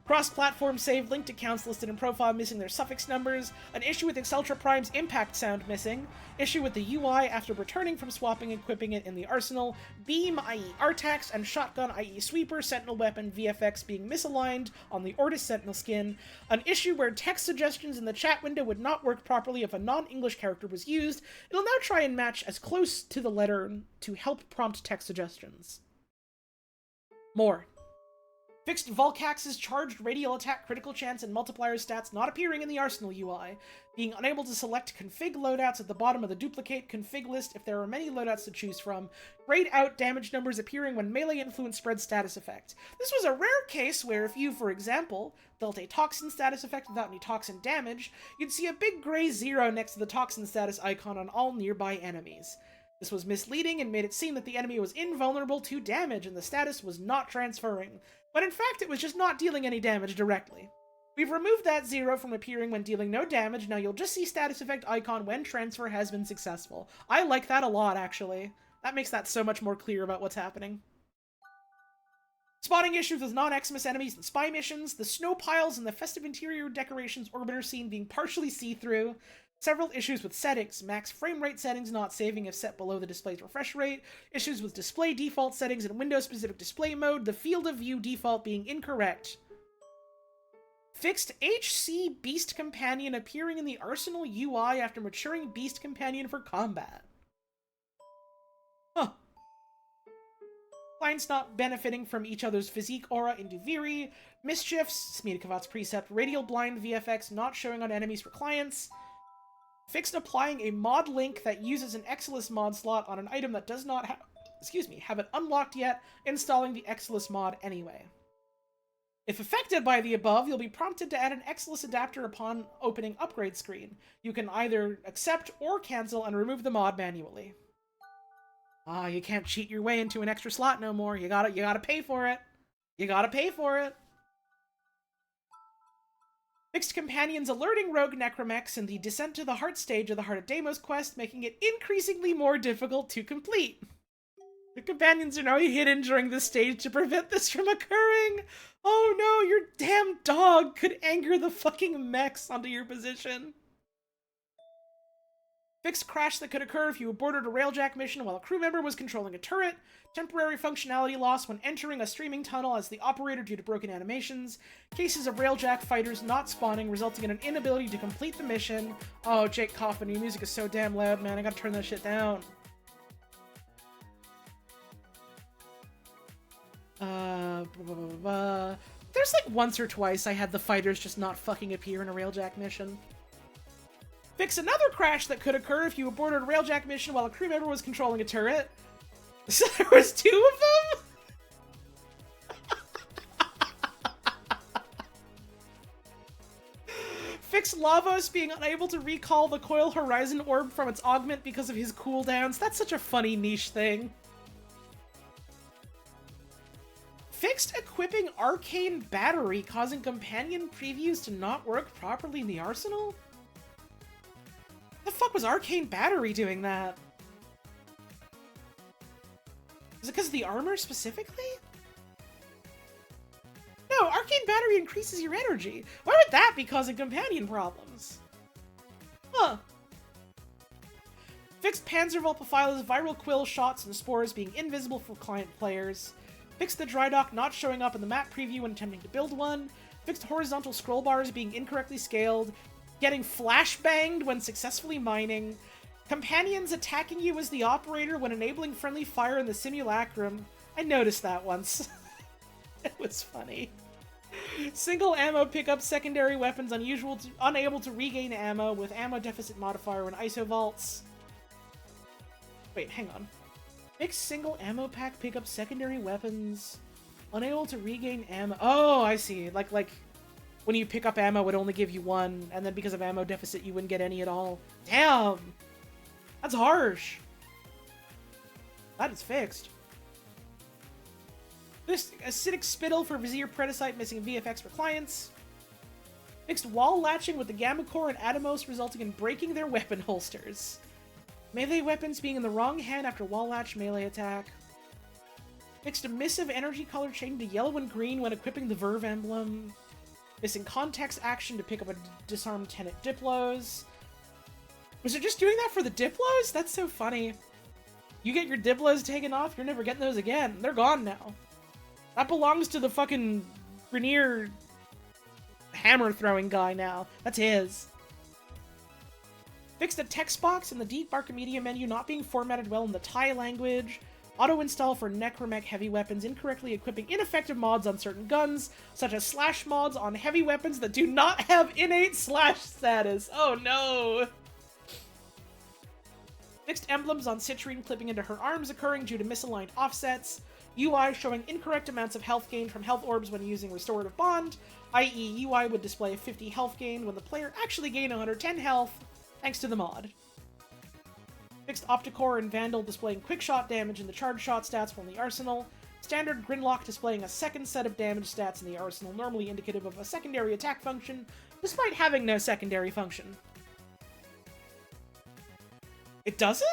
Cross-platform save linked accounts listed in profile missing their suffix numbers. An issue with Exceltra Prime's impact sound missing. Issue with the UI after returning from swapping and equipping it in the arsenal. Beam, i.e. Artax, and Shotgun, i.e. Sweeper, Sentinel Weapon, VFX being misaligned on the Ortis Sentinel skin. An issue where text suggestions in the chat window would not work properly if a non-English character was used. It'll now try and match as close to the letter to help prompt text suggestions. More. Fixed Volcax's charged radial attack critical chance and multiplier stats not appearing in the Arsenal UI. Being unable to select config loadouts at the bottom of the duplicate config list if there are many loadouts to choose from. Grayed out damage numbers appearing when melee influence spreads status effect. This was a rare case where if you, for example, dealt a toxin status effect without any toxin damage, you'd see a big gray 0 next to the toxin status icon on all nearby enemies. This was misleading and made it seem that the enemy was invulnerable to damage and the status was not transferring, when in fact it was just not dealing any damage directly. We've removed that 0 from appearing when dealing no damage, now you'll just see status effect icon when transfer has been successful. I like that a lot, actually. That makes that so much more clear about what's happening. Spotting issues with non-Xmas enemies and spy missions, the snow piles and the festive interior decorations orbiter scene being partially see-through, several issues with settings, max frame rate settings not saving if set below the display's refresh rate, issues with display default settings and Windows-specific display mode, the field of view default being incorrect. Fixed HC Beast Companion appearing in the Arsenal UI after maturing Beast Companion for combat. Huh. Clients not benefiting from each other's physique aura into Viri. Mischiefs, Smedikavat's precept. Radial blind VFX not showing on enemies for clients. Fixed applying a mod link that uses an Exilus mod slot on an item that does not have it unlocked yet, installing the Exilus mod anyway. If affected by the above, you'll be prompted to add an Exilus adapter upon opening upgrade screen. You can either accept or cancel and remove the mod manually. Ah, you can't cheat your way into an extra slot no more. You gotta pay for it. You gotta pay for it. Fixed companions alerting rogue necromechs in the Descent to the Heart stage of the Heart of Deimos quest, making it increasingly more difficult to complete. The companions are now hidden during this stage to prevent this from occurring. Oh no, your damn dog could anger the fucking mechs onto your position. Fixed crash that could occur if you aborted a railjack mission while a crew member was controlling a turret. Temporary functionality loss when entering a streaming tunnel as the operator due to broken animations. Cases of railjack fighters not spawning, resulting in an inability to complete the mission. Oh, Jake Coffin, your music is so damn loud, man. I gotta turn that shit down. There's like once or twice I had the fighters just not fucking appear in a railjack mission. Fix another crash that could occur if you aborted a railjack mission while a crew member was controlling a turret. So there was 2 of them? Fix Lavos being unable to recall the Coil Horizon Orb from its augment because of his cooldowns. That's such a funny niche thing. Fixed equipping Arcane Battery causing companion previews to not work properly in the arsenal? The fuck was Arcane Battery doing that? Is it because of the armor specifically? No, Arcane Battery increases your energy. Why would that be causing companion problems? Huh. Fixed Panzerwulpophila's viral quill shots and spores being invisible for client players. Fixed the dry dock not showing up in the map preview when attempting to build one. Fixed horizontal scroll bars being incorrectly scaled. Getting flashbanged when successfully mining. Companions attacking you as the operator when enabling friendly fire in the simulacrum. I noticed that once. It was funny. Single ammo pickup secondary weapons unable to regain ammo with ammo deficit modifier when ISO vaults. Wait, hang on. Fixed single ammo pack pickup secondary weapons unable to regain ammo. Oh, I see. Like when you pick up ammo, it would only give you 1, and then because of ammo deficit, you wouldn't get any at all. Damn! That's harsh. That is fixed. This acidic spittle for Vizier Predicite missing VFX for clients. Fixed wall latching with the Gamma Core and Atomos resulting in breaking their weapon holsters. Melee weapons being in the wrong hand after wall latch melee attack. Fixed emissive energy color change to yellow and green when equipping the Verve emblem. Missing context action to pick up a disarmed tenant Diplos. Was it just doing that for the Diplos? That's so funny. You get your Diplos taken off, you're never getting those again. They're gone now. That belongs to the fucking Grenier hammer throwing guy now. That's his. Fixed a text box in the Deep Archimedia menu not being formatted well in the Thai language. Auto-install for Necromech heavy weapons, incorrectly equipping ineffective mods on certain guns, such as slash mods on heavy weapons that do not have innate slash status. Oh no! Fixed emblems on Citrine clipping into her arms occurring due to misaligned offsets. UI showing incorrect amounts of health gain from health orbs when using Restorative Bond, i.e. UI would display 50 health gain when the player actually gained 110 health, thanks to the mod. Fixed Opticore and Vandal displaying quick shot damage in the charge shot stats from the arsenal. Standard Grinlock displaying a second set of damage stats in the arsenal, normally indicative of a secondary attack function, despite having no secondary function. It doesn't?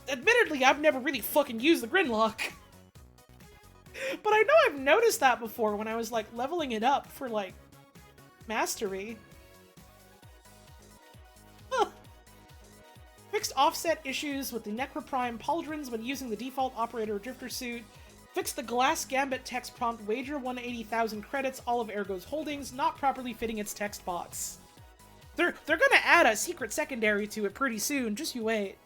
Admittedly, I've never really fucking used the Grinlock. But I know I've noticed that before when I was, like, leveling it up for, like, Mastery. Fixed offset issues with the Necroprime pauldrons when using the default operator drifter suit. Fixed the Glass Gambit text prompt wager 180,000 credits all of Ergo's holdings, not properly fitting its text box. They're gonna add a secret secondary to it pretty soon, just you wait.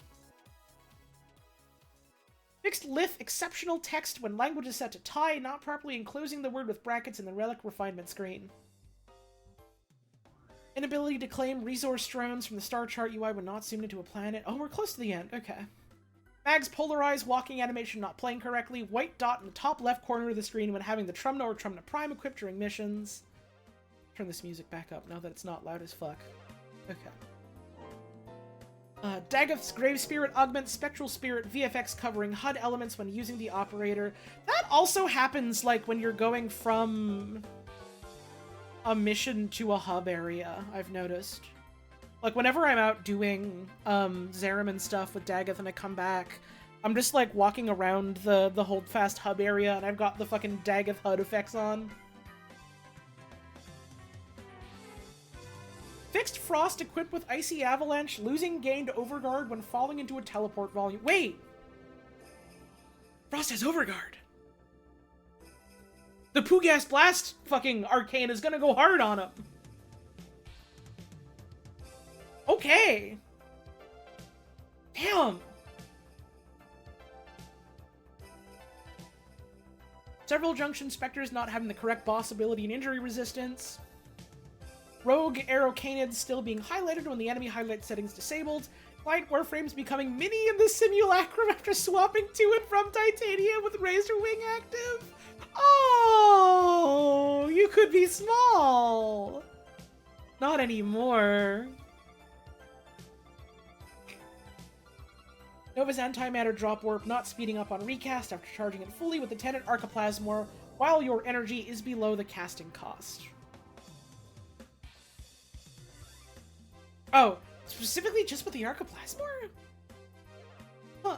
Fixed lith exceptional text when language is set to Thai, not properly enclosing the word with brackets in the relic refinement screen. Inability to claim resource drones from the star chart UI when not zoomed into a planet. Oh, we're close to the end. Okay. Mag's polarized walking animation not playing correctly. White dot in the top left corner of the screen when having the Trumna or Trumna Prime equipped during missions. Turn this music back up now that it's not loud as fuck. Okay. Dagoth's Grave Spirit augments Spectral Spirit VFX covering HUD elements when using the operator. That also happens, like, when you're going from a mission to a hub area, I've noticed. Like, whenever I'm out doing, Zarim and stuff with Dagoth and I come back, I'm just, like, walking around the Holdfast hub area and I've got the fucking Dagoth HUD effects on. Fixed Frost equipped with Icy Avalanche, losing gained Overguard when falling into a teleport volume. Wait! Frost has Overguard! The Poogas Blast fucking arcane is gonna go hard on him! Okay! Damn! Several Junction Spectres not having the correct boss ability and injury resistance. Rogue Arrowcanids still being highlighted when the enemy highlight setting's disabled. Light Warframes becoming mini in the simulacrum after swapping to and from Titanium with Razor Wing active. Oh, you could be small. Not anymore. Nova's antimatter drop warp not speeding up on recast after charging it fully with the Tenet Archiplasmor while your energy is below the casting cost. Oh, specifically just with the Archiplasmor? Huh.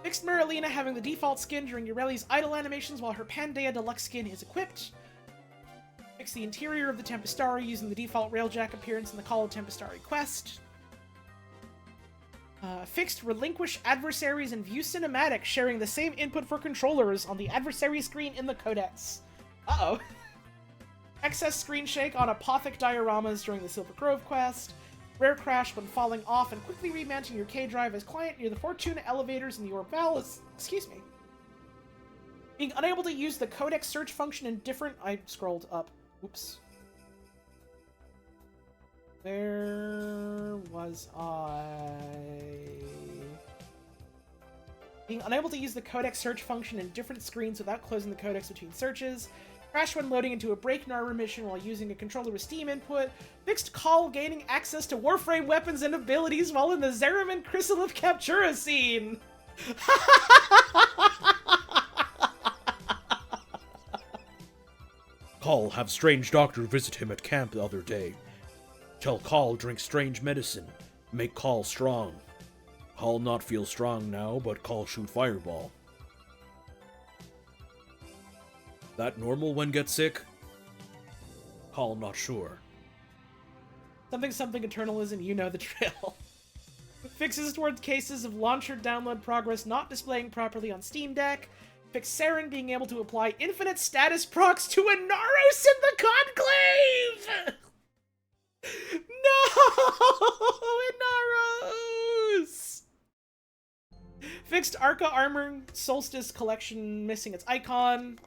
Fixed Marilena having the default skin during Eureli's idle animations while her Pandaea Deluxe skin is equipped. Fix the interior of the Tempestari using the default Railjack appearance in the Call of Tempestari quest. Fixed Relinquish adversaries and view cinematics sharing the same input for controllers on the adversary screen in the codex. Uh-oh. Excess screen shake on Apothic dioramas during the Silver Grove quest. Rare crash when falling off and quickly remounting your K-Drive as client near the Fortuna elevators in the Orb Palace. Excuse me. Being unable to use the codex search function in different... I scrolled up. Oops. Where was I? Being unable to use the codex search function in different screens without closing the codex between searches. Crash when loading into a break Narmer mission while using a controller with Steam input. Fixed Call gaining access to Warframe weapons and abilities while in the Zarim and Chrysalith Captura scene. Call have strange doctor visit him at camp the other day. Tell Call drink strange medicine. Make Call strong. Call not feel strong now, but Call shoot fireball. That normal when get sick? Call not sure. Something Eternalism, you know the drill. Fixes towards cases of launcher download progress not displaying properly on Steam Deck. Fix Saren being able to apply infinite status procs to Inaros in the Conclave! No! Inaros! Fixed Arca Armor Solstice Collection missing its icon.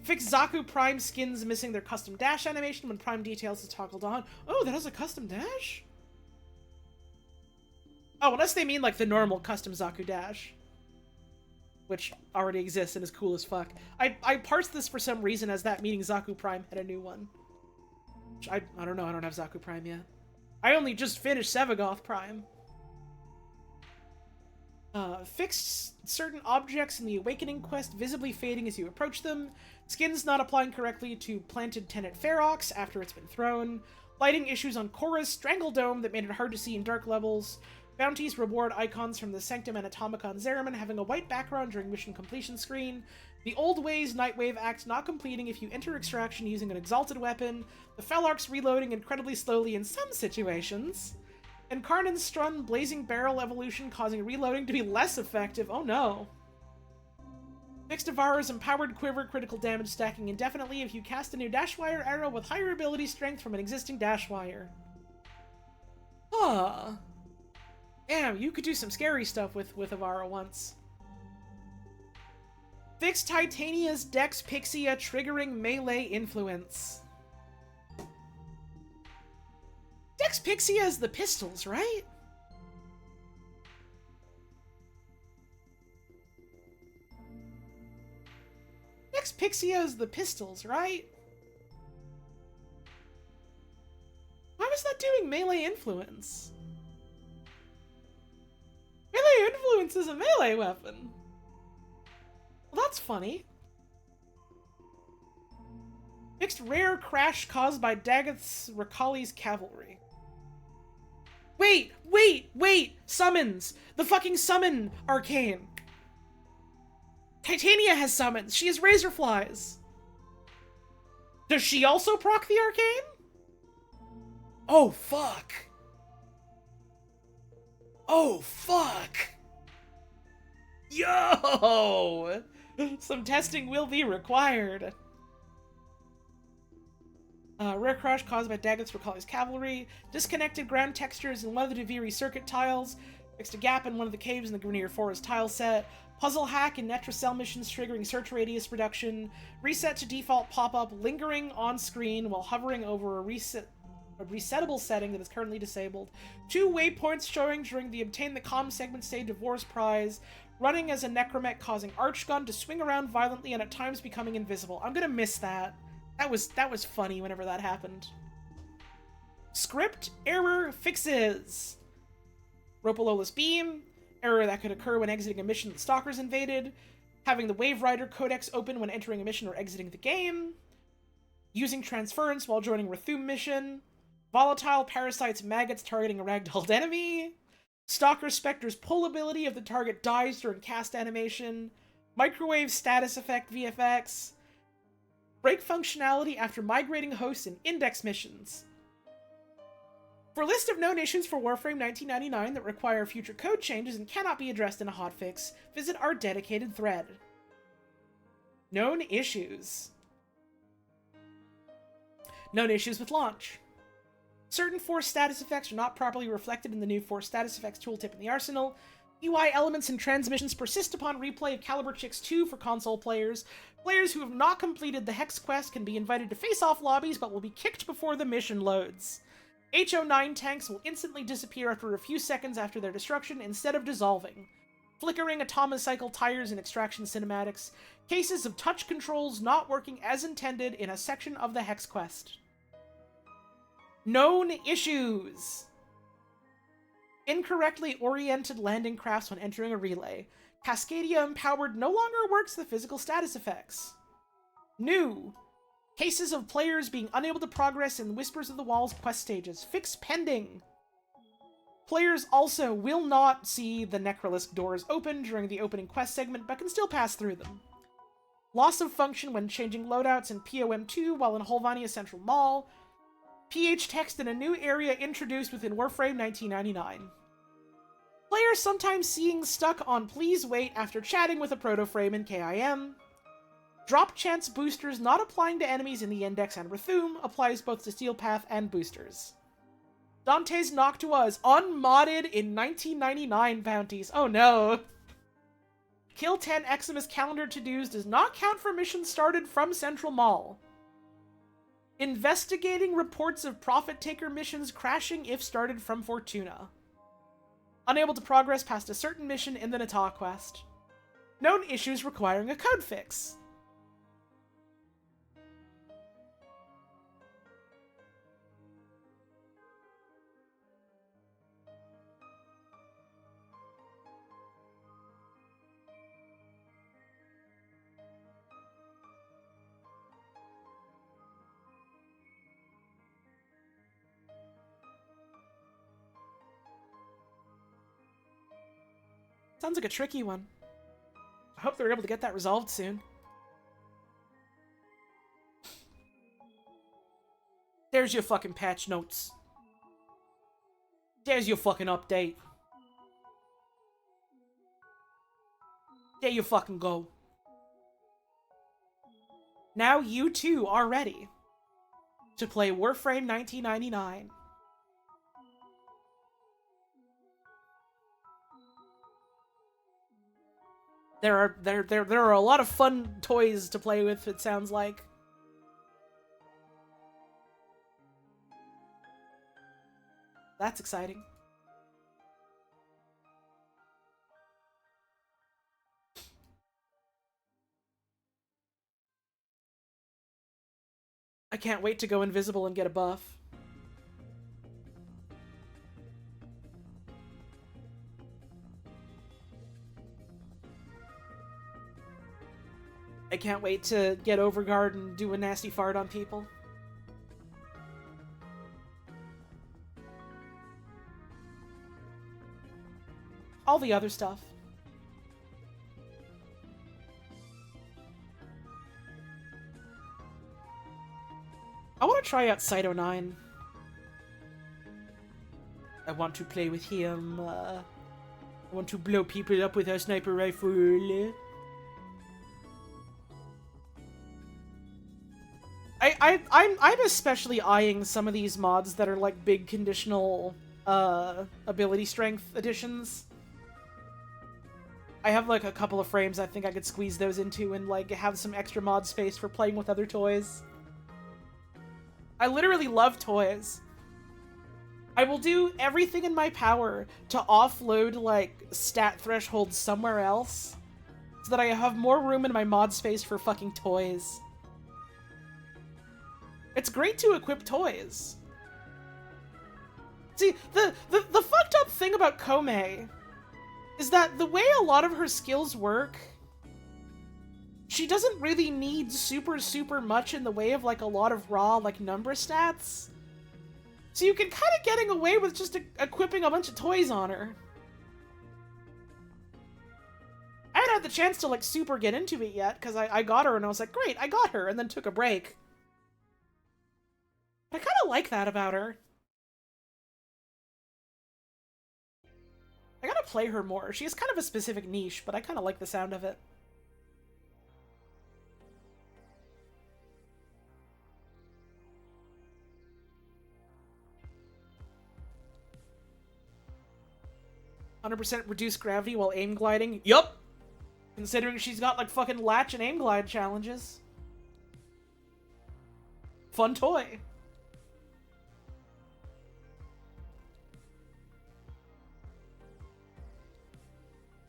Fixed Zaku Prime skins missing their custom dash animation when Prime Details is toggled on. Oh, that has a custom dash? Oh, unless they mean like the normal custom Zaku dash. Which already exists and is cool as fuck. I parsed this for some reason as that meaning Zaku Prime had a new one. Which I don't know, I don't have Zaku Prime yet. I only just finished Sevagoth Prime. Fixed certain objects in the Awakening quest visibly fading as you approach them. Skins not applying correctly to planted Tenet Ferox after it's been thrown. Lighting issues on Korra's Strangle Dome that made it hard to see in dark levels. Bounties reward icons from the Sanctum Anatomicon Zeraman having a white background during mission completion screen. The Old Ways Nightwave Act not completing if you enter extraction using an exalted weapon. The Felarks reloading incredibly slowly in some situations. And Karnan's Strun Blazing Barrel evolution causing reloading to be less effective. Oh no. Fixed Devara's Empowered Quiver critical damage stacking indefinitely if you cast a new Dashwire arrow with higher ability strength from an existing Dashwire. Huh. Damn, you could do some scary stuff with Avara once. Fix Titania's Dex Pixia triggering melee influence. Dex Pixia is the pistols, right? Dex Pixia is the pistols, right? Why was that doing melee influence? Melee influence is a melee weapon. Well, that's funny. Fixed rare crash caused by Dagoth's Rakali's cavalry. Wait! Summons! The fucking summon arcane! Titania has summons! She has razor flies! Does she also proc the arcane? Oh, fuck! Oh, fuck! Yo! Some testing will be required. Rare crash caused by Dagoth's Rakali's cavalry. Disconnected ground textures in one of the Deviri circuit tiles. Fixed a gap in one of the caves in the Grenier Forest tile set. Puzzle hack in Netracell missions triggering search radius reduction. Reset to default pop-up lingering on screen while hovering over a resettable setting that is currently disabled. 2 waypoints showing during the Obtain the Comm segment stage Divorce prize. Running as a Necromech causing Archgun to swing around violently and at times becoming invisible. I'm gonna miss that. That was funny whenever that happened. Script error fixes. Ropalola's Beam. Error that could occur when exiting a mission that Stalkers invaded. Having the Wave Rider Codex open when entering a mission or exiting the game. Using Transference while joining Rathum mission. Volatile Parasites Maggots targeting a ragdolled enemy. Stalker Spectre's pull ability if the target dies during cast animation. Microwave status effect VFX. Break functionality after migrating hosts in index missions. For a list of known issues for Warframe 1999 that require future code changes and cannot be addressed in a hotfix, visit our dedicated thread. Known issues. Known issues with launch. Certain Force status effects are not properly reflected in the new Force status effects tooltip in the arsenal. UI elements and transmissions persist upon replay of Caliber Chicks 2 for console players. Players who have not completed the Hex quest can be invited to face-off lobbies but will be kicked before the mission loads. HO9 tanks will instantly disappear after a few seconds after their destruction instead of dissolving. Flickering Atomocycle tires in extraction cinematics. Cases of touch controls not working as intended in a section of the Hex quest. Known issues. Incorrectly oriented landing crafts when entering a relay. Cascadia Empowered no longer works the physical status effects. New. Cases of players being unable to progress in Whispers of the Walls quest stages. Fix pending. Players also will not see the Necrolisk doors open during the opening quest segment, but can still pass through them. Loss of function when changing loadouts in POM2 while in Höllvania Central Mall. PH text in a new area introduced within Warframe 1999. Players sometimes seeing stuck on please wait after chatting with a protoframe in KIM. Drop chance boosters not applying to enemies in the Index and Rathum applies both to Steel Path and boosters. Dante's Noctua is unmodded in 1999 bounties. Oh no! Kill 10 Eximus calendar to-dos does not count for missions started from Central Mall. Investigating reports of Profit Taker missions crashing if started from Fortuna. Unable to progress past a certain mission in the Nata quest. Known issues requiring a code fix. Sounds like a tricky one. I hope they're able to get that resolved soon. There's your fucking patch notes. There's your fucking update. There you fucking go. Now you too are ready to play Warframe 1999. There are a lot of fun toys to play with, it sounds like. That's exciting. I can't wait to go invisible and get a buff. I can't wait to get Overguard and do a nasty fart on people. All the other stuff. I want to try out Cyto9. I want to play with him. I want to blow people up with our sniper rifle. I'm especially eyeing some of these mods that are like big conditional ability strength additions. I have like a couple of frames I think I could squeeze those into and like have some extra mod space for playing with other toys. I literally love toys. I will do everything in my power to offload like stat thresholds somewhere else so that I have more room in my mod space for fucking toys. It's great to equip toys. See, the fucked up thing about Kome is that the way a lot of her skills work, she doesn't really need super much in the way of like a lot of raw like number stats. So you can kind of getting away with just equipping a bunch of toys on her. I haven't had the chance to like super get into it yet because I got her and I was like, great, I got her, and then took a break. I kind of like that about her. I gotta play her more. She has kind of a specific niche, but I kind of like the sound of it. "100% reduced gravity while aim gliding." Yup! Considering she's got like fucking latch and aim glide challenges. Fun toy.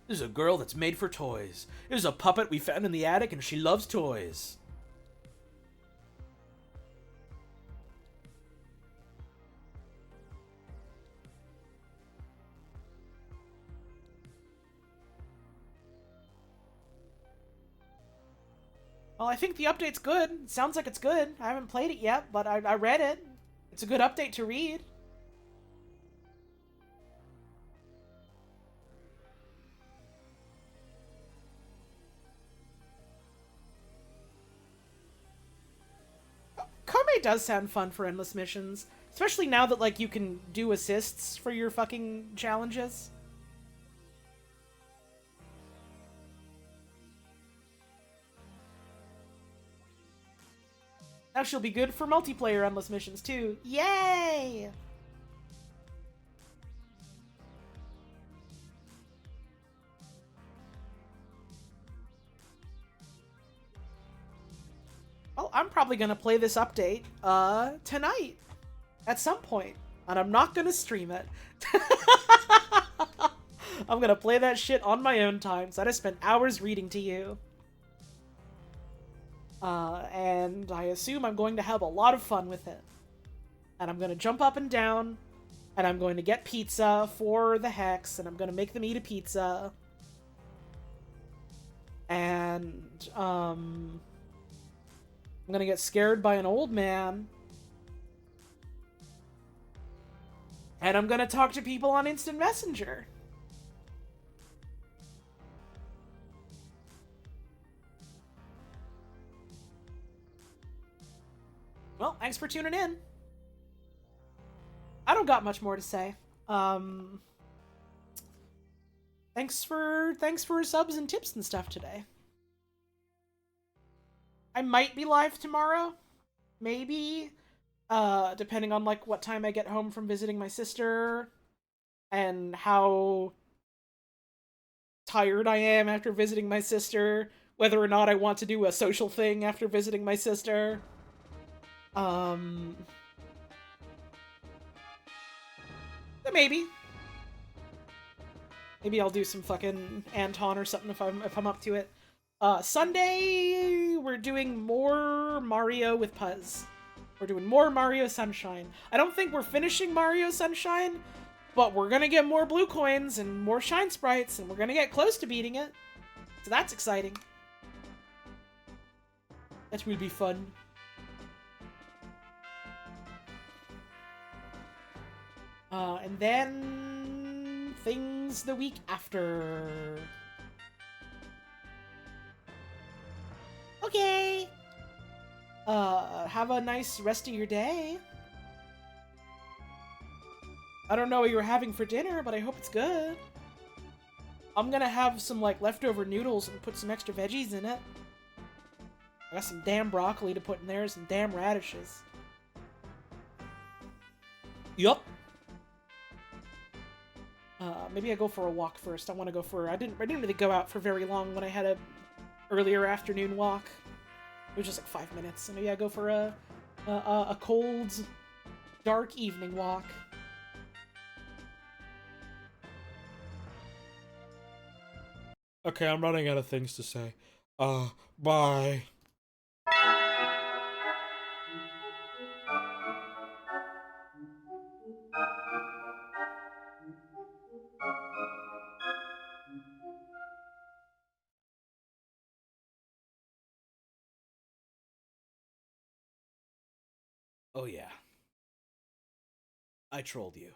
This is a girl that's made for toys. There's a puppet we found in the attic and she loves toys. Well, I think the update's good. It sounds like it's good. I haven't played it yet, but I read it. It's a good update to read. Kome does sound fun for endless missions. Especially now that, like, you can do assists for your fucking challenges. Now she'll be good for multiplayer endless missions, too. Yay! Well, I'm probably gonna play this update, tonight. At some point. And I'm not gonna stream it. I'm gonna play that shit on my own time, so I just spent hours reading to you. And I assume I'm going to have a lot of fun with it. And I'm gonna jump up and down, and I'm going to get pizza for the Hex, and I'm gonna make them eat a pizza. And, I'm gonna get scared by an old man. And I'm gonna talk to people on Instant Messenger. Well, thanks for tuning in. I don't got much more to say. Thanks for subs and tips and stuff today. I might be live tomorrow. Maybe. Depending on, like, what time I get home from visiting my sister. And how tired I am after visiting my sister, whether or not I want to do a social thing after visiting my sister. Maybe. Maybe I'll do some fucking Anton or something if I'm up to it. Sunday we're doing more Mario with Puzz. We're doing more Mario Sunshine. I don't think we're finishing Mario Sunshine, but we're gonna get more blue coins and more shine sprites, and we're gonna get close to beating it. So that's exciting. That will be fun. And then things the week after. Okay. Have a nice rest of your day. I don't know what you're having for dinner, but I hope it's good. I'm gonna have some, like, leftover noodles and put some extra veggies in it. I got some damn broccoli to put in there, some damn radishes. Yup. Maybe I go for a walk first. I want to go for... I didn't really go out for very long when I had a earlier afternoon walk. It was just like 5 minutes. So maybe I go for a cold, dark evening walk. Okay, I'm running out of things to say. Bye. Oh yeah. I trolled you.